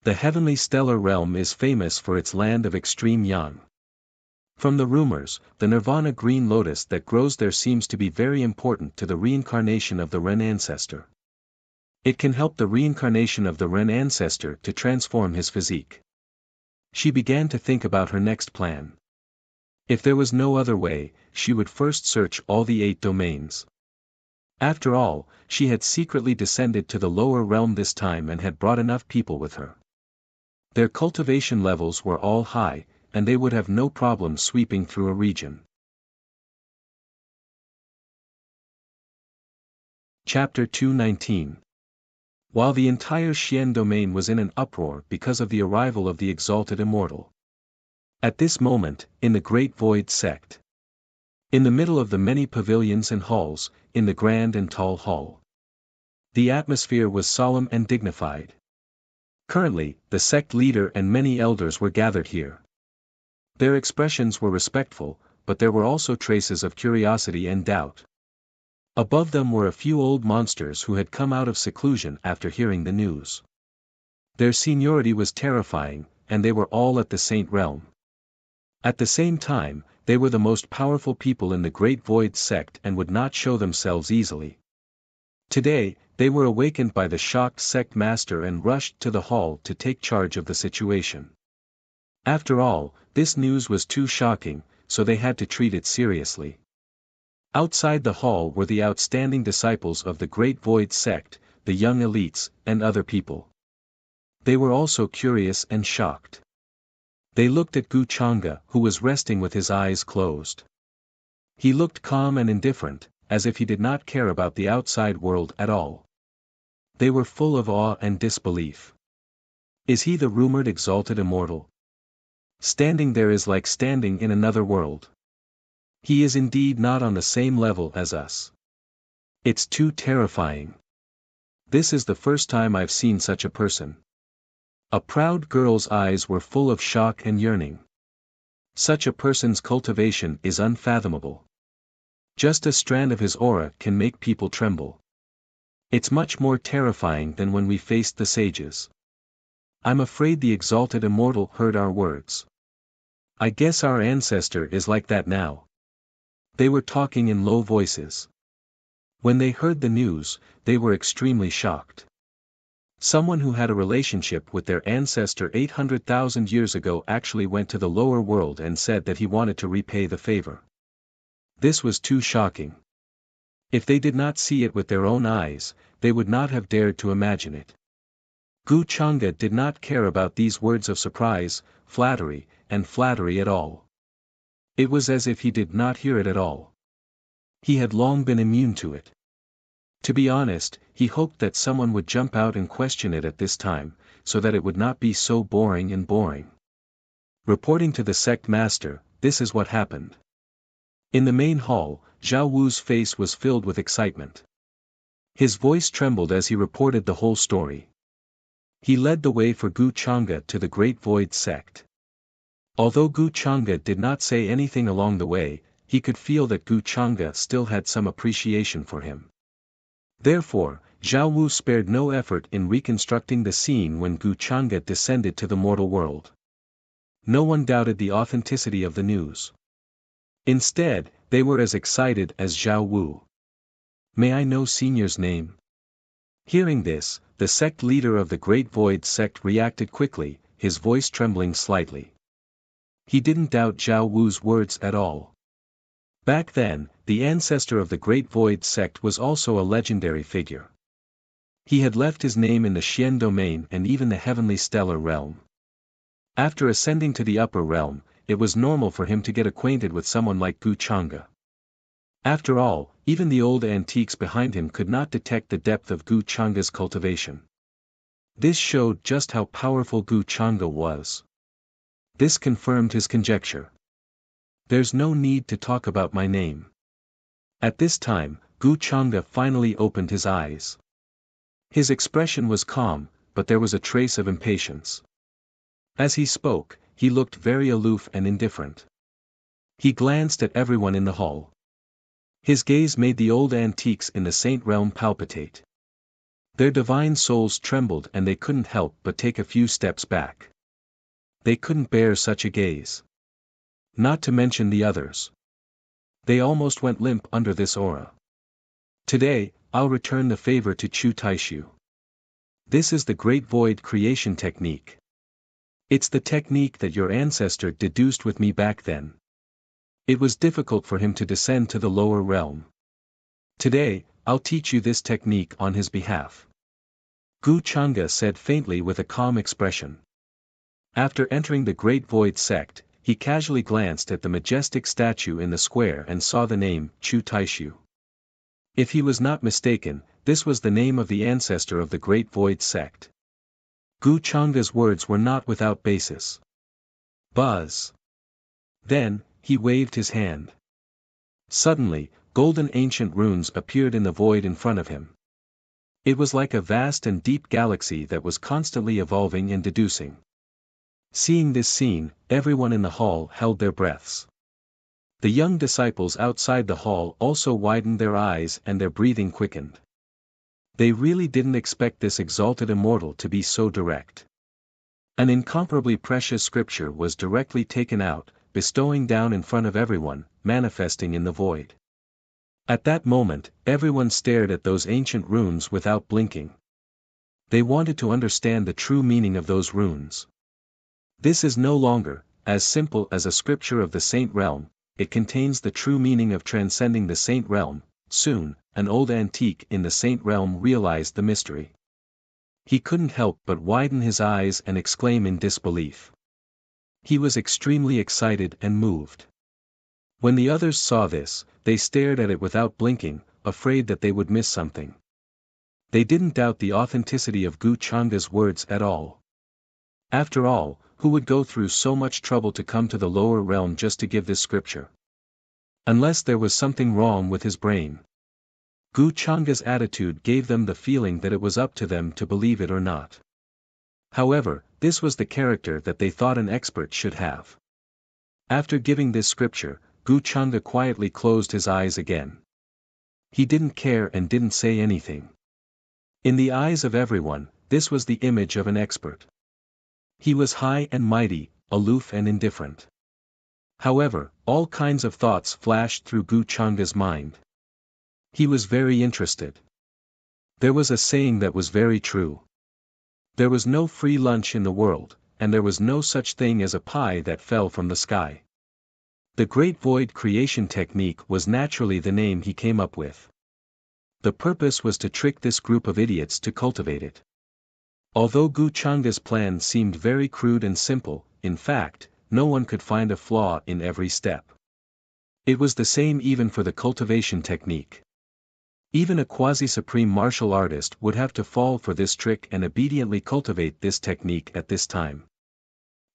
The heavenly stellar realm is famous for its land of extreme yang. From the rumors, the Nirvana green lotus that grows there seems to be very important to the reincarnation of the Ren ancestor. It can help the reincarnation of the Ren ancestor to transform his physique. She began to think about her next plan. If there was no other way, she would first search all the 8 domains. After all, she had secretly descended to the lower realm this time and had brought enough people with her. Their cultivation levels were all high, and they would have no problem sweeping through a region. Chapter 219. While the entire Xian domain was in an uproar because of the arrival of the exalted immortal. At this moment, in the Great Void sect. In the middle of the many pavilions and halls, in the grand and tall hall. The atmosphere was solemn and dignified. Currently, the sect leader and many elders were gathered here. Their expressions were respectful, but there were also traces of curiosity and doubt. Above them were a few old monsters who had come out of seclusion after hearing the news. Their seniority was terrifying, and they were all at the Saint Realm. At the same time, they were the most powerful people in the Great Void sect and would not show themselves easily. Today, they were awakened by the shocked sect master and rushed to the hall to take charge of the situation. After all, this news was too shocking, so they had to treat it seriously. Outside the hall were the outstanding disciples of the Great Void sect, the young elites, and other people. They were also curious and shocked. They looked at Gu Chang'e, who was resting with his eyes closed. He looked calm and indifferent, as if he did not care about the outside world at all. They were full of awe and disbelief. Is he the rumored exalted immortal? Standing there is like standing in another world. He is indeed not on the same level as us. It's too terrifying. This is the first time I've seen such a person. A proud girl's eyes were full of shock and yearning. Such a person's cultivation is unfathomable. Just a strand of his aura can make people tremble. It's much more terrifying than when we faced the sages. I'm afraid the exalted immortal heard our words. I guess our ancestor is like that now. They were talking in low voices. When they heard the news, they were extremely shocked. Someone who had a relationship with their ancestor 800,000 years ago actually went to the lower world and said that he wanted to repay the favor. This was too shocking. If they did not see it with their own eyes, they would not have dared to imagine it. Gu Chang'e did not care about these words of surprise, flattery at all. It was as if he did not hear it at all. He had long been immune to it. To be honest, he hoped that someone would jump out and question it at this time, so that it would not be so boring. Reporting to the sect master, this is what happened. In the main hall, Zhao Wu's face was filled with excitement. His voice trembled as he reported the whole story. He led the way for Gu Chang'e to the Great Void sect. Although Gu Changa did not say anything along the way, he could feel that Gu Changa still had some appreciation for him. Therefore, Zhao Wu spared no effort in reconstructing the scene when Gu Changa descended to the mortal world. No one doubted the authenticity of the news. Instead, they were as excited as Zhao Wu. "May I know Senior's name?" Hearing this, the sect leader of the Great Void sect reacted quickly, his voice trembling slightly. He didn't doubt Zhao Wu's words at all. Back then, the ancestor of the Great Void sect was also a legendary figure. He had left his name in the Xian domain and even the heavenly stellar realm. After ascending to the upper realm, it was normal for him to get acquainted with someone like Gu Changa. After all, even the old antiques behind him could not detect the depth of Gu Changa's cultivation. This showed just how powerful Gu Changa was. This confirmed his conjecture. "There's no need to talk about my name." At this time, Gu Changa finally opened his eyes. His expression was calm, but there was a trace of impatience. As he spoke, he looked very aloof and indifferent. He glanced at everyone in the hall. His gaze made the old antiques in the Saint realm palpitate. Their divine souls trembled and they couldn't help but take a few steps back. They couldn't bear such a gaze. Not to mention the others. They almost went limp under this aura. "Today, I'll return the favor to Chu Taishu. This is the Great Void creation technique. It's the technique that your ancestor deduced with me back then. It was difficult for him to descend to the lower realm. Today, I'll teach you this technique on his behalf." Gu Changa said faintly with a calm expression. After entering the Great Void sect, he casually glanced at the majestic statue in the square and saw the name, Chu Taishu. If he was not mistaken, this was the name of the ancestor of the Great Void sect. Gu Changa's words were not without basis. Buzz. Then, he waved his hand. Suddenly, golden ancient runes appeared in the void in front of him. It was like a vast and deep galaxy that was constantly evolving and deducing. Seeing this scene, everyone in the hall held their breaths. The young disciples outside the hall also widened their eyes and their breathing quickened. They really didn't expect this exalted immortal to be so direct. An incomparably precious scripture was directly taken out, bestowing down in front of everyone, manifesting in the void. At that moment, everyone stared at those ancient runes without blinking. They wanted to understand the true meaning of those runes. This is no longer, as simple as a scripture of the Saint realm, it contains the true meaning of transcending the Saint realm. Soon, an old antique in the Saint realm realized the mystery. He couldn't help but widen his eyes and exclaim in disbelief. He was extremely excited and moved. When the others saw this, they stared at it without blinking, afraid that they would miss something. They didn't doubt the authenticity of Gu Changa's words at all. After all, who would go through so much trouble to come to the lower realm just to give this scripture? Unless there was something wrong with his brain. Gu Changa's attitude gave them the feeling that it was up to them to believe it or not. However, this was the character that they thought an expert should have. After giving this scripture, Gu Changa quietly closed his eyes again. He didn't care and didn't say anything. In the eyes of everyone, this was the image of an expert. He was high and mighty, aloof and indifferent. However, all kinds of thoughts flashed through Gu Changa's mind. He was very interested. There was a saying that was very true. There was no free lunch in the world, and there was no such thing as a pie that fell from the sky. The Great Void creation technique was naturally the name he came up with. The purpose was to trick this group of idiots to cultivate it. Although Gu Changa's plan seemed very crude and simple, in fact, no one could find a flaw in every step. It was the same even for the cultivation technique. Even a quasi-supreme martial artist would have to fall for this trick and obediently cultivate this technique at this time.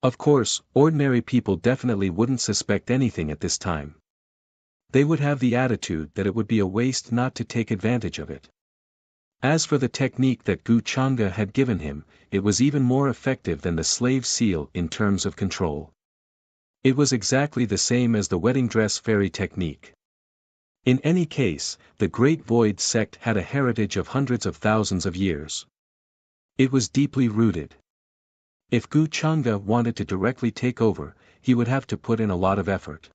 Of course, ordinary people definitely wouldn't suspect anything at this time. They would have the attitude that it would be a waste not to take advantage of it. As for the technique that Gu Changa had given him, it was even more effective than the slave seal in terms of control. It was exactly the same as the wedding dress fairy technique. In any case, the Great Void sect had a heritage of hundreds of thousands of years. It was deeply rooted. If Gu Chang'e wanted to directly take over, he would have to put in a lot of effort.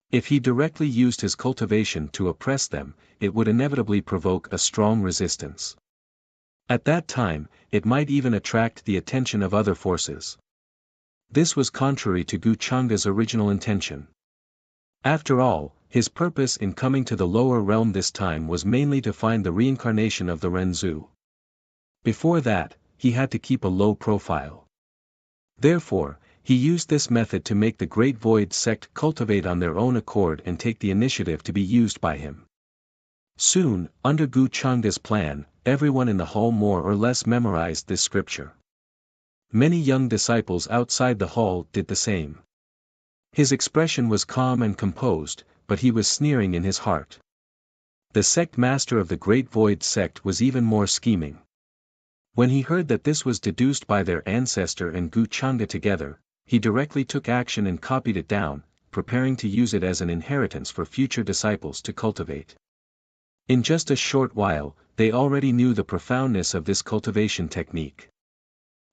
If he directly used his cultivation to oppress them, it would inevitably provoke a strong resistance. At that time, it might even attract the attention of other forces. This was contrary to Gu Chang'e's original intention. After all, his purpose in coming to the lower realm this time was mainly to find the reincarnation of the Renzu. Before that, he had to keep a low profile. Therefore, he used this method to make the Great Void sect cultivate on their own accord and take the initiative to be used by him. Soon, under Gu Chang'e's plan, everyone in the hall more or less memorized this scripture. Many young disciples outside the hall did the same. His expression was calm and composed, but he was sneering in his heart. The sect master of the Great Void sect was even more scheming. When he heard that this was deduced by their ancestor and Gu Chang'e together, he directly took action and copied it down, preparing to use it as an inheritance for future disciples to cultivate. In just a short while, they already knew the profoundness of this cultivation technique.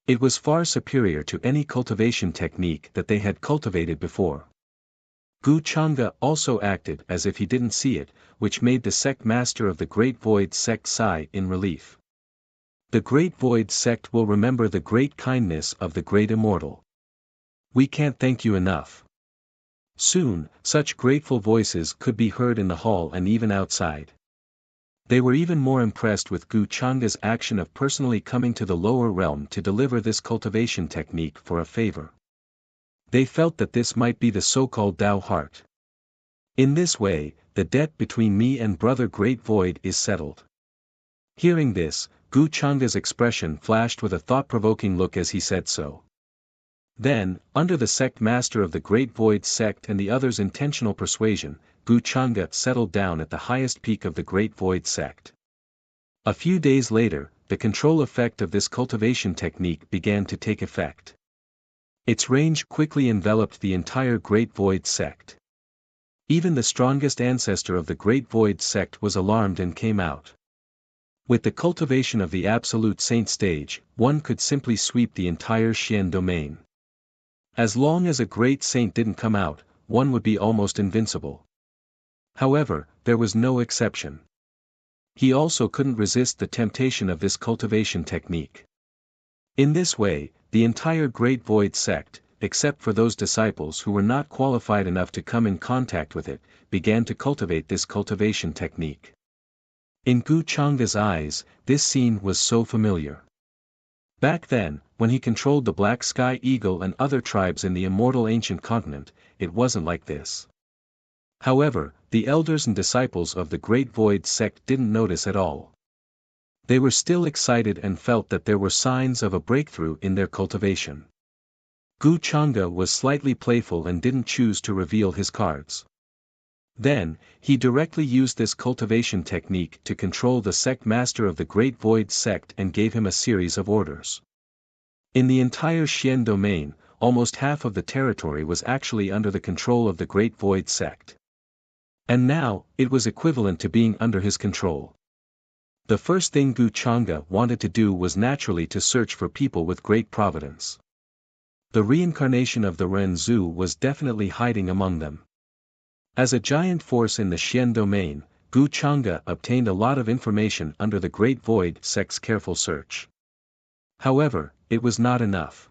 It was far superior to any cultivation technique that they had cultivated before. Gu Chang'e also acted as if he didn't see it, which made the sect master of the Great Void sect sigh in relief. The Great Void sect will remember the great kindness of the Great Immortal. We can't thank you enough. Soon, such grateful voices could be heard in the hall and even outside. They were even more impressed with Gu Chang'e's action of personally coming to the lower realm to deliver this cultivation technique for a favor. They felt that this might be the so-called Tao heart. In this way, the debt between me and Brother Great Void is settled. Hearing this, Gu Chang'e's expression flashed with a thought-provoking look as he said so. Then, under the sect master of the Great Void sect and the others' intentional persuasion, Gu Chang'e settled down at the highest peak of the Great Void sect. A few days later, the control effect of this cultivation technique began to take effect. Its range quickly enveloped the entire Great Void sect. Even the strongest ancestor of the Great Void sect was alarmed and came out. With the cultivation of the Absolute Saint stage, one could simply sweep the entire Xian domain. As long as a great saint didn't come out, one would be almost invincible. However, there was no exception. He also couldn't resist the temptation of this cultivation technique. In this way, the entire Great Void sect, except for those disciples who were not qualified enough to come in contact with it, began to cultivate this cultivation technique. In Gu Chang'e's eyes, this scene was so familiar. Back then, when he controlled the Black Sky Eagle and other tribes in the immortal ancient continent, it wasn't like this. However, the elders and disciples of the Great Void sect didn't notice at all. They were still excited and felt that there were signs of a breakthrough in their cultivation. Gu Chang'e was slightly playful and didn't choose to reveal his cards. Then, he directly used this cultivation technique to control the sect master of the Great Void sect and gave him a series of orders. In the entire Xian domain, almost half of the territory was actually under the control of the Great Void sect. And now, it was equivalent to being under his control. The first thing Gu Chang'e wanted to do was naturally to search for people with great providence. The reincarnation of the Renzu was definitely hiding among them. As a giant force in the Xian domain, Gu Chang'e obtained a lot of information under the Great Void sect's careful search. However, it was not enough.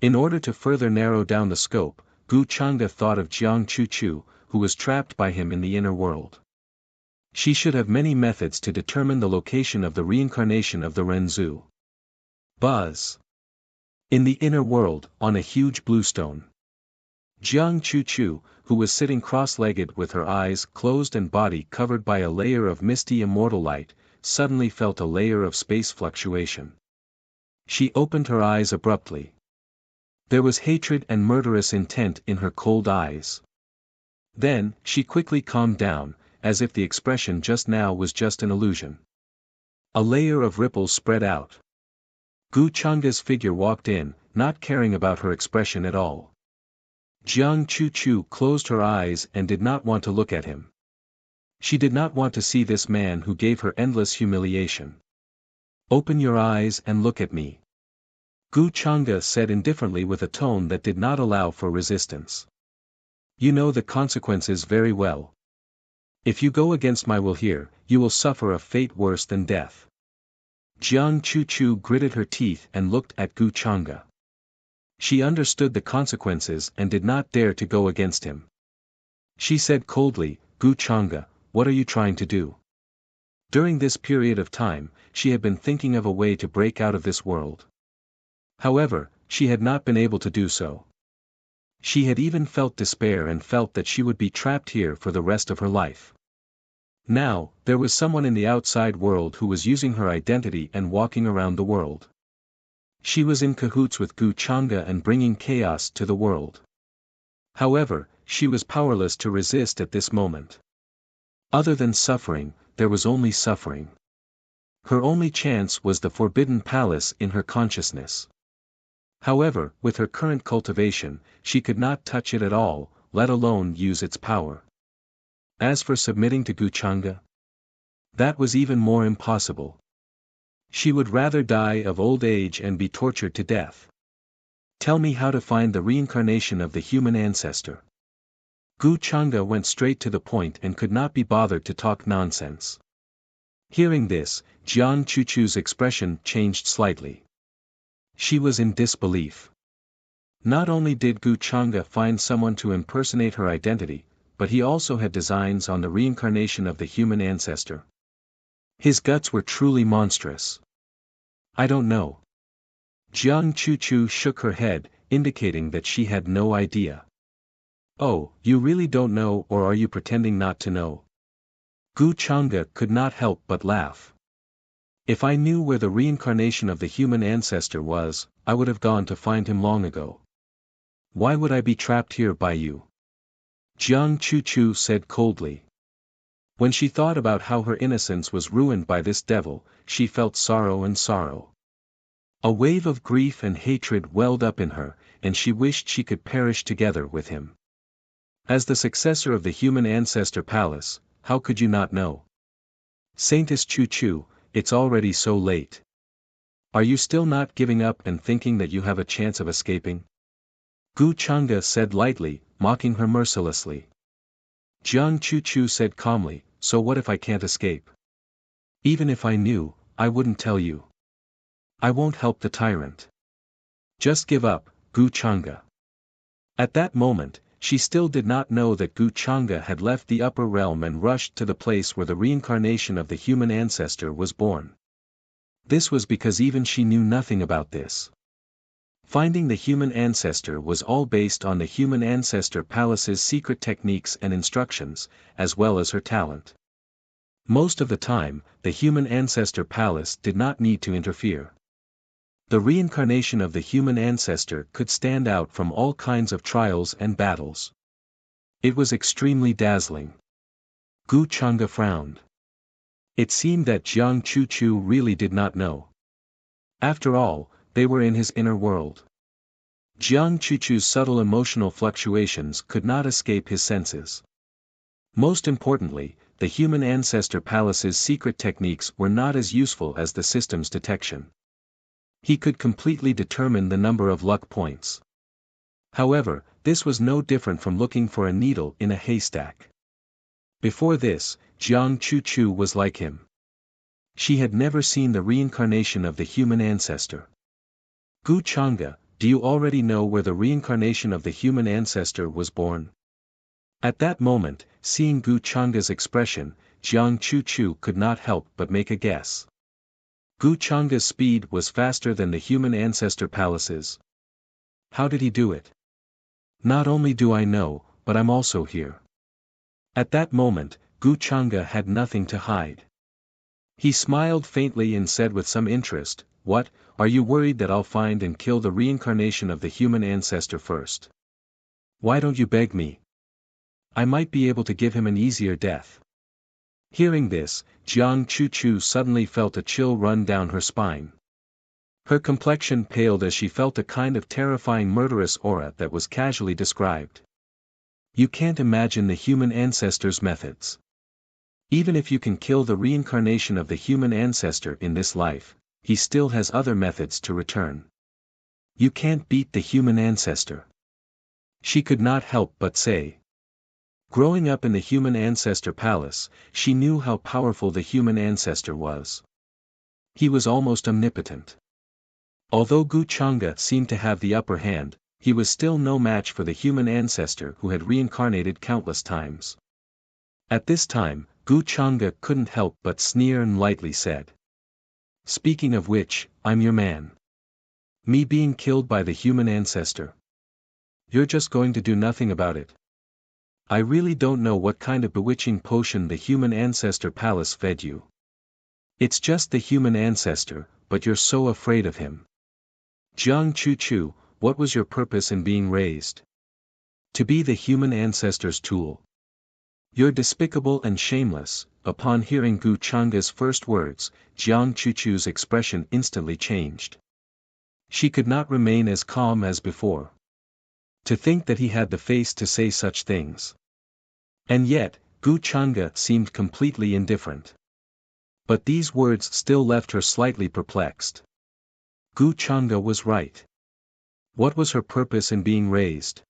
In order to further narrow down the scope, Gu Chang'e thought of Jiang Chuchu, who was trapped by him in the inner world. She should have many methods to determine the location of the reincarnation of the Renzu. Buzz. In the inner world, on a huge blue stone. Jiang Chuchu, who was sitting cross-legged with her eyes closed and body covered by a layer of misty immortal light, suddenly felt a layer of space fluctuation. She opened her eyes abruptly. There was hatred and murderous intent in her cold eyes. Then, she quickly calmed down, as if the expression just now was just an illusion. A layer of ripples spread out. Gu Chang'e's figure walked in, not caring about her expression at all. Jiang Chu closed her eyes and did not want to look at him. She did not want to see this man who gave her endless humiliation. Open your eyes and look at me. Gu Chang'e said indifferently with a tone that did not allow for resistance. You know the consequences very well. If you go against my will here, you will suffer a fate worse than death. Jiang Chu gritted her teeth and looked at Gu Chang'e. She understood the consequences and did not dare to go against him. She said coldly, Gu Chang'e, what are you trying to do? During this period of time, she had been thinking of a way to break out of this world. However, she had not been able to do so. She had even felt despair and felt that she would be trapped here for the rest of her life. Now, there was someone in the outside world who was using her identity and walking around the world. She was in cahoots with Gu Chang'e and bringing chaos to the world. However, she was powerless to resist at this moment. Other than suffering, there was only suffering. Her only chance was the forbidden palace in her consciousness. However, with her current cultivation, she could not touch it at all, let alone use its power. As for submitting to Gu Chang'e, that was even more impossible. She would rather die of old age and be tortured to death. Tell me how to find the reincarnation of the human ancestor. Gu Chang'e went straight to the point and could not be bothered to talk nonsense. Hearing this, Jiang Chu's expression changed slightly. She was in disbelief. Not only did Gu Chang'e find someone to impersonate her identity, but he also had designs on the reincarnation of the human ancestor. His guts were truly monstrous. I don't know. Jiang Chu shook her head, indicating that she had no idea. Oh, you really don't know, or are you pretending not to know? Gu Chang'e could not help but laugh. If I knew where the reincarnation of the human ancestor was, I would have gone to find him long ago. Why would I be trapped here by you? Jiang Chu said coldly. When she thought about how her innocence was ruined by this devil, she felt sorrow. A wave of grief and hatred welled up in her, and she wished she could perish together with him. As the successor of the human ancestor palace, how could you not know? Saintess Chu, it's already so late. Are you still not giving up and thinking that you have a chance of escaping? Gu Chang'e said lightly, mocking her mercilessly. Jiang Chu said calmly, so what if I can't escape? Even if I knew, I wouldn't tell you. I won't help the tyrant. Just give up, Gu Chang'e. At that moment, she still did not know that Gu Chang'e had left the upper realm and rushed to the place where the reincarnation of the human ancestor was born. This was because even she knew nothing about this. Finding the human ancestor was all based on the human ancestor palace's secret techniques and instructions, as well as her talent. Most of the time, the human ancestor palace did not need to interfere. The reincarnation of the human ancestor could stand out from all kinds of trials and battles. It was extremely dazzling. Gu Chang'e frowned. It seemed that Jiang Chu really did not know. After all, they were in his inner world. Jiang Chu's subtle emotional fluctuations could not escape his senses. Most importantly, the human ancestor palace's secret techniques were not as useful as the system's detection. He could completely determine the number of luck points. However, this was no different from looking for a needle in a haystack. Before this, Jiang Chu was like him. She had never seen the reincarnation of the human ancestor. Gu Chang'e, do you already know where the reincarnation of the human ancestor was born? At that moment, seeing Gu Chang'e's expression, Jiang Chu could not help but make a guess. Gu Chang'e's speed was faster than the human ancestor palace's. How did he do it? Not only do I know, but I'm also here. At that moment, Gu Chang'e had nothing to hide. He smiled faintly and said with some interest, what, are you worried that I'll find and kill the reincarnation of the human ancestor first? Why don't you beg me? I might be able to give him an easier death. Hearing this, Jiang Chu suddenly felt a chill run down her spine. Her complexion paled as she felt a kind of terrifying murderous aura that was casually described. You can't imagine the human ancestor's methods. Even if you can kill the reincarnation of the human ancestor in this life, he still has other methods to return. You can't beat the human ancestor. She could not help but say. Growing up in the human ancestor palace, she knew how powerful the human ancestor was. He was almost omnipotent. Although Gu Changa seemed to have the upper hand, he was still no match for the human ancestor who had reincarnated countless times. At this time, Gu Changa couldn't help but sneer and lightly said. Speaking of which, I'm your man. Me being killed by the human ancestor. You're just going to do nothing about it. I really don't know what kind of bewitching potion the human ancestor palace fed you. It's just the human ancestor, but you're so afraid of him. Jiang Chu, what was your purpose in being raised? To be the human ancestor's tool. You're despicable and shameless. Upon hearing Gu Changa's first words, Jiang Chu's expression instantly changed. She could not remain as calm as before. To think that he had the face to say such things. And yet, Gu Changa seemed completely indifferent. But these words still left her slightly perplexed. Gu Changa was right. What was her purpose in being raised?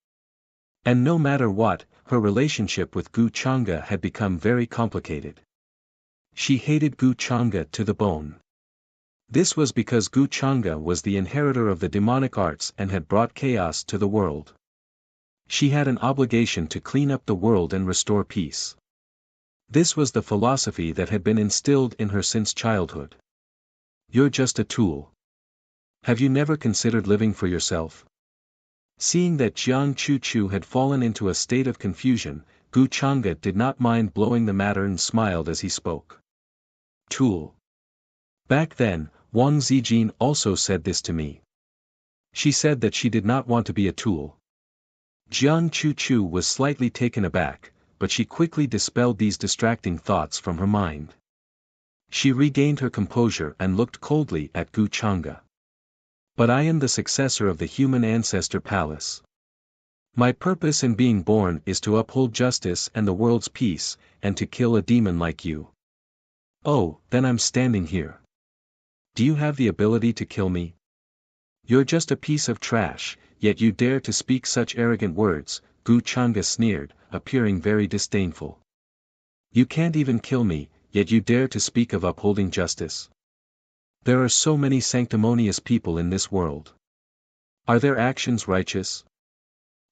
And no matter what, her relationship with Gu Changa had become very complicated. She hated Gu Changa to the bone. This was because Gu Changa was the inheritor of the demonic arts and had brought chaos to the world. She had an obligation to clean up the world and restore peace. This was the philosophy that had been instilled in her since childhood. You're just a tool. Have you never considered living for yourself? Seeing that Jiang Chu had fallen into a state of confusion, Gu Changa did not mind blowing the matter and smiled as he spoke. Tool. Back then, Wang Zijin also said this to me. She said that she did not want to be a tool. Jiang Chu was slightly taken aback, but she quickly dispelled these distracting thoughts from her mind. She regained her composure and looked coldly at Gu Changa. But I am the successor of the human ancestor palace. My purpose in being born is to uphold justice and the world's peace, and to kill a demon like you. Oh, then I'm standing here. Do you have the ability to kill me? You're just a piece of trash, yet you dare to speak such arrogant words, Gu Changa sneered, appearing very disdainful. You can't even kill me, yet you dare to speak of upholding justice. There are so many sanctimonious people in this world. Are their actions righteous?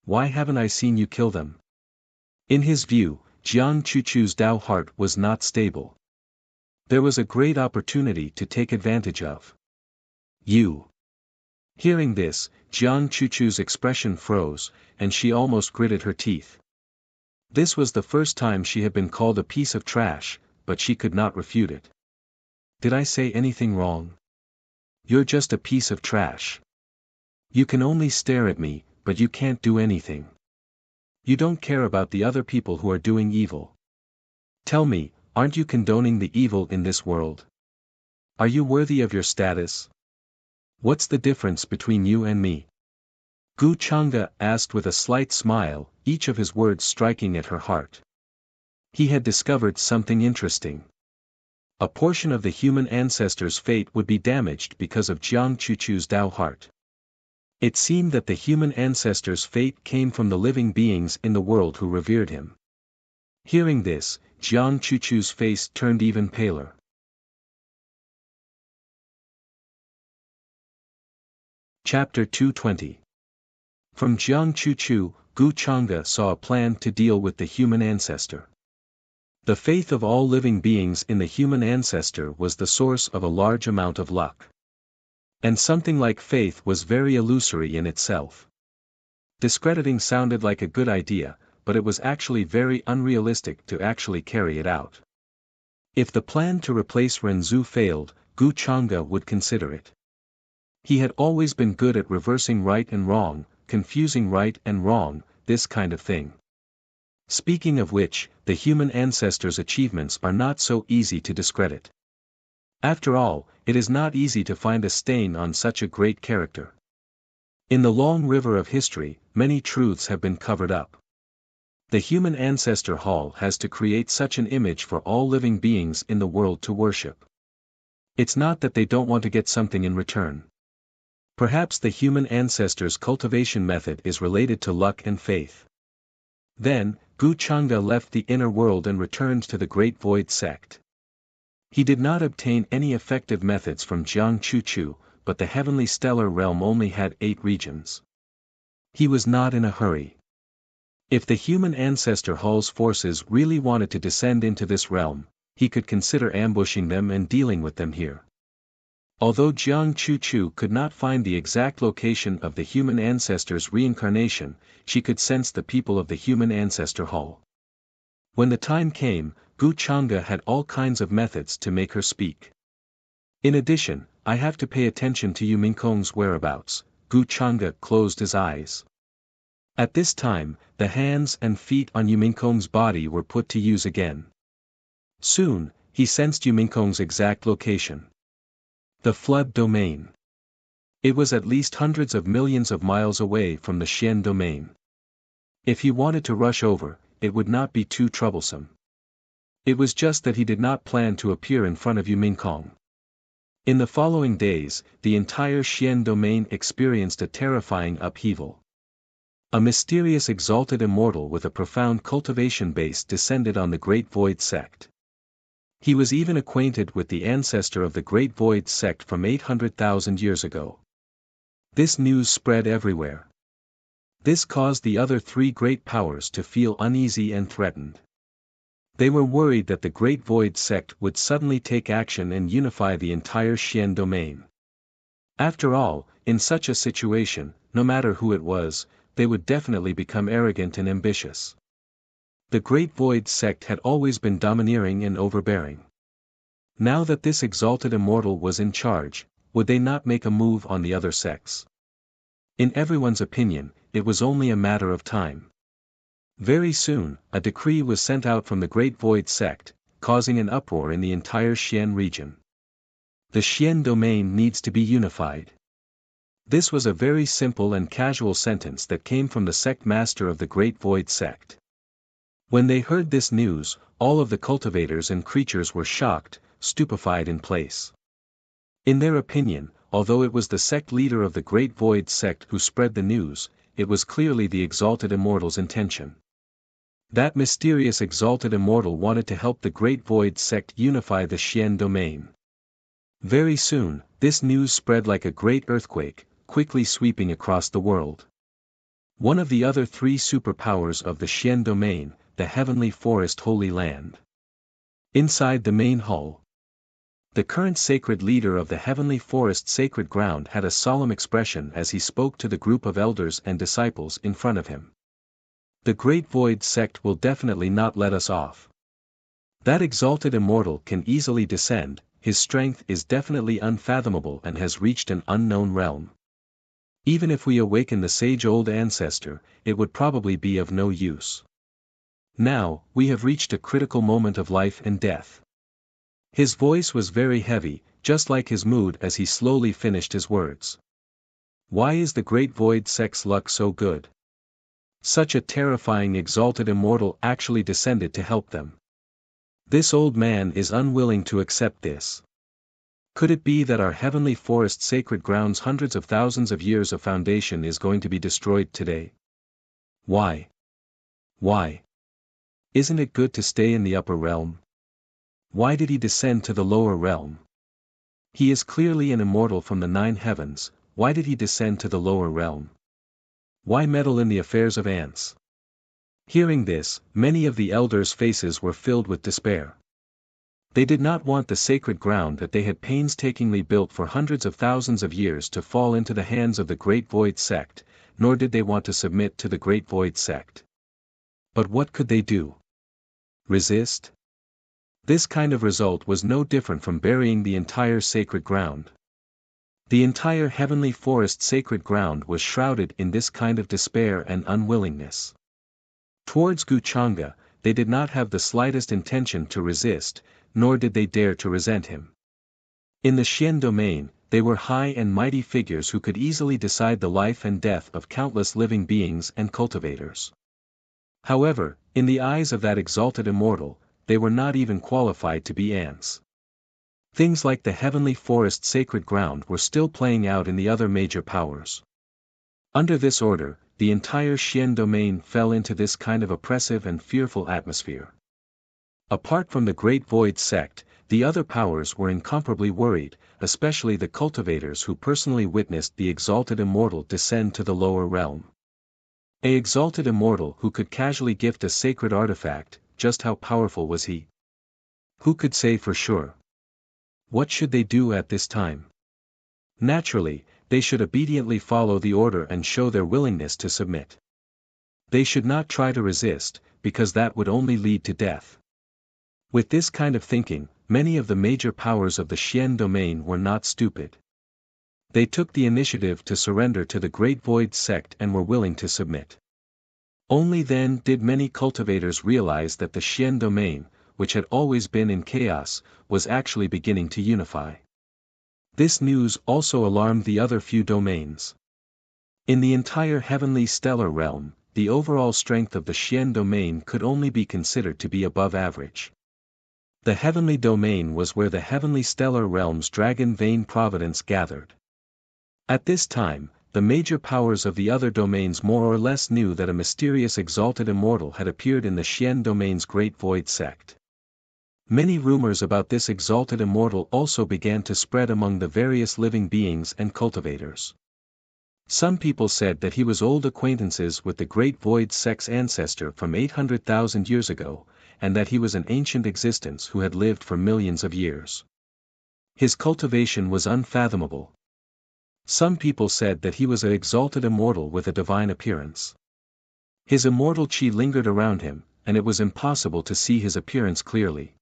Why haven't I seen you kill them? In his view, Jiang Chu's Tao heart was not stable. There was a great opportunity to take advantage of. You. Hearing this, Jiang Chu's expression froze, and she almost gritted her teeth. This was the first time she had been called a piece of trash, but she could not refute it. Did I say anything wrong? You're just a piece of trash. You can only stare at me, but you can't do anything. You don't care about the other people who are doing evil. Tell me, aren't you condoning the evil in this world? Are you worthy of your status? What's the difference between you and me? Gu Changa asked with a slight smile, each of his words striking at her heart. He had discovered something interesting. A portion of the human ancestor's fate would be damaged because of Jiang Chu's Tao heart. It seemed that the human ancestor's fate came from the living beings in the world who revered him. Hearing this, Jiang Chu's face turned even paler. Chapter 220. From Jiang Chu, Gu Changa saw a plan to deal with the human ancestor. The faith of all living beings in the human ancestor was the source of a large amount of luck. And something like faith was very illusory in itself. Discrediting sounded like a good idea, but it was actually very unrealistic to actually carry it out. If the plan to replace Renzu failed, Gu Changa would consider it. He had always been good at reversing right and wrong, confusing right and wrong, this kind of thing. Speaking of which, the human ancestor's achievements are not so easy to discredit. After all, it is not easy to find a stain on such a great character. In the long river of history, many truths have been covered up. The human ancestor hall has to create such an image for all living beings in the world to worship. It's not that they don't want to get something in return. Perhaps the human ancestors' cultivation method is related to luck and faith. Then, Gu Changde left the inner world and returned to the Great Void sect. He did not obtain any effective methods from Jiang Chuchu, but the heavenly stellar realm only had 8 regions. He was not in a hurry. If the human ancestor hall's forces really wanted to descend into this realm, he could consider ambushing them and dealing with them here. Although Jiang Chuchu could not find the exact location of the human ancestor's reincarnation, she could sense the people of the human ancestor hall. When the time came, Gu Changde had all kinds of methods to make her speak. In addition, I have to pay attention to Yu Mingkong's whereabouts. Gu Changde closed his eyes. At this time, the hands and feet on Yu Mingkong's body were put to use again. Soon, he sensed Yu Mingkong's exact location. The flood domain. It was at least hundreds of millions of miles away from the Xian domain. If he wanted to rush over, it would not be too troublesome. It was just that he did not plan to appear in front of Yu Mingkong. In the following days, the entire Xian domain experienced a terrifying upheaval. A mysterious exalted immortal with a profound cultivation base descended on the Great Void sect. He was even acquainted with the ancestor of the Great Void sect from 800,000 years ago. This news spread everywhere. This caused the other 3 great powers to feel uneasy and threatened. They were worried that the Great Void sect would suddenly take action and unify the entire Xian domain. After all, in such a situation, no matter who it was, they would definitely become arrogant and ambitious. The Great Void sect had always been domineering and overbearing. Now that this exalted immortal was in charge, would they not make a move on the other sects? In everyone's opinion, it was only a matter of time. Very soon, a decree was sent out from the Great Void sect, causing an uproar in the entire Xian region. The Xian domain needs to be unified. This was a very simple and casual sentence that came from the sect master of the Great Void sect. When they heard this news, all of the cultivators and creatures were shocked, stupefied in place. In their opinion, although it was the sect leader of the Great Void sect who spread the news, it was clearly the exalted immortal's intention. That mysterious exalted immortal wanted to help the Great Void sect unify the Xian domain. Very soon, this news spread like a great earthquake, quickly sweeping across the world. One of the other 3 superpowers of the Xian domain, the Heavenly Forest Holy Land. Inside the main hall, the current sacred leader of the Heavenly Forest Sacred Ground had a solemn expression as he spoke to the group of elders and disciples in front of him. The Great Void sect will definitely not let us off. That exalted immortal can easily descend, his strength is definitely unfathomable and has reached an unknown realm. Even if we awaken the sage-old ancestor, it would probably be of no use. Now, we have reached a critical moment of life and death. His voice was very heavy, just like his mood as he slowly finished his words. Why is the Great Void sect's luck so good? Such a terrifying exalted immortal actually descended to help them. This old man is unwilling to accept this. Could it be that our Heavenly Forest Sacred Ground's hundreds of thousands of years of foundation is going to be destroyed today? Why? Why? Isn't it good to stay in the upper realm? Why did he descend to the lower realm? He is clearly an immortal from the 9 heavens, why did he descend to the lower realm? Why meddle in the affairs of ants? Hearing this, many of the elders' faces were filled with despair. They did not want the sacred ground that they had painstakingly built for hundreds of thousands of years to fall into the hands of the Great Void sect, nor did they want to submit to the Great Void sect. But what could they do? Resist? This kind of result was no different from burying the entire sacred ground. The entire Heavenly Forest Sacred Ground was shrouded in this kind of despair and unwillingness. Towards Gu Changde, they did not have the slightest intention to resist, nor did they dare to resent him. In the Xian domain, they were high and mighty figures who could easily decide the life and death of countless living beings and cultivators. However, in the eyes of that exalted immortal, they were not even qualified to be ants. Things like the heavenly forest sacred ground were still playing out in the other major powers. Under this order, the entire Xian domain fell into this kind of oppressive and fearful atmosphere. Apart from the Great Void sect, the other powers were incomparably worried, especially the cultivators who personally witnessed the exalted immortal descend to the lower realm. An exalted immortal who could casually gift a sacred artifact, just how powerful was he? Who could say for sure? What should they do at this time? Naturally, they should obediently follow the order and show their willingness to submit. They should not try to resist, because that would only lead to death. With this kind of thinking, many of the major powers of the Xian domain were not stupid. They took the initiative to surrender to the Great Void sect and were willing to submit. Only then did many cultivators realize that the Xian domain, which had always been in chaos, was actually beginning to unify. This news also alarmed the other few domains. In the entire heavenly stellar realm, the overall strength of the Xian domain could only be considered to be above average. The heavenly domain was where the heavenly stellar realm's dragon vein providence gathered. At this time, the major powers of the other domains more or less knew that a mysterious exalted immortal had appeared in the Xian domain's Great Void sect. Many rumors about this exalted immortal also began to spread among the various living beings and cultivators. Some people said that he was old acquaintances with the Great Void sect's ancestor from 800,000 years ago, and that he was an ancient existence who had lived for millions of years. His cultivation was unfathomable. Some people said that he was an exalted immortal with a divine appearance. His immortal qi lingered around him, and it was impossible to see his appearance clearly.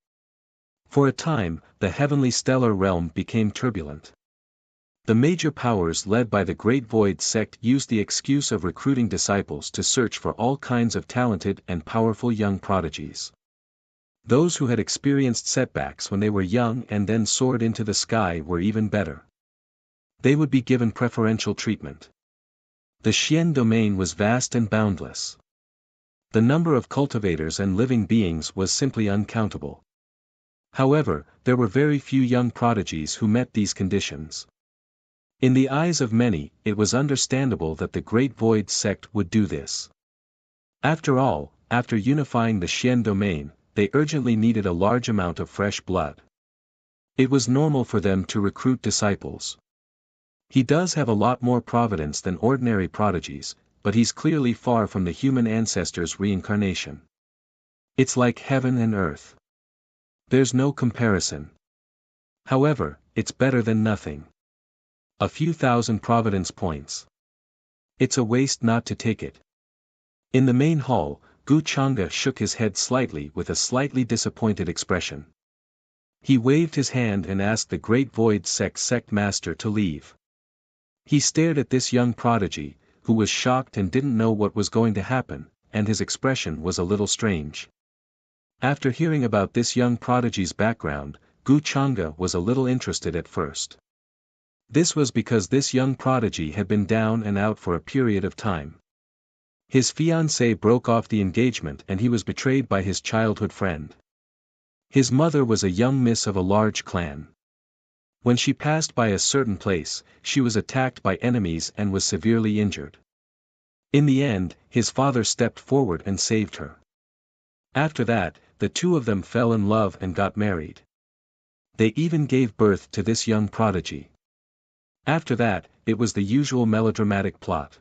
For a time, the heavenly stellar realm became turbulent. The major powers led by the Great Void sect used the excuse of recruiting disciples to search for all kinds of talented and powerful young prodigies. Those who had experienced setbacks when they were young and then soared into the sky were even better. They would be given preferential treatment. The Xian domain was vast and boundless. The number of cultivators and living beings was simply uncountable. However, there were very few young prodigies who met these conditions. In the eyes of many, it was understandable that the Great Void sect would do this. After all, after unifying the Xian domain, they urgently needed a large amount of fresh blood. It was normal for them to recruit disciples. He does have a lot more providence than ordinary prodigies, but he's clearly far from the human ancestor's reincarnation. It's like heaven and earth. There's no comparison. However, it's better than nothing. A few thousand providence points. It's a waste not to take it. In the main hall, Gu Chang'e shook his head slightly with a slightly disappointed expression. He waved his hand and asked the Great Void sect master to leave. He stared at this young prodigy, who was shocked and didn't know what was going to happen, and his expression was a little strange. After hearing about this young prodigy's background, Gu Chang'e was a little interested at first. This was because this young prodigy had been down and out for a period of time. His fiancée broke off the engagement and he was betrayed by his childhood friend. His mother was a young miss of a large clan. When she passed by a certain place, she was attacked by enemies and was severely injured. In the end, his father stepped forward and saved her. After that, the two of them fell in love and got married. They even gave birth to this young prodigy. After that, it was the usual melodramatic plot.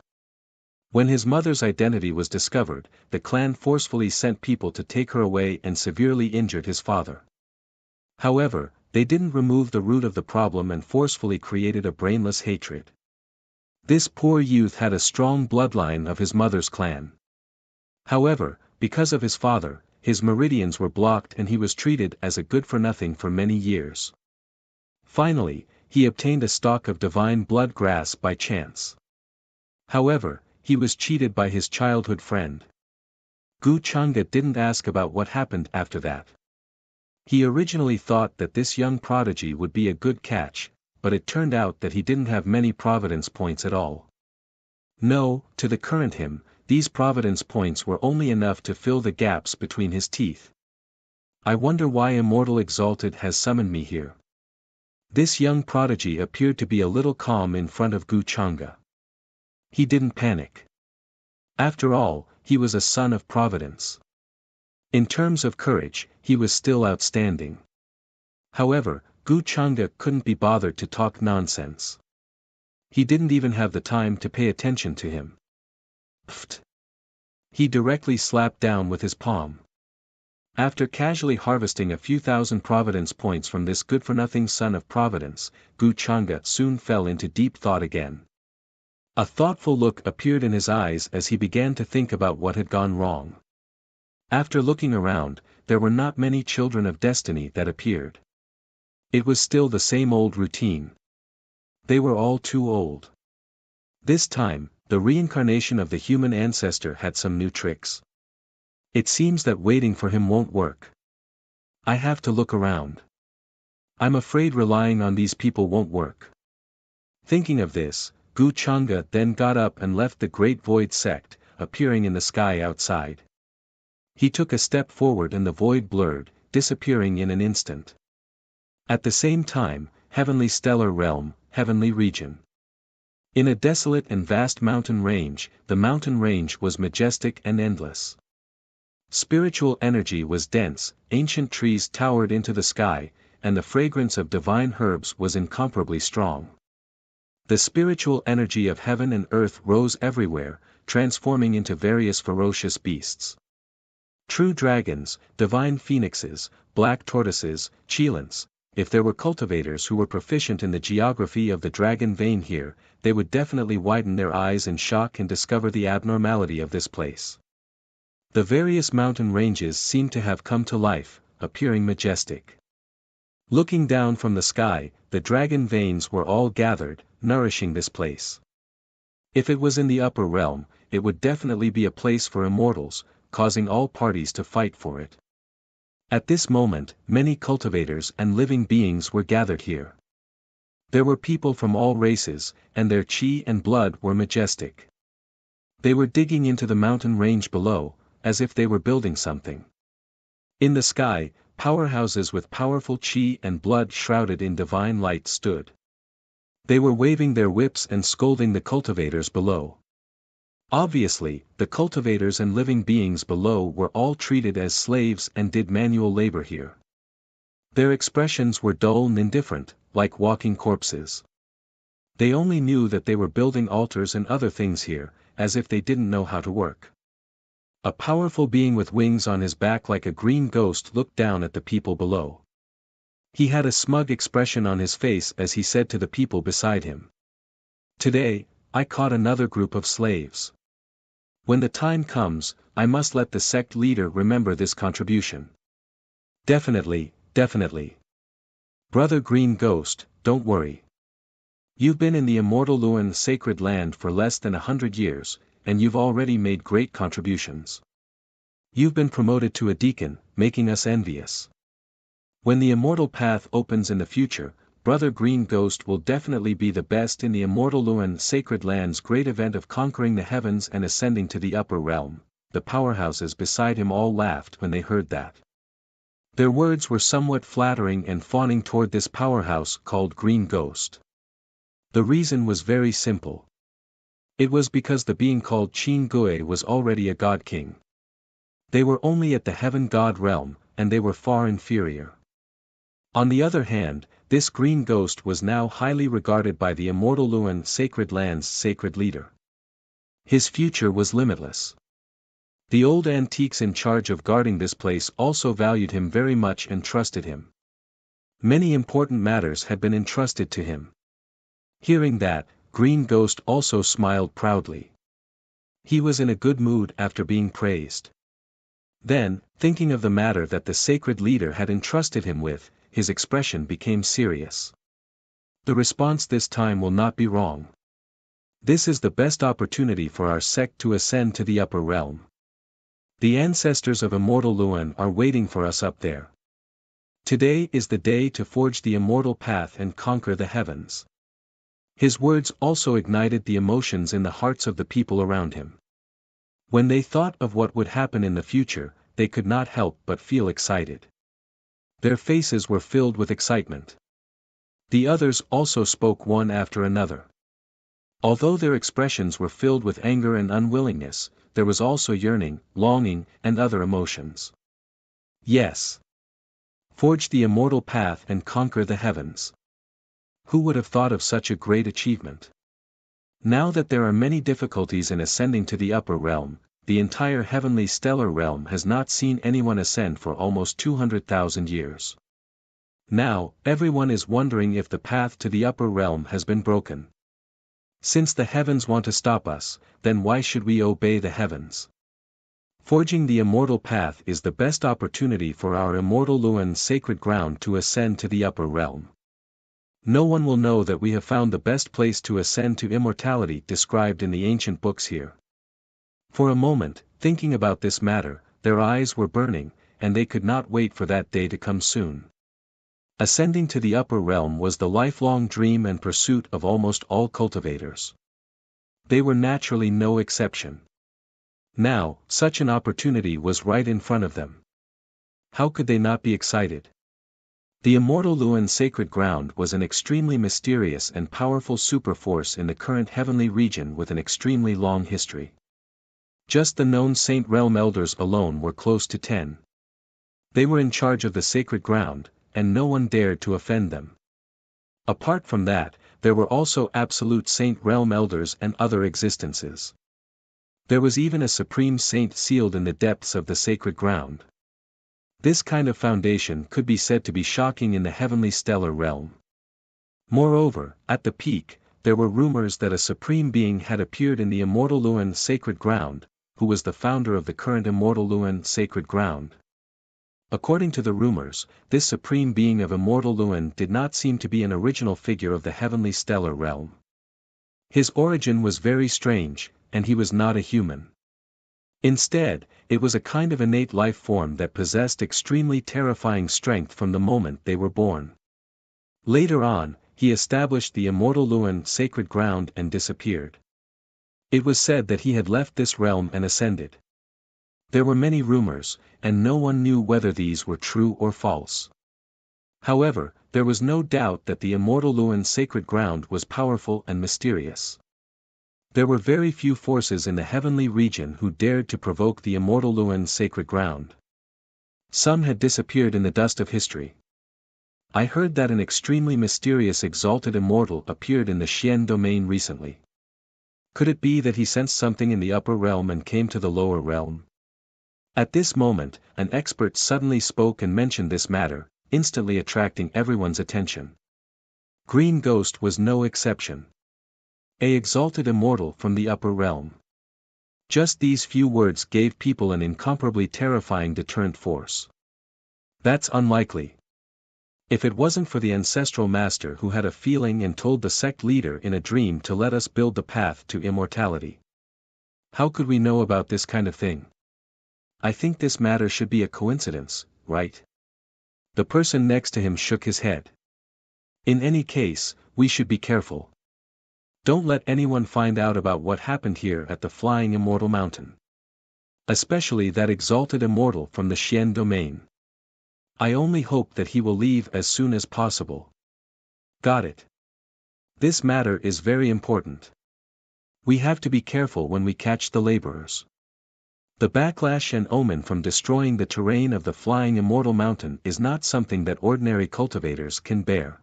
When his mother's identity was discovered, the clan forcefully sent people to take her away and severely injured his father. However, they didn't remove the root of the problem and forcefully created a brainless hatred. This poor youth had a strong bloodline of his mother's clan. However, because of his father, his meridians were blocked and he was treated as a good-for-nothing for many years. Finally, he obtained a stalk of divine blood grass by chance. However, he was cheated by his childhood friend. Gu Chang'e didn't ask about what happened after that. He originally thought that this young prodigy would be a good catch, but it turned out that he didn't have many providence points at all. No, to the current him, these providence points were only enough to fill the gaps between his teeth. I wonder why Immortal Exalted has summoned me here. This young prodigy appeared to be a little calm in front of Gu Changa. He didn't panic. After all, he was a son of Providence. In terms of courage, he was still outstanding. However, Gu Changa couldn't be bothered to talk nonsense. He didn't even have the time to pay attention to him. Pfft. He directly slapped down with his palm. After casually harvesting a few thousand providence points from this good-for-nothing son of Providence, Gu Changa soon fell into deep thought again. A thoughtful look appeared in his eyes as he began to think about what had gone wrong. After looking around, there were not many children of destiny that appeared. It was still the same old routine. They were all too old. This time, the reincarnation of the human ancestor had some new tricks. It seems that waiting for him won't work. I have to look around. I'm afraid relying on these people won't work. Thinking of this, Gu Changa then got up and left the Great Void Sect, appearing in the sky outside. He took a step forward and the void blurred, disappearing in an instant. At the same time, Heavenly Stellar Realm, Heavenly Region. In a desolate and vast mountain range, the mountain range was majestic and endless. Spiritual energy was dense, ancient trees towered into the sky, and the fragrance of divine herbs was incomparably strong. The spiritual energy of heaven and earth rose everywhere, transforming into various ferocious beasts. True dragons, divine phoenixes, black tortoises, cheilants. If there were cultivators who were proficient in the geography of the dragon vein here, they would definitely widen their eyes in shock and discover the abnormality of this place. The various mountain ranges seemed to have come to life, appearing majestic. Looking down from the sky, the dragon veins were all gathered, nourishing this place. If it was in the upper realm, it would definitely be a place for immortals, causing all parties to fight for it. At this moment, many cultivators and living beings were gathered here. There were people from all races, and their chi and blood were majestic. They were digging into the mountain range below, as if they were building something. In the sky, powerhouses with powerful chi and blood shrouded in divine light stood. They were waving their whips and scolding the cultivators below. Obviously, the cultivators and living beings below were all treated as slaves and did manual labor here. Their expressions were dull and indifferent, like walking corpses. They only knew that they were building altars and other things here, as if they didn't know how to work. A powerful being with wings on his back like a green ghost looked down at the people below. He had a smug expression on his face as he said to the people beside him. "Today, I caught another group of slaves. When the time comes, I must let the sect leader remember this contribution." "Definitely, definitely. Brother Green Ghost, don't worry. You've been in the immortal Luan sacred land for less than 100 years, and you've already made great contributions. You've been promoted to a deacon, making us envious. When the immortal path opens in the future, Brother Green Ghost will definitely be the best in the immortal Luan sacred land's great event of conquering the heavens and ascending to the upper realm." The powerhouses beside him all laughed when they heard that. Their words were somewhat flattering and fawning toward this powerhouse called Green Ghost. The reason was very simple. It was because the being called Qin Gui was already a god king. They were only at the heaven god realm, and they were far inferior. On the other hand, this Green Ghost was now highly regarded by the immortal Luan sacred land's sacred leader. His future was limitless. The old antiques in charge of guarding this place also valued him very much and trusted him. Many important matters had been entrusted to him. Hearing that, Green Ghost also smiled proudly. He was in a good mood after being praised. Then, thinking of the matter that the sacred leader had entrusted him with, his expression became serious. "The response this time will not be wrong. This is the best opportunity for our sect to ascend to the upper realm. The ancestors of immortal Luan are waiting for us up there. Today is the day to forge the immortal path and conquer the heavens. His words also ignited the emotions in the hearts of the people around him. When they thought of what would happen in the future, they could not help but feel excited. Their faces were filled with excitement. The others also spoke one after another. Although their expressions were filled with anger and unwillingness, there was also yearning, longing, and other emotions. Yes. Forge the immortal path and conquer the heavens. Who would have thought of such a great achievement? Now that there are many difficulties in ascending to the upper realm, the entire heavenly stellar realm has not seen anyone ascend for almost 200,000 years. Now, everyone is wondering if the path to the upper realm has been broken. Since the heavens want to stop us, then why should we obey the heavens? Forging the immortal path is the best opportunity for our immortal Luan sacred ground to ascend to the upper realm. No one will know that we have found the best place to ascend to immortality described in the ancient books here. For a moment, thinking about this matter, their eyes were burning, and they could not wait for that day to come soon. Ascending to the upper realm was the lifelong dream and pursuit of almost all cultivators. They were naturally no exception. Now, such an opportunity was right in front of them. How could they not be excited? The immortal Luan sacred ground was an extremely mysterious and powerful superforce in the current heavenly region with an extremely long history. Just the known Saint Realm elders alone were close to 10. They were in charge of the sacred ground, and no one dared to offend them. Apart from that, there were also absolute Saint Realm elders and other existences. There was even a supreme saint sealed in the depths of the sacred ground. This kind of foundation could be said to be shocking in the heavenly stellar realm. Moreover, at the peak, there were rumors that a supreme being had appeared in the immortal Luan sacred ground, who was the founder of the current immortal Luan sacred ground. According to the rumors, this supreme being of immortal Luan did not seem to be an original figure of the heavenly stellar realm. His origin was very strange, and he was not a human. Instead, it was a kind of innate life form that possessed extremely terrifying strength from the moment they were born. Later on, he established the immortal Luan sacred ground and disappeared. It was said that he had left this realm and ascended. There were many rumors, and no one knew whether these were true or false. However, there was no doubt that the immortal Luan sacred ground was powerful and mysterious. There were very few forces in the heavenly region who dared to provoke the immortal Luan sacred ground. Some had disappeared in the dust of history. I heard that an extremely mysterious exalted immortal appeared in the Xian domain recently. Could it be that he sensed something in the upper realm and came to the lower realm? At this moment, an expert suddenly spoke and mentioned this matter, instantly attracting everyone's attention. Green Ghost was no exception. A exalted immortal from the upper realm. Just these few words gave people an incomparably terrifying deterrent force. That's unlikely. If it wasn't for the ancestral master who had a feeling and told the sect leader in a dream to let us build the path to immortality. How could we know about this kind of thing? I think this matter should be a coincidence, right? The person next to him shook his head. In any case, we should be careful. Don't let anyone find out about what happened here at the Flying Immortal Mountain. Especially that exalted immortal from the Xian domain. I only hope that he will leave as soon as possible. Got it. This matter is very important. We have to be careful when we catch the laborers. The backlash and omen from destroying the terrain of the Flying Immortal Mountain is not something that ordinary cultivators can bear.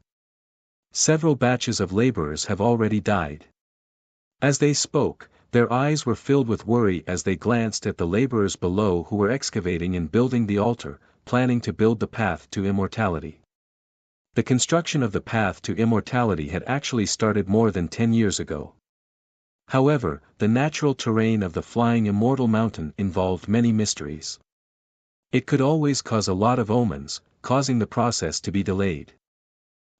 Several batches of laborers have already died. As they spoke, their eyes were filled with worry as they glanced at the laborers below who were excavating and building the altar, planning to build the path to immortality. The construction of the path to immortality had actually started more than 10 years ago. However, the natural terrain of the Flying Immortal Mountain involved many mysteries. It could always cause a lot of omens, causing the process to be delayed.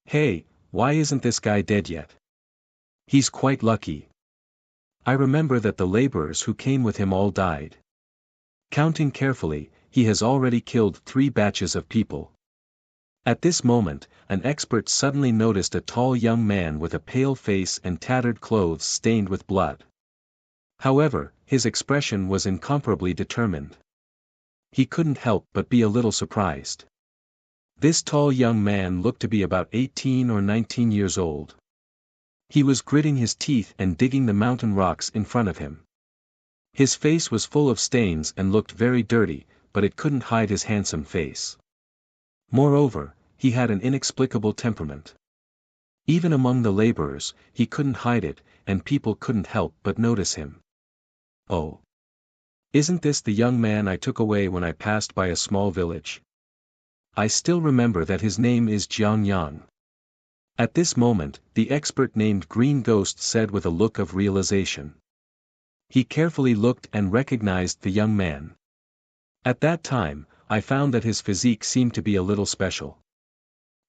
Hey, why isn't this guy dead yet? He's quite lucky. I remember that the laborers who came with him all died. Counting carefully, he has already killed 3 batches of people. At this moment, an expert suddenly noticed a tall young man with a pale face and tattered clothes stained with blood. However, his expression was incomparably determined. He couldn't help but be a little surprised. This tall young man looked to be about 18 or 19 years old. He was gritting his teeth and digging the mountain rocks in front of him. His face was full of stains and looked very dirty, but it couldn't hide his handsome face. Moreover, he had an inexplicable temperament. Even among the laborers, he couldn't hide it, and people couldn't help but notice him. Oh! Isn't this the young man I took away when I passed by a small village? I still remember that his name is Jiang Yang. At this moment, the expert named Green Ghost said with a look of realization. He carefully looked and recognized the young man. At that time, I found that his physique seemed to be a little special.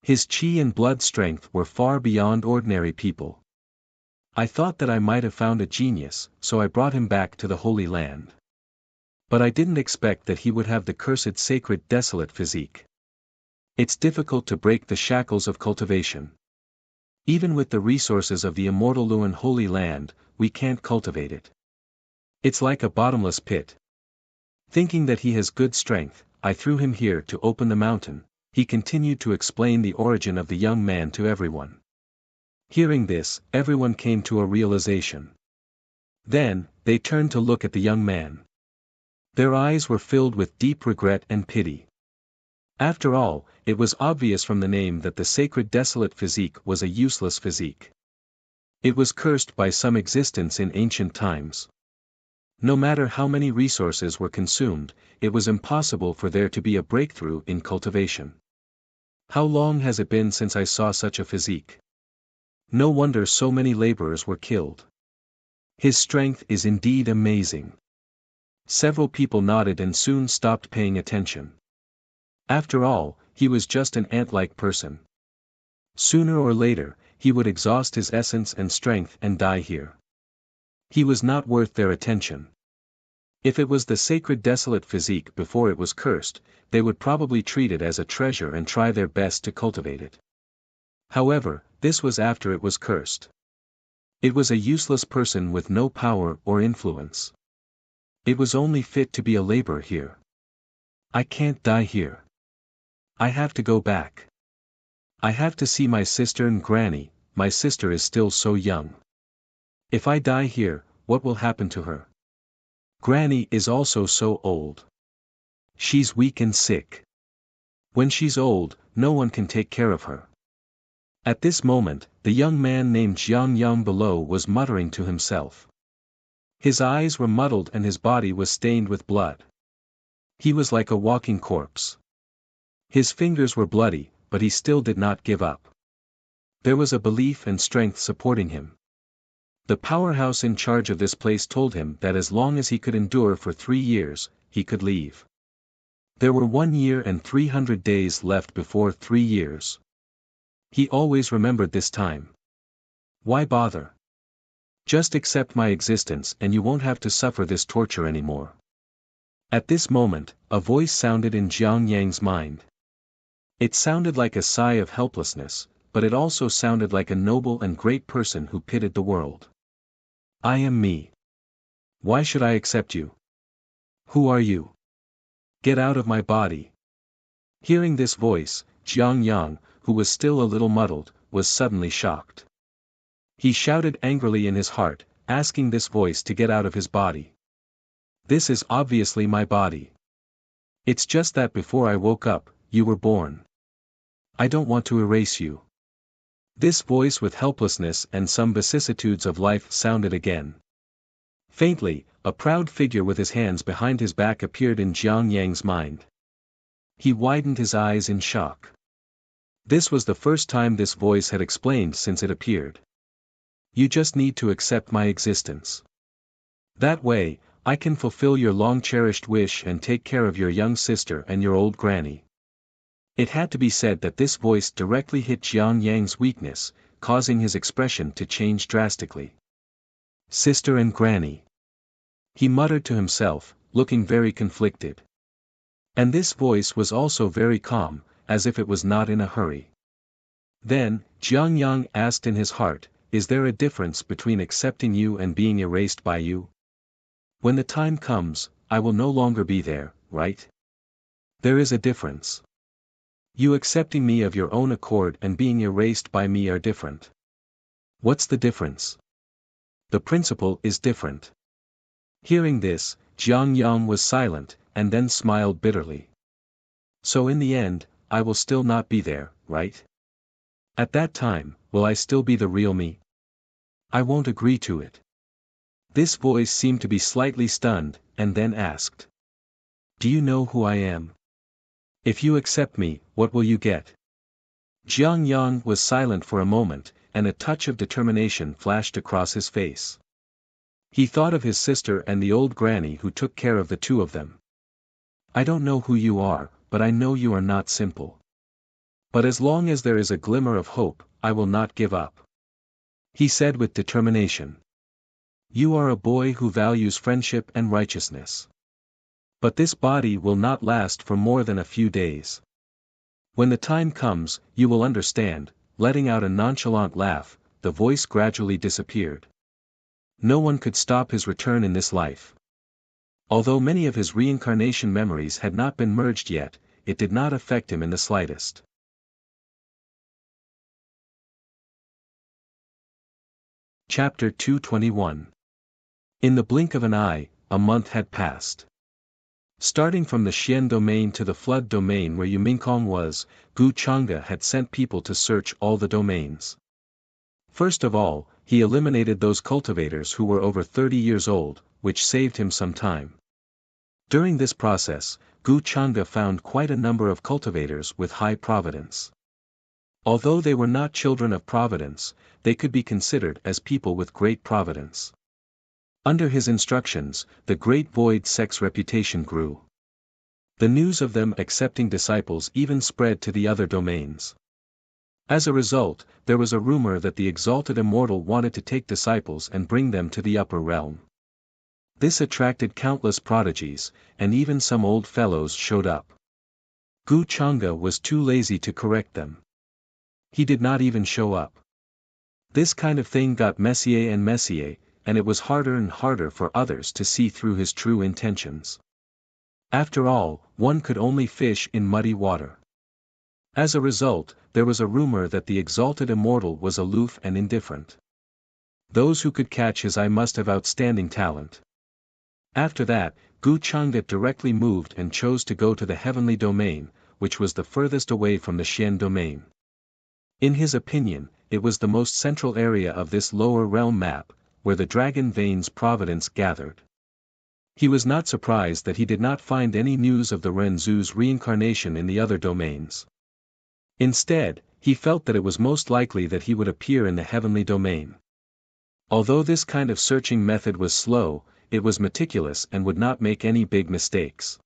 His qi and blood strength were far beyond ordinary people. I thought that I might have found a genius, so I brought him back to the Holy Land. But I didn't expect that he would have the cursed sacred desolate physique. It's difficult to break the shackles of cultivation. Even with the resources of the immortal Luan Holy Land, we can't cultivate it. It's like a bottomless pit. Thinking that he has good strength, I threw him here to open the mountain. He continued to explain the origin of the young man to everyone. Hearing this, everyone came to a realization. Then, they turned to look at the young man. Their eyes were filled with deep regret and pity. After all, it was obvious from the name that the sacred desolate physique was a useless physique. It was cursed by some existence in ancient times. No matter how many resources were consumed, it was impossible for there to be a breakthrough in cultivation. How long has it been since I saw such a physique? No wonder so many laborers were killed. His strength is indeed amazing. Several people nodded and soon stopped paying attention. After all, he was just an ant-like person. Sooner or later, he would exhaust his essence and strength and die here. He was not worth their attention. If it was the sacred desolate physique before it was cursed, they would probably treat it as a treasure and try their best to cultivate it. However, this was after it was cursed. It was a useless person with no power or influence. It was only fit to be a laborer here. I can't die here. I have to go back. I have to see my sister and Granny. My sister is still so young. If I die here, what will happen to her? Granny is also so old. She's weak and sick. When she's old, no one can take care of her. At this moment, the young man named Jiang Yang below was muttering to himself. His eyes were muddled and his body was stained with blood. He was like a walking corpse. His fingers were bloody, but he still did not give up. There was a belief and strength supporting him. The powerhouse in charge of this place told him that as long as he could endure for 3 years, he could leave. There were 1 year and 300 days left before 3 years. He always remembered this time. Why bother? Just accept my existence and you won't have to suffer this torture anymore. At this moment, a voice sounded in Jiang Yang's mind. It sounded like a sigh of helplessness, but it also sounded like a noble and great person who pitied the world. I am me. Why should I accept you? Who are you? Get out of my body. Hearing this voice, Jiang Yang, who was still a little muddled, was suddenly shocked. He shouted angrily in his heart, asking this voice to get out of his body. This is obviously my body. It's just that before I woke up, you were born. I don't want to erase you. This voice with helplessness and some vicissitudes of life sounded again. Faintly, a proud figure with his hands behind his back appeared in Jiang Yang's mind. He widened his eyes in shock. This was the first time this voice had explained since it appeared. You just need to accept my existence. That way, I can fulfill your long-cherished wish and take care of your young sister and your old granny. It had to be said that this voice directly hit Jiang Yang's weakness, causing his expression to change drastically. Sister and Granny. He muttered to himself, looking very conflicted. And this voice was also very calm, as if it was not in a hurry. Then, Jiang Yang asked in his heart, is there a difference between accepting you and being erased by you? When the time comes, I will no longer be there, right? There is a difference. You accepting me of your own accord and being erased by me are different. What's the difference? The principle is different. Hearing this, Jiang Yang was silent, and then smiled bitterly. So in the end, I will still not be there, right? At that time, will I still be the real me? I won't agree to it. This voice seemed to be slightly stunned, and then asked. Do you know who I am? If you accept me, what will you get? Jiang Yang was silent for a moment, and a touch of determination flashed across his face. He thought of his sister and the old granny who took care of the two of them. I don't know who you are, but I know you are not simple. But as long as there is a glimmer of hope, I will not give up. He said with determination. You are a boy who values friendship and righteousness. But this body will not last for more than a few days. When the time comes, you will understand. Letting out a nonchalant laugh, the voice gradually disappeared. No one could stop his return in this life. Although many of his reincarnation memories had not been merged yet, it did not affect him in the slightest. Chapter 221. In the blink of an eye, a month had passed. Starting from the Xian domain to the flood domain where Yumingkong was, Gu Chang'e had sent people to search all the domains. First of all, he eliminated those cultivators who were over 30 years old, which saved him some time. During this process, Gu Chang'e found quite a number of cultivators with high providence. Although they were not children of providence, they could be considered as people with great providence. Under his instructions, the great void sect's reputation grew. The news of them accepting disciples even spread to the other domains. As a result, there was a rumor that the exalted immortal wanted to take disciples and bring them to the upper realm. This attracted countless prodigies, and even some old fellows showed up. Gu Chang'e was too lazy to correct them. He did not even show up. This kind of thing got messier and messier, and it was harder and harder for others to see through his true intentions. After all, one could only fish in muddy water. As a result, there was a rumor that the exalted immortal was aloof and indifferent. Those who could catch his eye must have outstanding talent. After that, Gu Chang'e directly moved and chose to go to the heavenly domain, which was the furthest away from the Xian domain. In his opinion, it was the most central area of this lower realm map, where the dragon veins providence gathered. He was not surprised that he did not find any news of the Renzu's reincarnation in the other domains. Instead, he felt that it was most likely that he would appear in the heavenly domain. Although this kind of searching method was slow, it was meticulous and would not make any big mistakes.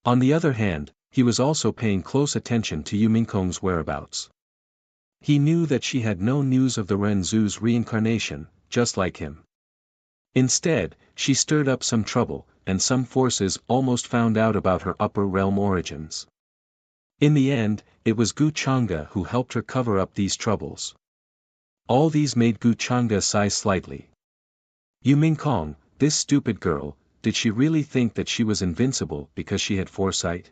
On the other hand, he was also paying close attention to Yumingkong's whereabouts. He knew that she had no news of the Renzu's reincarnation, just like him. Instead, she stirred up some trouble, and some forces almost found out about her upper realm origins. In the end, it was Gu Chang'e who helped her cover up these troubles. All these made Gu Chang'e sigh slightly. Yumingkong, this stupid girl, did she really think that she was invincible because she had foresight?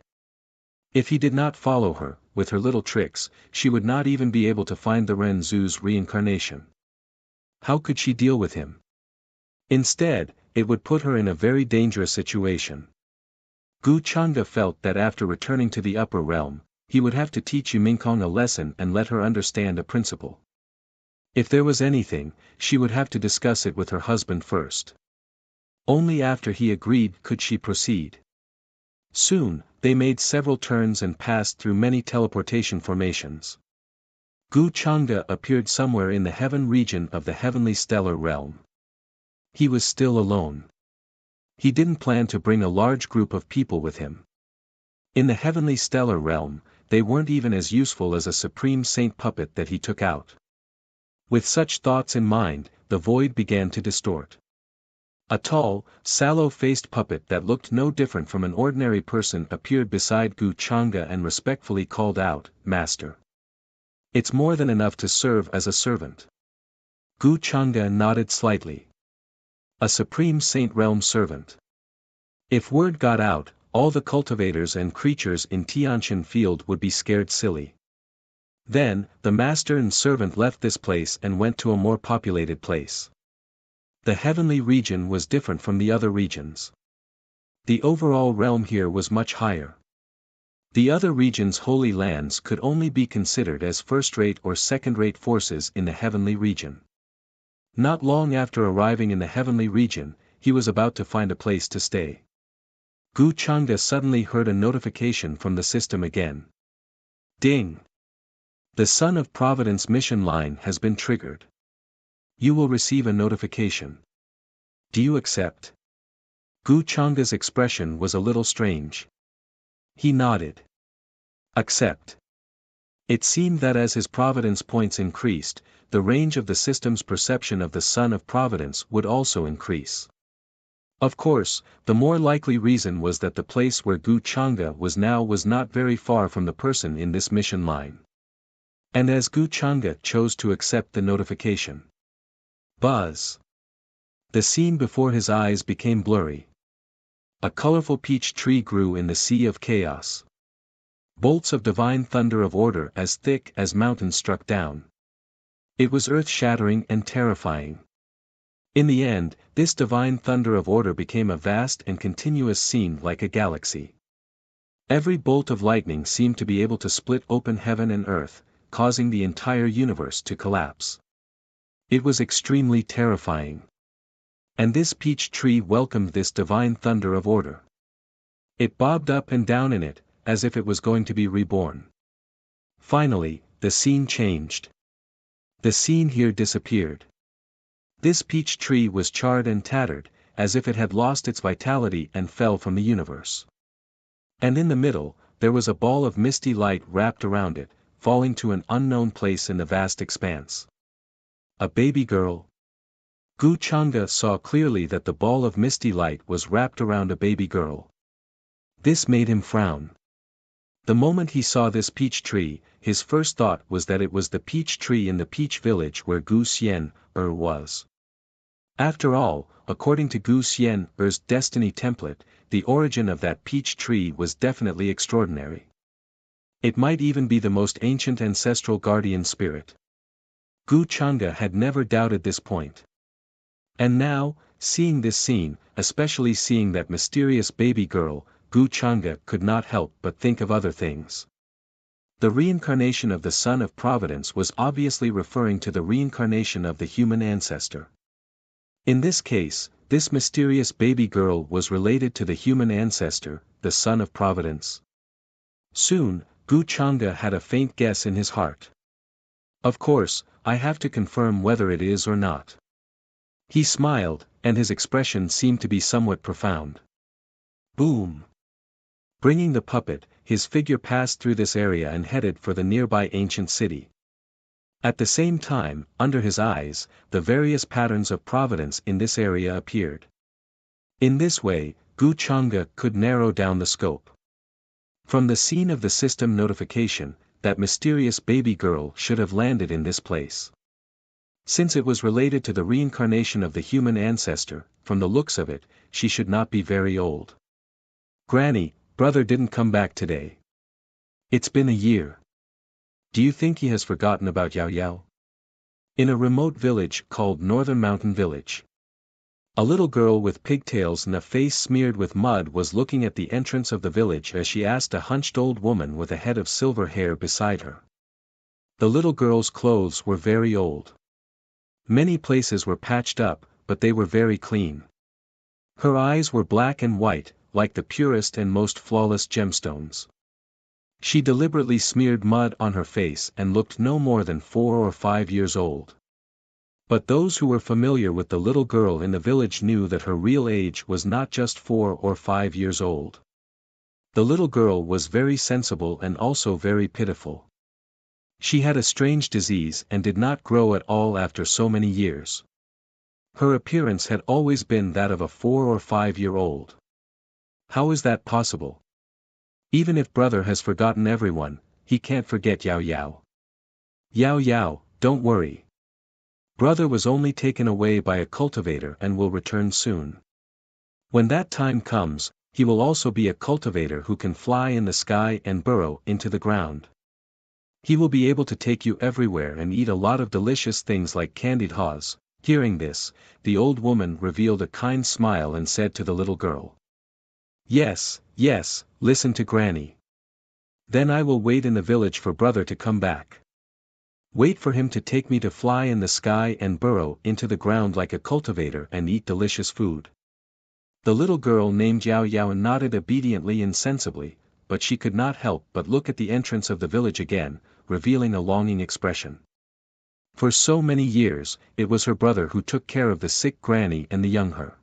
If he did not follow her, with her little tricks, she would not even be able to find the Renzu's reincarnation. How could she deal with him? Instead, it would put her in a very dangerous situation. Gu Chang'e felt that after returning to the upper realm, he would have to teach Yumingkong a lesson and let her understand a principle. If there was anything, she would have to discuss it with her husband first. Only after he agreed could she proceed. Soon, they made several turns and passed through many teleportation formations. Gu Chang'e appeared somewhere in the heaven region of the heavenly stellar realm. He was still alone. He didn't plan to bring a large group of people with him. In the heavenly stellar realm, they weren't even as useful as a supreme saint puppet that he took out. With such thoughts in mind, the void began to distort. A tall, sallow-faced puppet that looked no different from an ordinary person appeared beside Gu Changa and respectfully called out, "Master. It's more than enough to serve as a servant." Gu Changa nodded slightly. A Supreme Saint Realm servant. If word got out, all the cultivators and creatures in Tianshan Field would be scared silly. Then, the master and servant left this place and went to a more populated place. The heavenly region was different from the other regions. The overall realm here was much higher. The other region's holy lands could only be considered as first-rate or second-rate forces in the heavenly region. Not long after arriving in the heavenly region, he was about to find a place to stay. Gu Changa suddenly heard a notification from the system again. Ding! The Son of Providence mission line has been triggered. You will receive a notification. Do you accept? Gu Changa's expression was a little strange. He nodded. Accept. It seemed that as his providence points increased, the range of the system's perception of the Son of Providence would also increase. Of course, the more likely reason was that the place where Gu Changa was now was not very far from the person in this mission line. And as Gu Changa chose to accept the notification. Buzz. The scene before his eyes became blurry. A colorful peach tree grew in the sea of chaos. Bolts of divine thunder of order as thick as mountains struck down. It was earth-shattering and terrifying. In the end, this divine thunder of order became a vast and continuous scene like a galaxy. Every bolt of lightning seemed to be able to split open heaven and earth, causing the entire universe to collapse. It was extremely terrifying. And this peach tree welcomed this divine thunder of order. It bobbed up and down in it, as if it was going to be reborn. Finally, the scene changed. The scene here disappeared. This peach tree was charred and tattered, as if it had lost its vitality and fell from the universe. And in the middle, there was a ball of misty light wrapped around it, falling to an unknown place in the vast expanse. A baby girl. Gu Changa saw clearly that the ball of misty light was wrapped around a baby girl. This made him frown. The moment he saw this peach tree, his first thought was that it was the peach tree in the peach village where Gu Xian-er was. After all, according to Gu Xian-er's destiny template, the origin of that peach tree was definitely extraordinary. It might even be the most ancient ancestral guardian spirit. Gu Changa had never doubted this point. And now, seeing this scene, especially seeing that mysterious baby girl, Gu Changa could not help but think of other things. The reincarnation of the Son of Providence was obviously referring to the reincarnation of the human ancestor. In this case, this mysterious baby girl was related to the human ancestor, the Son of Providence. Soon, Gu Changa had a faint guess in his heart. Of course, I have to confirm whether it is or not. He smiled, and his expression seemed to be somewhat profound. Boom! Bringing the puppet, his figure passed through this area and headed for the nearby ancient city. At the same time, under his eyes, the various patterns of providence in this area appeared. In this way, Gu Changa could narrow down the scope. From the scene of the system notification, that mysterious baby girl should have landed in this place. Since it was related to the reincarnation of the human ancestor, from the looks of it, she should not be very old. Granny, brother didn't come back today. It's been a year. Do you think he has forgotten about Yao Yao? In a remote village called Northern Mountain Village. A little girl with pigtails and a face smeared with mud was looking at the entrance of the village as she asked a hunched old woman with a head of silver hair beside her. The little girl's clothes were very old. Many places were patched up, but they were very clean. Her eyes were black and white, like the purest and most flawless gemstones. She deliberately smeared mud on her face and looked no more than 4 or 5 years old. But those who were familiar with the little girl in the village knew that her real age was not just 4 or 5 years old. The little girl was very sensible and also very pitiful. She had a strange disease and did not grow at all after so many years. Her appearance had always been that of a 4 or 5-year-old. How is that possible? Even if brother has forgotten everyone, he can't forget Yao Yao. Yao Yao, don't worry. Brother was only taken away by a cultivator and will return soon. When that time comes, he will also be a cultivator who can fly in the sky and burrow into the ground. He will be able to take you everywhere and eat a lot of delicious things like candied haws. Hearing this, the old woman revealed a kind smile and said to the little girl. Yes, yes, listen to Granny. Then I will wait in the village for brother to come back. Wait for him to take me to fly in the sky and burrow into the ground like a cultivator and eat delicious food. The little girl named Yao Yao nodded obediently and sensibly, but she could not help but look at the entrance of the village again, revealing a longing expression. For so many years, it was her brother who took care of the sick granny and the young her.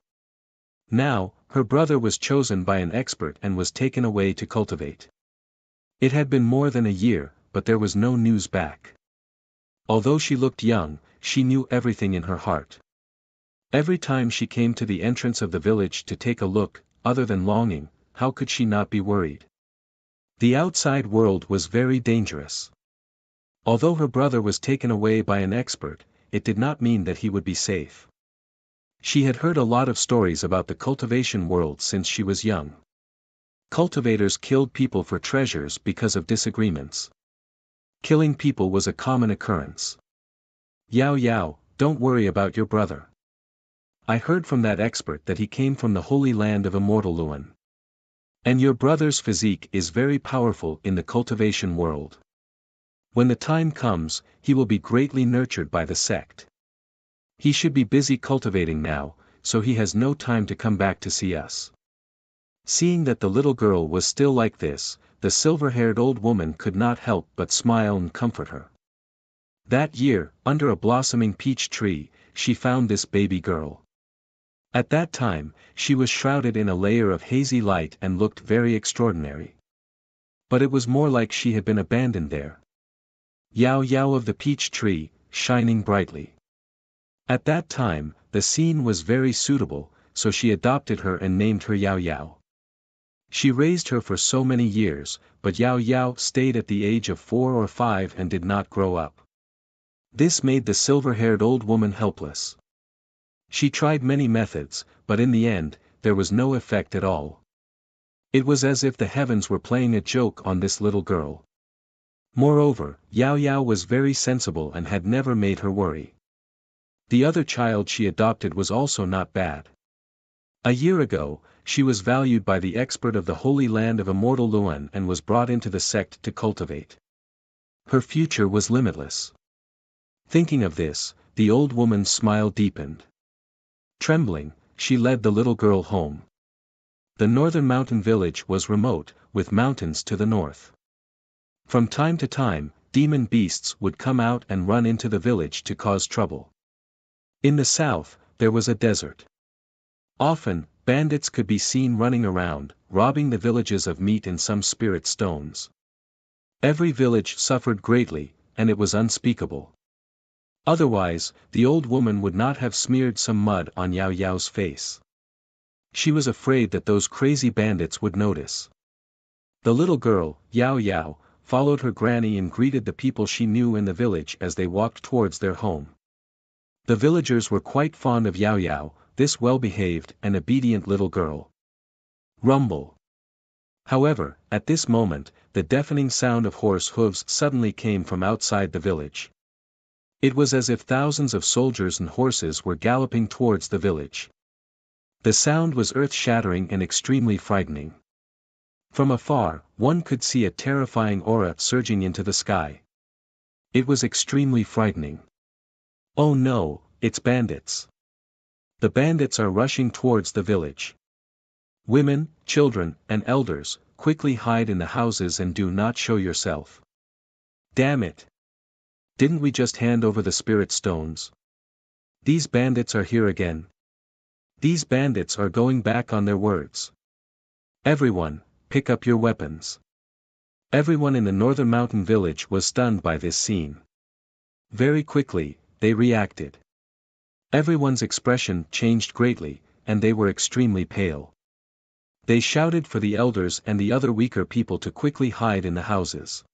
Now, her brother was chosen by an expert and was taken away to cultivate. It had been more than a year, but there was no news back. Although she looked young, she knew everything in her heart. Every time she came to the entrance of the village to take a look, other than longing, how could she not be worried? The outside world was very dangerous. Although her brother was taken away by an expert, it did not mean that he would be safe. She had heard a lot of stories about the cultivation world since she was young. Cultivators killed people for treasures because of disagreements. Killing people was a common occurrence. Yao Yao, don't worry about your brother. I heard from that expert that he came from the holy land of immortal Luan. And your brother's physique is very powerful in the cultivation world. When the time comes, he will be greatly nurtured by the sect. He should be busy cultivating now, so he has no time to come back to see us. Seeing that the little girl was still like this, the silver-haired old woman could not help but smile and comfort her. That year, under a blossoming peach tree, she found this baby girl. At that time, she was shrouded in a layer of hazy light and looked very extraordinary. But it was more like she had been abandoned there. Yao Yao of the peach tree, shining brightly. At that time, the scene was very suitable, so she adopted her and named her Yao Yao. She raised her for so many years, but Yao Yao stayed at the age of 4 or 5 and did not grow up. This made the silver-haired old woman helpless. She tried many methods, but in the end, there was no effect at all. It was as if the heavens were playing a joke on this little girl. Moreover, Yao Yao was very sensible and had never made her worry. The other child she adopted was also not bad. A year ago, she was valued by the expert of the holy land of immortal Luan and was brought into the sect to cultivate. Her future was limitless. Thinking of this, the old woman's smile deepened. Trembling, she led the little girl home. The northern mountain village was remote, with mountains to the north. From time to time, demon beasts would come out and run into the village to cause trouble. In the south, there was a desert. Often, bandits could be seen running around, robbing the villages of meat and some spirit stones. Every village suffered greatly, and it was unspeakable. Otherwise, the old woman would not have smeared some mud on Yao Yao's face. She was afraid that those crazy bandits would notice. The little girl, Yao Yao, followed her granny and greeted the people she knew in the village as they walked towards their home. The villagers were quite fond of Yao Yao, this well-behaved and obedient little girl. Rumble. However, at this moment, the deafening sound of horse hooves suddenly came from outside the village. It was as if thousands of soldiers and horses were galloping towards the village. The sound was earth-shattering and extremely frightening. From afar, one could see a terrifying aura surging into the sky. It was extremely frightening. Oh no, it's bandits. The bandits are rushing towards the village. Women, children, and elders, quickly hide in the houses and do not show yourself. Damn it! Didn't we just hand over the spirit stones? These bandits are here again. These bandits are going back on their words. Everyone, pick up your weapons. Everyone in the northern mountain village was stunned by this scene. Very quickly, they reacted. Everyone's expression changed greatly, and they were extremely pale. They shouted for the elders and the other weaker people to quickly hide in the houses.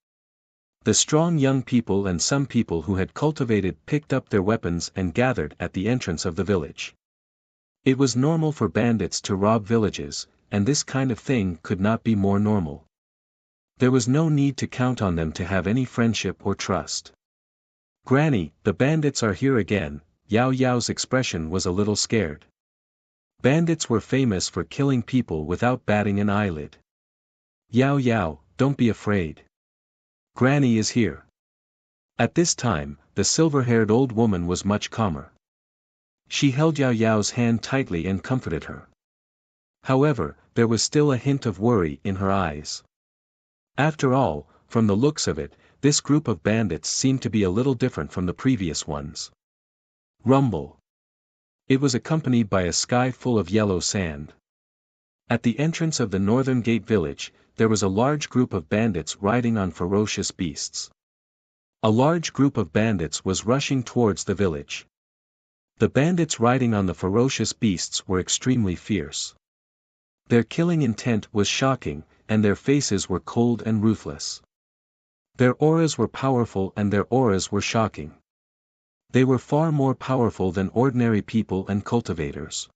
The strong young people and some people who had cultivated picked up their weapons and gathered at the entrance of the village. It was normal for bandits to rob villages, and this kind of thing could not be more normal. There was no need to count on them to have any friendship or trust. "Granny, the bandits are here again." Yao Yao's expression was a little scared. Bandits were famous for killing people without batting an eyelid. "Yao Yao, don't be afraid. Granny is here." At this time, the silver-haired old woman was much calmer. She held Yao Yao's hand tightly and comforted her. However, there was still a hint of worry in her eyes. After all, from the looks of it, this group of bandits seemed to be a little different from the previous ones. Rumble. It was accompanied by a sky full of yellow sand. At the entrance of the northern gate village, there was a large group of bandits riding on ferocious beasts. A large group of bandits was rushing towards the village. The bandits riding on the ferocious beasts were extremely fierce. Their killing intent was shocking, and their faces were cold and ruthless. Their auras were powerful and their auras were shocking. They were far more powerful than ordinary people and cultivators.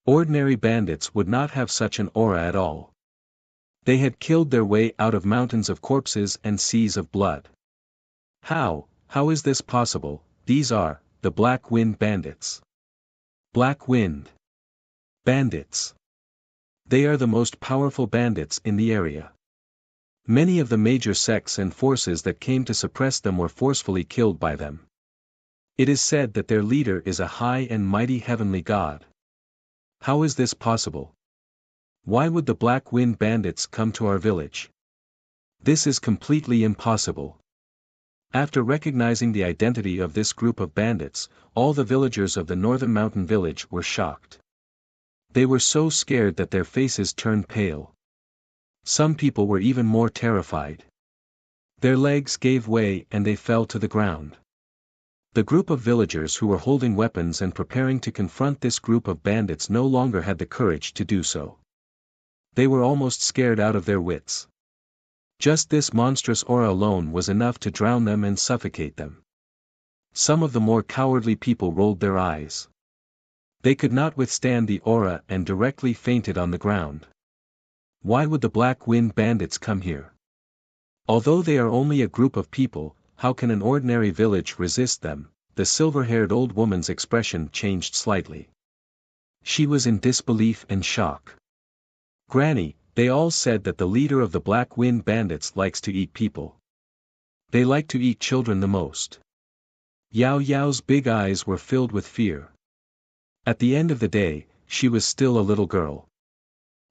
Ordinary bandits would not have such an aura at all. They had killed their way out of mountains of corpses and seas of blood. How is this possible? These are the Black Wind Bandits. Black Wind Bandits. They are the most powerful bandits in the area. Many of the major sects and forces that came to suppress them were forcefully killed by them. It is said that their leader is a high and mighty heavenly god. How is this possible? Why would the Black Wind Bandits come to our village? This is completely impossible. After recognizing the identity of this group of bandits, all the villagers of the northern mountain village were shocked. They were so scared that their faces turned pale. Some people were even more terrified. Their legs gave way and they fell to the ground. The group of villagers who were holding weapons and preparing to confront this group of bandits no longer had the courage to do so. They were almost scared out of their wits. Just this monstrous aura alone was enough to drown them and suffocate them. Some of the more cowardly people rolled their eyes. They could not withstand the aura and directly fainted on the ground. Why would the Black Wind Bandits come here? Although they are only a group of people, how can an ordinary village resist them? The silver-haired old woman's expression changed slightly. She was in disbelief and shock. "Granny, they all said that the leader of the Black Wind Bandits likes to eat people. They like to eat children the most." Yao Yao's big eyes were filled with fear. At the end of the day, she was still a little girl.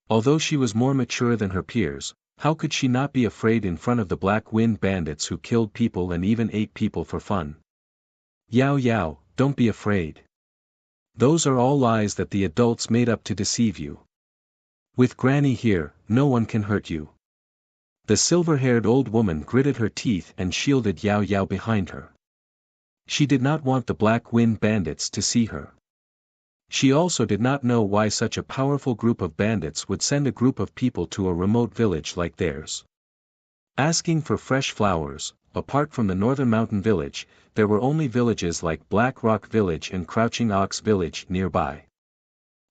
Although she was more mature than her peers, how could she not be afraid in front of the Black Wind Bandits who killed people and even ate people for fun? "Yao Yao, don't be afraid. Those are all lies that the adults made up to deceive you. With Granny here, no one can hurt you." The silver-haired old woman gritted her teeth and shielded Yao Yao behind her. She did not want the Black Wind Bandits to see her. She also did not know why such a powerful group of bandits would send a group of people to a remote village like theirs. Asking for fresh flowers, apart from the northern mountain village, there were only villages like Black Rock Village and Crouching Ox Village nearby.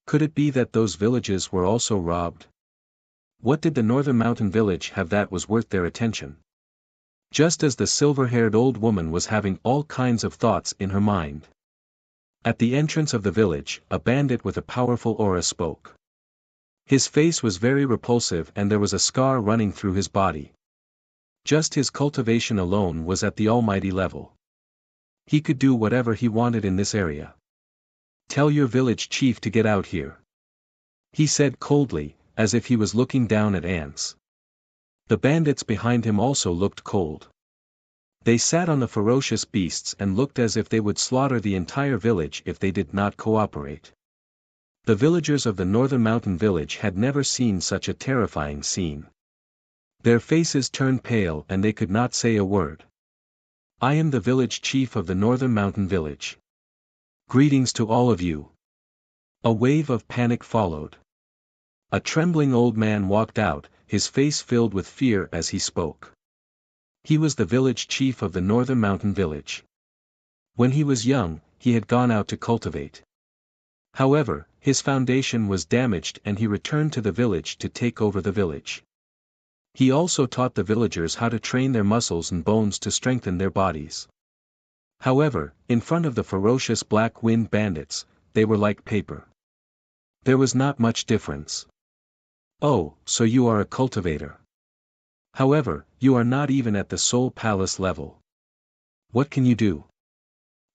Could it be that those villages were also robbed? What did the northern mountain village have that was worth their attention? Just as the silver-haired old woman was having all kinds of thoughts in her mind. At the entrance of the village, a bandit with a powerful aura spoke. His face was very repulsive and there was a scar running through his body. Just his cultivation alone was at the almighty level. He could do whatever he wanted in this area. "Tell your village chief to get out here," he said coldly, as if he was looking down at ants. The bandits behind him also looked cold. They sat on the ferocious beasts and looked as if they would slaughter the entire village if they did not cooperate. The villagers of the northern mountain village had never seen such a terrifying scene. Their faces turned pale and they could not say a word. "I am the village chief of the northern mountain village. Greetings to all of you. A wave of panic followed. A trembling old man walked out, his face filled with fear as he spoke. He was the village chief of the northern mountain village. When he was young, he had gone out to cultivate. However, his foundation was damaged and he returned to the village to take over the village. He also taught the villagers how to train their muscles and bones to strengthen their bodies. However, in front of the ferocious Black Wind bandits, they were like paper. There was not much difference. Oh, so you are a cultivator. However, you are not even at the Soul Palace level. What can you do?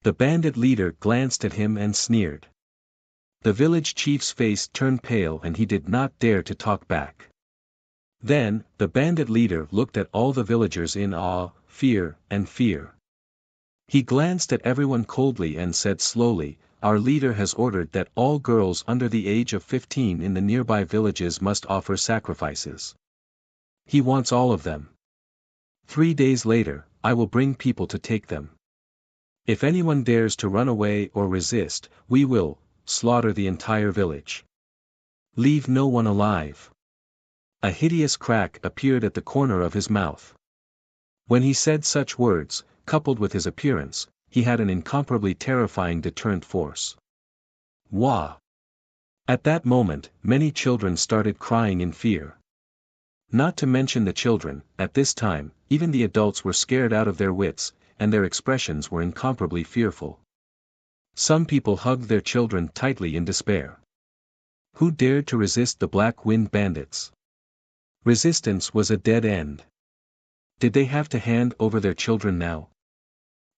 The bandit leader glanced at him and sneered. The village chief's face turned pale and he did not dare to talk back. Then, the bandit leader looked at all the villagers in awe, fear. He glanced at everyone coldly and said slowly, "Our leader has ordered that all girls under the age of 15 in the nearby villages must offer sacrifices. He wants all of them. 3 days later, I will bring people to take them. If anyone dares to run away or resist, we will slaughter the entire village. Leave no one alive." A hideous crack appeared at the corner of his mouth. When he said such words, coupled with his appearance, he had an incomparably terrifying deterrent force. Wah! At that moment, many children started crying in fear. Not to mention the children, at this time, even the adults were scared out of their wits, and their expressions were incomparably fearful. Some people hugged their children tightly in despair. Who dared to resist the Black Wind bandits? Resistance was a dead end. Did they have to hand over their children now?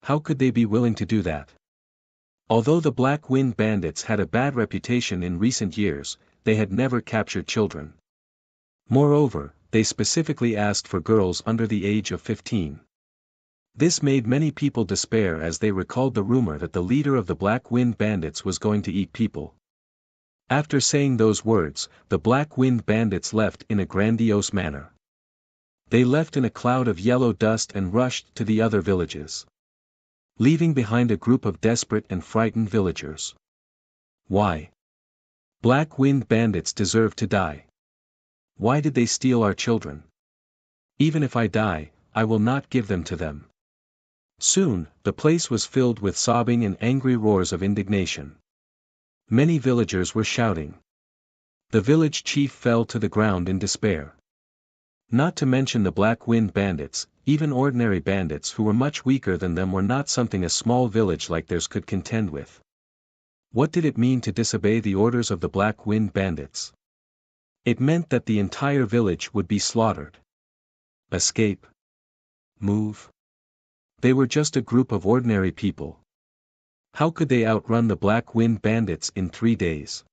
How could they be willing to do that? Although the Black Wind bandits had a bad reputation in recent years, they had never captured children. Moreover, they specifically asked for girls under the age of 15. This made many people despair as they recalled the rumor that the leader of the Black Wind bandits was going to eat people. After saying those words, the Black Wind bandits left in a grandiose manner. They left in a cloud of yellow dust and rushed to the other villages, leaving behind a group of desperate and frightened villagers. Why? Black Wind bandits deserve to die. Why did they steal our children? Even if I die, I will not give them to them. Soon, the place was filled with sobbing and angry roars of indignation. Many villagers were shouting. The village chief fell to the ground in despair. Not to mention the Black Wind bandits, even ordinary bandits who were much weaker than them were not something a small village like theirs could contend with. What did it mean to disobey the orders of the Black Wind bandits? It meant that the entire village would be slaughtered. Escape? Move? They were just a group of ordinary people. How could they outrun the Black Wind bandits in 3 days?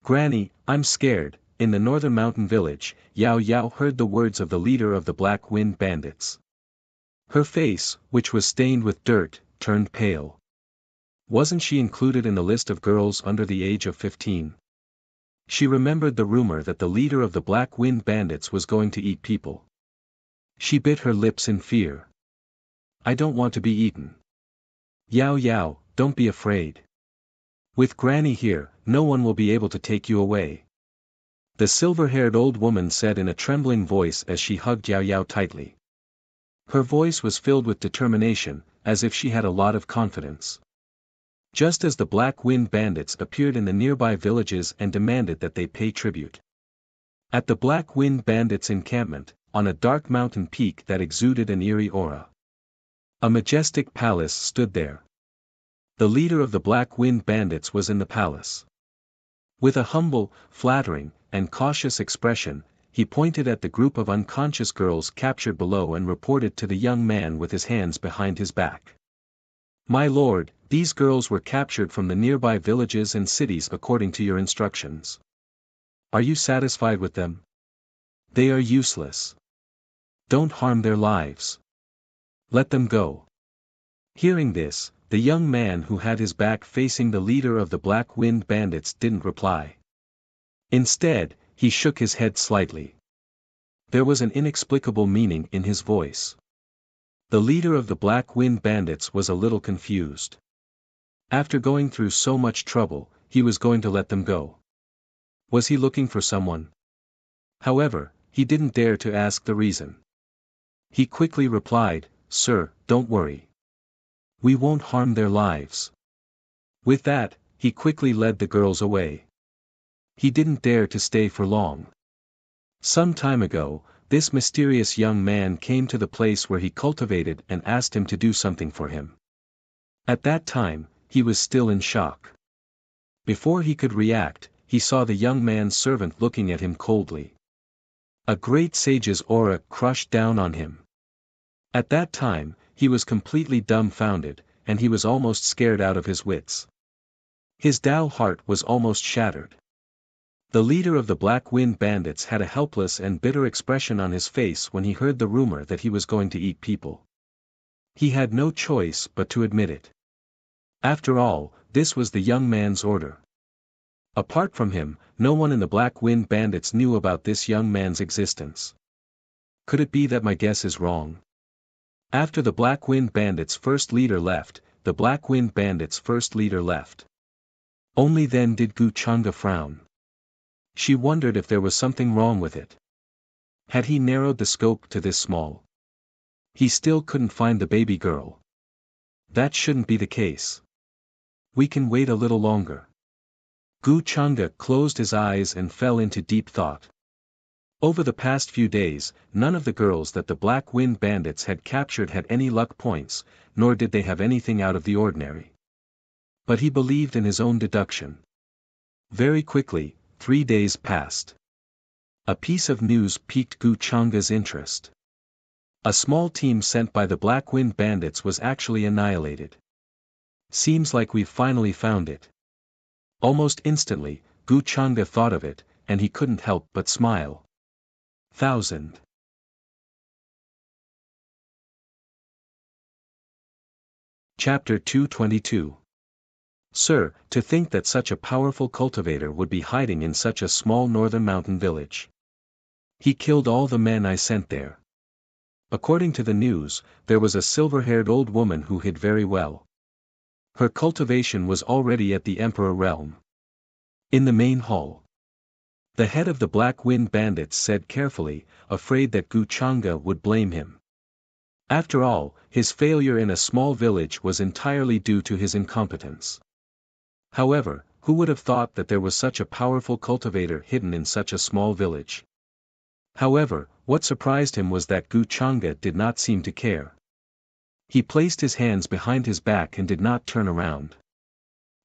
Granny, I'm scared. In the northern mountain village, Yao Yao heard the words of the leader of the Black Wind bandits. Her face, which was stained with dirt, turned pale. Wasn't she included in the list of girls under the age of 15? She remembered the rumor that the leader of the Black Wind bandits was going to eat people. She bit her lips in fear. I don't want to be eaten. Yao Yao, don't be afraid. With Granny here, no one will be able to take you away. The silver-haired old woman said in a trembling voice as she hugged Yao Yao tightly. Her voice was filled with determination, as if she had a lot of confidence. Just as the Black Wind bandits appeared in the nearby villages and demanded that they pay tribute. At the Black Wind bandits' encampment, on a dark mountain peak that exuded an eerie aura, a majestic palace stood there. The leader of the Black Wind bandits was in the palace. With a humble, flattering, and cautious expression, he pointed at the group of unconscious girls captured below and reported to the young man with his hands behind his back. My lord, these girls were captured from the nearby villages and cities according to your instructions. Are you satisfied with them? They are useless. Don't harm their lives. Let them go. Hearing this, the young man who had his back facing the leader of the Black Wind bandits didn't reply. Instead, he shook his head slightly. There was an inexplicable meaning in his voice. The leader of the Black Wind bandits was a little confused. After going through so much trouble, he was going to let them go. Was he looking for someone? However, he didn't dare to ask the reason. He quickly replied, "Sir, don't worry. We won't harm their lives." With that, he quickly led the girls away. He didn't dare to stay for long. Some time ago, this mysterious young man came to the place where he cultivated and asked him to do something for him. At that time, he was still in shock. Before he could react, he saw the young man's servant looking at him coldly. A great sage's aura crushed down on him. At that time, he was completely dumbfounded, and he was almost scared out of his wits. His Tao heart was almost shattered. The leader of the Black Wind Bandits had a helpless and bitter expression on his face when he heard the rumor that he was going to eat people. He had no choice but to admit it. After all, this was the young man's order. Apart from him, no one in the Black Wind Bandits knew about this young man's existence. Could it be that my guess is wrong? After the Black Wind Bandits' first leader left, the Black Wind Bandits' first leader left. Only then did Gu Changa frown. She wondered if there was something wrong with it. Had he narrowed the scope to this small? He still couldn't find the baby girl. That shouldn't be the case. We can wait a little longer. Gu Changa closed his eyes and fell into deep thought. Over the past few days, none of the girls that the Black Wind Bandits had captured had any luck points, nor did they have anything out of the ordinary. But he believed in his own deduction. Very quickly, 3 days passed. A piece of news piqued Gu Changa's interest. A small team sent by the Black Wind Bandits was actually annihilated. Seems like we've finally found it. Almost instantly, Gu Changa thought of it, and he couldn't help but smile. 1000. Chapter 222. Sir, to think that such a powerful cultivator would be hiding in such a small northern mountain village. He killed all the men I sent there. According to the news, there was a silver-haired old woman who hid very well. Her cultivation was already at the Emperor realm. In the main hall, the head of the Black Wind Bandits said carefully, afraid that Gu Changa would blame him. After all, his failure in a small village was entirely due to his incompetence. However, who would have thought that there was such a powerful cultivator hidden in such a small village? However, what surprised him was that Gu Changa did not seem to care. He placed his hands behind his back and did not turn around.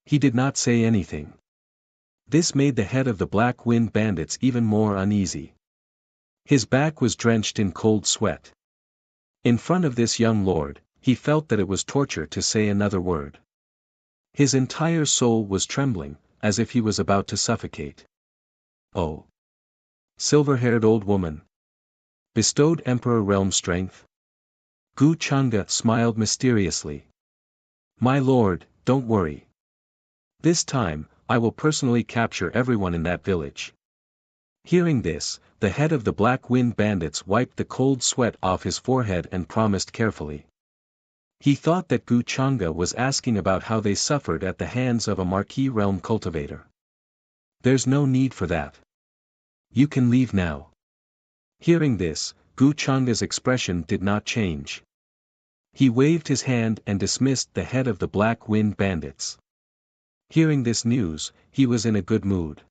He did not say anything. This made the head of the Black Wind Bandits even more uneasy. His back was drenched in cold sweat. In front of this young lord, he felt that it was torture to say another word. His entire soul was trembling, as if he was about to suffocate. Oh! Silver-haired old woman. Bestowed Emperor realm strength? Gu Changa smiled mysteriously. My lord, don't worry. This time, I will personally capture everyone in that village. Hearing this, the head of the Black Wind Bandits wiped the cold sweat off his forehead and promised carefully. He thought that Gu Changa was asking about how they suffered at the hands of a marquis realm cultivator. There's no need for that. You can leave now. Hearing this, Gu Changa's expression did not change. He waved his hand and dismissed the head of the Black Wind Bandits. Hearing this news, he was in a good mood.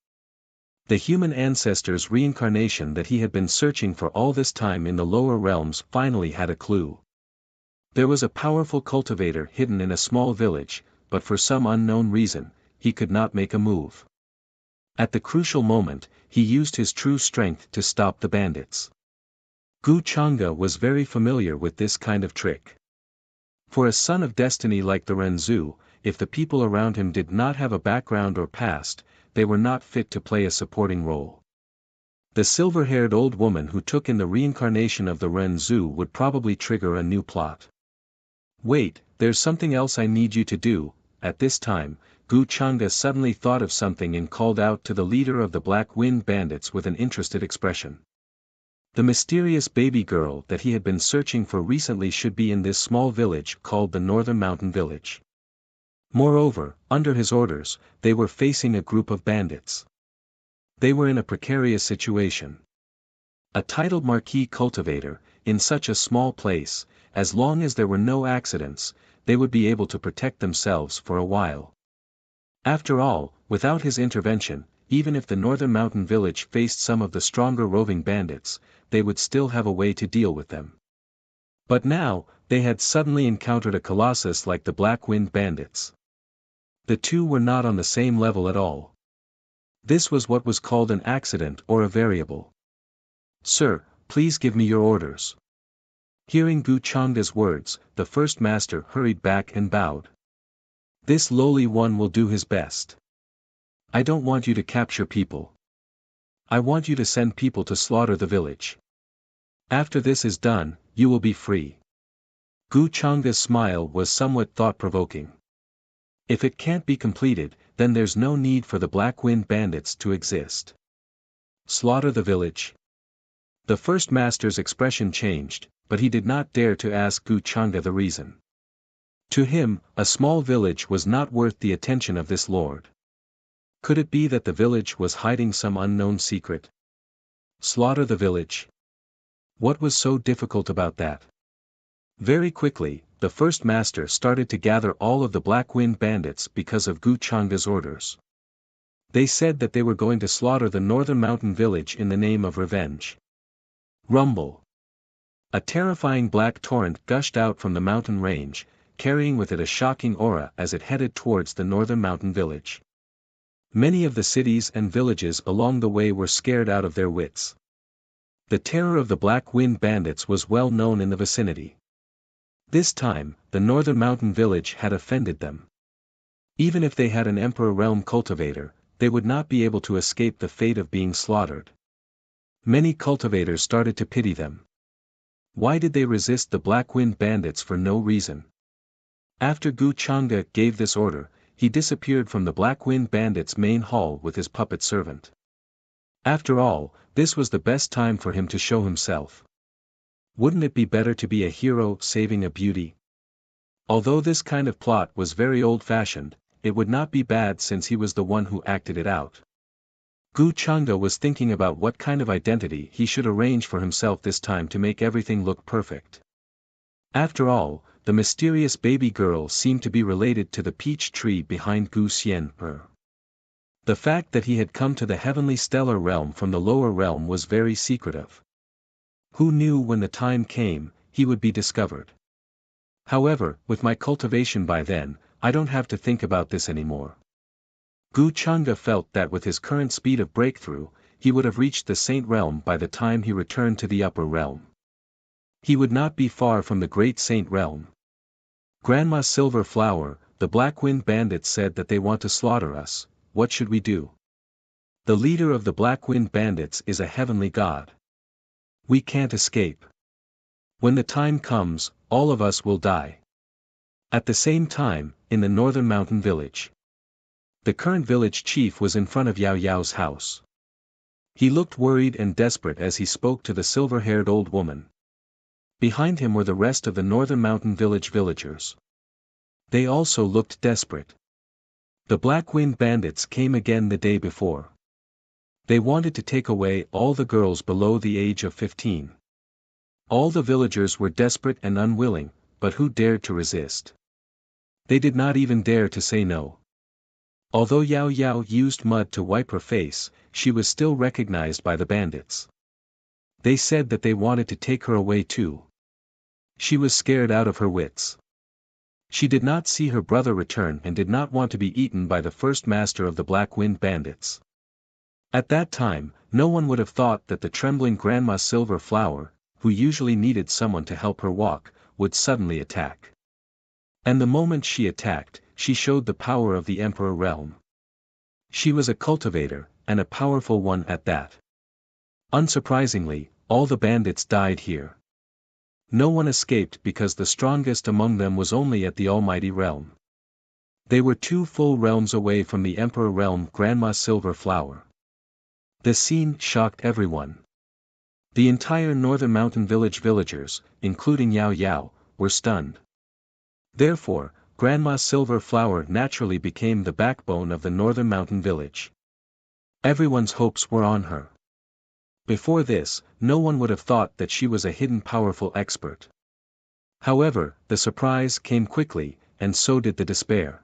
The human ancestor's reincarnation that he had been searching for all this time in the lower realms finally had a clue. There was a powerful cultivator hidden in a small village, but for some unknown reason, he could not make a move. At the crucial moment, he used his true strength to stop the bandits. Gu Changa was very familiar with this kind of trick. For a son of destiny like the Renzu, if the people around him did not have a background or past, they were not fit to play a supporting role. The silver-haired old woman who took in the reincarnation of the Renzu would probably trigger a new plot. Wait, there's something else I need you to do. At this time, Gu Changa suddenly thought of something and called out to the leader of the Black Wind Bandits with an interested expression. The mysterious baby girl that he had been searching for recently should be in this small village called the Northern Mountain Village. Moreover, under his orders, they were facing a group of bandits. They were in a precarious situation. A titled marquis cultivator, in such a small place, as long as there were no accidents, they would be able to protect themselves for a while. After all, without his intervention, even if the northern mountain village faced some of the stronger roving bandits, they would still have a way to deal with them. But now, they had suddenly encountered a colossus like the Black Wind bandits. The two were not on the same level at all. This was what was called an accident or a variable. "Sir, please give me your orders." Hearing Gu Changda's words, the first master hurried back and bowed. "This lowly one will do his best. I don't want you to capture people. I want you to send people to slaughter the village. After this is done, you will be free." Gu Changda's smile was somewhat thought-provoking. If it can't be completed, then there's no need for the Black Wind bandits to exist. Slaughter the village? The first master's expression changed, but he did not dare to ask Gu Changda the reason. To him, a small village was not worth the attention of this lord. Could it be that the village was hiding some unknown secret? Slaughter the village? What was so difficult about that? Very quickly, the first master started to gather all of the Black Wind bandits because of Gu Changda's orders. They said that they were going to slaughter the northern mountain village in the name of revenge. Rumble. A terrifying black torrent gushed out from the mountain range, carrying with it a shocking aura as it headed towards the northern mountain village. Many of the cities and villages along the way were scared out of their wits. The terror of the Black Wind bandits was well known in the vicinity. This time, the northern mountain village had offended them. Even if they had an Emperor Realm cultivator, they would not be able to escape the fate of being slaughtered. Many cultivators started to pity them. Why did they resist the Black Wind bandits for no reason? After Gu Changda gave this order, he disappeared from the Black Wind bandits' main hall with his puppet servant. After all, this was the best time for him to show himself. Wouldn't it be better to be a hero saving a beauty? Although this kind of plot was very old-fashioned, it would not be bad since he was the one who acted it out. Gu Changda was thinking about what kind of identity he should arrange for himself this time to make everything look perfect. After all, the mysterious baby girl seemed to be related to the peach tree behind Gu Xian'er. The fact that he had come to the heavenly stellar realm from the lower realm was very secretive. Who knew when the time came, he would be discovered. However, with my cultivation by then, I don't have to think about this anymore. Gu Changda felt that with his current speed of breakthrough, he would have reached the Saint Realm by the time he returned to the upper realm. He would not be far from the great Saint Realm. "Grandma Silver Flower, the Black Wind bandits said that they want to slaughter us. What should we do? The leader of the Black Wind bandits is a heavenly god. We can't escape. When the time comes, all of us will die." At the same time, in the northern mountain village. The current village chief was in front of Yao Yao's house. He looked worried and desperate as he spoke to the silver-haired old woman. Behind him were the rest of the northern mountain village villagers. They also looked desperate. The Black Wind bandits came again the day before. They wanted to take away all the girls below the age of 15. All the villagers were desperate and unwilling, but who dared to resist? They did not even dare to say no. Although Yao Yao used mud to wipe her face, she was still recognized by the bandits. They said that they wanted to take her away too. She was scared out of her wits. She did not see her brother return and did not want to be eaten by the first master of the Black Wind bandits. At that time, no one would have thought that the trembling Grandma Silver Flower, who usually needed someone to help her walk, would suddenly attack. And the moment she attacked, she showed the power of the Emperor Realm. She was a cultivator, and a powerful one at that. Unsurprisingly, all the bandits died here. No one escaped because the strongest among them was only at the Almighty Realm. They were 2 full realms away from the Emperor Realm Grandma Silver Flower. The scene shocked everyone. The entire northern mountain village villagers, including Yao Yao, were stunned. Therefore, Grandma Silver Flower naturally became the backbone of the northern mountain village. Everyone's hopes were on her. Before this, no one would have thought that she was a hidden powerful expert. However, the surprise came quickly, and so did the despair.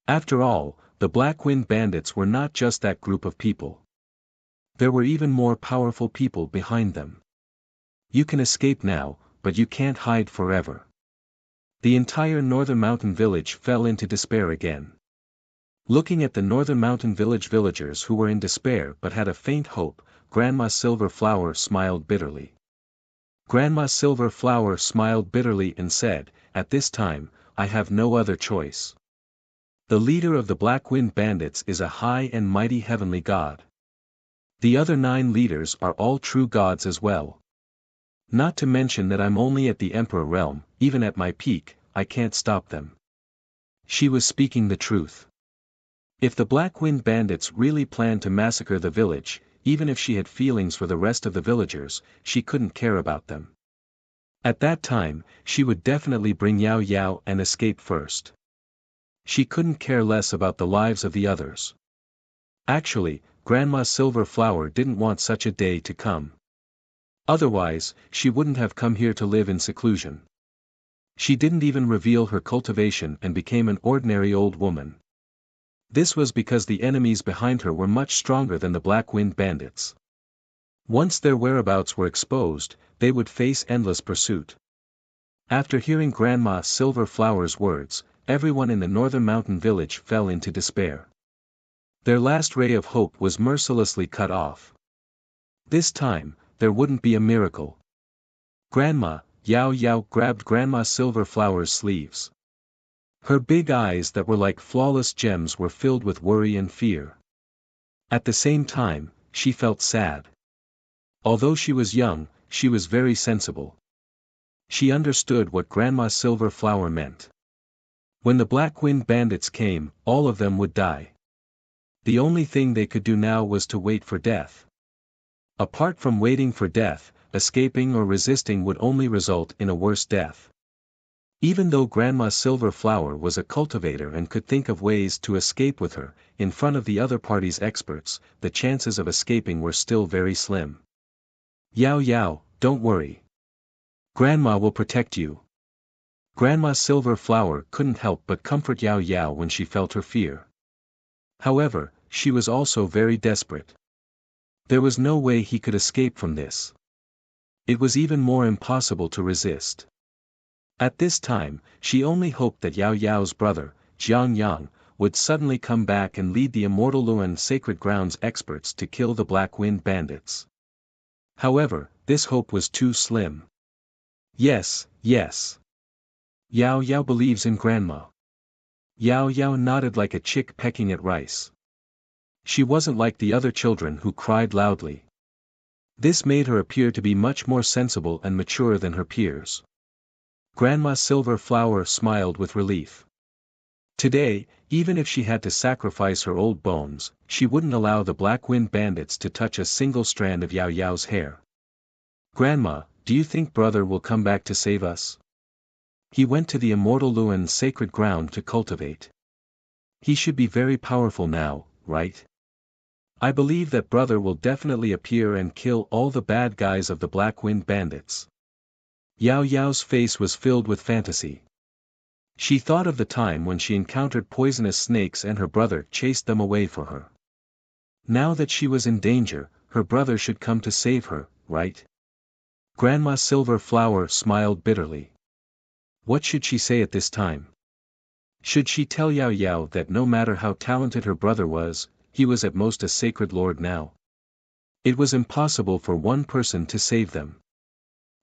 After all, the Black Wind Bandits were not just that group of people. There were even more powerful people behind them. You can escape now, but you can't hide forever. The entire northern mountain village fell into despair again. Looking at the northern mountain village villagers who were in despair but had a faint hope, Grandma Silver Flower smiled bitterly. Grandma Silver Flower smiled bitterly and said, "At this time, I have no other choice. The leader of the Black Wind Bandits is a high and mighty heavenly god. The other 9 leaders are all true gods as well. Not to mention that I'm only at the Emperor realm, even at my peak, I can't stop them." She was speaking the truth. If the Black Wind Bandits really planned to massacre the village, even if she had feelings for the rest of the villagers, she couldn't care about them. At that time, she would definitely bring Yao Yao and escape first. She couldn't care less about the lives of the others. Actually, Grandma Silver Flower didn't want such a day to come. Otherwise, she wouldn't have come here to live in seclusion. She didn't even reveal her cultivation and became an ordinary old woman. This was because the enemies behind her were much stronger than the Black Wind Bandits. Once their whereabouts were exposed, they would face endless pursuit. After hearing Grandma Silver Flower's words, everyone in the northern mountain village fell into despair. Their last ray of hope was mercilessly cut off. This time, there wouldn't be a miracle. Grandma Yao Yao grabbed Grandma Silver Flower's sleeves. Her big eyes that were like flawless gems were filled with worry and fear. At the same time, she felt sad. Although she was young, she was very sensible. She understood what Grandma Silver Flower meant. When the Black Wind Bandits came, all of them would die. The only thing they could do now was to wait for death. Apart from waiting for death, escaping or resisting would only result in a worse death. Even though Grandma Silver Flower was a cultivator and could think of ways to escape with her, in front of the other party's experts, the chances of escaping were still very slim. "Yao Yao, don't worry. Grandma will protect you." Grandma Silver Flower couldn't help but comfort Yao Yao when she felt her fear. However, she was also very desperate. There was no way he could escape from this. It was even more impossible to resist. At this time, she only hoped that Yao Yao's brother, Jiang Yang, would suddenly come back and lead the Immortal Luan Sacred Grounds experts to kill the Black Wind Bandits. However, this hope was too slim. Yes, yes. Yao Yao believes in Grandma. Yao Yao nodded like a chick pecking at rice. She wasn't like the other children who cried loudly. This made her appear to be much more sensible and mature than her peers. Grandma Silver Flower smiled with relief. Today, even if she had to sacrifice her old bones, she wouldn't allow the Black Wind Bandits to touch a single strand of Yao Yao's hair. "Grandma, do you think brother will come back to save us? He went to the Immortal Luan's sacred ground to cultivate. He should be very powerful now, right? I believe that brother will definitely appear and kill all the bad guys of the Black Wind Bandits." Yao Yao's face was filled with fantasy. She thought of the time when she encountered poisonous snakes and her brother chased them away for her. Now that she was in danger, her brother should come to save her, right? Grandma Silver Flower smiled bitterly. What should she say at this time? Should she tell Yao Yao that no matter how talented her brother was, he was at most a sacred lord now? It was impossible for one person to save them.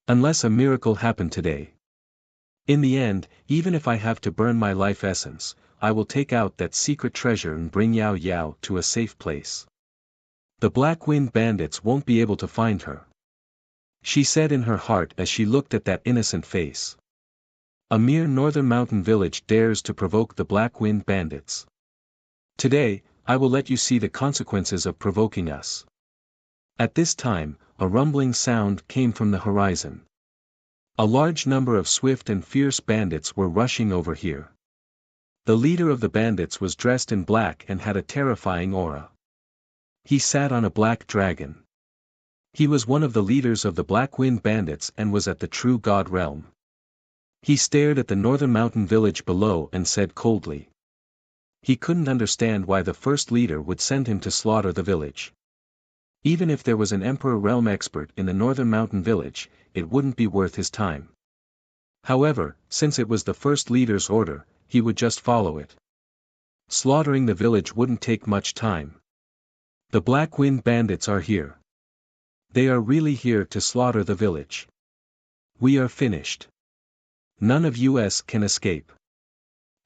Unless a miracle happened today. In the end, even if I have to burn my life essence, I will take out that secret treasure and bring Yao Yao to a safe place. The Black Wind Bandits won't be able to find her. She said in her heart as she looked at that innocent face. A mere northern mountain village dares to provoke the Black Wind Bandits. Today, I will let you see the consequences of provoking us. At this time, a rumbling sound came from the horizon. A large number of swift and fierce bandits were rushing over here. The leader of the bandits was dressed in black and had a terrifying aura. He sat on a black dragon. He was one of the leaders of the Black Wind Bandits and was at the True God realm. He stared at the northern mountain village below and said coldly. He couldn't understand why the first leader would send him to slaughter the village. Even if there was an Emperor realm expert in the northern mountain village, it wouldn't be worth his time. However, since it was the first leader's order, he would just follow it. Slaughtering the village wouldn't take much time. The Black Wind Bandits are here. They are really here to slaughter the village. We are finished. None of us can escape.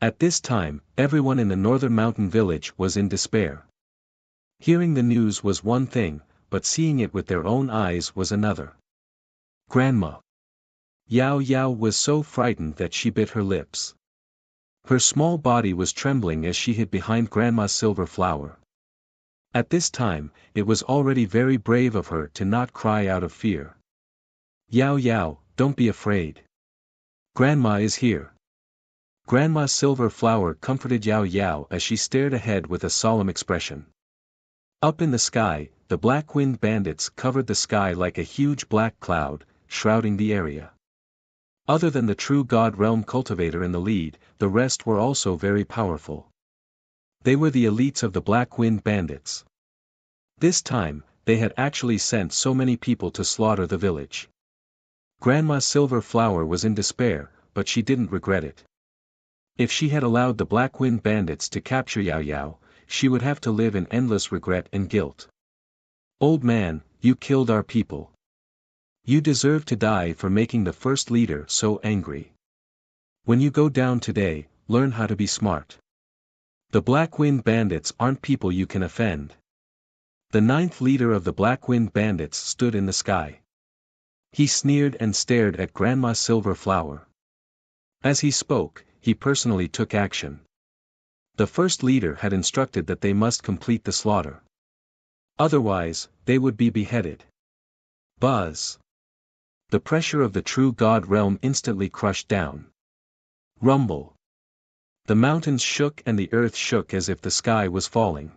At this time, everyone in the northern mountain village was in despair. Hearing the news was one thing, but seeing it with their own eyes was another. Grandma. Yao Yao was so frightened that she bit her lips. Her small body was trembling as she hid behind Grandma's silver flower. At this time, it was already very brave of her to not cry out of fear. Yao Yao, don't be afraid. Grandma is here. Grandma's silver flower comforted Yao Yao as she stared ahead with a solemn expression. Up in the sky, the Black Wind Bandits covered the sky like a huge black cloud, shrouding the area. Other than the True God realm cultivator in the lead, the rest were also very powerful. They were the elites of the Black Wind Bandits. This time, they had actually sent so many people to slaughter the village. Grandma's silver flower was in despair, but she didn't regret it. If she had allowed the Black Wind Bandits to capture Yao Yao, she would have to live in endless regret and guilt. Old man, you killed our people. You deserve to die for making the first leader so angry. When you go down today, learn how to be smart. The Black Wind Bandits aren't people you can offend. The ninth leader of the Black Wind Bandits stood in the sky. He sneered and stared at Grandma's silver flower. As he spoke, he personally took action. The first leader had instructed that they must complete the slaughter. Otherwise, they would be beheaded. Buzz. The pressure of the True God realm instantly crushed down. Rumble. The mountains shook and the earth shook as if the sky was falling.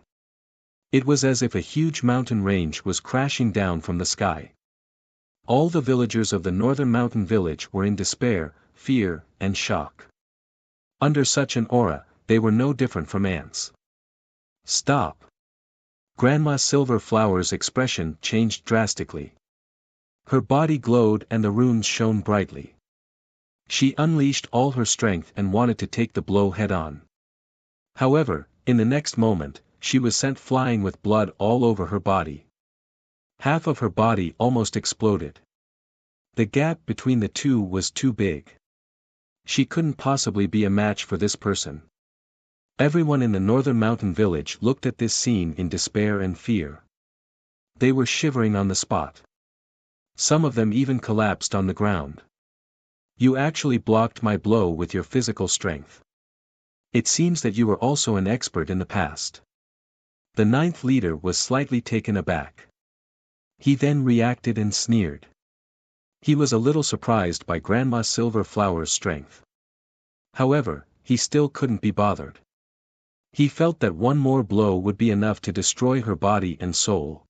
It was as if a huge mountain range was crashing down from the sky. All the villagers of the northern mountain village were in despair, fear, and shock. Under such an aura, they were no different from ants. Stop. Grandma Silver Flower's expression changed drastically. Her body glowed and the runes shone brightly. She unleashed all her strength and wanted to take the blow head-on. However, in the next moment, she was sent flying with blood all over her body. Half of her body almost exploded. The gap between the two was too big. She couldn't possibly be a match for this person. Everyone in the northern mountain village looked at this scene in despair and fear. They were shivering on the spot. Some of them even collapsed on the ground. You actually blocked my blow with your physical strength. It seems that you were also an expert in the past. The ninth leader was slightly taken aback. He then reacted and sneered. He was a little surprised by Grandma Silver Flower's strength. However, he still couldn't be bothered. He felt that one more blow would be enough to destroy her body and soul.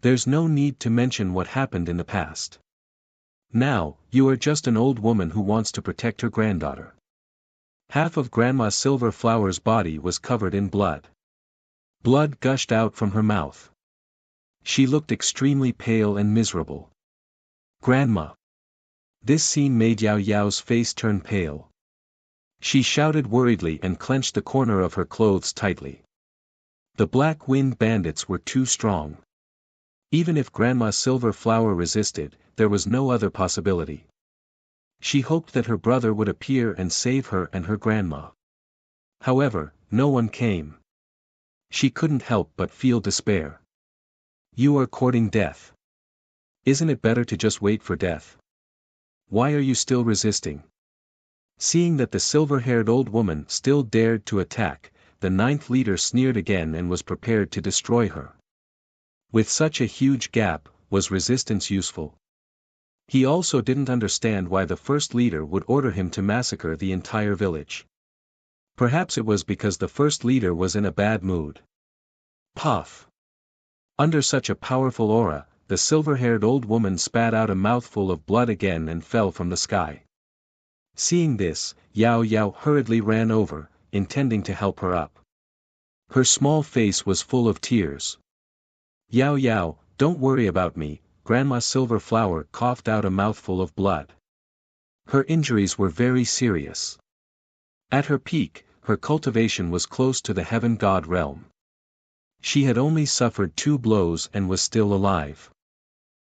There's no need to mention what happened in the past. Now, you are just an old woman who wants to protect her granddaughter. Half of Grandma Silver Flower's body was covered in blood. Blood gushed out from her mouth. She looked extremely pale and miserable. Grandma. This scene made Yao Yao's face turn pale. She shouted worriedly and clenched the corner of her clothes tightly. The Black Wind Bandits were too strong. Even if Grandma Silver Flower resisted, there was no other possibility. She hoped that her brother would appear and save her and her grandma. However, no one came. She couldn't help but feel despair. You are courting death. Isn't it better to just wait for death? Why are you still resisting? Seeing that the silver-haired old woman still dared to attack, the ninth leader sneered again and was prepared to destroy her. With such a huge gap, was resistance useful? He also didn't understand why the first leader would order him to massacre the entire village. Perhaps it was because the first leader was in a bad mood. Puff! Under such a powerful aura, the silver-haired old woman spat out a mouthful of blood again and fell from the sky. Seeing this, Yao Yao hurriedly ran over, intending to help her up. Her small face was full of tears. Yao Yao, don't worry about me, Grandma Silverflower coughed out a mouthful of blood. Her injuries were very serious. At her peak, her cultivation was close to the heaven god realm. She had only suffered 2 blows and was still alive.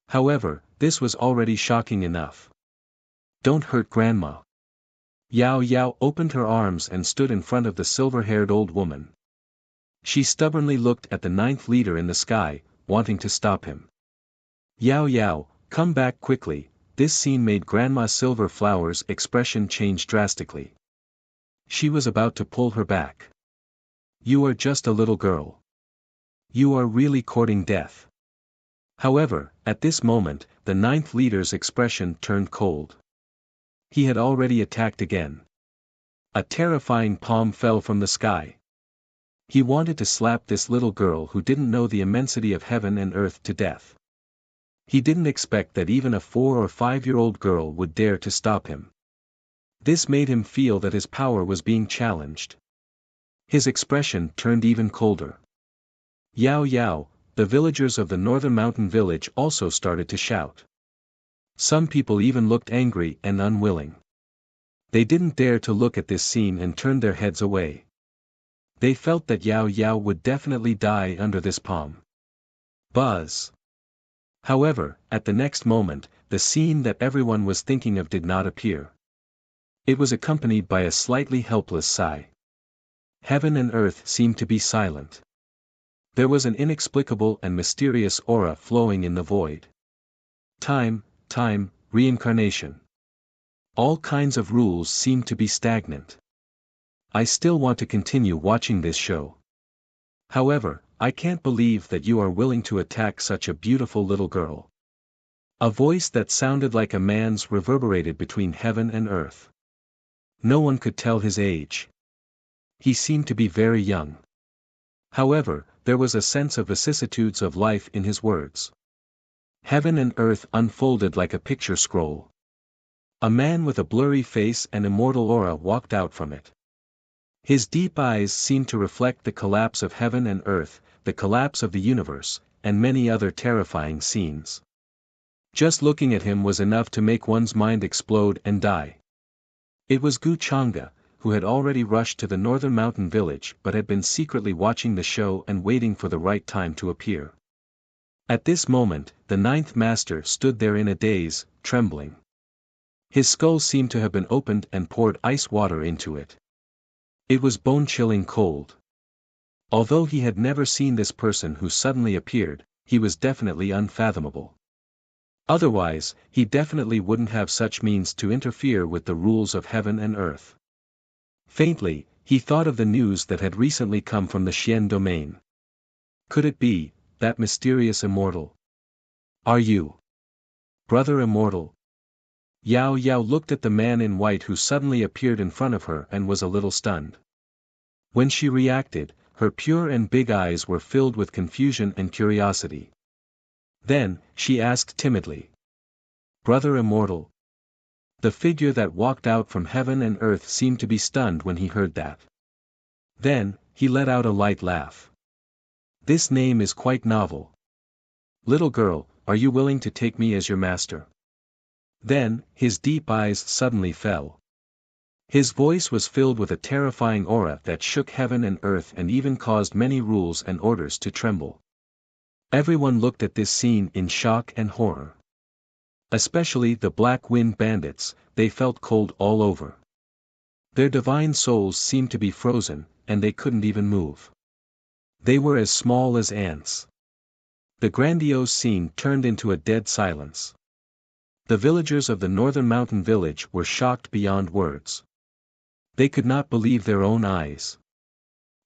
However, this was already shocking enough. Don't hurt Grandma. Yao Yao opened her arms and stood in front of the silver-haired old woman. She stubbornly looked at the 9th leader in the sky, wanting to stop him. Yao Yao, come back quickly. This scene made Grandma Silverflower's expression change drastically. She was about to pull her back. You are just a little girl. You are really courting death. However, at this moment, the 9th leader's expression turned cold. He had already attacked again. A terrifying palm fell from the sky. He wanted to slap this little girl who didn't know the immensity of heaven and earth to death. He didn't expect that even a 4 or 5-year-old girl would dare to stop him. This made him feel that his power was being challenged. His expression turned even colder. Yao Yao, the villagers of the northern mountain village also started to shout. Some people even looked angry and unwilling. They didn't dare to look at this scene and turned their heads away. They felt that Yao Yao would definitely die under this palm. Buzz! However, at the next moment, the scene that everyone was thinking of did not appear. It was accompanied by a slightly helpless sigh. Heaven and earth seemed to be silent. There was an inexplicable and mysterious aura flowing in the void. Time, reincarnation. All kinds of rules seemed to be stagnant. I still want to continue watching this show. However, I can't believe that you are willing to attack such a beautiful little girl. A voice that sounded like a man's reverberated between heaven and earth. No one could tell his age. He seemed to be very young. However, there was a sense of vicissitudes of life in his words. Heaven and earth unfolded like a picture scroll. A man with a blurry face and immortal aura walked out from it. His deep eyes seemed to reflect the collapse of heaven and earth, the collapse of the universe, and many other terrifying scenes. Just looking at him was enough to make one's mind explode and die. It was Gu Chang'e, who had already rushed to the northern mountain village but had been secretly watching the show and waiting for the right time to appear. At this moment, the 9th master stood there in a daze, trembling. His skull seemed to have been opened and poured ice water into it. It was bone-chilling cold. Although he had never seen this person who suddenly appeared, he was definitely unfathomable. Otherwise, he definitely wouldn't have such means to interfere with the rules of heaven and earth. Faintly, he thought of the news that had recently come from the Xian domain. Could it be that mysterious immortal? Are you Brother Immortal? Yao Yao looked at the man in white who suddenly appeared in front of her and was a little stunned. When she reacted, her pure and big eyes were filled with confusion and curiosity. Then, she asked timidly. Brother Immortal? The figure that walked out from heaven and earth seemed to be stunned when he heard that. Then, he let out a light laugh. This name is quite novel. Little girl, are you willing to take me as your master? Then, his deep eyes suddenly fell. His voice was filled with a terrifying aura that shook heaven and earth and even caused many rules and orders to tremble. Everyone looked at this scene in shock and horror. Especially the Black Wind Bandits, they felt cold all over. Their divine souls seemed to be frozen, and they couldn't even move. They were as small as ants. The grandiose scene turned into a dead silence. The villagers of the northern mountain village were shocked beyond words. They could not believe their own eyes.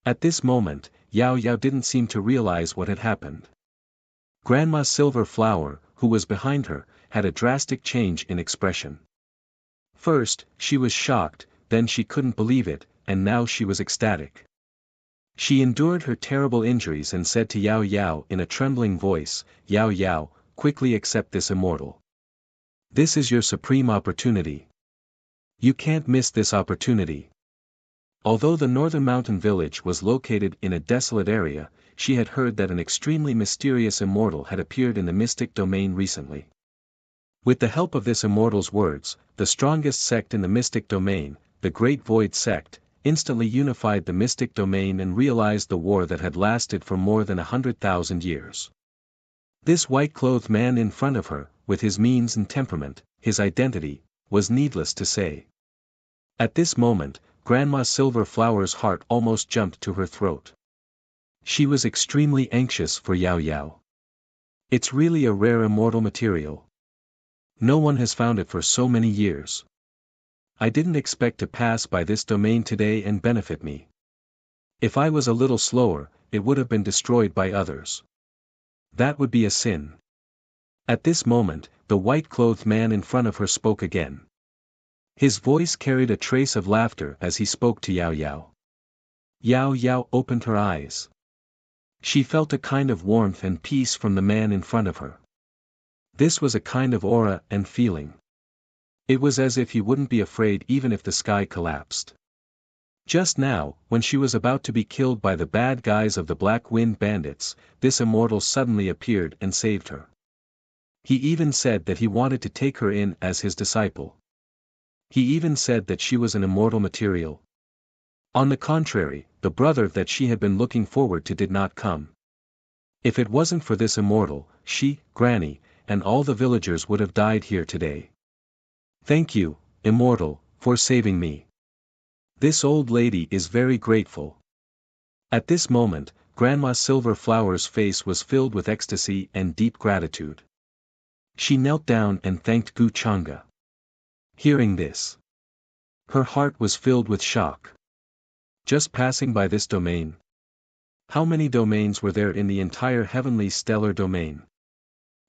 At this moment, Yao Yao didn't seem to realize what had happened. Grandma Silverflower, who was behind her, had a drastic change in expression. First, she was shocked, then she couldn't believe it, and now she was ecstatic. She endured her terrible injuries and said to Yao Yao in a trembling voice, "Yao Yao, quickly accept this immortal. This is your supreme opportunity. You can't miss this opportunity." Although the northern mountain village was located in a desolate area, she had heard that an extremely mysterious immortal had appeared in the mystic domain recently. With the help of this immortal's words, the strongest sect in the mystic domain, the Great Void Sect, instantly unified the mystic domain and realized the war that had lasted for more than 100,000 years. This white-clothed man in front of her, with his means and temperament, his identity, was needless to say. At this moment, Grandma Silver Flower's heart almost jumped to her throat. She was extremely anxious for Yao Yao. It's really a rare immortal material. No one has found it for so many years. I didn't expect to pass by this domain today and benefit me. If I was a little slower, it would have been destroyed by others. That would be a sin. At this moment, the white-clothed man in front of her spoke again. His voice carried a trace of laughter as he spoke to Yao Yao. Yao Yao opened her eyes. She felt a kind of warmth and peace from the man in front of her. This was a kind of aura and feeling. It was as if he wouldn't be afraid even if the sky collapsed. Just now, when she was about to be killed by the bad guys of the Black Wind Bandits, this immortal suddenly appeared and saved her. He even said that he wanted to take her in as his disciple. He even said that she was an immortal material. On the contrary, the brother that she had been looking forward to did not come. If it wasn't for this immortal, she, Granny, and all the villagers would have died here today. Thank you, immortal, for saving me. This old lady is very grateful. At this moment, Grandma Silver Flower's face was filled with ecstasy and deep gratitude. She knelt down and thanked Gu Changa. Hearing this, her heart was filled with shock. Just passing by this domain? How many domains were there in the entire heavenly stellar domain?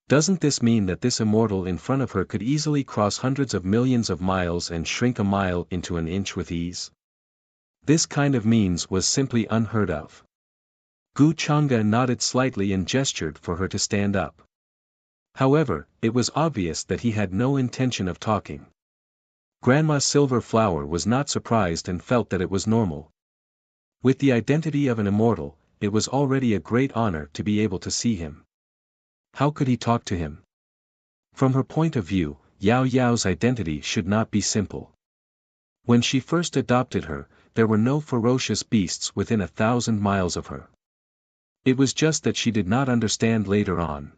Doesn't this mean that this immortal in front of her could easily cross hundreds of millions of miles and shrink a mile into an inch with ease? This kind of means was simply unheard of. Gu Changa nodded slightly and gestured for her to stand up. However, it was obvious that he had no intention of talking. Grandma Silver Flower was not surprised and felt that it was normal. With the identity of an immortal, it was already a great honor to be able to see him. How could he talk to him? From her point of view, Yao Yao's identity should not be simple. When she first adopted her, there were no ferocious beasts within 1,000 miles of her. It was just that she did not understand later on.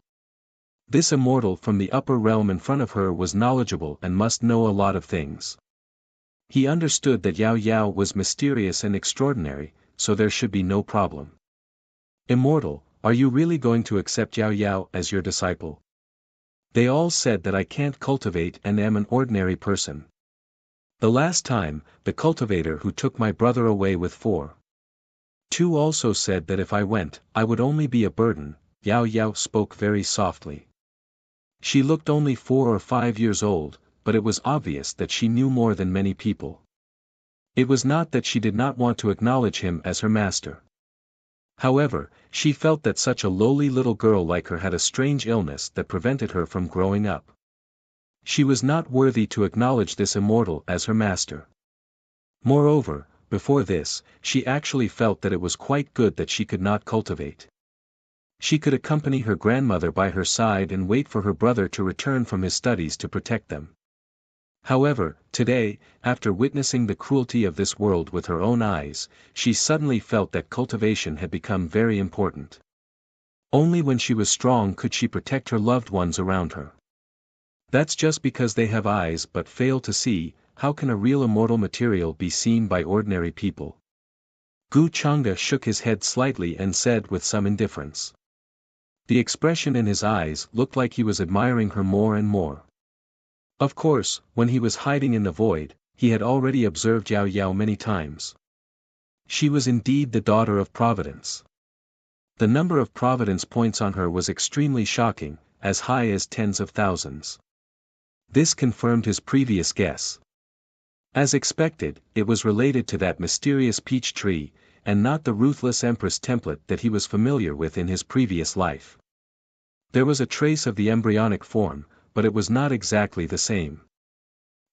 This immortal from the upper realm in front of her was knowledgeable and must know a lot of things. He understood that Yao Yao was mysterious and extraordinary, so there should be no problem. Immortal, are you really going to accept Yao Yao as your disciple? They all said that I can't cultivate and am an ordinary person. The last time, the cultivator who took my brother away with 4. 2 also said that if I went, I would only be a burden. Yao Yao spoke very softly. She looked only 4 or 5 years old, but it was obvious that she knew more than many people. It was not that she did not want to acknowledge him as her master. However, she felt that such a lowly little girl like her had a strange illness that prevented her from growing up. She was not worthy to acknowledge this immortal as her master. Moreover, before this, she actually felt that it was quite good that she could not cultivate. She could accompany her grandmother by her side and wait for her brother to return from his studies to protect them. However, today, after witnessing the cruelty of this world with her own eyes, she suddenly felt that cultivation had become very important. Only when she was strong could she protect her loved ones around her. That's just because they have eyes but fail to see. How can a real immortal material be seen by ordinary people? Gu Changa shook his head slightly and said with some indifference. The expression in his eyes looked like he was admiring her more and more. Of course, when he was hiding in the void, he had already observed Yao Yao many times. She was indeed the daughter of Providence. The number of Providence points on her was extremely shocking, as high as tens of thousands. This confirmed his previous guess. As expected, it was related to that mysterious peach tree, and not the ruthless empress template that he was familiar with in his previous life. There was a trace of the embryonic form, but it was not exactly the same.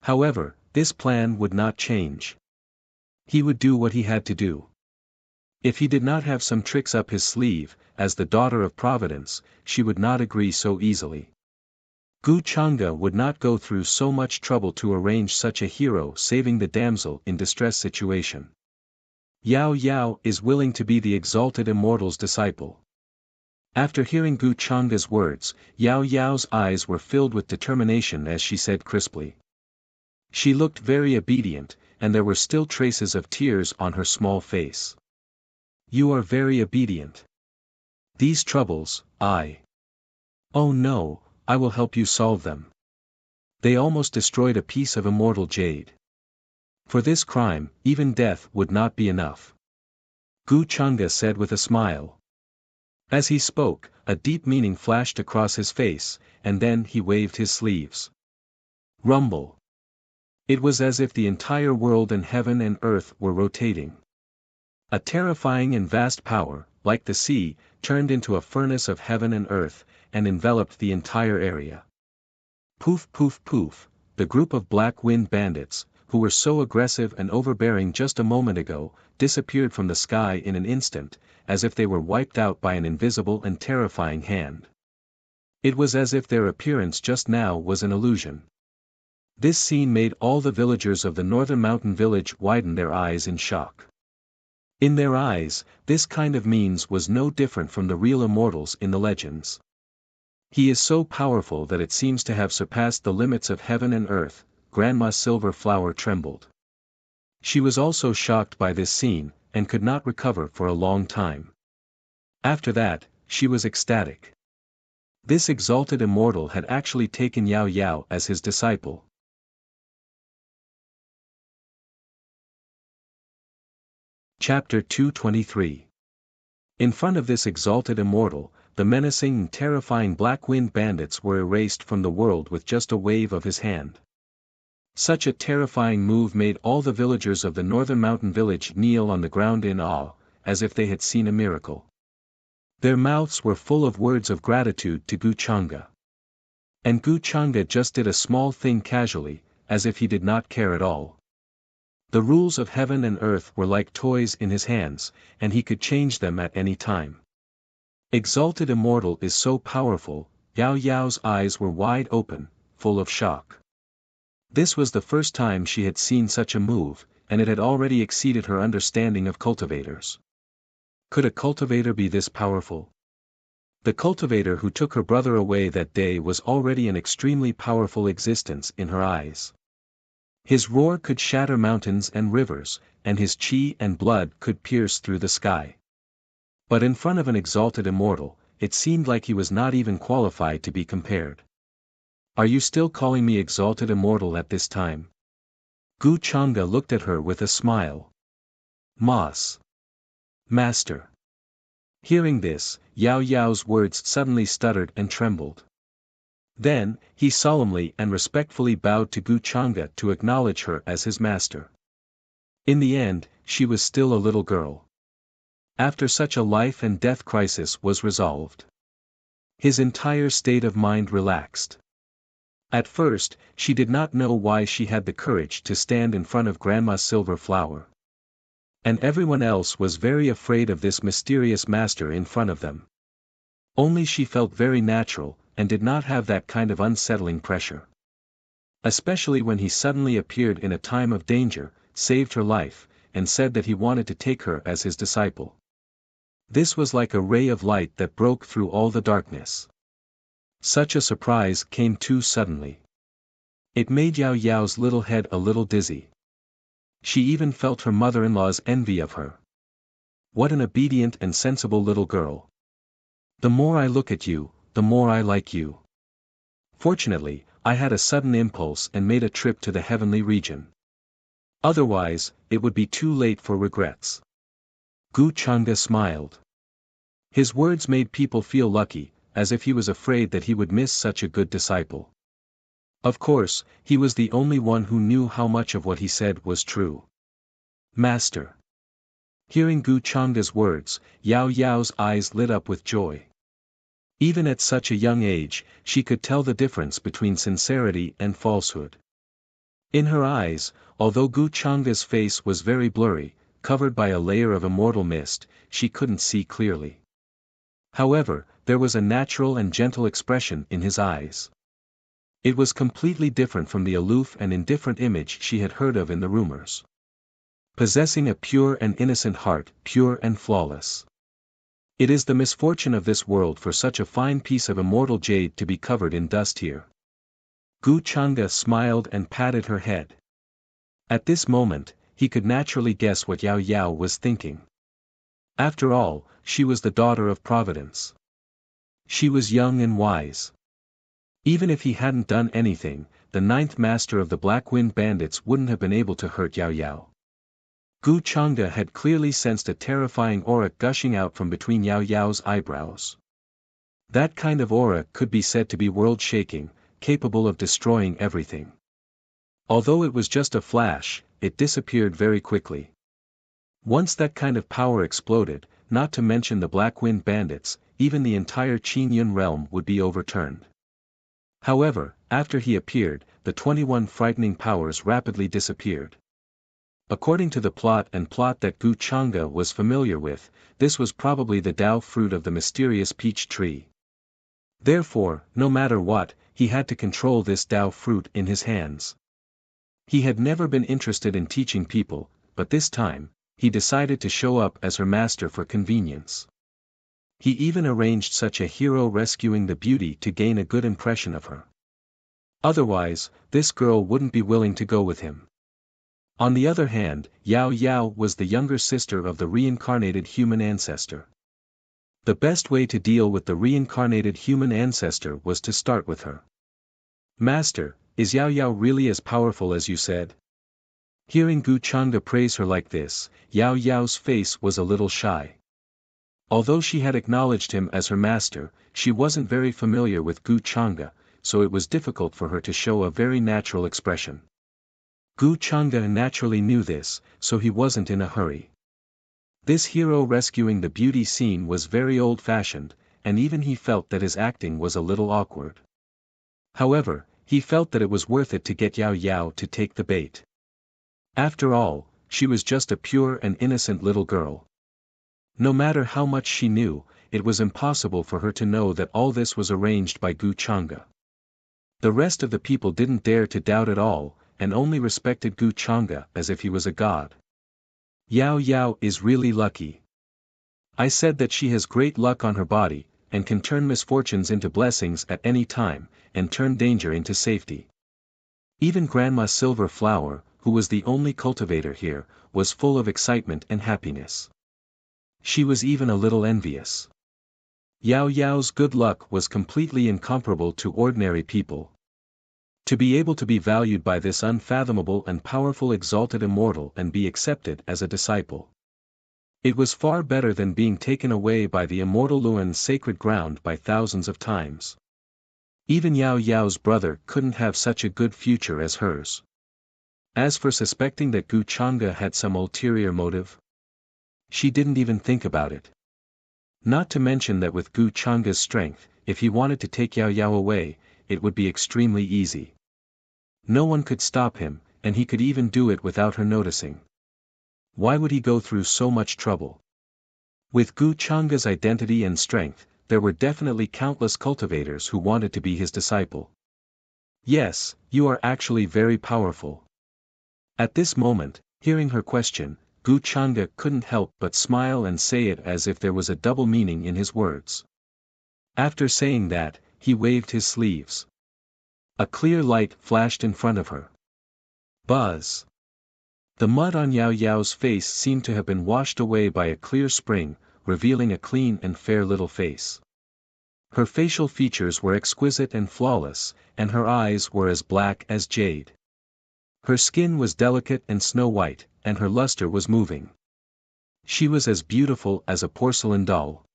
However, this plan would not change. He would do what he had to do. If he did not have some tricks up his sleeve, as the daughter of Providence, she would not agree so easily. Gu Changa would not go through so much trouble to arrange such a hero saving the damsel in distress situation. Yao Yao is willing to be the exalted immortal's disciple. After hearing Gu Changa's words, Yao Yao's eyes were filled with determination as she said crisply. She looked very obedient, and there were still traces of tears on her small face. You are very obedient. These troubles, Oh no, I will help you solve them. They almost destroyed a piece of immortal jade. For this crime, even death would not be enough. Gu Changa said with a smile. As he spoke, a deep meaning flashed across his face, and then he waved his sleeves. Rumble. It was as if the entire world and heaven and earth were rotating. A terrifying and vast power, like the sea, turned into a furnace of heaven and earth, and enveloped the entire area. Poof poof poof, the group of black wind bandits, who were so aggressive and overbearing just a moment ago, disappeared from the sky in an instant, as if they were wiped out by an invisible and terrifying hand. It was as if their appearance just now was an illusion. This scene made all the villagers of the northern mountain village widen their eyes in shock. In their eyes, this kind of means was no different from the real immortals in the legends. He is so powerful that it seems to have surpassed the limits of heaven and earth. Grandma Silver Flower trembled. She was also shocked by this scene, and could not recover for a long time. After that, she was ecstatic. This exalted immortal had actually taken Yao Yao as his disciple. Chapter 223. In front of this exalted immortal, the menacing and terrifying black wind bandits were erased from the world with just a wave of his hand. Such a terrifying move made all the villagers of the northern mountain village kneel on the ground in awe, as if they had seen a miracle. Their mouths were full of words of gratitude to Gu Changa. And Gu Changa just did a small thing casually, as if he did not care at all. The rules of heaven and earth were like toys in his hands, and he could change them at any time. Exalted Immortal is so powerful. Yao Yao's eyes were wide open, full of shock. This was the first time she had seen such a move, and it had already exceeded her understanding of cultivators. Could a cultivator be this powerful? The cultivator who took her brother away that day was already an extremely powerful existence in her eyes. His roar could shatter mountains and rivers, and his chi and blood could pierce through the sky. But in front of an exalted immortal, it seemed like he was not even qualified to be compared. Are you still calling me exalted immortal at this time? Gu Changa looked at her with a smile. Mas. Master. Hearing this, Yao Yao's words suddenly stuttered and trembled. Then, he solemnly and respectfully bowed to Gu Changa to acknowledge her as his master. In the end, she was still a little girl. After such a life and death crisis was resolved. His entire state of mind relaxed. At first, she did not know why she had the courage to stand in front of Grandma Silver Flower. And everyone else was very afraid of this mysterious master in front of them. Only she felt very natural, and did not have that kind of unsettling pressure. Especially when he suddenly appeared in a time of danger, saved her life, and said that he wanted to take her as his disciple. This was like a ray of light that broke through all the darkness. Such a surprise came too suddenly. It made Yao Yao's little head a little dizzy. She even felt her mother-in-law's envy of her. What an obedient and sensible little girl. The more I look at you, the more I like you. Fortunately, I had a sudden impulse and made a trip to the heavenly region. Otherwise, it would be too late for regrets. Gu Changa smiled. His words made people feel lucky, as if he was afraid that he would miss such a good disciple. Of course, he was the only one who knew how much of what he said was true. Master. Hearing Gu Changda's words, Yao Yao's eyes lit up with joy. Even at such a young age, she could tell the difference between sincerity and falsehood. In her eyes, although Gu Changda's face was very blurry, covered by a layer of immortal mist, she couldn't see clearly. However, there was a natural and gentle expression in his eyes. It was completely different from the aloof and indifferent image she had heard of in the rumors. Possessing a pure and innocent heart, pure and flawless. It is the misfortune of this world for such a fine piece of immortal jade to be covered in dust here. Gu Changda smiled and patted her head. At this moment, he could naturally guess what Yao Yao was thinking. After all, she was the daughter of Providence. She was young and wise. Even if he hadn't done anything, the ninth master of the Black Wind Bandits wouldn't have been able to hurt Yao Yao. Gu Changda had clearly sensed a terrifying aura gushing out from between Yao Yao's eyebrows. That kind of aura could be said to be world-shaking, capable of destroying everything. Although it was just a flash, it disappeared very quickly. Once that kind of power exploded, not to mention the Black Wind Bandits, even the entire Qin Yun realm would be overturned. However, after he appeared, the 21 frightening powers rapidly disappeared. According to the plot that Gu Changda was familiar with, this was probably the Dao fruit of the mysterious peach tree. Therefore, no matter what, he had to control this Dao fruit in his hands. He had never been interested in teaching people, but this time, he decided to show up as her master for convenience. He even arranged such a hero rescuing the beauty to gain a good impression of her. Otherwise, this girl wouldn't be willing to go with him. On the other hand, Yao Yao was the younger sister of the reincarnated human ancestor. The best way to deal with the reincarnated human ancestor was to start with her. Master, is Yao Yao really as powerful as you said? Hearing Gu Changda praise her like this, Yao Yao's face was a little shy. Although she had acknowledged him as her master, she wasn't very familiar with Gu Changda, so it was difficult for her to show a very natural expression. Gu Changda naturally knew this, so he wasn't in a hurry. This hero rescuing the beauty scene was very old-fashioned, and even he felt that his acting was a little awkward. However, he felt that it was worth it to get Yao Yao to take the bait. After all, she was just a pure and innocent little girl. No matter how much she knew, it was impossible for her to know that all this was arranged by Gu Changda. The rest of the people didn't dare to doubt at all, and only respected Gu Changda as if he was a god. Yao Yao is really lucky. I said that she has great luck on her body, and can turn misfortunes into blessings at any time, and turn danger into safety. Even Grandma Silver Flower, who was the only cultivator here, was full of excitement and happiness. She was even a little envious. Yao Yao's good luck was completely incomparable to ordinary people. To be able to be valued by this unfathomable and powerful exalted immortal and be accepted as a disciple. It was far better than being taken away by the immortal Luan's sacred ground by thousands of times. Even Yao Yao's brother couldn't have such a good future as hers. As for suspecting that Gu Changda had some ulterior motive, she didn't even think about it. Not to mention that with Gu Changda's strength, if he wanted to take Yao Yao away, it would be extremely easy. No one could stop him, and he could even do it without her noticing. Why would he go through so much trouble? With Gu Changda's identity and strength, there were definitely countless cultivators who wanted to be his disciple. Yes, you are actually very powerful. At this moment, hearing her question, Gu Changda couldn't help but smile and say it as if there was a double meaning in his words. After saying that, he waved his sleeves. A clear light flashed in front of her. Buzz! The mud on Yao Yao's face seemed to have been washed away by a clear spring, revealing a clean and fair little face. Her facial features were exquisite and flawless, and her eyes were as black as jade. Her skin was delicate and snow-white, and her luster was moving. She was as beautiful as a porcelain doll.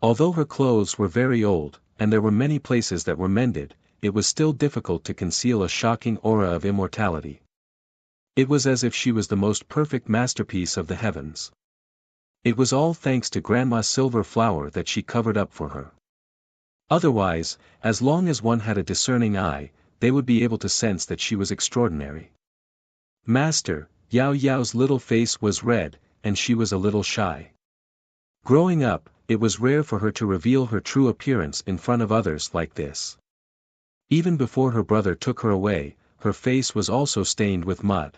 Although her clothes were very old, and there were many places that were mended, it was still difficult to conceal a shocking aura of immortality. It was as if she was the most perfect masterpiece of the heavens. It was all thanks to Grandma's silver flower that she covered up for her. Otherwise, as long as one had a discerning eye, they would be able to sense that she was extraordinary. Master, Yao Yao's little face was red, and she was a little shy. Growing up, it was rare for her to reveal her true appearance in front of others like this. Even before her brother took her away, her face was also stained with mud.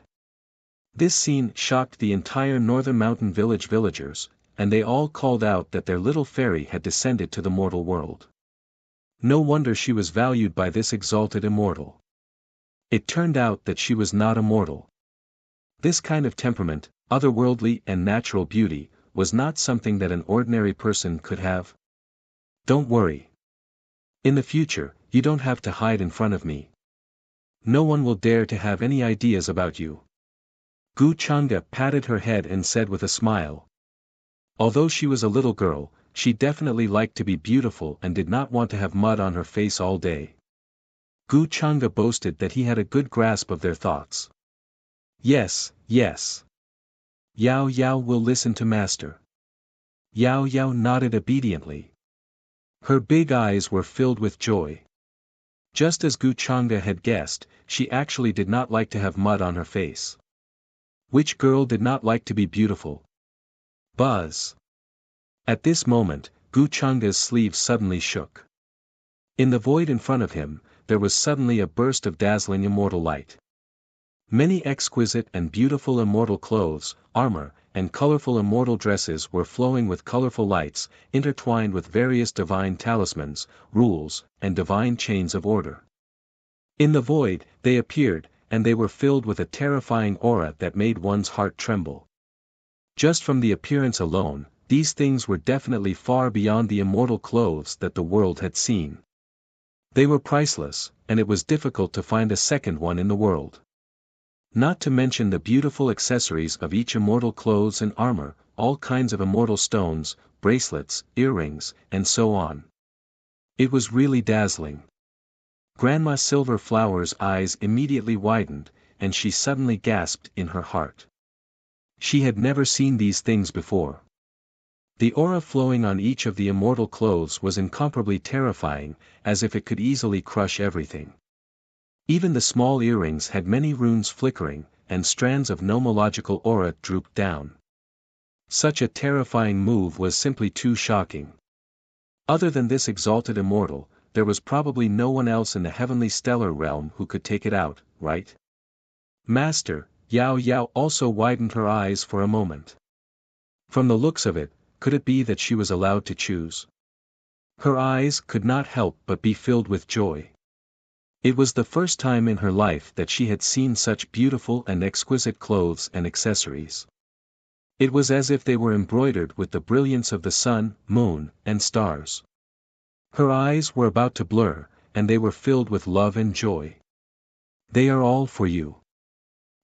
This scene shocked the entire northern mountain villagers, and they all called out that their little fairy had descended to the mortal world. No wonder she was valued by this exalted immortal. It turned out that she was not immortal. This kind of temperament, otherworldly and natural beauty, was not something that an ordinary person could have. Don't worry. In the future, you don't have to hide in front of me. No one will dare to have any ideas about you. Gu Chang'e patted her head and said with a smile. Although she was a little girl, she definitely liked to be beautiful and did not want to have mud on her face all day. Gu Chang'e boasted that he had a good grasp of their thoughts. Yes, yes. Yao Yao will listen to Master. Yao Yao nodded obediently. Her big eyes were filled with joy. Just as Gu Chang'e had guessed, she actually did not like to have mud on her face. Which girl did not like to be beautiful? Buzz. At this moment, Gu Chang'e's sleeve suddenly shook. In the void in front of him, there was suddenly a burst of dazzling immortal light. Many exquisite and beautiful immortal clothes, armor, and colorful immortal dresses were flowing with colorful lights, intertwined with various divine talismans, rules, and divine chains of order. In the void, they appeared, and they were filled with a terrifying aura that made one's heart tremble. Just from the appearance alone, these things were definitely far beyond the immortal clothes that the world had seen. They were priceless, and it was difficult to find a second one in the world. Not to mention the beautiful accessories of each immortal clothes and armor, all kinds of immortal stones, bracelets, earrings, and so on. It was really dazzling. Grandma Silver Flower's eyes immediately widened, and she suddenly gasped in her heart. She had never seen these things before. The aura flowing on each of the immortal clothes was incomparably terrifying, as if it could easily crush everything. Even the small earrings had many runes flickering, and strands of nomological aura drooped down. Such a terrifying move was simply too shocking. Other than this exalted immortal, there was probably no one else in the heavenly stellar realm who could take it out, right? Master, Yao Yao also widened her eyes for a moment. From the looks of it, could it be that she was allowed to choose? Her eyes could not help but be filled with joy. It was the first time in her life that she had seen such beautiful and exquisite clothes and accessories. It was as if they were embroidered with the brilliance of the sun, moon, and stars. Her eyes were about to blur, and they were filled with love and joy. They are all for you.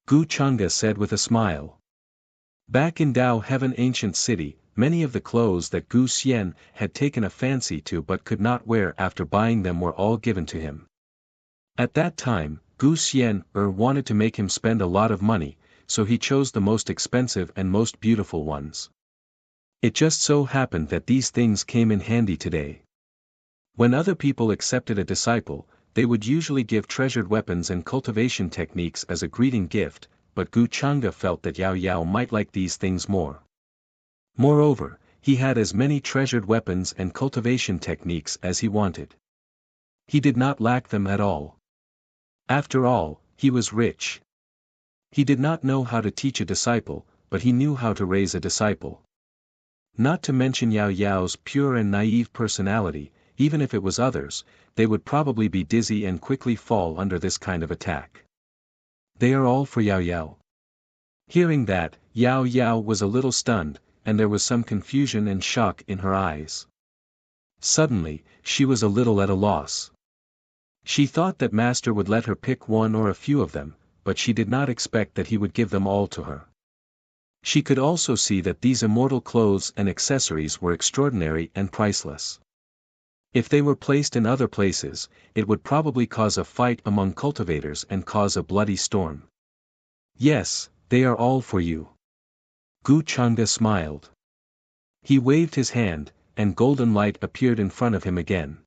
Gu Chang'e said with a smile. Back in Dao Heaven Ancient City, many of the clothes that Gu Xian had taken a fancy to but could not wear after buying them were all given to him. At that time, Gu Xian wanted to make him spend a lot of money, so he chose the most expensive and most beautiful ones. It just so happened that these things came in handy today. When other people accepted a disciple, they would usually give treasured weapons and cultivation techniques as a greeting gift, but Gu Chang'e felt that Yao Yao might like these things more. Moreover, he had as many treasured weapons and cultivation techniques as he wanted. He did not lack them at all. After all, he was rich. He did not know how to teach a disciple, but he knew how to raise a disciple. Not to mention Yao Yao's pure and naive personality, even if it was others, they would probably be dizzy and quickly fall under this kind of attack. They are all for Yao Yao. Hearing that, Yao Yao was a little stunned, and there was some confusion and shock in her eyes. Suddenly, she was a little at a loss. She thought that Master would let her pick one or a few of them, but she did not expect that he would give them all to her. She could also see that these immortal clothes and accessories were extraordinary and priceless. If they were placed in other places, it would probably cause a fight among cultivators and cause a bloody storm. Yes, they are all for you. Gu Changde smiled. He waved his hand, and golden light appeared in front of him again.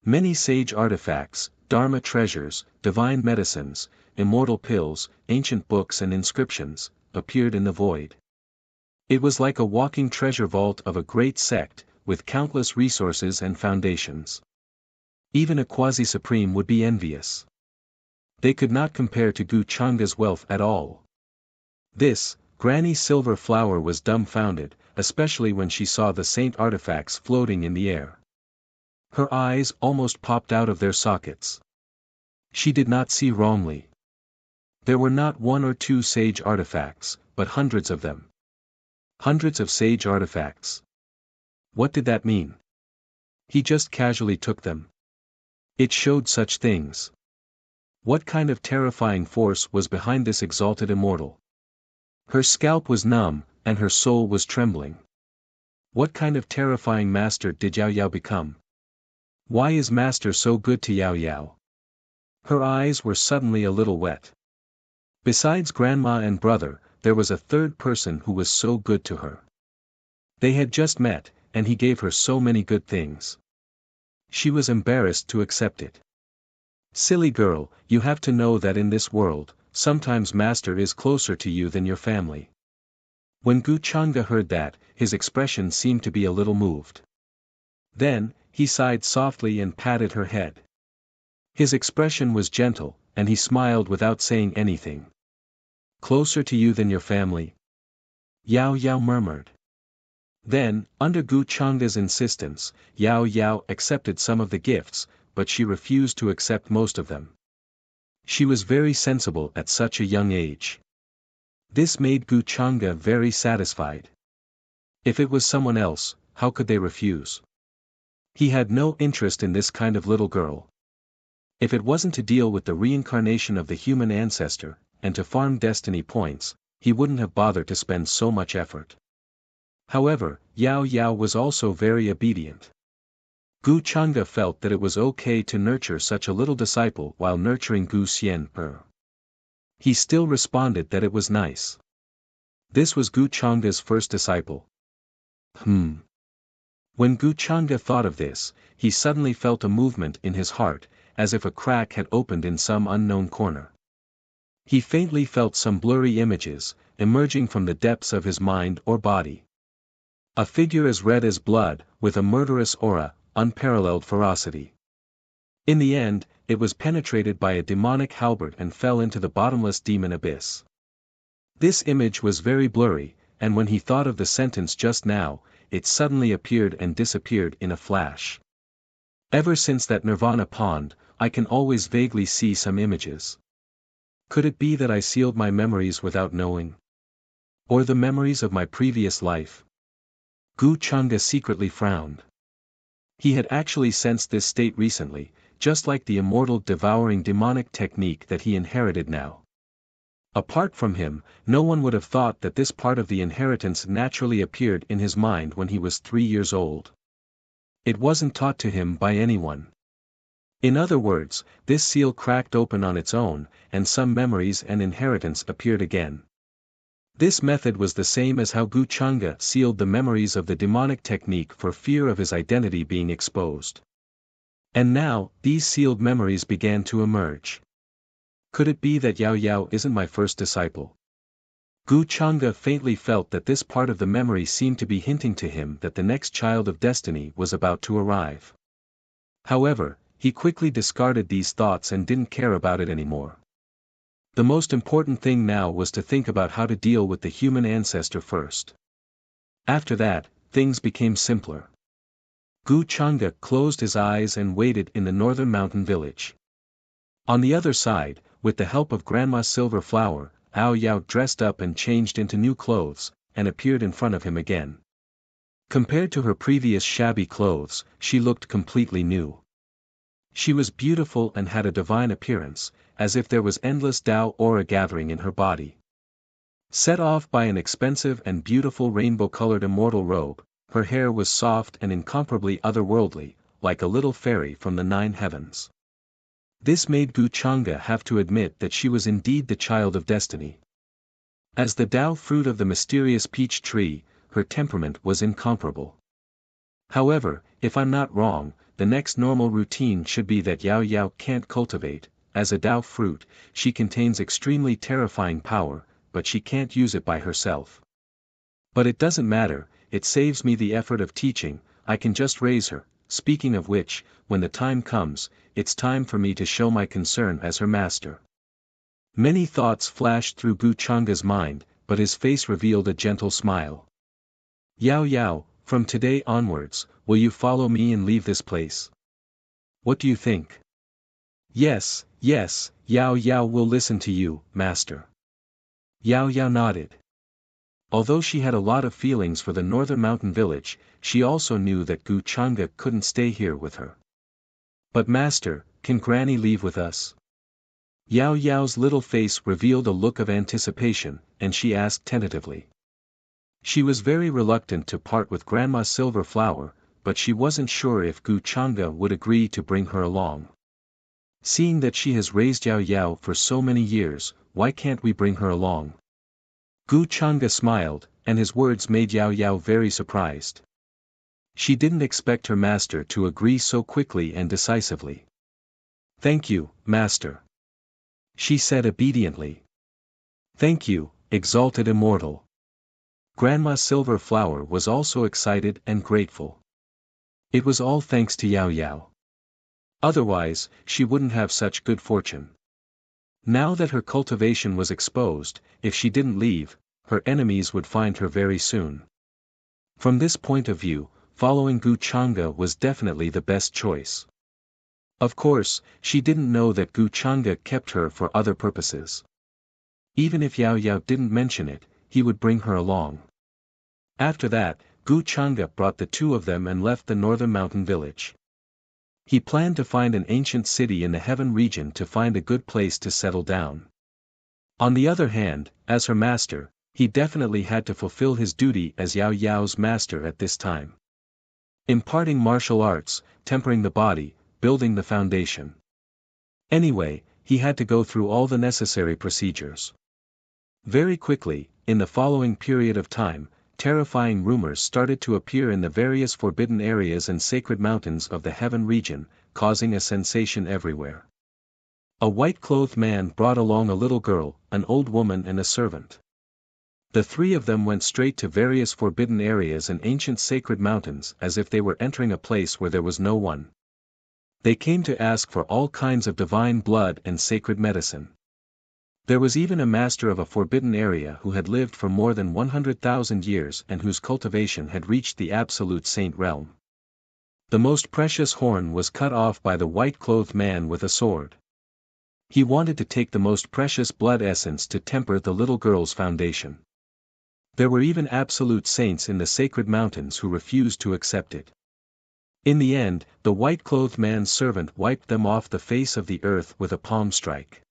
Many sage artifacts, Dharma treasures, divine medicines, immortal pills, ancient books and inscriptions, appeared in the void. It was like a walking treasure vault of a great sect, with countless resources and foundations. Even a quasi-supreme would be envious. They could not compare to Gu Changde's wealth at all. This, Granny Silver Flower was dumbfounded, especially when she saw the saint artifacts floating in the air. Her eyes almost popped out of their sockets. She did not see wrongly. There were not one or two sage artifacts, but hundreds of them. Hundreds of sage artifacts. What did that mean? He just casually took them. It showed such things. What kind of terrifying force was behind this exalted immortal? Her scalp was numb, and her soul was trembling. What kind of terrifying master did Yao Yao become? Why is master so good to Yao Yao? Her eyes were suddenly a little wet. Besides grandma and brother, there was a third person who was so good to her. They had just met, and he gave her so many good things. She was embarrassed to accept it. Silly girl, you have to know that in this world, sometimes master is closer to you than your family. When Gu Changde heard that, his expression seemed to be a little moved. Then, he sighed softly and patted her head. His expression was gentle, and he smiled without saying anything. Closer to you than your family? Yao Yao murmured. Then, under Gu Changde's insistence, Yao Yao accepted some of the gifts, but she refused to accept most of them. She was very sensible at such a young age. This made Gu Changde very satisfied. If it was someone else, how could they refuse? He had no interest in this kind of little girl. If it wasn't to deal with the reincarnation of the human ancestor, and to farm destiny points, he wouldn't have bothered to spend so much effort. However, Yao Yao was also very obedient. Gu Changde felt that it was okay to nurture such a little disciple while nurturing Gu Xian'er. He still responded that it was nice. This was Gu Changde's first disciple. When Gu Changde thought of this, he suddenly felt a movement in his heart, as if a crack had opened in some unknown corner. He faintly felt some blurry images, emerging from the depths of his mind or body. A figure as red as blood, with a murderous aura, unparalleled ferocity. In the end, it was penetrated by a demonic halberd and fell into the bottomless demon abyss. This image was very blurry, and when he thought of the sentence just now, it suddenly appeared and disappeared in a flash. Ever since that Nirvana pond, I can always vaguely see some images. Could it be that I sealed my memories without knowing? Or the memories of my previous life? Gu Changde secretly frowned. He had actually sensed this state recently, just like the immortal devouring demonic technique that he inherited now. Apart from him, no one would have thought that this part of the inheritance naturally appeared in his mind when he was 3 years old. It wasn't taught to him by anyone. In other words, this seal cracked open on its own, and some memories and inheritance appeared again. This method was the same as how Gu Changde sealed the memories of the demonic technique for fear of his identity being exposed. And now, these sealed memories began to emerge. Could it be that Yao Yao isn't my first disciple? Gu Changde faintly felt that this part of the memory seemed to be hinting to him that the next child of destiny was about to arrive. However, he quickly discarded these thoughts and didn't care about it anymore. The most important thing now was to think about how to deal with the human ancestor first. After that, things became simpler. Gu Changde closed his eyes and waited in the northern mountain village. On the other side, with the help of Grandma Silver Flower, Ao Yao dressed up and changed into new clothes, and appeared in front of him again. Compared to her previous shabby clothes, she looked completely new. She was beautiful and had a divine appearance, as if there was endless Tao aura gathering in her body. Set off by an expensive and beautiful rainbow-colored immortal robe, her hair was soft and incomparably otherworldly, like a little fairy from the 9 heavens. This made Gu Changa have to admit that she was indeed the child of destiny. As the Tao fruit of the mysterious peach tree, her temperament was incomparable. However, if I'm not wrong, the next normal routine should be that Yao Yao can't cultivate. As a Tao fruit, she contains extremely terrifying power, but she can't use it by herself. But it doesn't matter, it saves me the effort of teaching, I can just raise her. Speaking of which, when the time comes, it's time for me to show my concern as her master. Many thoughts flashed through Gu Changa's mind, but his face revealed a gentle smile. Yao Yao, from today onwards, will you follow me and leave this place? What do you think? Yes, yes, Yao Yao will listen to you, master. Yao Yao nodded. Although she had a lot of feelings for the northern mountain village, she also knew that Gu Changa couldn't stay here with her. But master, can Granny leave with us? Yao Yao's little face revealed a look of anticipation, and she asked tentatively. She was very reluctant to part with Grandma Silverflower, but she wasn't sure if Gu Changa would agree to bring her along. Seeing that she has raised Yao Yao for so many years, why can't we bring her along? Gu Changa smiled, and his words made Yao Yao very surprised. She didn't expect her master to agree so quickly and decisively. Thank you, master. She said obediently. Thank you, exalted immortal. Grandma Silverflower was also excited and grateful. It was all thanks to Yao Yao. Otherwise, she wouldn't have such good fortune. Now that her cultivation was exposed, if she didn't leave, her enemies would find her very soon. From this point of view, following Gu Changa was definitely the best choice. Of course, she didn't know that Gu Changa kept her for other purposes. Even if Yao Yao didn't mention it, he would bring her along. After that, Gu Changa brought the two of them and left the northern mountain village. He planned to find an ancient city in the heaven region to find a good place to settle down. On the other hand, as her master, he definitely had to fulfill his duty as Yao Yao's master at this time. Imparting martial arts, tempering the body, building the foundation. Anyway, he had to go through all the necessary procedures. Very quickly, in the following period of time, terrifying rumors started to appear in the various forbidden areas and sacred mountains of the heaven region, causing a sensation everywhere. A white-clothed man brought along a little girl, an old woman and a servant. The three of them went straight to various forbidden areas and ancient sacred mountains as if they were entering a place where there was no one. They came to ask for all kinds of divine blood and sacred medicine. There was even a master of a forbidden area who had lived for more than 100,000 years and whose cultivation had reached the absolute saint realm. The most precious horn was cut off by the white-clothed man with a sword. He wanted to take the most precious blood essence to temper the little girl's foundation. There were even absolute saints in the sacred mountains who refused to accept it. In the end, the white-clothed man's servant wiped them off the face of the earth with a palm strike.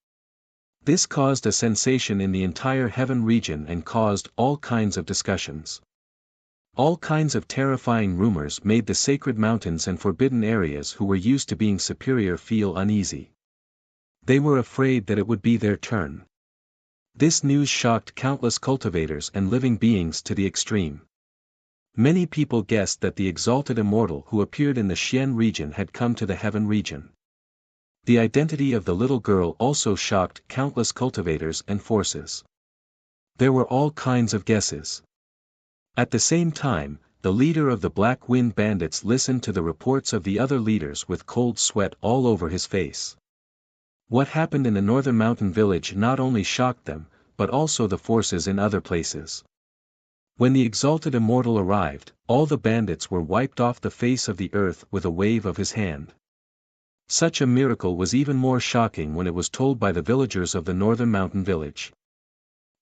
This caused a sensation in the entire heaven region and caused all kinds of discussions. All kinds of terrifying rumors made the sacred mountains and forbidden areas who were used to being superior feel uneasy. They were afraid that it would be their turn. This news shocked countless cultivators and living beings to the extreme. Many people guessed that the exalted immortal who appeared in the Xian region had come to the heaven region. The identity of the little girl also shocked countless cultivators and forces. There were all kinds of guesses. At the same time, the leader of the Black Wind Bandits listened to the reports of the other leaders with cold sweat all over his face. What happened in the northern mountain village not only shocked them, but also the forces in other places. When the exalted immortal arrived, all the bandits were wiped off the face of the earth with a wave of his hand. Such a miracle was even more shocking when it was told by the villagers of the northern mountain village.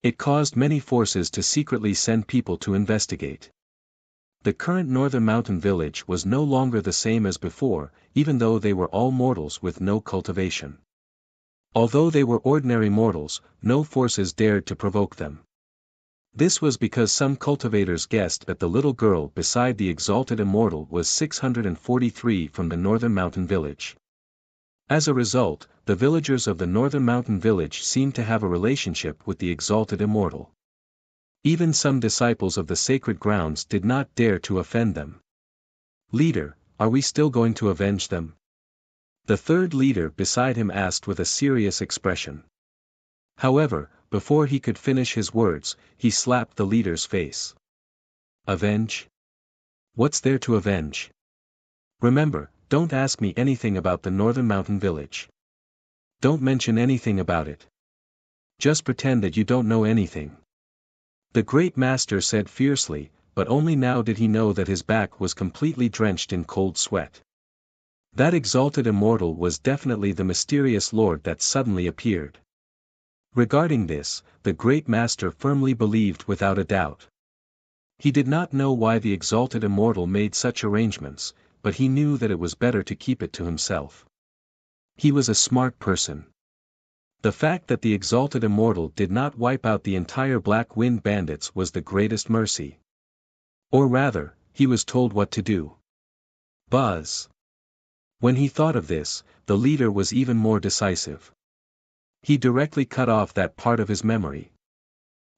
It caused many forces to secretly send people to investigate. The current northern mountain village was no longer the same as before, even though they were all mortals with no cultivation. Although they were ordinary mortals, no forces dared to provoke them. This was because some cultivators guessed that the little girl beside the exalted immortal was 643 from the northern mountain village. As a result, the villagers of the northern mountain village seemed to have a relationship with the exalted immortal. Even some disciples of the sacred grounds did not dare to offend them. "Leader, are we still going to avenge them?" The third leader beside him asked with a serious expression. However, before he could finish his words, he slapped the leader's face. "Avenge? What's there to avenge? Remember, don't ask me anything about the northern mountain village. Don't mention anything about it. Just pretend that you don't know anything." The great master said fiercely, but only now did he know that his back was completely drenched in cold sweat. That exalted immortal was definitely the mysterious lord that suddenly appeared. Regarding this, the great master firmly believed without a doubt. He did not know why the exalted immortal made such arrangements, but he knew that it was better to keep it to himself. He was a smart person. The fact that the exalted immortal did not wipe out the entire Black Wind bandits was the greatest mercy. Or rather, he was told what to do. Buzz. When he thought of this, the leader was even more decisive. He directly cut off that part of his memory.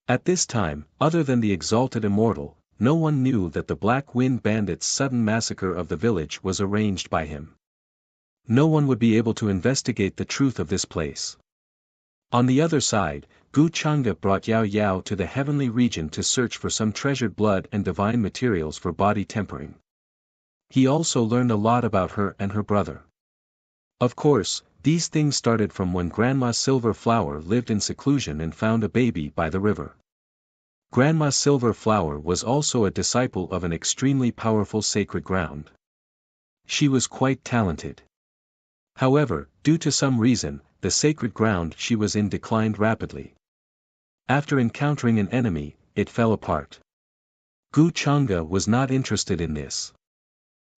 At this time, other than the exalted immortal, no one knew that the Black Wind bandits' sudden massacre of the village was arranged by him. No one would be able to investigate the truth of this place. On the other side, Gu Changa brought Yao Yao to the heavenly region to search for some treasured blood and divine materials for body tempering. He also learned a lot about her and her brother. Of course, these things started from when Grandma Silver Flower lived in seclusion and found a baby by the river. Grandma Silver Flower was also a disciple of an extremely powerful sacred ground. She was quite talented. However, due to some reason, the sacred ground she was in declined rapidly. After encountering an enemy, it fell apart. Gu Changa was not interested in this.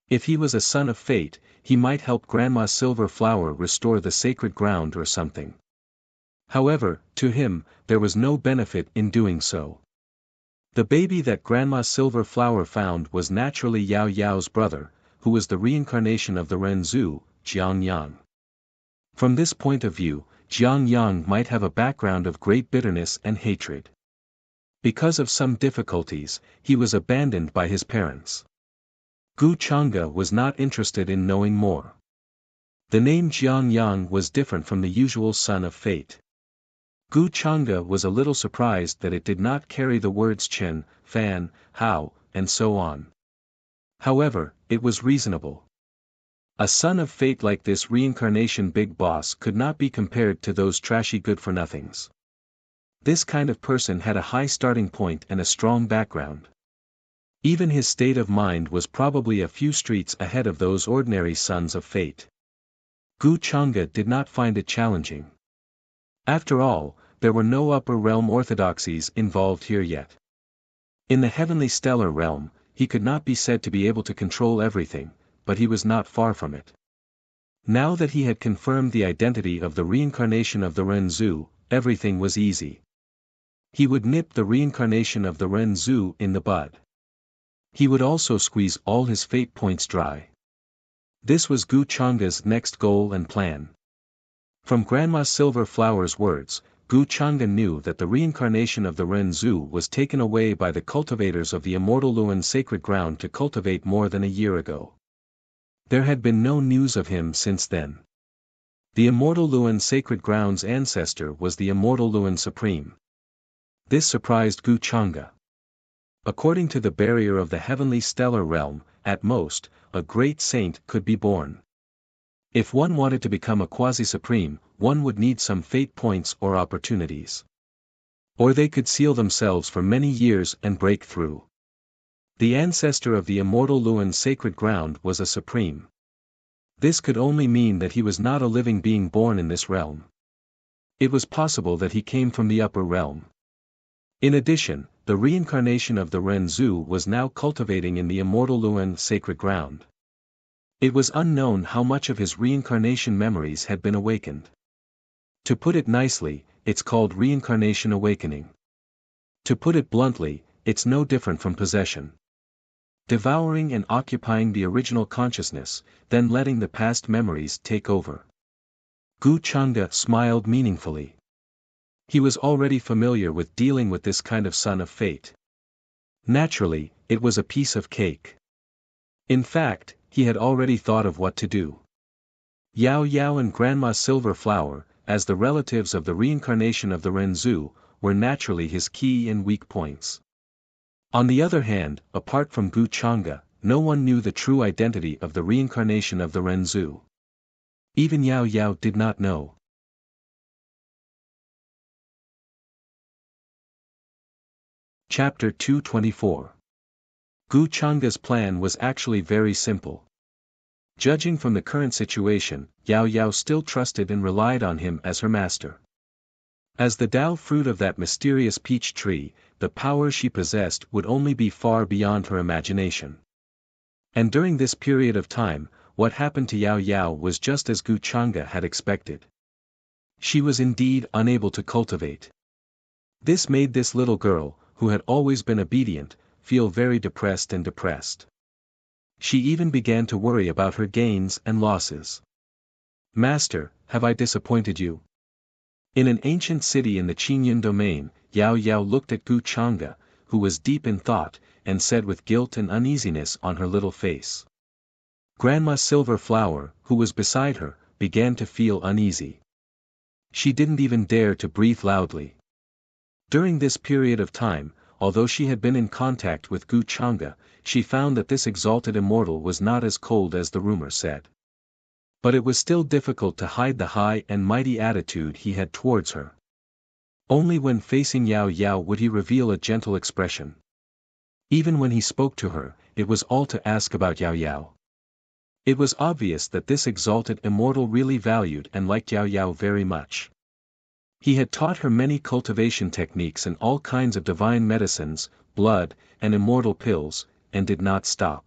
If he was a son of fate, he might help Grandma Silver Flower restore the sacred ground or something. However, to him, there was no benefit in doing so. The baby that Grandma Silver Flower found was naturally Yao Yao's brother, who was the reincarnation of the Renzu, Jiang Yang. From this point of view, Jiang Yang might have a background of great bitterness and hatred. Because of some difficulties, he was abandoned by his parents. Gu Changa was not interested in knowing more. The name Jiang Yang was different from the usual son of fate. Gu Changa was a little surprised that it did not carry the words Chen, Fan, Hao, and so on. However, it was reasonable. A son of fate like this reincarnation big boss could not be compared to those trashy good-for-nothings. This kind of person had a high starting point and a strong background. Even his state of mind was probably a few streets ahead of those ordinary sons of fate. Gu Changa did not find it challenging. After all, there were no upper realm orthodoxies involved here yet. In the heavenly stellar realm, he could not be said to be able to control everything, but he was not far from it. Now that he had confirmed the identity of the reincarnation of the Renzu, everything was easy. He would nip the reincarnation of the Renzu in the bud. He would also squeeze all his fate points dry. This was Gu Changa's next goal and plan. From Grandma Silver Flower's words, Gu Changa knew that the reincarnation of the Renzu was taken away by the cultivators of the immortal Luan sacred ground to cultivate more than a year ago. There had been no news of him since then. The immortal Luan sacred ground's ancestor was the immortal Luan Supreme. This surprised Gu Changa. According to the barrier of the heavenly stellar realm, at most, a great saint could be born. If one wanted to become a quasi-supreme, one would need some fate points or opportunities. Or they could seal themselves for many years and break through. The ancestor of the immortal Luan sacred ground was a supreme. This could only mean that he was not a living being born in this realm. It was possible that he came from the upper realm. In addition, the reincarnation of the Renzu was now cultivating in the immortal Luan sacred ground. It was unknown how much of his reincarnation memories had been awakened. To put it nicely, it's called reincarnation awakening. To put it bluntly, it's no different from possession. Devouring and occupying the original consciousness, then letting the past memories take over. Gu Changde smiled meaningfully. He was already familiar with dealing with this kind of son of fate. Naturally, it was a piece of cake. In fact, he had already thought of what to do. Yao Yao and Grandma Silver Flower, as the relatives of the reincarnation of the Renzu, were naturally his key and weak points. On the other hand, apart from Gu Changde, no one knew the true identity of the reincarnation of the Renzu. Even Yao Yao did not know. Chapter 224. Gu Changde's plan was actually very simple. Judging from the current situation, Yao Yao still trusted and relied on him as her master. As the Tao fruit of that mysterious peach tree, the power she possessed would only be far beyond her imagination. And during this period of time, what happened to Yao Yao was just as Gu Changde had expected. She was indeed unable to cultivate. This made this little girl, who had always been obedient, feel very depressed. She even began to worry about her gains and losses. Master, have I disappointed you? In an ancient city in the Qingyun domain, Yao Yao looked at Gu Changde, who was deep in thought, and said with guilt and uneasiness on her little face. Grandma Silver Flower, who was beside her, began to feel uneasy. She didn't even dare to breathe loudly. During this period of time, although she had been in contact with Gu Changde, she found that this exalted immortal was not as cold as the rumor said. But it was still difficult to hide the high and mighty attitude he had towards her. Only when facing Yao Yao would he reveal a gentle expression. Even when he spoke to her, it was all to ask about Yao Yao. It was obvious that this exalted immortal really valued and liked Yao Yao very much. He had taught her many cultivation techniques and all kinds of divine medicines, blood, and immortal pills, and did not stop.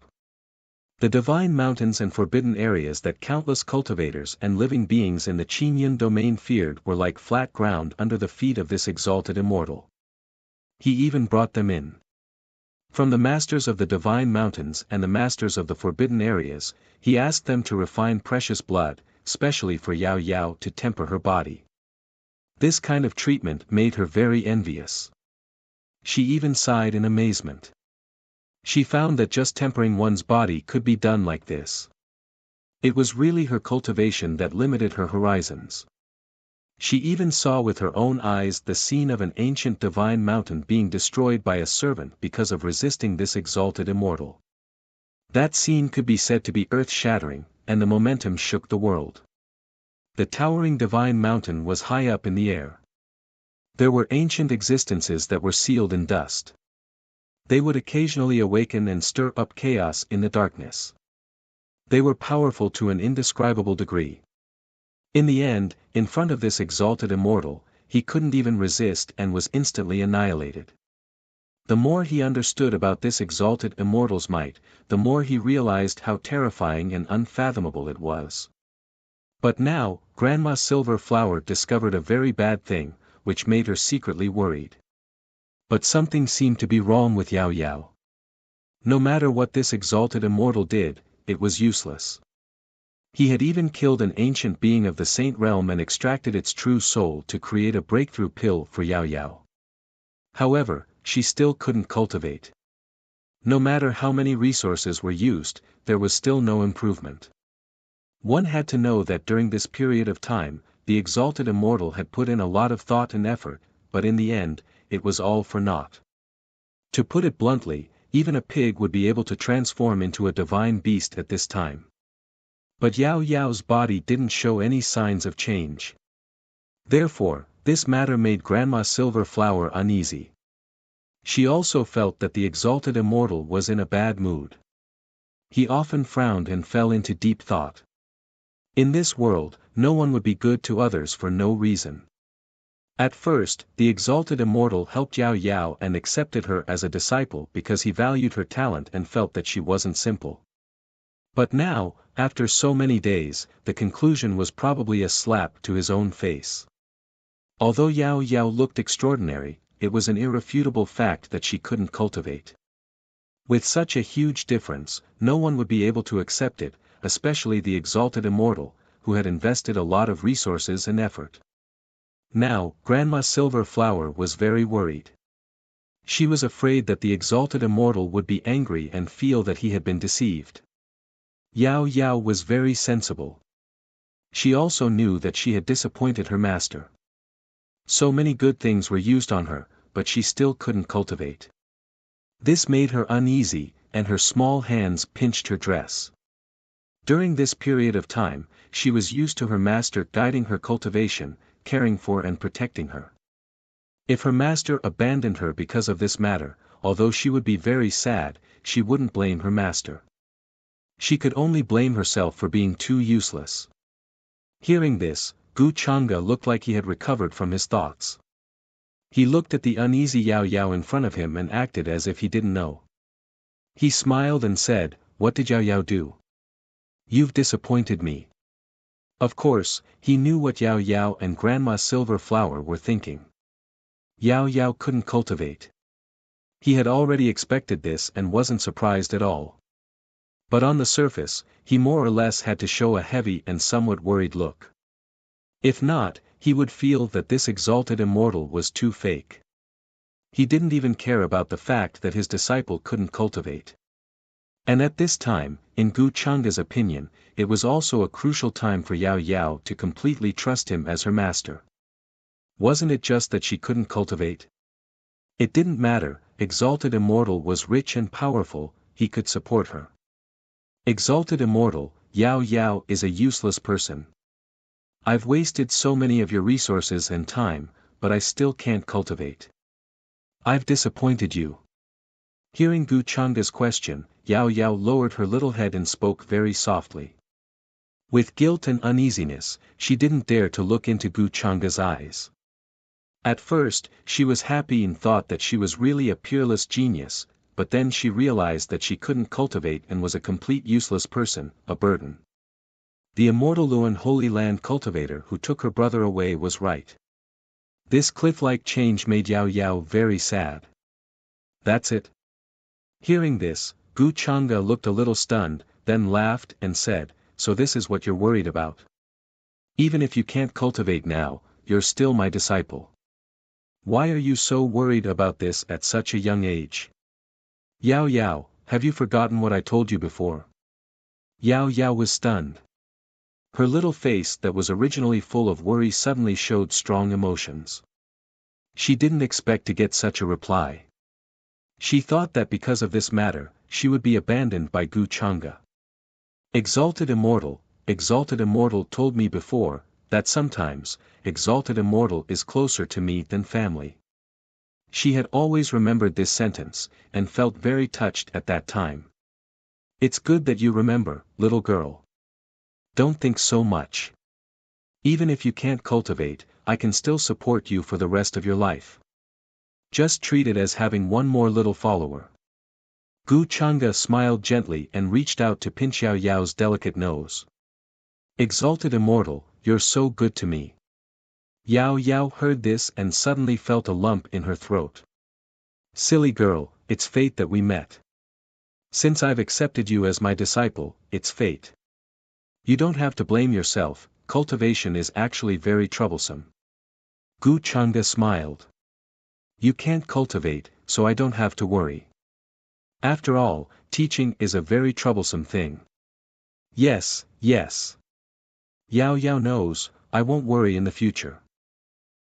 The divine mountains and forbidden areas that countless cultivators and living beings in the Qingyun domain feared were like flat ground under the feet of this exalted immortal. He even brought them in. From the masters of the divine mountains and the masters of the forbidden areas, he asked them to refine precious blood, specially for Yao Yao to temper her body. This kind of treatment made her very envious. She even sighed in amazement. She found that just tempering one's body could be done like this. It was really her cultivation that limited her horizons. She even saw with her own eyes the scene of an ancient divine mountain being destroyed by a servant because of resisting this exalted immortal. That scene could be said to be earth-shattering, and the momentum shook the world. The towering divine mountain was high up in the air. There were ancient existences that were sealed in dust. They would occasionally awaken and stir up chaos in the darkness. They were powerful to an indescribable degree. In the end, in front of this exalted immortal, he couldn't even resist and was instantly annihilated. The more he understood about this exalted immortal's might, the more he realized how terrifying and unfathomable it was. But now, Grandma Silver Flower discovered a very bad thing, which made her secretly worried. But something seemed to be wrong with Yao Yao. No matter what this exalted immortal did, it was useless. He had even killed an ancient being of the saint realm and extracted its true soul to create a breakthrough pill for Yao Yao. However, she still couldn't cultivate. No matter how many resources were used, there was still no improvement. One had to know that during this period of time, the exalted immortal had put in a lot of thought and effort, but in the end, it was all for naught. To put it bluntly, even a pig would be able to transform into a divine beast at this time. But Yao Yao's body didn't show any signs of change. Therefore, this matter made Grandma Silver Flower uneasy. She also felt that the exalted immortal was in a bad mood. He often frowned and fell into deep thought. In this world, no one would be good to others for no reason. At first, the exalted immortal helped Yao Yao and accepted her as a disciple because he valued her talent and felt that she wasn't simple. But now, after so many days, the conclusion was probably a slap to his own face. Although Yao Yao looked extraordinary, it was an irrefutable fact that she couldn't cultivate. With such a huge difference, no one would be able to accept it, especially the exalted immortal, who had invested a lot of resources and effort. Now, Grandma Silver Flower was very worried. She was afraid that the exalted immortal would be angry and feel that he had been deceived. Yao Yao was very sensible. She also knew that she had disappointed her master. So many good things were used on her, but she still couldn't cultivate. This made her uneasy, and her small hands pinched her dress. During this period of time, she was used to her master guiding her cultivation, caring for and protecting her. If her master abandoned her because of this matter, although she would be very sad, she wouldn't blame her master. She could only blame herself for being too useless. Hearing this, Gu Changa looked like he had recovered from his thoughts. He looked at the uneasy Yao Yao in front of him and acted as if he didn't know. He smiled and said, "What did Yao Yao do? You've disappointed me." Of course, he knew what Yao Yao and Grandma Silver Flower were thinking. Yao Yao couldn't cultivate. He had already expected this and wasn't surprised at all. But on the surface, he more or less had to show a heavy and somewhat worried look. If not, he would feel that this exalted immortal was too fake. He didn't even care about the fact that his disciple couldn't cultivate. And at this time, in Gu Changa's opinion, it was also a crucial time for Yao Yao to completely trust him as her master. Wasn't it just that she couldn't cultivate? It didn't matter, exalted immortal was rich and powerful, he could support her. Exalted immortal, Yao Yao is a useless person. I've wasted so many of your resources and time, but I still can't cultivate. I've disappointed you. Hearing Gu Changa's question, Yao Yao lowered her little head and spoke very softly. With guilt and uneasiness, she didn't dare to look into Gu Changa's eyes. At first, she was happy and thought that she was really a peerless genius, but then she realized that she couldn't cultivate and was a complete useless person, a burden. The immortal Luan Holy Land cultivator who took her brother away was right. This cliff-like change made Yao Yao very sad. That's it. Hearing this, Gu Changa looked a little stunned, then laughed and said, "So this is what you're worried about? Even if you can't cultivate now, you're still my disciple. Why are you so worried about this at such a young age? Yao Yao, have you forgotten what I told you before?" Yao Yao was stunned. Her little face that was originally full of worry suddenly showed strong emotions. She didn't expect to get such a reply. She thought that because of this matter, she would be abandoned by Gu Changa. Exalted Immortal told me before, that sometimes, Exalted Immortal is closer to me than family. She had always remembered this sentence, and felt very touched at that time. It's good that you remember, little girl. Don't think so much. Even if you can't cultivate, I can still support you for the rest of your life. Just treat it as having one more little follower. Gu Changa smiled gently and reached out to pinch Yao Yao's delicate nose. Exalted Immortal, you're so good to me. Yao Yao heard this and suddenly felt a lump in her throat. Silly girl, it's fate that we met. Since I've accepted you as my disciple, it's fate. You don't have to blame yourself, cultivation is actually very troublesome. Gu Changa smiled. You can't cultivate, so I don't have to worry. After all, teaching is a very troublesome thing. Yes, yes. Yao Yao knows, I won't worry in the future.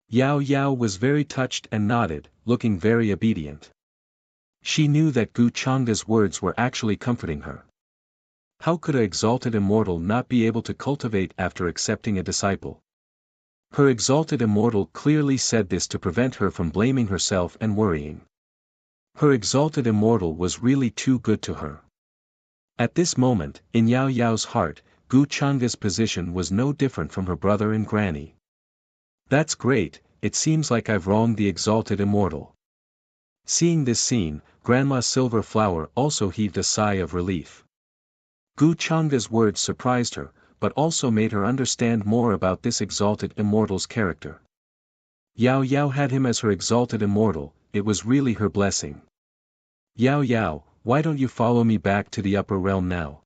Yao Yao was very touched and nodded, looking very obedient. She knew that Gu Changa's words were actually comforting her. How could an exalted immortal not be able to cultivate after accepting a disciple? Her exalted immortal clearly said this to prevent her from blaming herself and worrying. Her exalted immortal was really too good to her. At this moment, in Yao Yao's heart, Gu Changa's position was no different from her brother and granny. That's great, it seems like I've wronged the exalted immortal. Seeing this scene, Grandma Silver Flower also heaved a sigh of relief. Gu Changa's words surprised her, but also made her understand more about this exalted immortal's character. Yao Yao had him as her exalted immortal, it was really her blessing. Yao Yao, why don't you follow me back to the upper realm now?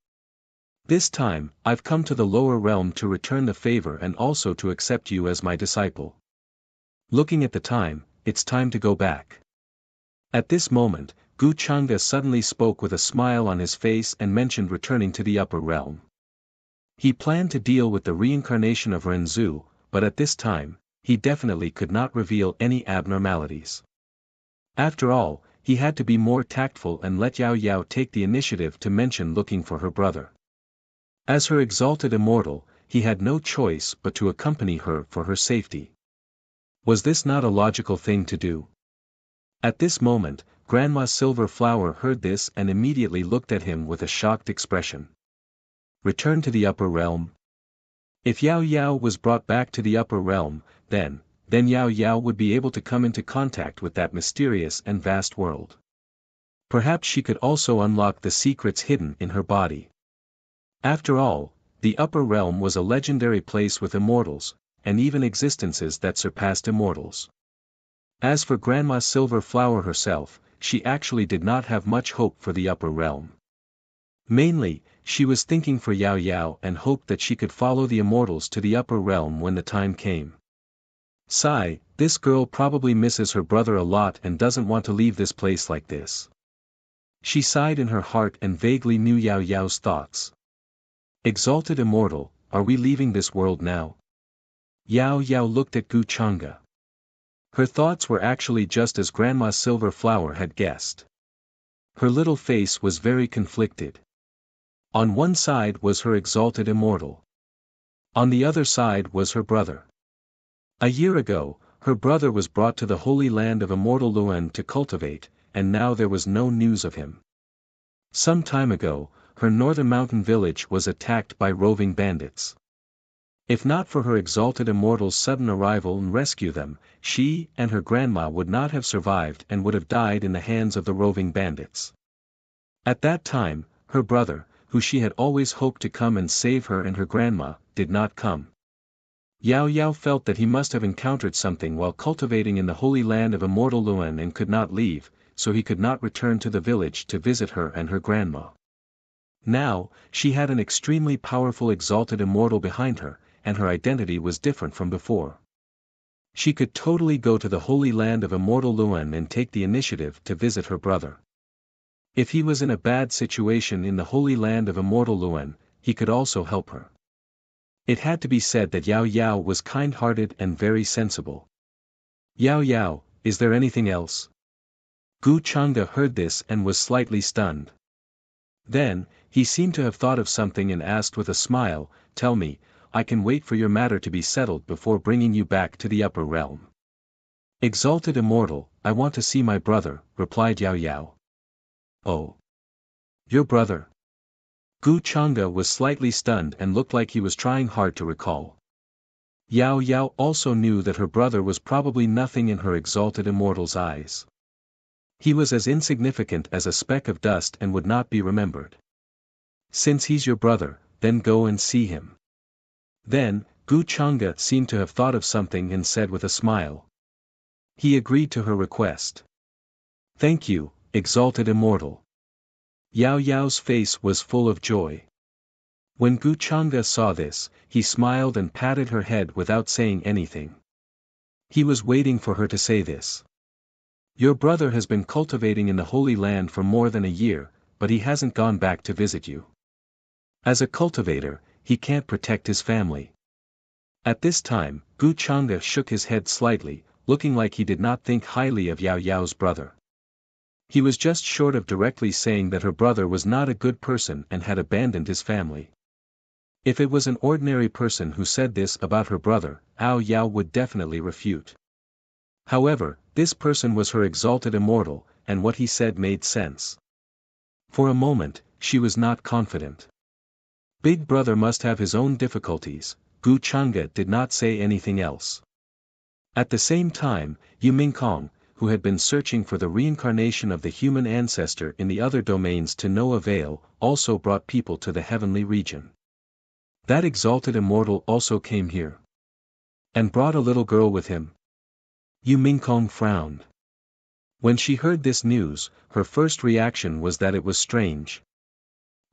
This time, I've come to the lower realm to return the favor and also to accept you as my disciple. Looking at the time, it's time to go back. At this moment, Gu Changde suddenly spoke with a smile on his face and mentioned returning to the upper realm. He planned to deal with the reincarnation of Renzu, but at this time, he definitely could not reveal any abnormalities. After all, he had to be more tactful and let Yao Yao take the initiative to mention looking for her brother. As her exalted immortal, he had no choice but to accompany her for her safety. Was this not a logical thing to do? At this moment, Grandma Silver Flower heard this and immediately looked at him with a shocked expression. Return to the upper realm? If Yao Yao was brought back to the upper realm, then Yao Yao would be able to come into contact with that mysterious and vast world. Perhaps she could also unlock the secrets hidden in her body. After all, the upper realm was a legendary place with immortals, and even existences that surpassed immortals. As for Grandma Silver Flower herself, she actually did not have much hope for the upper realm. Mainly, she was thinking for Yao Yao and hoped that she could follow the immortals to the upper realm when the time came. Sigh, this girl probably misses her brother a lot and doesn't want to leave this place like this. She sighed in her heart and vaguely knew Yao Yao's thoughts. Exalted immortal, are we leaving this world now? Yao Yao looked at Gu Changde. Her thoughts were actually just as Grandma Silver Flower had guessed. Her little face was very conflicted. On one side was her exalted immortal. On the other side was her brother. A year ago, her brother was brought to the holy land of immortal Luen to cultivate, and now there was no news of him. Some time ago, her northern mountain village was attacked by roving bandits. If not for her exalted immortal's sudden arrival and rescue them, she and her grandma would not have survived and would have died in the hands of the roving bandits. At that time, her brother, who she had always hoped to come and save her and her grandma, did not come. Yao Yao felt that he must have encountered something while cultivating in the holy land of immortal Luen and could not leave, so he could not return to the village to visit her and her grandma. Now, she had an extremely powerful exalted immortal behind her, and her identity was different from before. She could totally go to the holy land of immortal Luen and take the initiative to visit her brother. If he was in a bad situation in the holy land of immortal Luen, he could also help her. It had to be said that Yao Yao was kind-hearted and very sensible. Yao Yao, is there anything else? Gu Changde heard this and was slightly stunned. Then, he seemed to have thought of something and asked with a smile, tell me, I can wait for your matter to be settled before bringing you back to the upper realm. Exalted immortal, I want to see my brother, replied Yao Yao. Oh. Your brother? Gu Changde was slightly stunned and looked like he was trying hard to recall. Yao Yao also knew that her brother was probably nothing in her exalted immortal's eyes. He was as insignificant as a speck of dust and would not be remembered. Since he's your brother, then go and see him. Then, Gu Changde seemed to have thought of something and said with a smile. He agreed to her request. Thank you, exalted immortal. Yao Yao's face was full of joy. When Gu Changde saw this, he smiled and patted her head without saying anything. He was waiting for her to say this. Your brother has been cultivating in the Holy Land for more than a year, but he hasn't gone back to visit you. As a cultivator, he can't protect his family. At this time, Gu Changde shook his head slightly, looking like he did not think highly of Yao Yao's brother. He was just short of directly saying that her brother was not a good person and had abandoned his family. If it was an ordinary person who said this about her brother, Yao Yao would definitely refute. However, this person was her exalted immortal, and what he said made sense. For a moment, she was not confident. Big brother must have his own difficulties, Gu Changde did not say anything else. At the same time, Yu Mingkong, who had been searching for the reincarnation of the human ancestor in the other domains to no avail, also brought people to the heavenly region. That exalted immortal also came here. And brought a little girl with him. Yu Mingkong frowned. When she heard this news, her first reaction was that it was strange.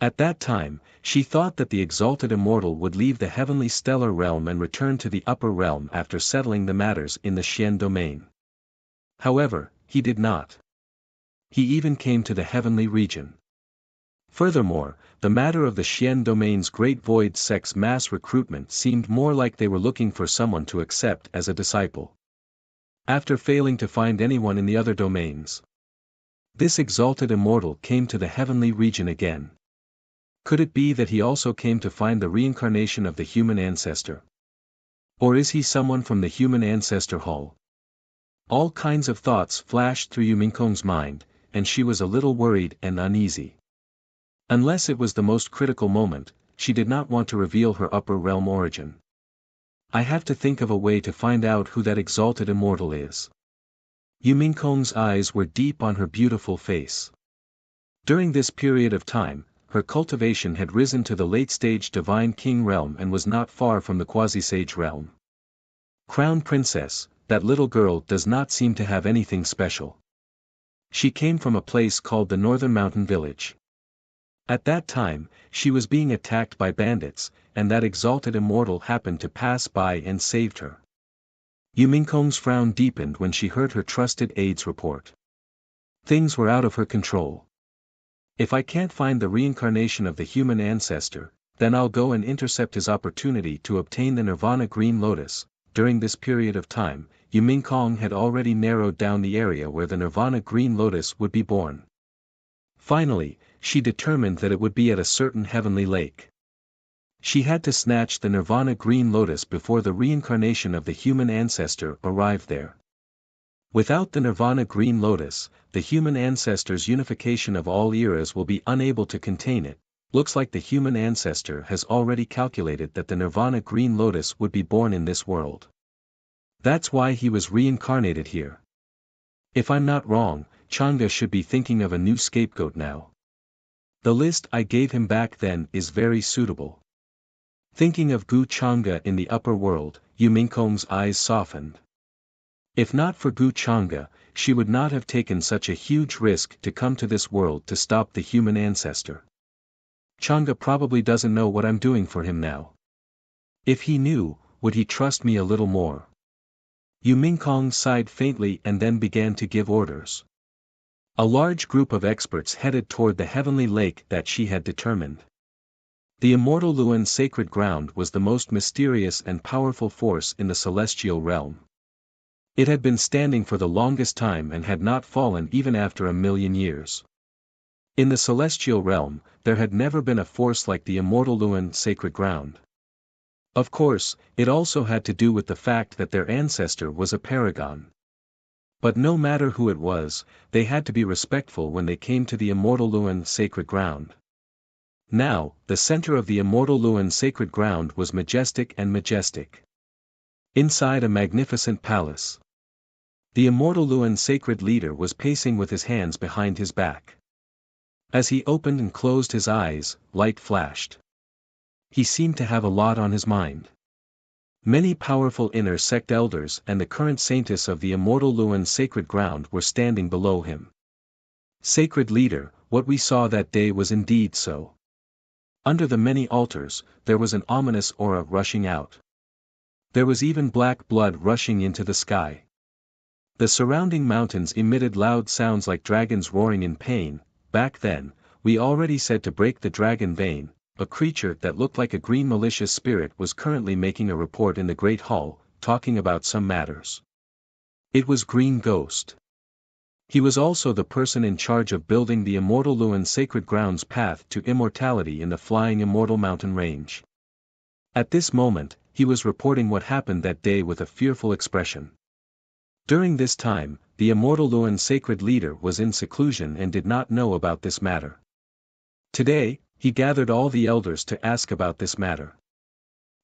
At that time, she thought that the exalted immortal would leave the heavenly stellar realm and return to the upper realm after settling the matters in the Xian domain. However, he did not. He even came to the heavenly region. Furthermore, the matter of the Xian domain's great void sex mass recruitment seemed more like they were looking for someone to accept as a disciple. After failing to find anyone in the other domains, this exalted immortal came to the heavenly region again. Could it be that he also came to find the reincarnation of the human ancestor? Or is he someone from the human ancestor hall? All kinds of thoughts flashed through Yu Mingkong's mind, and she was a little worried and uneasy. Unless it was the most critical moment, she did not want to reveal her upper realm origin. I have to think of a way to find out who that exalted immortal is. Yu Mingkong's eyes were deep on her beautiful face. During this period of time, her cultivation had risen to the late-stage divine king realm and was not far from the quasi-sage realm. Crown Princess, that little girl does not seem to have anything special. She came from a place called the Northern Mountain Village. At that time, she was being attacked by bandits, and that exalted immortal happened to pass by and saved her. Yu Mingkong's frown deepened when she heard her trusted aide's report. Things were out of her control. If I can't find the reincarnation of the human ancestor, then I'll go and intercept his opportunity to obtain the Nirvana Green Lotus. During this period of time, Yu Mingkong had already narrowed down the area where the Nirvana Green Lotus would be born. Finally, she determined that it would be at a certain heavenly lake. She had to snatch the Nirvana Green Lotus before the reincarnation of the human ancestor arrived there. Without the Nirvana Green Lotus, the human ancestor's unification of all eras will be unable to contain it. Looks like the human ancestor has already calculated that the Nirvana Green Lotus would be born in this world. That's why he was reincarnated here. If I'm not wrong, Chang'e should be thinking of a new scapegoat now. The list I gave him back then is very suitable. Thinking of Gu Chang'e in the upper world, Yu Mingkong's eyes softened. If not for Gu Chang'e, she would not have taken such a huge risk to come to this world to stop the human ancestor. Chang'e probably doesn't know what I'm doing for him now. If he knew, would he trust me a little more? Yu Mingkong sighed faintly and then began to give orders. A large group of experts headed toward the heavenly lake that she had determined. The immortal Luan sacred ground was the most mysterious and powerful force in the celestial realm. It had been standing for the longest time and had not fallen even after 1,000,000 years. In the celestial realm, there had never been a force like the immortal Luan sacred ground. Of course, it also had to do with the fact that their ancestor was a paragon. But no matter who it was, they had to be respectful when they came to the immortal Luan sacred ground. Now, the center of the immortal Luan sacred ground was majestic and majestic. Inside a magnificent palace, the immortal Luan sacred leader was pacing with his hands behind his back. As he opened and closed his eyes, light flashed. He seemed to have a lot on his mind. Many powerful inner sect elders and the current saintess of the immortal Luan sacred ground were standing below him. Sacred leader, what we saw that day was indeed so. Under the many altars, there was an ominous aura rushing out. There was even black blood rushing into the sky. The surrounding mountains emitted loud sounds like dragons roaring in pain. Back then, we already said to break the dragon vein. A creature that looked like a green malicious spirit was currently making a report in the Great Hall, talking about some matters. It was Green Ghost. He was also the person in charge of building the immortal Luan sacred ground's path to immortality in the flying immortal mountain range. At this moment, he was reporting what happened that day with a fearful expression. During this time, the immortal Luan sacred leader was in seclusion and did not know about this matter. Today, he gathered all the elders to ask about this matter.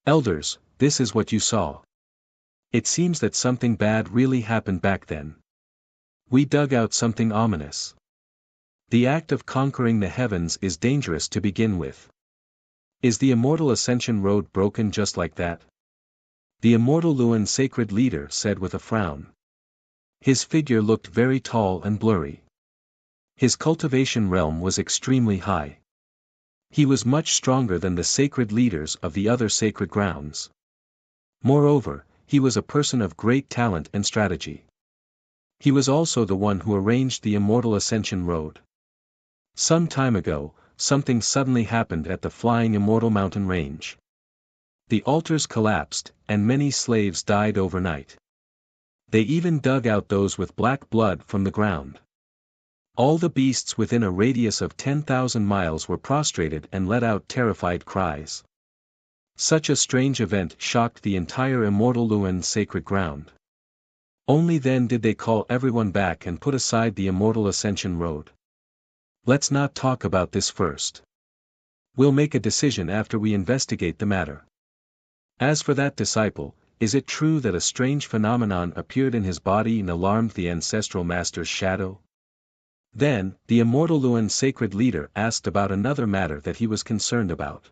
Elders, this is what you saw. It seems that something bad really happened back then. We dug out something ominous. The act of conquering the heavens is dangerous to begin with. Is the immortal ascension road broken just like that? The immortal Luan sacred leader said with a frown. His figure looked very tall and blurry. His cultivation realm was extremely high. He was much stronger than the sacred leaders of the other sacred grounds. Moreover, he was a person of great talent and strategy. He was also the one who arranged the Immortal Ascension Road. Some time ago, something suddenly happened at the Flying Immortal Mountain Range. The altars collapsed, and many slaves died overnight. They even dug out those with black blood from the ground. All the beasts within a radius of 10,000 miles were prostrated and let out terrified cries. Such a strange event shocked the entire Immortal Luan sacred ground. Only then did they call everyone back and put aside the Immortal Ascension Road. Let's not talk about this first. We'll make a decision after we investigate the matter. As for that disciple, is it true that a strange phenomenon appeared in his body and alarmed the ancestral master's shadow? Then, the Immortal Luan sacred leader asked about another matter that he was concerned about.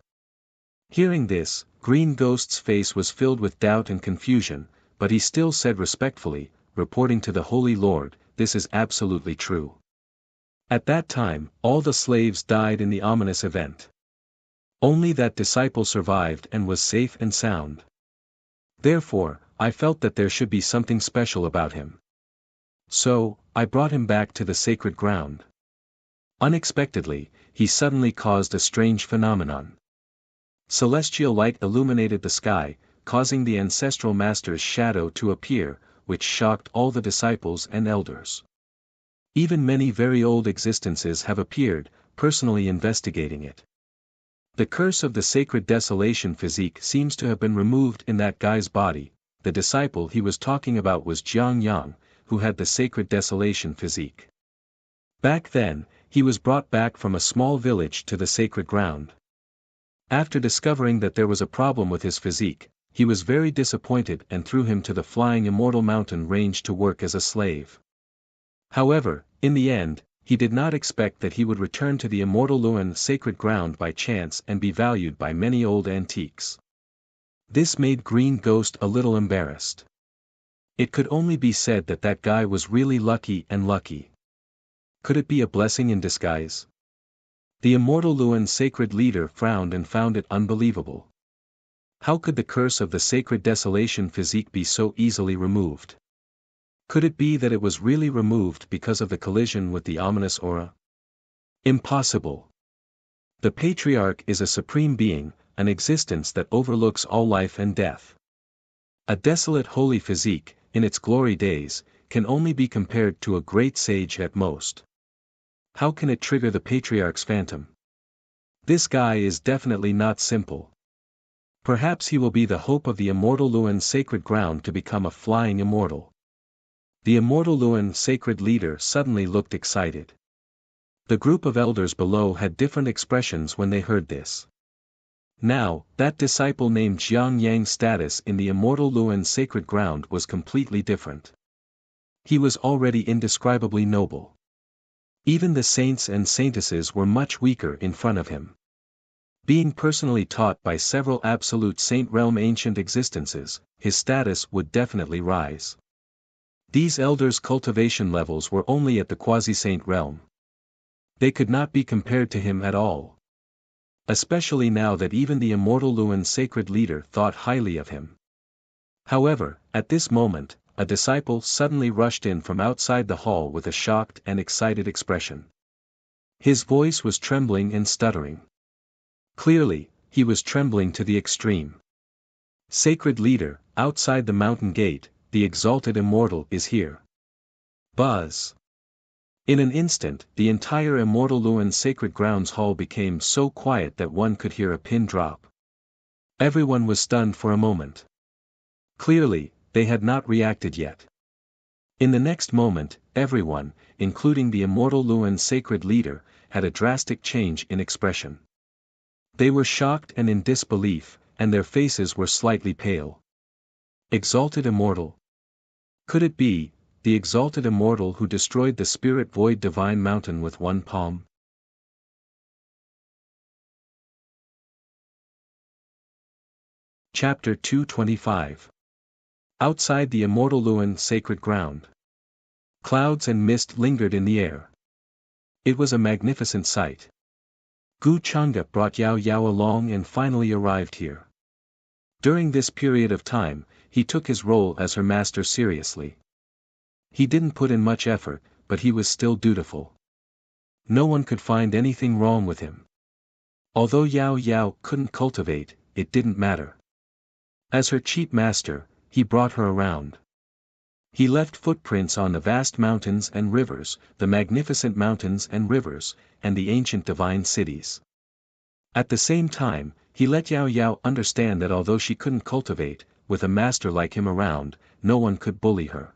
Hearing this, Green Ghost's face was filled with doubt and confusion, but he still said respectfully, reporting to the Holy Lord, "This is absolutely true. At that time, all the slaves died in the ominous event. Only that disciple survived and was safe and sound. Therefore, I felt that there should be something special about him. So, I brought him back to the sacred ground." Unexpectedly, he suddenly caused a strange phenomenon. Celestial light illuminated the sky, causing the ancestral master's shadow to appear, which shocked all the disciples and elders. Even many very old existences have appeared, personally investigating it. The curse of the sacred desolation physique seems to have been removed in that guy's body. The disciple he was talking about was Jiang Yang, who had the sacred desolation physique. Back then, he was brought back from a small village to the sacred ground. After discovering that there was a problem with his physique, he was very disappointed and threw him to the Flying Immortal Mountain Range to work as a slave. However, in the end, he did not expect that he would return to the Immortal Luan sacred ground by chance and be valued by many old antiques. This made Green Ghost a little embarrassed. It could only be said that that guy was really lucky and lucky. Could it be a blessing in disguise? The Immortal Luan sacred leader frowned and found it unbelievable. How could the curse of the sacred desolation physique be so easily removed? Could it be that it was really removed because of the collision with the ominous aura? Impossible. The Patriarch is a supreme being, an existence that overlooks all life and death. A desolate holy physique, in its glory days, can only be compared to a great sage at most. How can it trigger the Patriarch's phantom? This guy is definitely not simple. Perhaps he will be the hope of the Immortal Luan sacred ground to become a flying immortal. The Immortal Luan sacred leader suddenly looked excited. The group of elders below had different expressions when they heard this. Now, that disciple named Jiang Yang's status in the Immortal Luan sacred ground was completely different. He was already indescribably noble. Even the saints and saintesses were much weaker in front of him. Being personally taught by several absolute saint realm ancient existences, his status would definitely rise. These elders' cultivation levels were only at the quasi-saint realm. They could not be compared to him at all. Especially now that even the Immortal Luan sacred leader thought highly of him. However, at this moment, a disciple suddenly rushed in from outside the hall with a shocked and excited expression. His voice was trembling and stuttering. Clearly, he was trembling to the extreme. "Sacred leader, outside the mountain gate, the exalted immortal is here." Buzz. In an instant, the entire Immortal Luan sacred grounds hall became so quiet that one could hear a pin drop. Everyone was stunned for a moment. Clearly, they had not reacted yet. In the next moment, everyone, including the Immortal Luan sacred leader, had a drastic change in expression. They were shocked and in disbelief, and their faces were slightly pale. Exalted Immortal? Could it be, the exalted Immortal who destroyed the spirit void divine mountain with one palm? Chapter 225. Outside the Immortal Luan sacred ground. Clouds and mist lingered in the air. It was a magnificent sight. Gu Chang'e brought Yao Yao along and finally arrived here. During this period of time, he took his role as her master seriously. He didn't put in much effort, but he was still dutiful. No one could find anything wrong with him. Although Yao Yao couldn't cultivate, it didn't matter. As her cheap master, he brought her around. He left footprints on the vast mountains and rivers, the magnificent mountains and rivers, and the ancient divine cities. At the same time, he let Yao Yao understand that although she couldn't cultivate, with a master like him around, no one could bully her.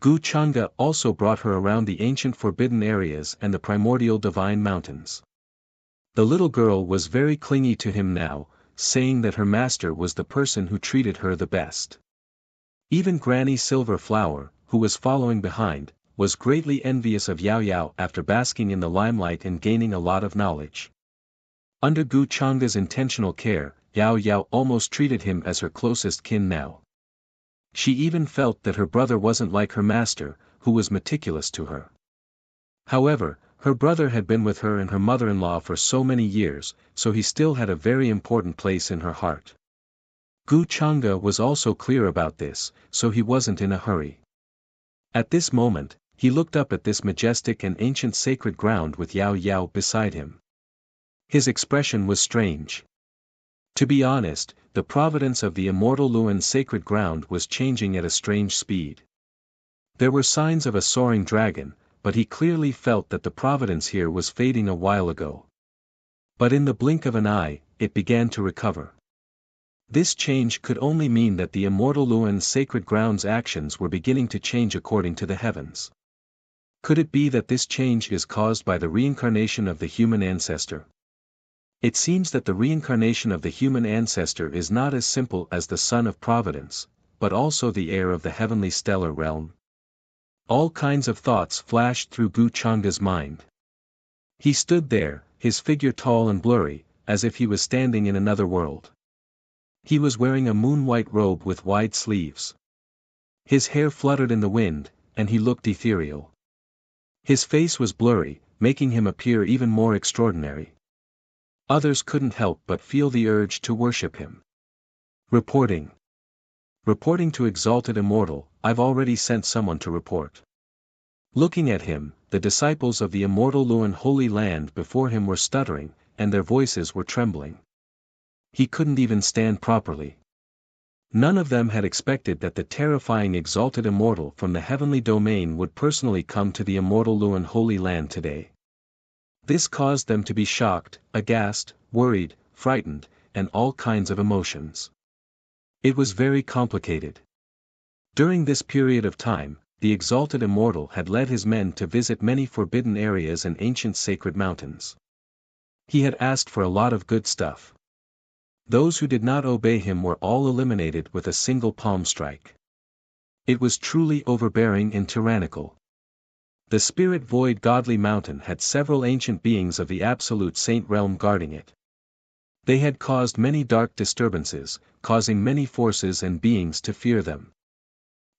Gu Chang'e also brought her around the ancient forbidden areas and the primordial divine mountains. The little girl was very clingy to him now, saying that her master was the person who treated her the best. Even Granny Silver Flower, who was following behind, was greatly envious of Yao Yao after basking in the limelight and gaining a lot of knowledge. Under Gu Chang'e's intentional care, Yao Yao almost treated him as her closest kin now. She even felt that her brother wasn't like her master, who was meticulous to her. However, her brother had been with her and her mother-in-law for so many years, so he still had a very important place in her heart. Gu Chang'e was also clear about this, so he wasn't in a hurry. At this moment, he looked up at this majestic and ancient sacred ground with Yao Yao beside him. His expression was strange. To be honest, the providence of the immortal Luan's sacred ground was changing at a strange speed. There were signs of a soaring dragon, but he clearly felt that the providence here was fading a while ago. But in the blink of an eye, it began to recover. This change could only mean that the immortal Luan's sacred ground's actions were beginning to change according to the heavens. Could it be that this change is caused by the reincarnation of the human ancestor? It seems that the reincarnation of the human ancestor is not as simple as the son of providence, but also the heir of the heavenly stellar realm. All kinds of thoughts flashed through Gu Chang'e's mind. He stood there, his figure tall and blurry, as if he was standing in another world. He was wearing a moon-white robe with wide sleeves. His hair fluttered in the wind, and he looked ethereal. His face was blurry, making him appear even more extraordinary. Others couldn't help but feel the urge to worship him. Reporting. Reporting to Exalted Immortal, I've already sent someone to report. Looking at him, the disciples of the immortal Luan Holy Land before him were stuttering, and their voices were trembling. He couldn't even stand properly. None of them had expected that the terrifying Exalted Immortal from the heavenly domain would personally come to the immortal Luan Holy Land today. This caused them to be shocked, aghast, worried, frightened, and all kinds of emotions. It was very complicated. During this period of time, the Exalted Immortal had led his men to visit many forbidden areas and ancient sacred mountains. He had asked for a lot of good stuff. Those who did not obey him were all eliminated with a single palm strike. It was truly overbearing and tyrannical. The spirit void godly mountain had several ancient beings of the absolute saint realm guarding it. They had caused many dark disturbances, causing many forces and beings to fear them.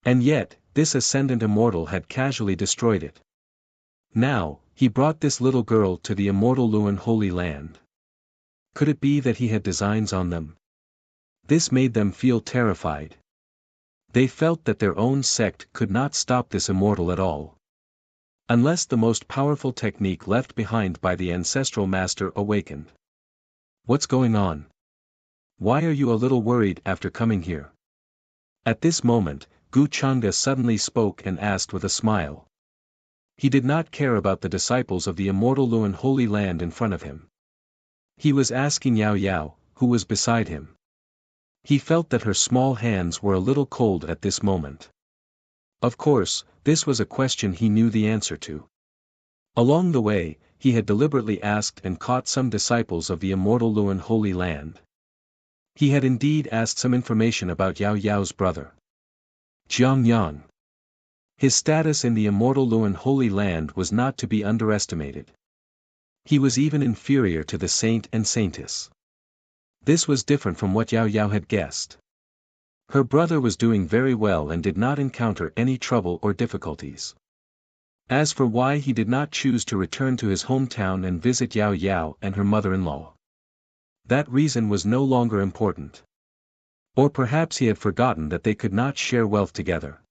And yet, this ascendant immortal had casually destroyed it. Now, he brought this little girl to the immortal Luan Holy Land. Could it be that he had designs on them? This made them feel terrified. They felt that their own sect could not stop this immortal at all. Unless the most powerful technique left behind by the ancestral master awakened. What's going on? Why are you a little worried after coming here? At this moment, Gu Chang'e suddenly spoke and asked with a smile. He did not care about the disciples of the immortal Luan Holy Land in front of him. He was asking Yao Yao, who was beside him. He felt that her small hands were a little cold at this moment. Of course, this was a question he knew the answer to. Along the way, he had deliberately asked and caught some disciples of the immortal Luan Holy Land. He had indeed asked some information about Yao Yao's brother. Jiang Yang. His status in the immortal Luan Holy Land was not to be underestimated. He was even inferior to the saint and saintess. This was different from what Yao Yao had guessed. Her brother was doing very well and did not encounter any trouble or difficulties. As for why he did not choose to return to his hometown and visit Yao Yao and her mother-in-law, that reason was no longer important. Or perhaps he had forgotten that they could not share wealth together.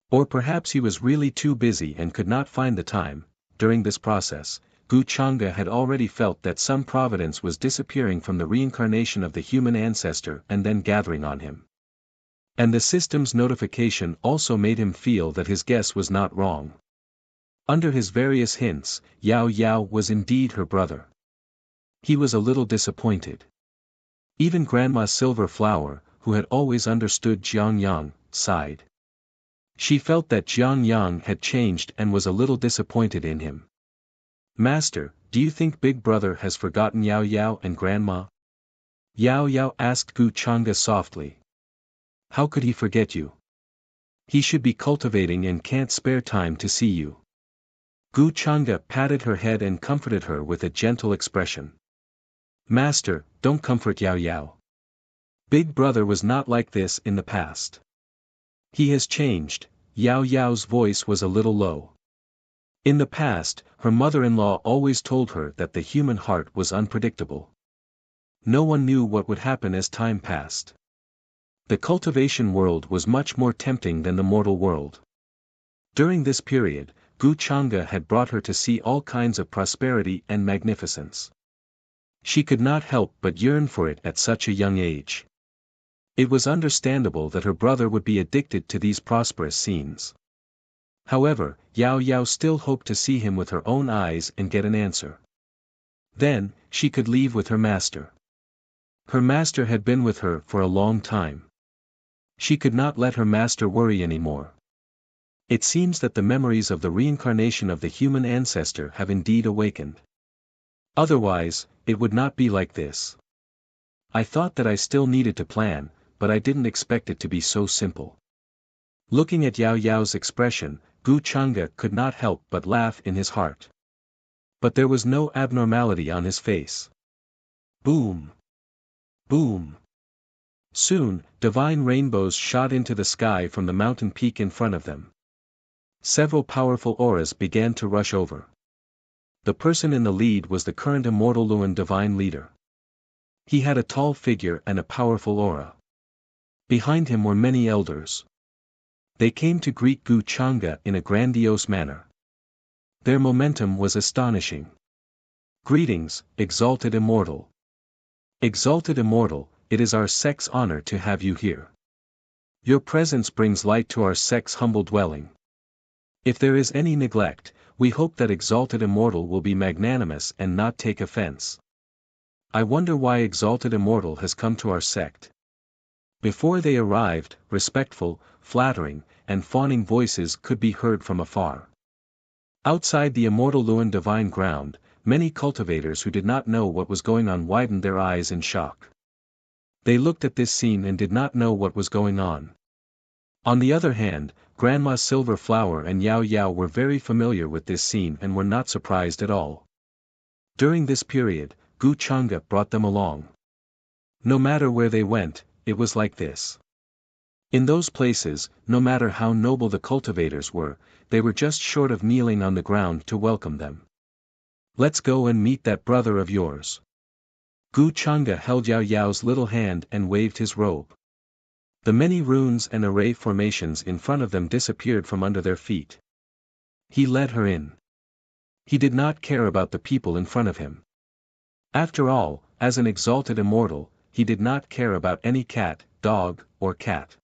Or perhaps he was really too busy and could not find the time. During this process, Gu Chang'e had already felt that some providence was disappearing from the reincarnation of the human ancestor and then gathering on him. And the system's notification also made him feel that his guess was not wrong. Under his various hints, Yao Yao was indeed her brother. He was a little disappointed. Even Grandma Silver Flower, who had always understood Jiang Yang, sighed. She felt that Jiang Yang had changed and was a little disappointed in him. Master, do you think Big Brother has forgotten Yao Yao and Grandma? Yao Yao asked Gu Chang'e softly. How could he forget you? He should be cultivating and can't spare time to see you. Gu Chang'e patted her head and comforted her with a gentle expression. Master, don't comfort Yao Yao. Big Brother was not like this in the past. He has changed. Yao Yao's voice was a little low. In the past, her mother-in-law always told her that the human heart was unpredictable. No one knew what would happen as time passed. The cultivation world was much more tempting than the mortal world. During this period, Gu Chang'e had brought her to see all kinds of prosperity and magnificence. She could not help but yearn for it at such a young age. It was understandable that her brother would be addicted to these prosperous scenes. However, Yao Yao still hoped to see him with her own eyes and get an answer. Then, she could leave with her master. Her master had been with her for a long time. She could not let her master worry anymore. It seems that the memories of the reincarnation of the human ancestor have indeed awakened. Otherwise, it would not be like this. I thought that I still needed to plan, but I didn't expect it to be so simple. Looking at Yao Yao's expression, Gu Chang'e could not help but laugh in his heart. But there was no abnormality on his face. Boom! Boom! Soon, divine rainbows shot into the sky from the mountain peak in front of them. Several powerful auras began to rush over. The person in the lead was the current immortal Luan divine leader. He had a tall figure and a powerful aura. Behind him were many elders. They came to greet Gu Chang'e in a grandiose manner. Their momentum was astonishing. Greetings, exalted immortal. Exalted immortal, it is our sect's honor to have you here. Your presence brings light to our sect's humble dwelling. If there is any neglect, we hope that exalted immortal will be magnanimous and not take offense. I wonder why exalted immortal has come to our sect. Before they arrived, respectful, flattering, and fawning voices could be heard from afar. Outside the immortal Luan divine ground, many cultivators who did not know what was going on widened their eyes in shock. They looked at this scene and did not know what was going on. On the other hand, Grandma Silver Flower and Yao Yao were very familiar with this scene and were not surprised at all. During this period, Gu Chang'e brought them along. No matter where they went, it was like this. In those places, no matter how noble the cultivators were, they were just short of kneeling on the ground to welcome them. Let's go and meet that brother of yours. Gu Chang'e held Yao Yao's little hand and waved his robe. The many runes and array formations in front of them disappeared from under their feet. He led her in. He did not care about the people in front of him. After all, as an exalted immortal, he did not care about any cat, dog, or cat.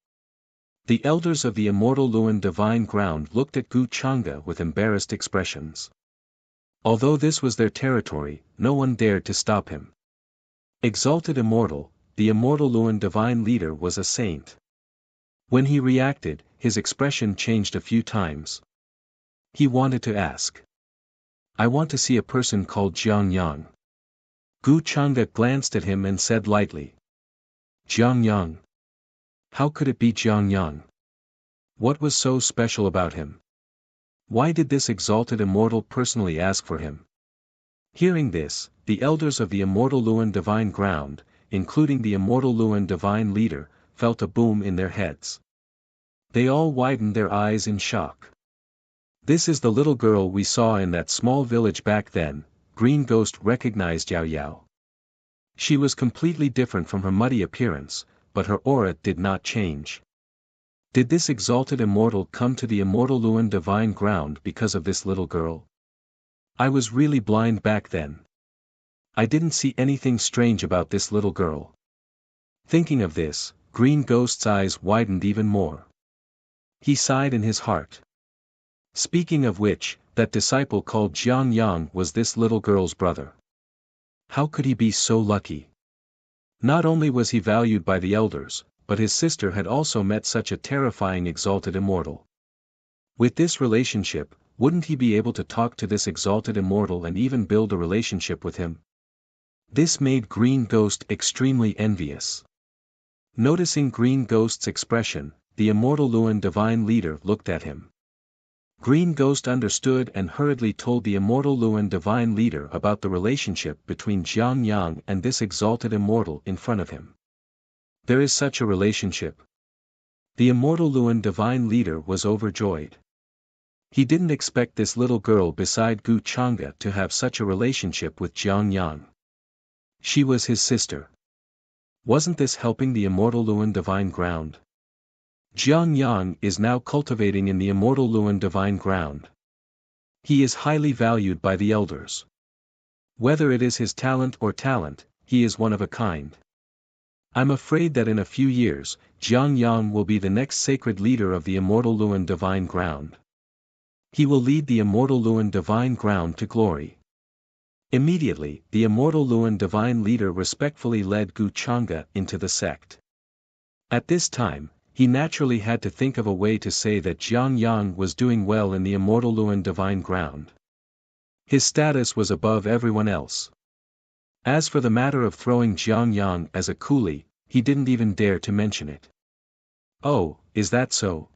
The elders of the immortal Luan divine ground looked at Gu Chang'e with embarrassed expressions. Although this was their territory, no one dared to stop him. Exalted immortal, the immortal Luan divine leader was a saint. When he reacted, his expression changed a few times. He wanted to ask. I want to see a person called Jiang Yang. Gu Chang'e glanced at him and said lightly. Jiang Yang. How could it be Jiang Yang? What was so special about him? Why did this exalted immortal personally ask for him? Hearing this, the elders of the immortal Luan divine ground, including the immortal Luan divine leader, felt a boom in their heads. They all widened their eyes in shock. This is the little girl we saw in that small village back then. Green Ghost recognized Yao Yao. She was completely different from her muddy appearance, but her aura did not change. Did this exalted immortal come to the immortal Luan divine ground because of this little girl? I was really blind back then. I didn't see anything strange about this little girl. Thinking of this, Green Ghost's eyes widened even more. He sighed in his heart. Speaking of which, that disciple called Jiang Yang was this little girl's brother. How could he be so lucky? Not only was he valued by the elders, but his sister had also met such a terrifying exalted immortal. With this relationship, wouldn't he be able to talk to this exalted immortal and even build a relationship with him? This made Green Ghost extremely envious. Noticing Green Ghost's expression, the immortal Luan divine leader looked at him. Green Ghost understood and hurriedly told the immortal Luan divine leader about the relationship between Jiang Yang and this exalted immortal in front of him. There is such a relationship. The immortal Luan divine leader was overjoyed. He didn't expect this little girl beside Gu Chang'e to have such a relationship with Jiang Yang. She was his sister. Wasn't this helping the immortal Luan divine ground? Jiang Yang is now cultivating in the immortal Luan divine ground. He is highly valued by the elders. Whether it is his talent or talent, he is one of a kind. I'm afraid that in a few years, Jiang Yang will be the next sacred leader of the immortal Luan divine ground. He will lead the immortal Luan divine ground to glory. Immediately, the immortal Luan divine leader respectfully led Gu Chang'e into the sect. At this time, he naturally had to think of a way to say that Jiang Yang was doing well in the immortal Luan divine ground. His status was above everyone else. As for the matter of throwing Jiang Yang as a coolie, he didn't even dare to mention it. Oh, is that so?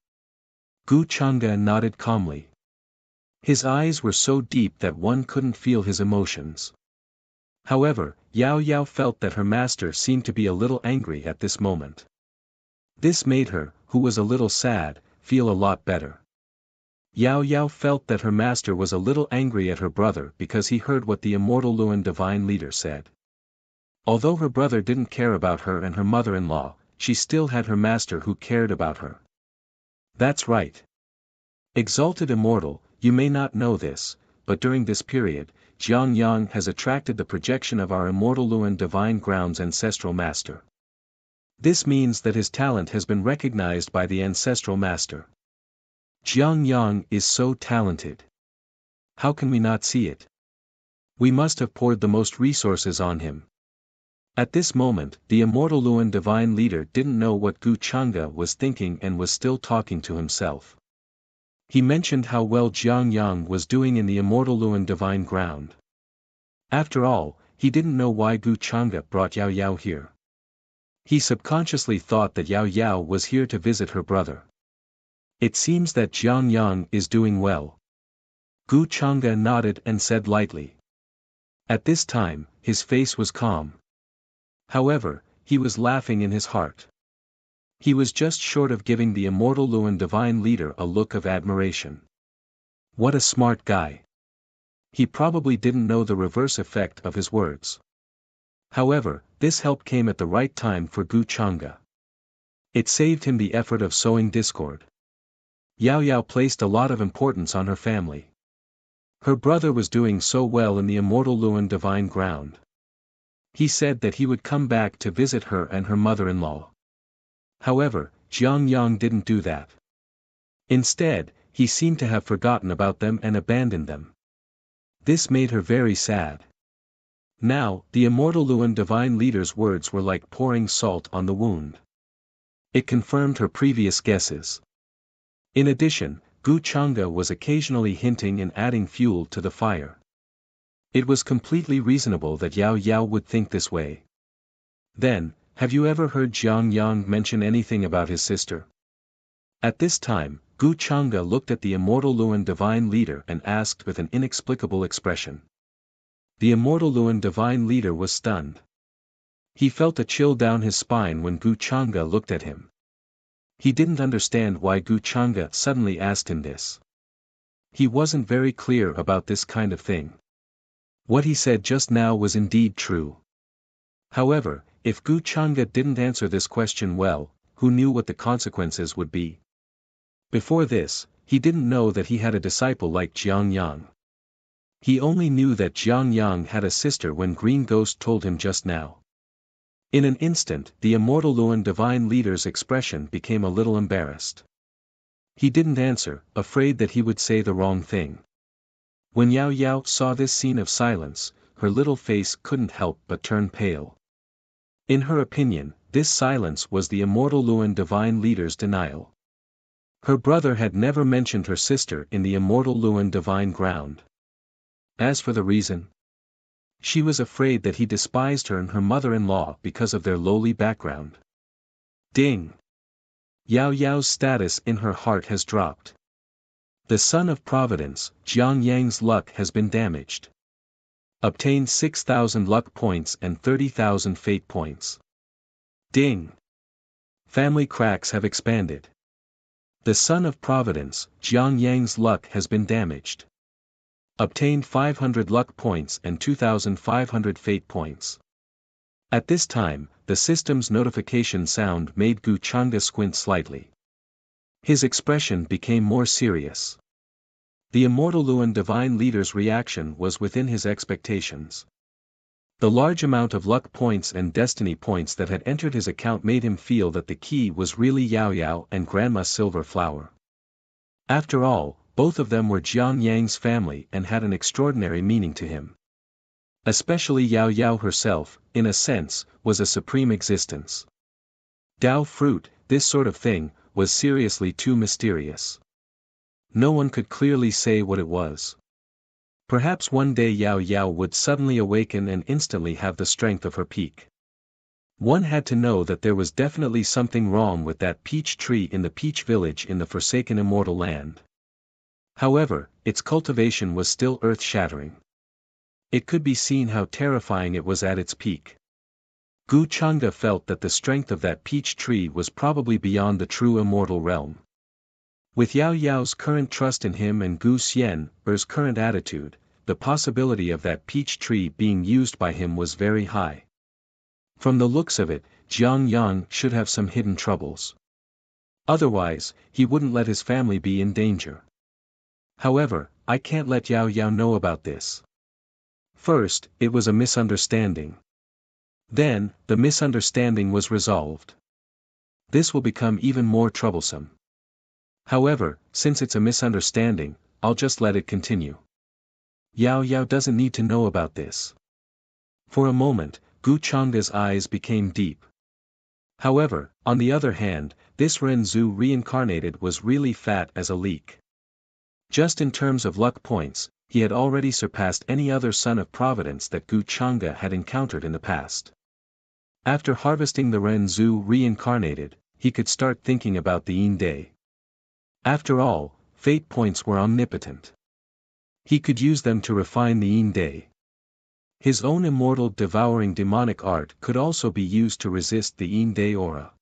Gu Chang'e nodded calmly. His eyes were so deep that one couldn't feel his emotions. However, Yao Yao felt that her master seemed to be a little angry at this moment. This made her, who was a little sad, feel a lot better. Yao Yao felt that her master was a little angry at her brother because he heard what the immortal Luan divine leader said. Although her brother didn't care about her and her mother-in-law, she still had her master who cared about her. That's right. Exalted immortal, you may not know this, but during this period, Jiang Yang has attracted the projection of our immortal Luan divine ground's ancestral master. This means that his talent has been recognized by the ancestral master. Jiang Yang is so talented. How can we not see it? We must have poured the most resources on him. At this moment, the immortal Luan divine leader didn't know what Gu Chang'e was thinking and was still talking to himself. He mentioned how well Jiang Yang was doing in the immortal Luan divine ground. After all, he didn't know why Gu Chang'e brought Yao Yao here. He subconsciously thought that Yao Yao was here to visit her brother. It seems that Jiang Yang is doing well. Gu Chang'e nodded and said lightly. At this time, his face was calm. However, he was laughing in his heart. He was just short of giving the immortal Luan divine leader a look of admiration. What a smart guy. He probably didn't know the reverse effect of his words. However, this help came at the right time for Gu Chang'e. It saved him the effort of sowing discord. Yao Yao placed a lot of importance on her family. Her brother was doing so well in the immortal Luan divine ground. He said that he would come back to visit her and her mother-in-law. However, Jiang Yang didn't do that. Instead, he seemed to have forgotten about them and abandoned them. This made her very sad. Now, the immortal Luan divine leader's words were like pouring salt on the wound. It confirmed her previous guesses. In addition, Gu Chang'e was occasionally hinting and adding fuel to the fire. It was completely reasonable that Yao Yao would think this way. Then, have you ever heard Jiang Yang mention anything about his sister? At this time, Gu Chang'e looked at the immortal Luan divine leader and asked with an inexplicable expression. The immortal Luan divine leader was stunned. He felt a chill down his spine when Gu Chang'e looked at him. He didn't understand why Gu Chang'e suddenly asked him this. He wasn't very clear about this kind of thing. What he said just now was indeed true. However, if Gu Changa didn't answer this question well, who knew what the consequences would be? Before this, he didn't know that he had a disciple like Jiang Yang. He only knew that Jiang Yang had a sister when Green Ghost told him just now. In an instant, the immortal Luan divine leader's expression became a little embarrassed. He didn't answer, afraid that he would say the wrong thing. When Yao Yao saw this scene of silence, her little face couldn't help but turn pale. In her opinion, this silence was the immortal Luan divine leader's denial. Her brother had never mentioned her sister in the immortal Luan divine ground. As for the reason, she was afraid that he despised her and her mother-in-law because of their lowly background. Ding! Yao Yao's status in her heart has dropped. The son of Providence, Jiang Yang's luck has been damaged. Obtained 6,000 luck points and 30,000 fate points. Ding! Family cracks have expanded. The son of Providence, Jiang Yang's luck has been damaged. Obtained 500 luck points and 2,500 fate points. At this time, the system's notification sound made Gu Changa squint slightly. His expression became more serious. The immortal Luan divine leader's reaction was within his expectations. The large amount of luck points and destiny points that had entered his account made him feel that the key was really Yao Yao and Grandma Silver Flower. After all, both of them were Jiang Yang's family and had an extraordinary meaning to him. Especially Yao Yao herself, in a sense, was a supreme existence. Dao fruit, this sort of thing, was seriously too mysterious. No one could clearly say what it was. Perhaps one day Yao Yao would suddenly awaken and instantly have the strength of her peak. One had to know that there was definitely something wrong with that peach tree in the peach village in the forsaken immortal land. However, its cultivation was still earth-shattering. It could be seen how terrifying it was at its peak. Gu Changa felt that the strength of that peach tree was probably beyond the true immortal realm. With Yao Yao's current trust in him and Gu Xian's current attitude, the possibility of that peach tree being used by him was very high. From the looks of it, Jiang Yang should have some hidden troubles. Otherwise, he wouldn't let his family be in danger. However, I can't let Yao Yao know about this. First, it was a misunderstanding. Then, the misunderstanding was resolved. This will become even more troublesome. However, since it's a misunderstanding, I'll just let it continue. Yao Yao doesn't need to know about this. For a moment, Gu Changa's eyes became deep. However, on the other hand, this Ren Zhu reincarnated was really fat as a leek. Just in terms of luck points, he had already surpassed any other son of Providence that Gu Changa had encountered in the past. After harvesting the Ren Zhu reincarnated, he could start thinking about the Yin Day. After all, fate points were omnipotent. He could use them to refine the Yin Day. His own immortal devouring demonic art could also be used to resist the Yin Day aura.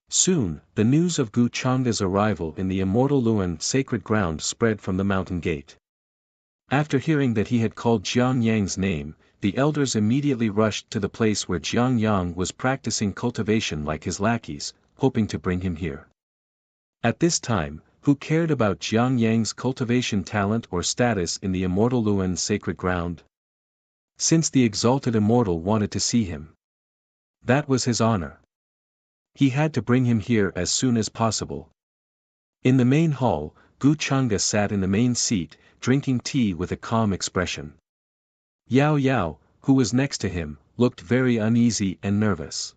Soon, the news of Gu Changa's arrival in the immortal Luan sacred ground spread from the mountain gate. After hearing that he had called Jiang Yang's name, the elders immediately rushed to the place where Jiang Yang was practicing cultivation like his lackeys, hoping to bring him here. At this time, who cared about Jiang Yang's cultivation talent or status in the immortal Luan sacred ground? Since the exalted immortal wanted to see him. That was his honor. He had to bring him here as soon as possible. In the main hall, Gu Changa sat in the main seat, drinking tea with a calm expression. Yao Yao, who was next to him, looked very uneasy and nervous.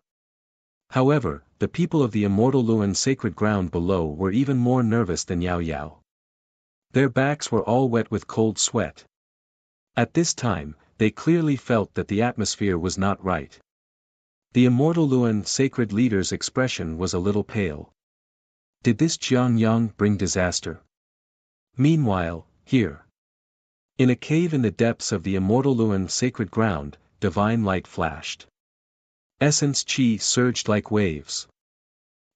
However, the people of the immortal Luan sacred ground below were even more nervous than Yao Yao. Their backs were all wet with cold sweat. At this time, they clearly felt that the atmosphere was not right. The immortal Luan sacred leader's expression was a little pale. Did this Jiang Yang bring disaster? Meanwhile, here. In a cave in the depths of the immortal Luan sacred ground, divine light flashed. Essence chi surged like waves.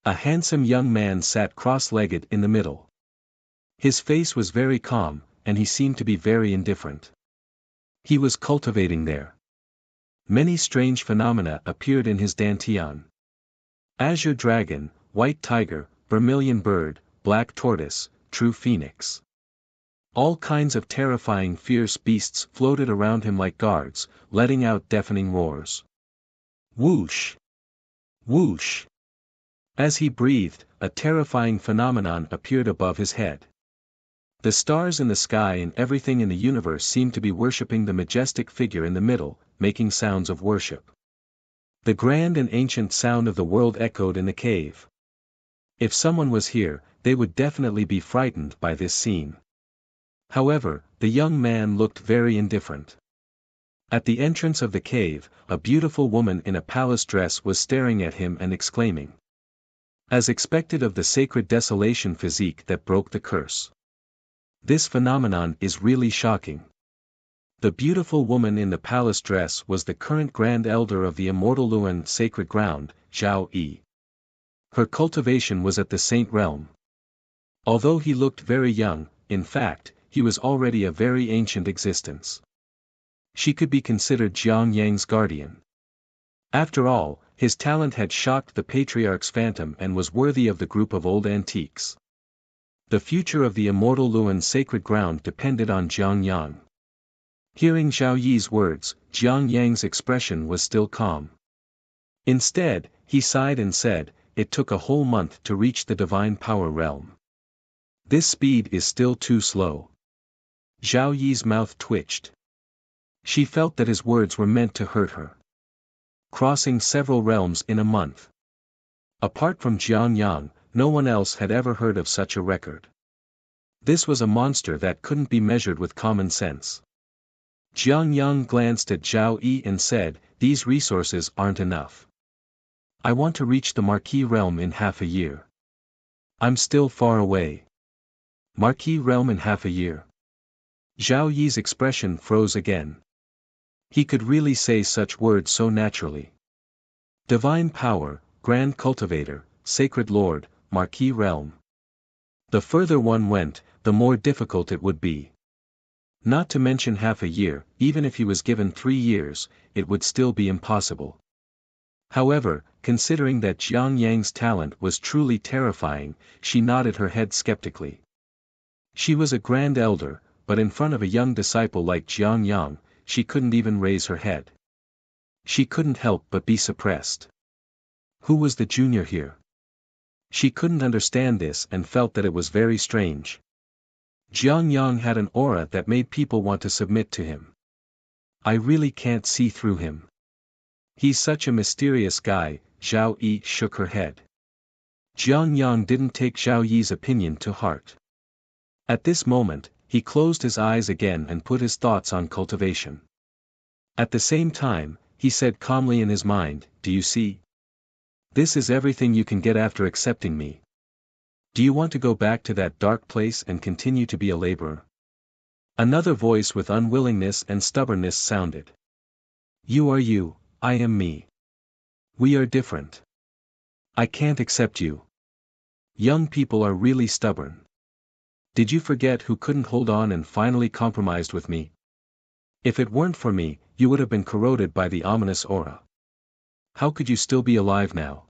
A handsome young man sat cross-legged in the middle. His face was very calm, and he seemed to be very indifferent. He was cultivating there. Many strange phenomena appeared in his dantian. Azure dragon, white tiger, vermilion bird, black tortoise, true phoenix. All kinds of terrifying fierce beasts floated around him like guards, letting out deafening roars. Whoosh! Whoosh! As he breathed, a terrifying phenomenon appeared above his head. The stars in the sky and everything in the universe seemed to be worshipping the majestic figure in the middle, making sounds of worship. The grand and ancient sound of the world echoed in the cave. If someone was here, they would definitely be frightened by this scene. However, the young man looked very indifferent. At the entrance of the cave, a beautiful woman in a palace dress was staring at him and exclaiming. As expected of the sacred desolation physique that broke the curse. This phenomenon is really shocking. The beautiful woman in the palace dress was the current Grand Elder of the Immortal Luan Sacred Ground, Zhao Yi. Her cultivation was at the Saint Realm. Although he looked very young, in fact, he was already a very ancient existence. She could be considered Jiang Yang's guardian. After all, his talent had shocked the patriarch's phantom and was worthy of the group of old antiques. The future of the Immortal Luan Sacred Ground depended on Jiang Yang. Hearing Zhao Yi's words, Jiang Yang's expression was still calm. Instead, he sighed and said, "It took a whole month to reach the divine power realm. This speed is still too slow." Zhao Yi's mouth twitched. She felt that his words were meant to hurt her. Crossing several realms in a month. Apart from Jiang Yang, no one else had ever heard of such a record. This was a monster that couldn't be measured with common sense. Jiang Yang glanced at Zhao Yi and said, "These resources aren't enough. I want to reach the Marquis realm in half a year. I'm still far away." Marquis realm in half a year. Zhao Yi's expression froze again. He could really say such words so naturally. Divine power, Grand Cultivator, Sacred Lord, Marquis realm. The further one went, the more difficult it would be. Not to mention half a year, even if he was given 3 years, it would still be impossible. However, considering that Jiang Yang's talent was truly terrifying, she nodded her head skeptically. She was a grand elder, but in front of a young disciple like Jiang Yang, she couldn't even raise her head. She couldn't help but be suppressed. Who was the junior here? She couldn't understand this and felt that it was very strange. Jiang Yang had an aura that made people want to submit to him. I really can't see through him. He's such a mysterious guy. Zhao Yi shook her head. Jiang Yang didn't take Zhao Yi's opinion to heart. At this moment, he closed his eyes again and put his thoughts on cultivation. At the same time, he said calmly in his mind, "Do you see? This is everything you can get after accepting me. Do you want to go back to that dark place and continue to be a laborer?" Another voice with unwillingness and stubbornness sounded. "You are you, I am me. We are different. I can't accept you. Young people are really stubborn. Did you forget who couldn't hold on and finally compromised with me? If it weren't for me, you would have been corroded by the ominous aura. How could you still be alive now?"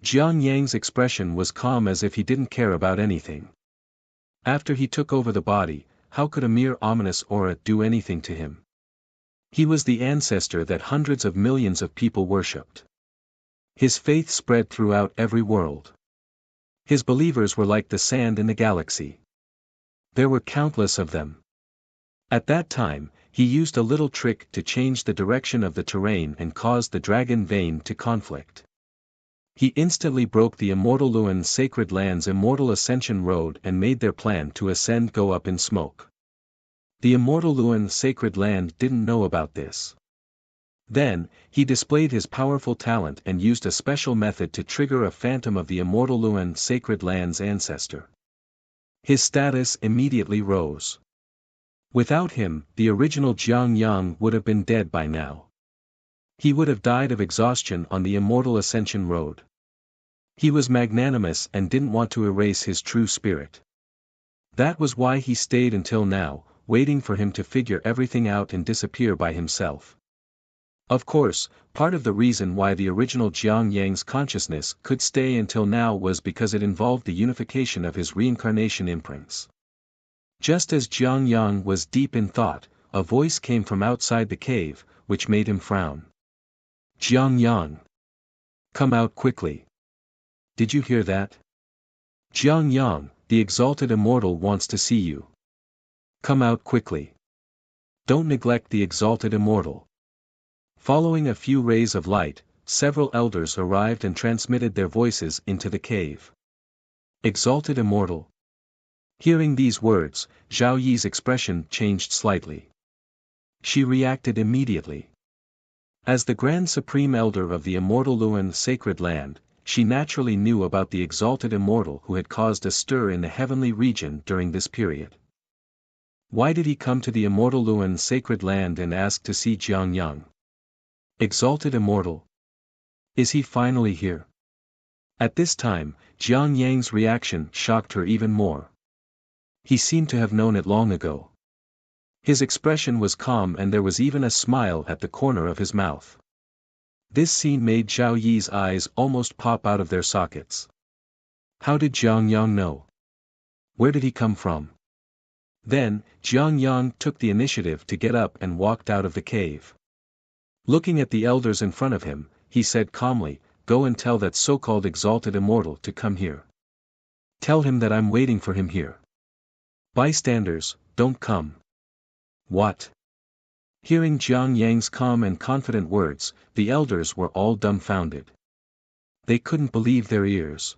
Jiang Yang's expression was calm as if he didn't care about anything. After he took over the body, how could a mere ominous aura do anything to him? He was the ancestor that hundreds of millions of people worshipped. His faith spread throughout every world. His believers were like the sand in the galaxy. There were countless of them. At that time, he used a little trick to change the direction of the terrain and caused the dragon vein to conflict. He instantly broke the Immortal Luan Sacred Land's Immortal Ascension Road and made their plan to ascend go up in smoke. The Immortal Luan Sacred Land didn't know about this. Then, he displayed his powerful talent and used a special method to trigger a phantom of the Immortal Luan Sacred Land's ancestor. His status immediately rose. Without him, the original Jiang Yang would have been dead by now. He would have died of exhaustion on the Immortal Ascension Road. He was magnanimous and didn't want to erase his true spirit. That was why he stayed until now, waiting for him to figure everything out and disappear by himself. Of course, part of the reason why the original Jiang Yang's consciousness could stay until now was because it involved the unification of his reincarnation imprints. Just as Jiang Yang was deep in thought, a voice came from outside the cave, which made him frown. Jiang Yang! Come out quickly. Did you hear that? Jiang Yang, the exalted immortal wants to see you. Come out quickly. Don't neglect the exalted immortal. Following a few rays of light, several elders arrived and transmitted their voices into the cave. Exalted immortal. Hearing these words, Zhao Yi's expression changed slightly. She reacted immediately. As the Grand Supreme Elder of the Immortal Luan Sacred Land, she naturally knew about the exalted immortal who had caused a stir in the heavenly region during this period. Why did he come to the Immortal Luan Sacred Land and ask to see Jiang Yang? Exalted immortal. Is he finally here? At this time, Jiang Yang's reaction shocked her even more. He seemed to have known it long ago. His expression was calm and there was even a smile at the corner of his mouth. This scene made Zhao Yi's eyes almost pop out of their sockets. How did Jiang Yang know? Where did he come from? Then, Jiang Yang took the initiative to get up and walked out of the cave. Looking at the elders in front of him, he said calmly, "Go and tell that so-called exalted immortal to come here. Tell him that I'm waiting for him here. Bystanders, don't come." What? Hearing Jiang Yang's calm and confident words, the elders were all dumbfounded. They couldn't believe their ears.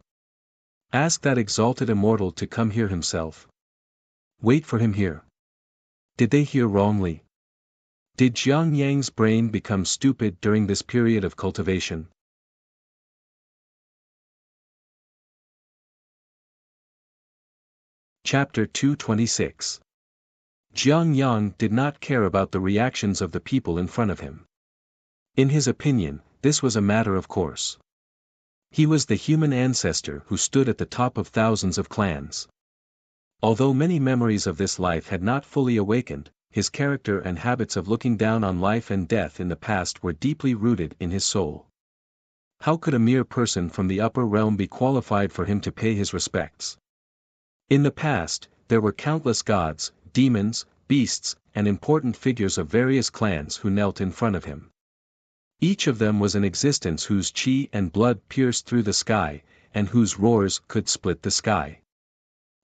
Ask that exalted immortal to come here himself. Wait for him here. Did they hear wrongly? Did Jiang Yang's brain become stupid during this period of cultivation? Chapter 226. Jiang Yang did not care about the reactions of the people in front of him. In his opinion, this was a matter of course. He was the human ancestor who stood at the top of thousands of clans. Although many memories of this life had not fully awakened, his character and habits of looking down on life and death in the past were deeply rooted in his soul. How could a mere person from the upper realm be qualified for him to pay his respects? In the past, there were countless gods, demons, beasts, and important figures of various clans who knelt in front of him. Each of them was an existence whose chi and blood pierced through the sky, and whose roars could split the sky.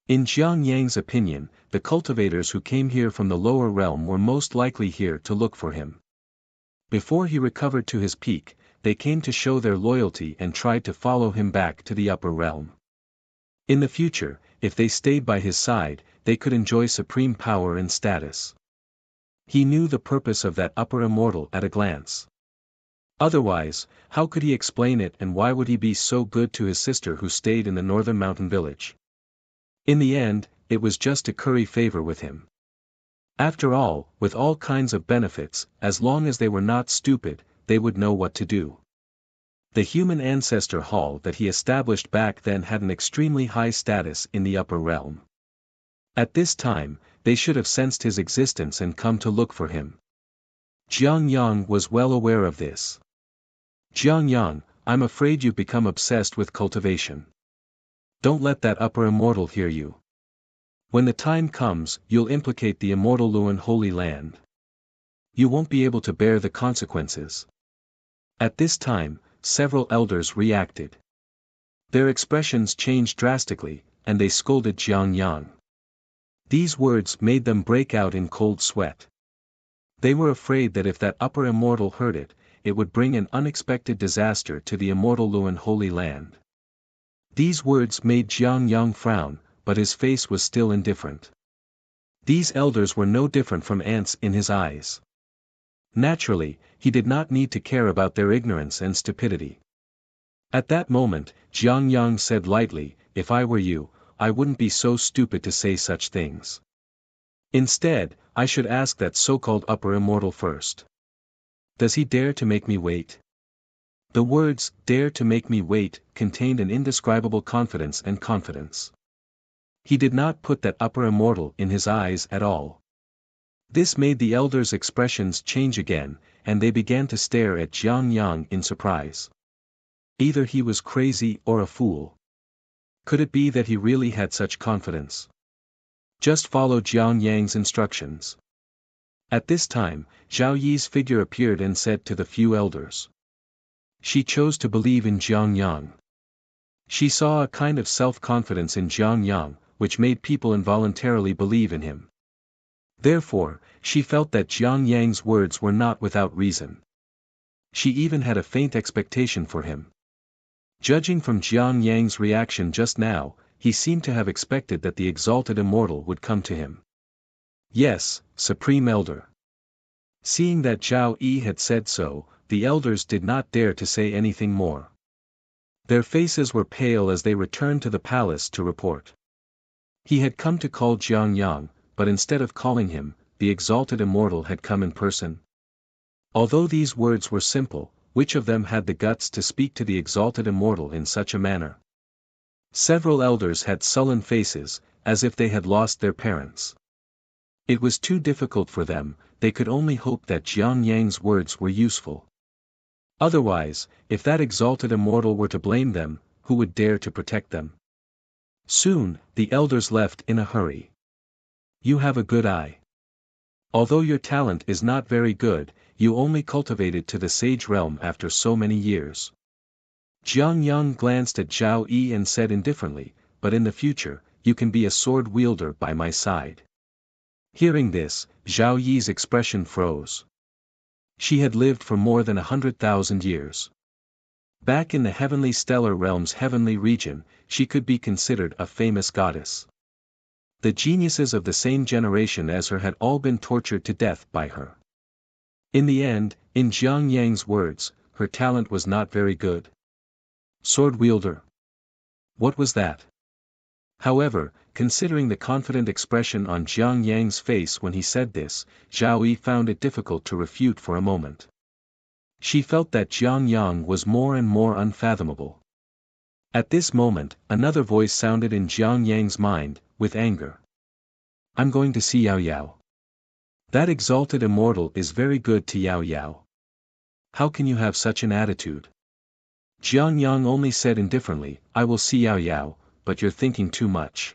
In Jiang Yang's opinion, the cultivators who came here from the lower realm were most likely here to look for him. Before he recovered to his peak, they came to show their loyalty and tried to follow him back to the upper realm. In the future, if they stayed by his side, they could enjoy supreme power and status. He knew the purpose of that upper immortal at a glance. Otherwise, how could he explain it and why would he be so good to his sister who stayed in the northern mountain village? In the end, it was just to curry favor with him. After all, with all kinds of benefits, as long as they were not stupid, they would know what to do. The human ancestor hall that he established back then had an extremely high status in the upper realm. At this time, they should have sensed his existence and come to look for him. Jiang Yang was well aware of this. Jiang Yang, I'm afraid you've become obsessed with cultivation. Don't let that upper immortal hear you. When the time comes, you'll implicate the immortal Luan Holy Land. You won't be able to bear the consequences. At this time, several elders reacted. Their expressions changed drastically, and they scolded Jiang Yang. These words made them break out in cold sweat. They were afraid that if that upper immortal heard it, it would bring an unexpected disaster to the immortal Luan Holy Land. These words made Jiang Yang frown, but his face was still indifferent. These elders were no different from ants in his eyes. Naturally, he did not need to care about their ignorance and stupidity. At that moment, Jiang Yang said lightly, "If I were you, I wouldn't be so stupid to say such things. Instead, I should ask that so-called upper immortal first. Does he dare to make me wait?" The words, "dare to make me wait," contained an indescribable confidence and confidence. He did not put that upper immortal in his eyes at all. This made the elders' expressions change again, and they began to stare at Jiang Yang in surprise. Either he was crazy or a fool. Could it be that he really had such confidence? Just follow Jiang Yang's instructions. At this time, Zhao Yi's figure appeared and said to the few elders. She chose to believe in Jiang Yang. She saw a kind of self-confidence in Jiang Yang, which made people involuntarily believe in him. Therefore, she felt that Jiang Yang's words were not without reason. She even had a faint expectation for him. Judging from Jiang Yang's reaction just now, he seemed to have expected that the exalted immortal would come to him. Yes, Supreme Elder. Seeing that Zhao Yi had said so, the elders did not dare to say anything more. Their faces were pale as they returned to the palace to report. He had come to call Jiang Yang, but instead of calling him, the exalted immortal had come in person. Although these words were simple, which of them had the guts to speak to the exalted immortal in such a manner? Several elders had sullen faces, as if they had lost their parents. It was too difficult for them, they could only hope that Jiang Yang's words were useful. Otherwise, if that exalted immortal were to blame them, who would dare to protect them? Soon, the elders left in a hurry. You have a good eye. Although your talent is not very good, you only cultivated to the sage realm after so many years. Jiang Yang glanced at Zhao Yi and said indifferently, but in the future, you can be a sword wielder by my side. Hearing this, Zhao Yi's expression froze. She had lived for more than 100,000 years. Back in the heavenly stellar realm's heavenly region, she could be considered a famous goddess. The geniuses of the same generation as her had all been tortured to death by her. In the end, in Jiang Yang's words, her talent was not very good. Sword wielder. What was that? However, considering the confident expression on Jiang Yang's face when he said this, Zhao Yi found it difficult to refute for a moment. She felt that Jiang Yang was more and more unfathomable. At this moment, another voice sounded in Jiang Yang's mind, with anger. I'm going to see Yao Yao. That exalted immortal is very good to Yao Yao. How can you have such an attitude? Jiang Yang only said indifferently, I will see Yao Yao, but you're thinking too much.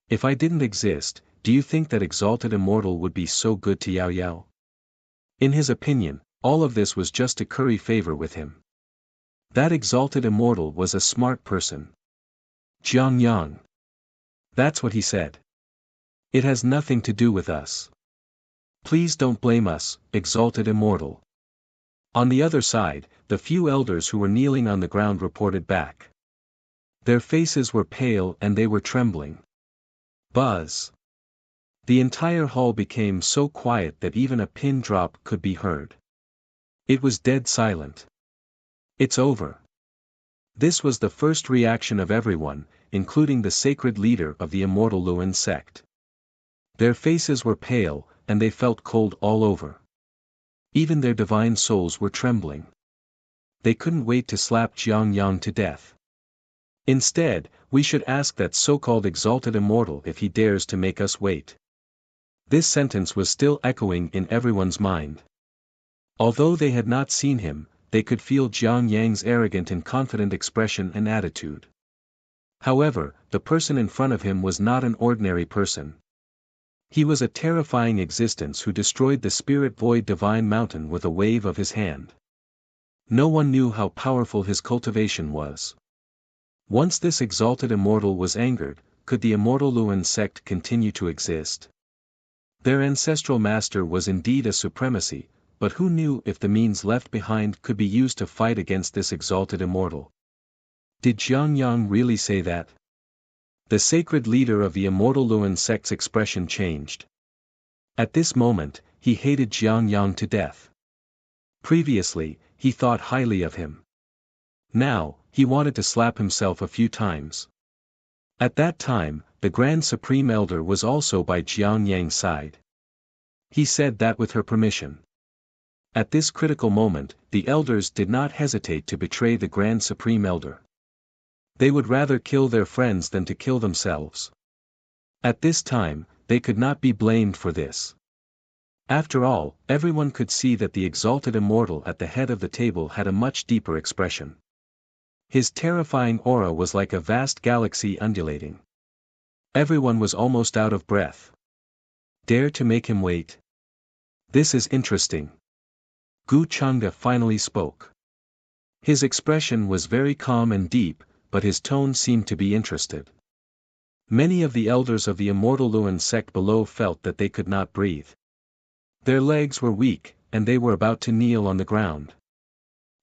If I didn't exist, do you think that exalted immortal would be so good to Yao Yao? In his opinion, all of this was just to curry favor with him. That exalted immortal was a smart person. Jiang Yang. That's what he said. It has nothing to do with us. Please don't blame us, exalted immortal. On the other side, the few elders who were kneeling on the ground reported back. Their faces were pale and they were trembling. Buzz. The entire hall became so quiet that even a pin drop could be heard. It was dead silent. It's over. This was the first reaction of everyone, including the sacred leader of the immortal Luan sect. Their faces were pale, and they felt cold all over. Even their divine souls were trembling. They couldn't wait to slap Jiang Yang to death. Instead, we should ask that so-called exalted immortal if he dares to make us wait. This sentence was still echoing in everyone's mind. Although they had not seen him, they could feel Jiang Yang's arrogant and confident expression and attitude. However, the person in front of him was not an ordinary person. He was a terrifying existence who destroyed the spirit void divine mountain with a wave of his hand. No one knew how powerful his cultivation was. Once this exalted immortal was angered, could the immortal Luan sect continue to exist? Their ancestral master was indeed a supremacy, but who knew if the means left behind could be used to fight against this exalted immortal? Did Jiang Yang really say that? The sacred leader of the immortal Luan sect's expression changed. At this moment, he hated Jiang Yang to death. Previously, he thought highly of him. Now, he wanted to slap himself a few times. At that time, the Grand Supreme Elder was also by Jiang Yang's side. He said that with her permission. At this critical moment, the elders did not hesitate to betray the Grand Supreme Elder. They would rather kill their friends than to kill themselves. At this time, they could not be blamed for this. After all, everyone could see that the exalted immortal at the head of the table had a much deeper expression. His terrifying aura was like a vast galaxy undulating. Everyone was almost out of breath. Dare to make him wait? This is interesting. Gu Changde finally spoke. His expression was very calm and deep, but his tone seemed to be interested. Many of the elders of the immortal Luan sect below felt that they could not breathe. Their legs were weak, and they were about to kneel on the ground.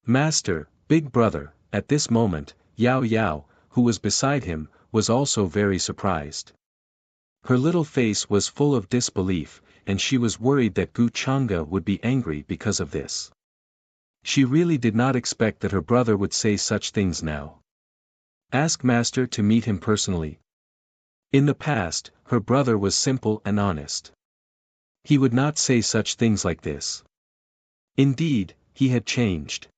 Master, big brother, at this moment, Yao Yao, who was beside him, was also very surprised. Her little face was full of disbelief, and she was worried that Gu Changde would be angry because of this. She really did not expect that her brother would say such things now. Ask Master to meet him personally. In the past, her brother was simple and honest. He would not say such things like this. Indeed, he had changed.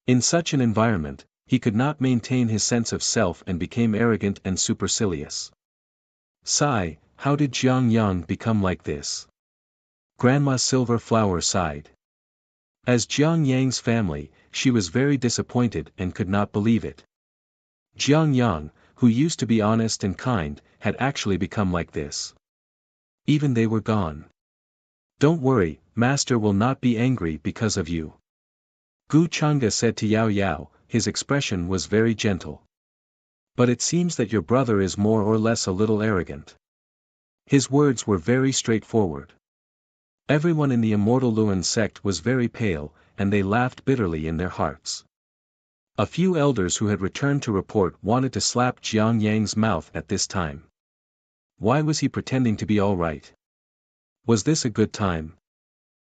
In such an environment, he could not maintain his sense of self and became arrogant and supercilious. Sigh, how did Jiang Yang become like this? Grandma Silver Flower sighed. As Jiang Yang's family, she was very disappointed and could not believe it. Jiang Yang, who used to be honest and kind, had actually become like this. Even they were gone. Don't worry, Master will not be angry because of you. Gu Changde said to Yao Yao, his expression was very gentle. But it seems that your brother is more or less a little arrogant. His words were very straightforward. Everyone in the immortal Luan sect was very pale, and they laughed bitterly in their hearts. A few elders who had returned to report wanted to slap Jiang Yang's mouth at this time. Why was he pretending to be all right? Was this a good time?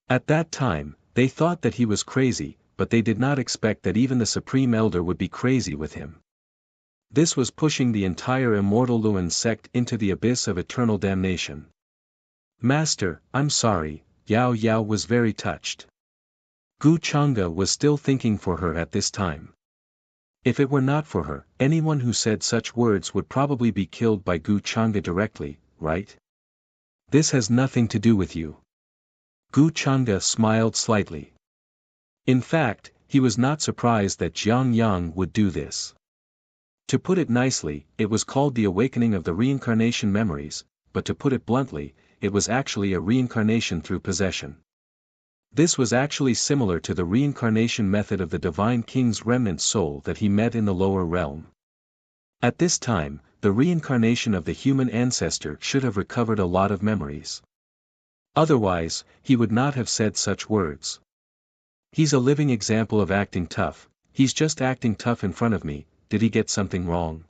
At that time, they thought that he was crazy, but they did not expect that even the Supreme Elder would be crazy with him. This was pushing the entire immortal Luan sect into the abyss of eternal damnation. Master, I'm sorry, Yao Yao was very touched. Gu Changde was still thinking for her at this time. If it were not for her, anyone who said such words would probably be killed by Gu Changde directly, right? This has nothing to do with you. Gu Changde smiled slightly. In fact, he was not surprised that Jiang Yang would do this. To put it nicely, it was called the awakening of the reincarnation memories, but to put it bluntly, it was actually a reincarnation through possession. This was actually similar to the reincarnation method of the Divine King's remnant soul that he met in the lower realm. At this time, the reincarnation of the human ancestor should have recovered a lot of memories. Otherwise, he would not have said such words. He's a living example of acting tough, he's just acting tough in front of me, did he get something wrong?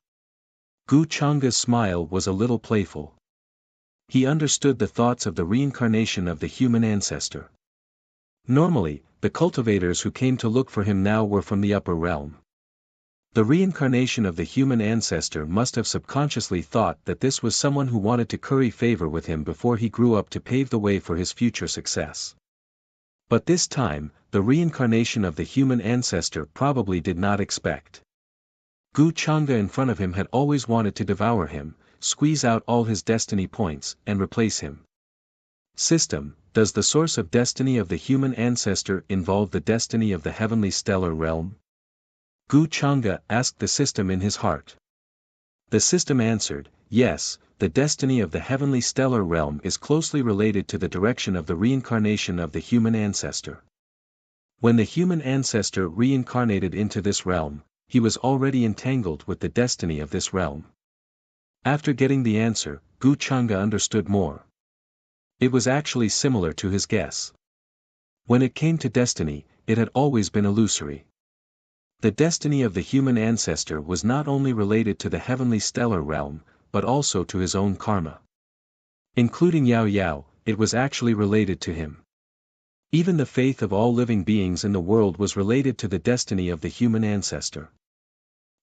Gu Changde's smile was a little playful. He understood the thoughts of the reincarnation of the human ancestor. Normally, the cultivators who came to look for him now were from the upper realm. The reincarnation of the human ancestor must have subconsciously thought that this was someone who wanted to curry favor with him before he grew up to pave the way for his future success. But this time, the reincarnation of the human ancestor probably did not expect. Gu Changde in front of him had always wanted to devour him, squeeze out all his destiny points, and replace him. System, does the source of destiny of the human ancestor involve the destiny of the heavenly stellar realm? Gu Changde asked the system in his heart. The system answered, yes, the destiny of the heavenly stellar realm is closely related to the direction of the reincarnation of the human ancestor. When the human ancestor reincarnated into this realm, he was already entangled with the destiny of this realm. After getting the answer, Gu Changde understood more. It was actually similar to his guess. When it came to destiny, it had always been illusory. The destiny of the human ancestor was not only related to the heavenly stellar realm, but also to his own karma. Including Yao Yao, it was actually related to him. Even the faith of all living beings in the world was related to the destiny of the human ancestor.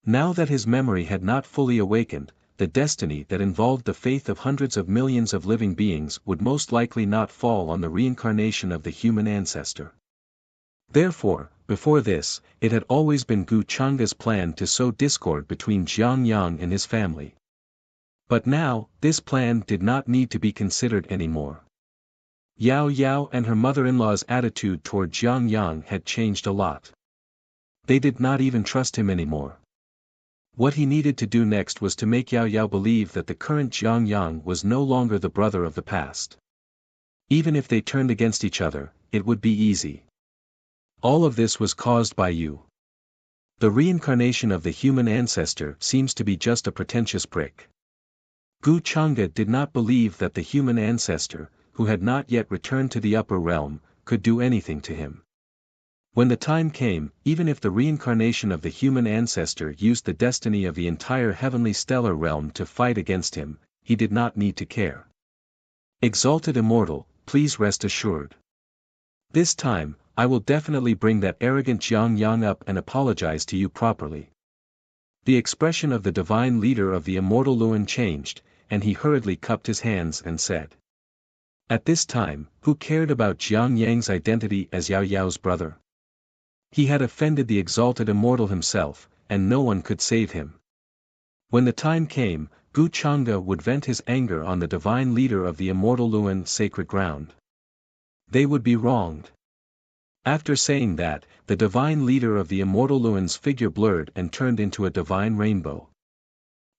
Now that his memory had not fully awakened, the destiny that involved the faith of hundreds of millions of living beings would most likely not fall on the reincarnation of the human ancestor. Therefore, before this, it had always been Gu Changde's plan to sow discord between Jiang Yang and his family. But now, this plan did not need to be considered anymore. Yao Yao and her mother-in-law's attitude toward Jiang Yang had changed a lot. They did not even trust him anymore. What he needed to do next was to make Yao Yao believe that the current Jiang Yang was no longer the brother of the past. Even if they turned against each other, it would be easy. All of this was caused by you. The reincarnation of the human ancestor seems to be just a pretentious prick. Gu Chang'e did not believe that the human ancestor, who had not yet returned to the upper realm, could do anything to him. When the time came, even if the reincarnation of the human ancestor used the destiny of the entire heavenly stellar realm to fight against him, he did not need to care. Exalted Immortal, please rest assured. This time, I will definitely bring that arrogant Jiang Yang up and apologize to you properly. The expression of the divine leader of the immortal Luan changed, and he hurriedly cupped his hands and said. At this time, who cared about Jiang Yang's identity as Yao Yao's brother? He had offended the exalted immortal himself, and no one could save him. When the time came, Gu Chang'e would vent his anger on the divine leader of the immortal Luan sacred ground. They would be wronged. After saying that, the divine leader of the immortal Luan's figure blurred and turned into a divine rainbow.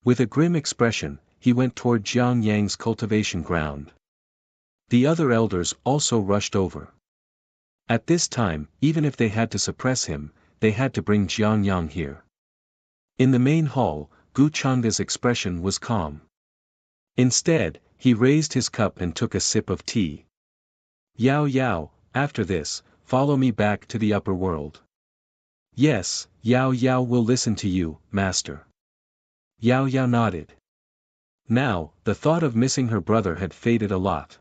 With a grim expression, he went toward Jiang Yang's cultivation ground. The other elders also rushed over. At this time, even if they had to suppress him, they had to bring Jiang Yang here. In the main hall, Gu Chang'e's expression was calm. Instead, he raised his cup and took a sip of tea. Yao Yao, after this, follow me back to the upper world. Yes, Yao Yao will listen to you, master. Yao Yao nodded. Now, the thought of missing her brother had faded a lot.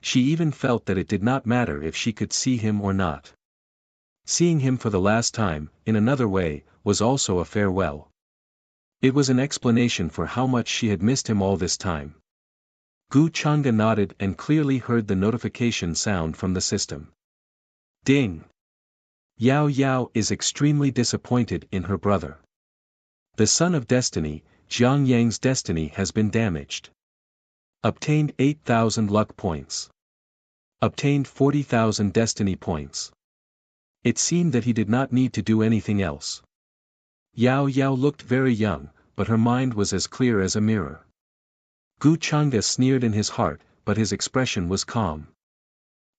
She even felt that it did not matter if she could see him or not. Seeing him for the last time, in another way, was also a farewell. It was an explanation for how much she had missed him all this time. Gu Chang'e nodded and clearly heard the notification sound from the system. Ding! Yao Yao is extremely disappointed in her brother. The son of destiny, Jiang Yang's destiny has been damaged. Obtained 8,000 luck points. Obtained 40,000 destiny points. It seemed that he did not need to do anything else. Yao Yao looked very young, but her mind was as clear as a mirror. Gu Chang'e sneered in his heart, but his expression was calm.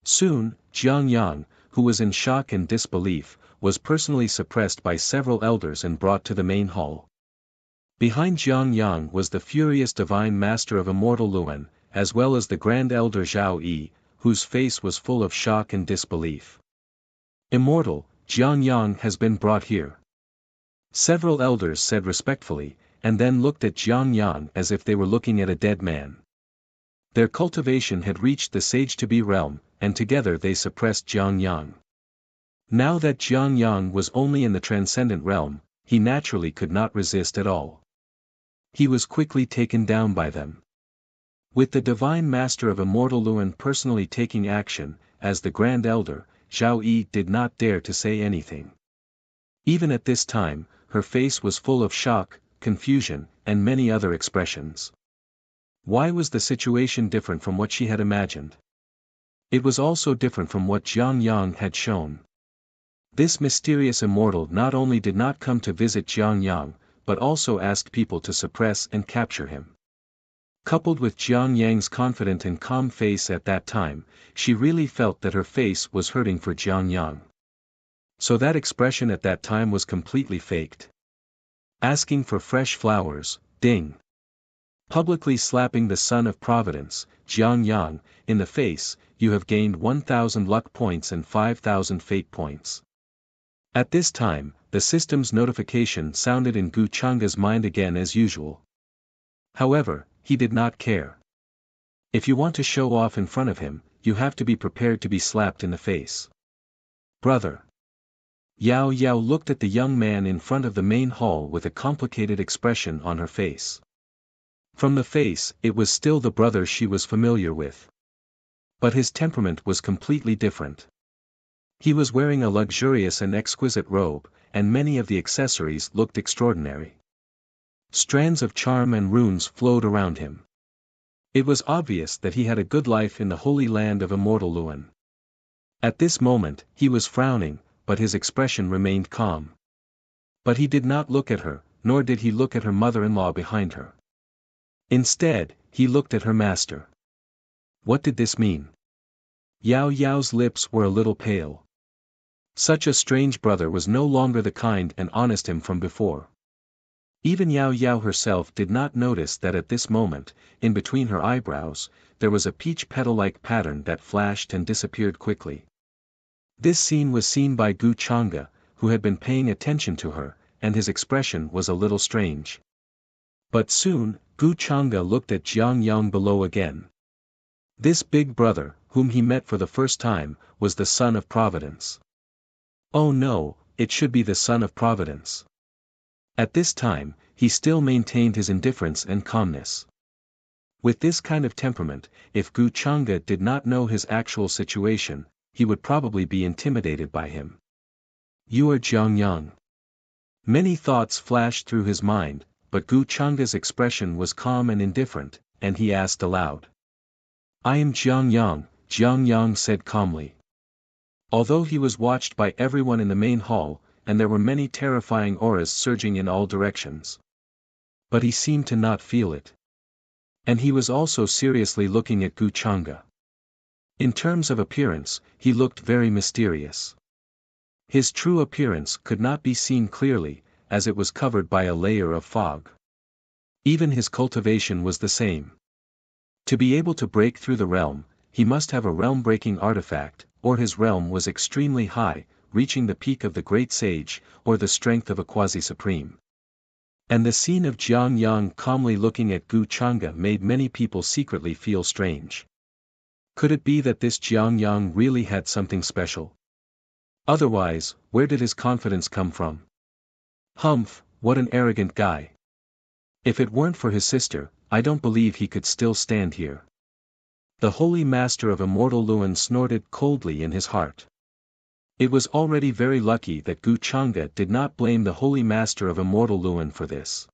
Soon, Jiang Yang, who was in shock and disbelief, was personally suppressed by several elders and brought to the main hall. Behind Jiang Yang was the furious divine master of immortal Luan, as well as the grand elder Zhao Yi, whose face was full of shock and disbelief. Immortal, Jiang Yang has been brought here. Several elders said respectfully, and then looked at Jiang Yang as if they were looking at a dead man. Their cultivation had reached the sage-to-be realm, and together they suppressed Jiang Yang. Now that Jiang Yang was only in the transcendent realm, he naturally could not resist at all. He was quickly taken down by them. With the divine master of immortal Luan personally taking action, as the grand elder, Zhao Yi did not dare to say anything. Even at this time, her face was full of shock, confusion, and many other expressions. Why was the situation different from what she had imagined? It was also different from what Jiang Yang had shown. This mysterious immortal not only did not come to visit Jiang Yang, but also asked people to suppress and capture him. Coupled with Jiang Yang's confident and calm face at that time, she really felt that her face was hurting for Jiang Yang. So that expression at that time was completely faked. Asking for fresh flowers, ding. Publicly slapping the son of Providence, Jiang Yang, in the face, you have gained 1,000 luck points and 5,000 fate points. At this time, the system's notification sounded in Gu Chang'e's mind again as usual. However, he did not care. If you want to show off in front of him, you have to be prepared to be slapped in the face. Brother. Yao Yao looked at the young man in front of the main hall with a complicated expression on her face. From the face, it was still the brother she was familiar with. But his temperament was completely different. He was wearing a luxurious and exquisite robe, and many of the accessories looked extraordinary. Strands of charm and runes flowed around him. It was obvious that he had a good life in the holy land of immortal Luan. At this moment, he was frowning, but his expression remained calm. But he did not look at her, nor did he look at her mother-in-law behind her. Instead, he looked at her master. What did this mean? Yao Yao's lips were a little pale. Such a strange brother was no longer the kind and honest him from before. Even Yao Yao herself did not notice that at this moment, in between her eyebrows, there was a peach petal-like pattern that flashed and disappeared quickly. This scene was seen by Gu Changa, who had been paying attention to her, and his expression was a little strange. But soon, Gu Changa looked at Jiang Yang below again. This big brother, whom he met for the first time, was the son of Providence. Oh no, it should be the son of Providence. At this time, he still maintained his indifference and calmness. With this kind of temperament, if Gu Changa did not know his actual situation, he would probably be intimidated by him. You are Jiang Yang. Many thoughts flashed through his mind, but Gu Changa's expression was calm and indifferent, and he asked aloud. I am Jiang Yang said calmly. Although he was watched by everyone in the main hall, and there were many terrifying auras surging in all directions. But he seemed to not feel it. And he was also seriously looking at Gu Changa. In terms of appearance, he looked very mysterious. His true appearance could not be seen clearly, as it was covered by a layer of fog. Even his cultivation was the same. To be able to break through the realm, he must have a realm-breaking artifact, or his realm was extremely high, reaching the peak of the great sage, or the strength of a quasi-supreme. And the scene of Jiang Yang calmly looking at Gu Changa made many people secretly feel strange. Could it be that this Jiang Yang really had something special? Otherwise, where did his confidence come from? Humph, what an arrogant guy. If it weren't for his sister, I don't believe he could still stand here. The holy master of immortal Luan snorted coldly in his heart. It was already very lucky that Gu Changa did not blame the holy master of immortal Luan for this.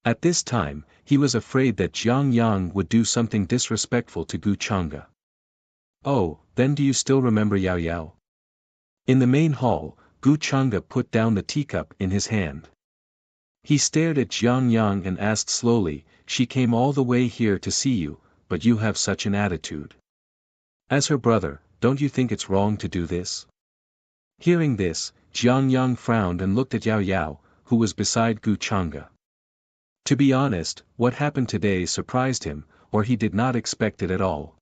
At this time, he was afraid that Jiang Yang would do something disrespectful to Gu Changa. Oh, then do you still remember Yao Yao? In the main hall, Gu Changa put down the teacup in his hand. He stared at Jiang Yang and asked slowly, she came all the way here to see you, but you have such an attitude. As her brother, don't you think it's wrong to do this? Hearing this, Jiang Yang frowned and looked at Yao Yao, who was beside Gu Changa. To be honest, what happened today surprised him, or he did not expect it at all.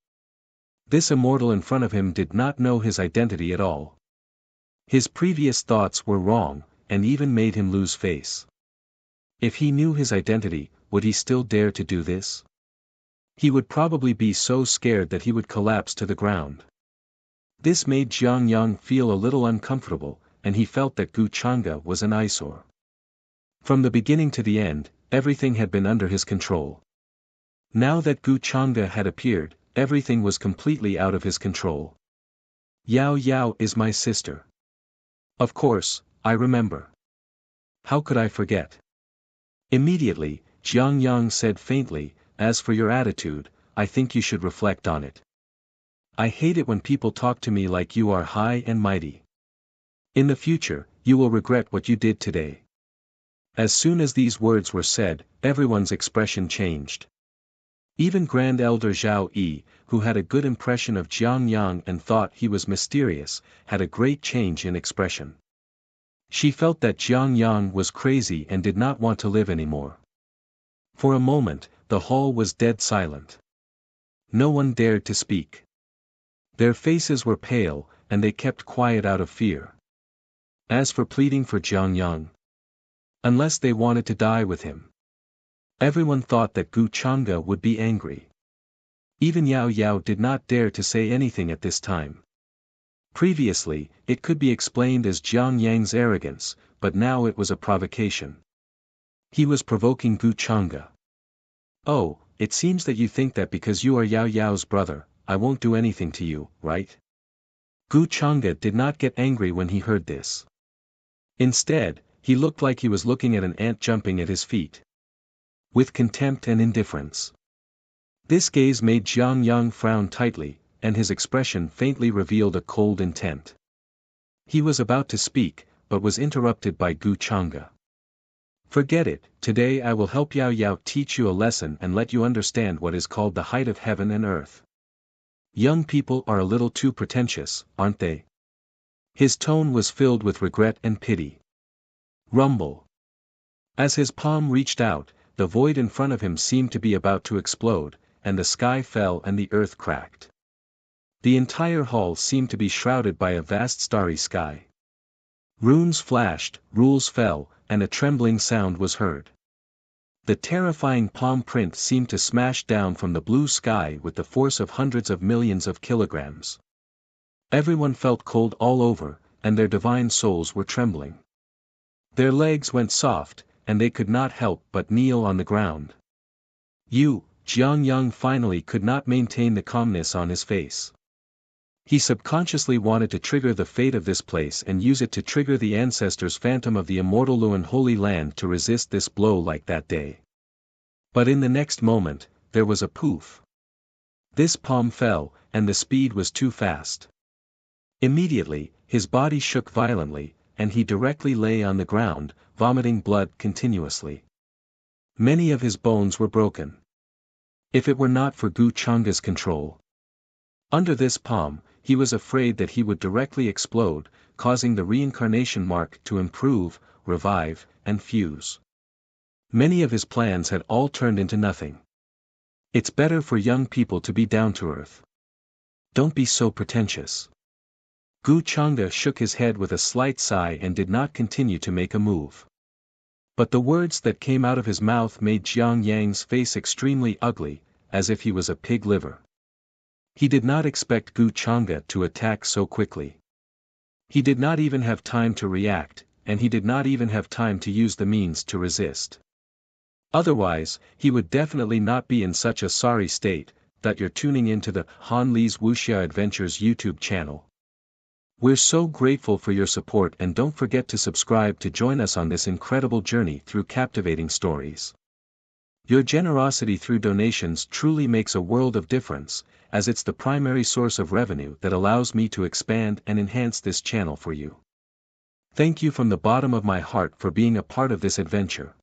This immortal in front of him did not know his identity at all. His previous thoughts were wrong, and even made him lose face. If he knew his identity, would he still dare to do this? He would probably be so scared that he would collapse to the ground. This made Jiang Yang feel a little uncomfortable, and he felt that Gu Changa was an eyesore. From the beginning to the end, everything had been under his control. Now that Gu Changa had appeared, everything was completely out of his control. Yao Yao is my sister. Of course, I remember. How could I forget? Immediately, Jiang Yang said faintly, as for your attitude, I think you should reflect on it. I hate it when people talk to me like you are high and mighty. In the future, you will regret what you did today. As soon as these words were said, everyone's expression changed. Even Grand Elder Zhao Yi, who had a good impression of Jiang Yang and thought he was mysterious, had a great change in expression. She felt that Jiang Yang was crazy and did not want to live anymore. For a moment, the hall was dead silent. No one dared to speak. Their faces were pale, and they kept quiet out of fear. As for pleading for Jiang Yang, unless they wanted to die with him. Everyone thought that Gu Changa would be angry. Even Yao Yao did not dare to say anything at this time. Previously, it could be explained as Jiang Yang's arrogance, but now it was a provocation. He was provoking Gu Changa. Oh, it seems that you think that because you are Yao Yao's brother, I won't do anything to you, right? Gu Changa did not get angry when he heard this. Instead, he looked like he was looking at an ant jumping at his feet. with contempt and indifference. This gaze made Jiang Yang frown tightly, and his expression faintly revealed a cold intent. He was about to speak, but was interrupted by Gu Chang'e. Forget it, today I will help Yao Yao teach you a lesson and let you understand what is called the height of heaven and earth. Young people are a little too pretentious, aren't they? His tone was filled with regret and pity. Rumble. As his palm reached out, the void in front of him seemed to be about to explode, and the sky fell and the earth cracked. The entire hall seemed to be shrouded by a vast starry sky. Runes flashed, rules fell, and a trembling sound was heard. The terrifying palm print seemed to smash down from the blue sky with the force of hundreds of millions of kilograms. Everyone felt cold all over, and their divine souls were trembling. Their legs went soft, and they could not help but kneel on the ground. Jiang Yang finally could not maintain the calmness on his face. He subconsciously wanted to trigger the fate of this place and use it to trigger the ancestors' phantom of the immortal Luan Holy Land to resist this blow like that day. But in the next moment, there was a poof. This palm fell, and the speed was too fast. Immediately, his body shook violently, and he directly lay on the ground, vomiting blood continuously. Many of his bones were broken. If it were not for Gu Chang'e's control. Under this palm, he was afraid that he would directly explode, causing the reincarnation mark to improve, revive, and fuse. Many of his plans had all turned into nothing. It's better for young people to be down to earth. Don't be so pretentious. Gu Chang'e shook his head with a slight sigh and did not continue to make a move. But the words that came out of his mouth made Jiang Yang's face extremely ugly, as if he was a pig liver. He did not expect Gu Chang'e to attack so quickly. He did not even have time to react, and he did not even have time to use the means to resist. Otherwise, he would definitely not be in such a sorry state, that you're tuning into the Han Li's Wuxia Adventures YouTube channel. We're so grateful for your support, and don't forget to subscribe to join us on this incredible journey through captivating stories. Your generosity through donations truly makes a world of difference, as it's the primary source of revenue that allows me to expand and enhance this channel for you. Thank you from the bottom of my heart for being a part of this adventure.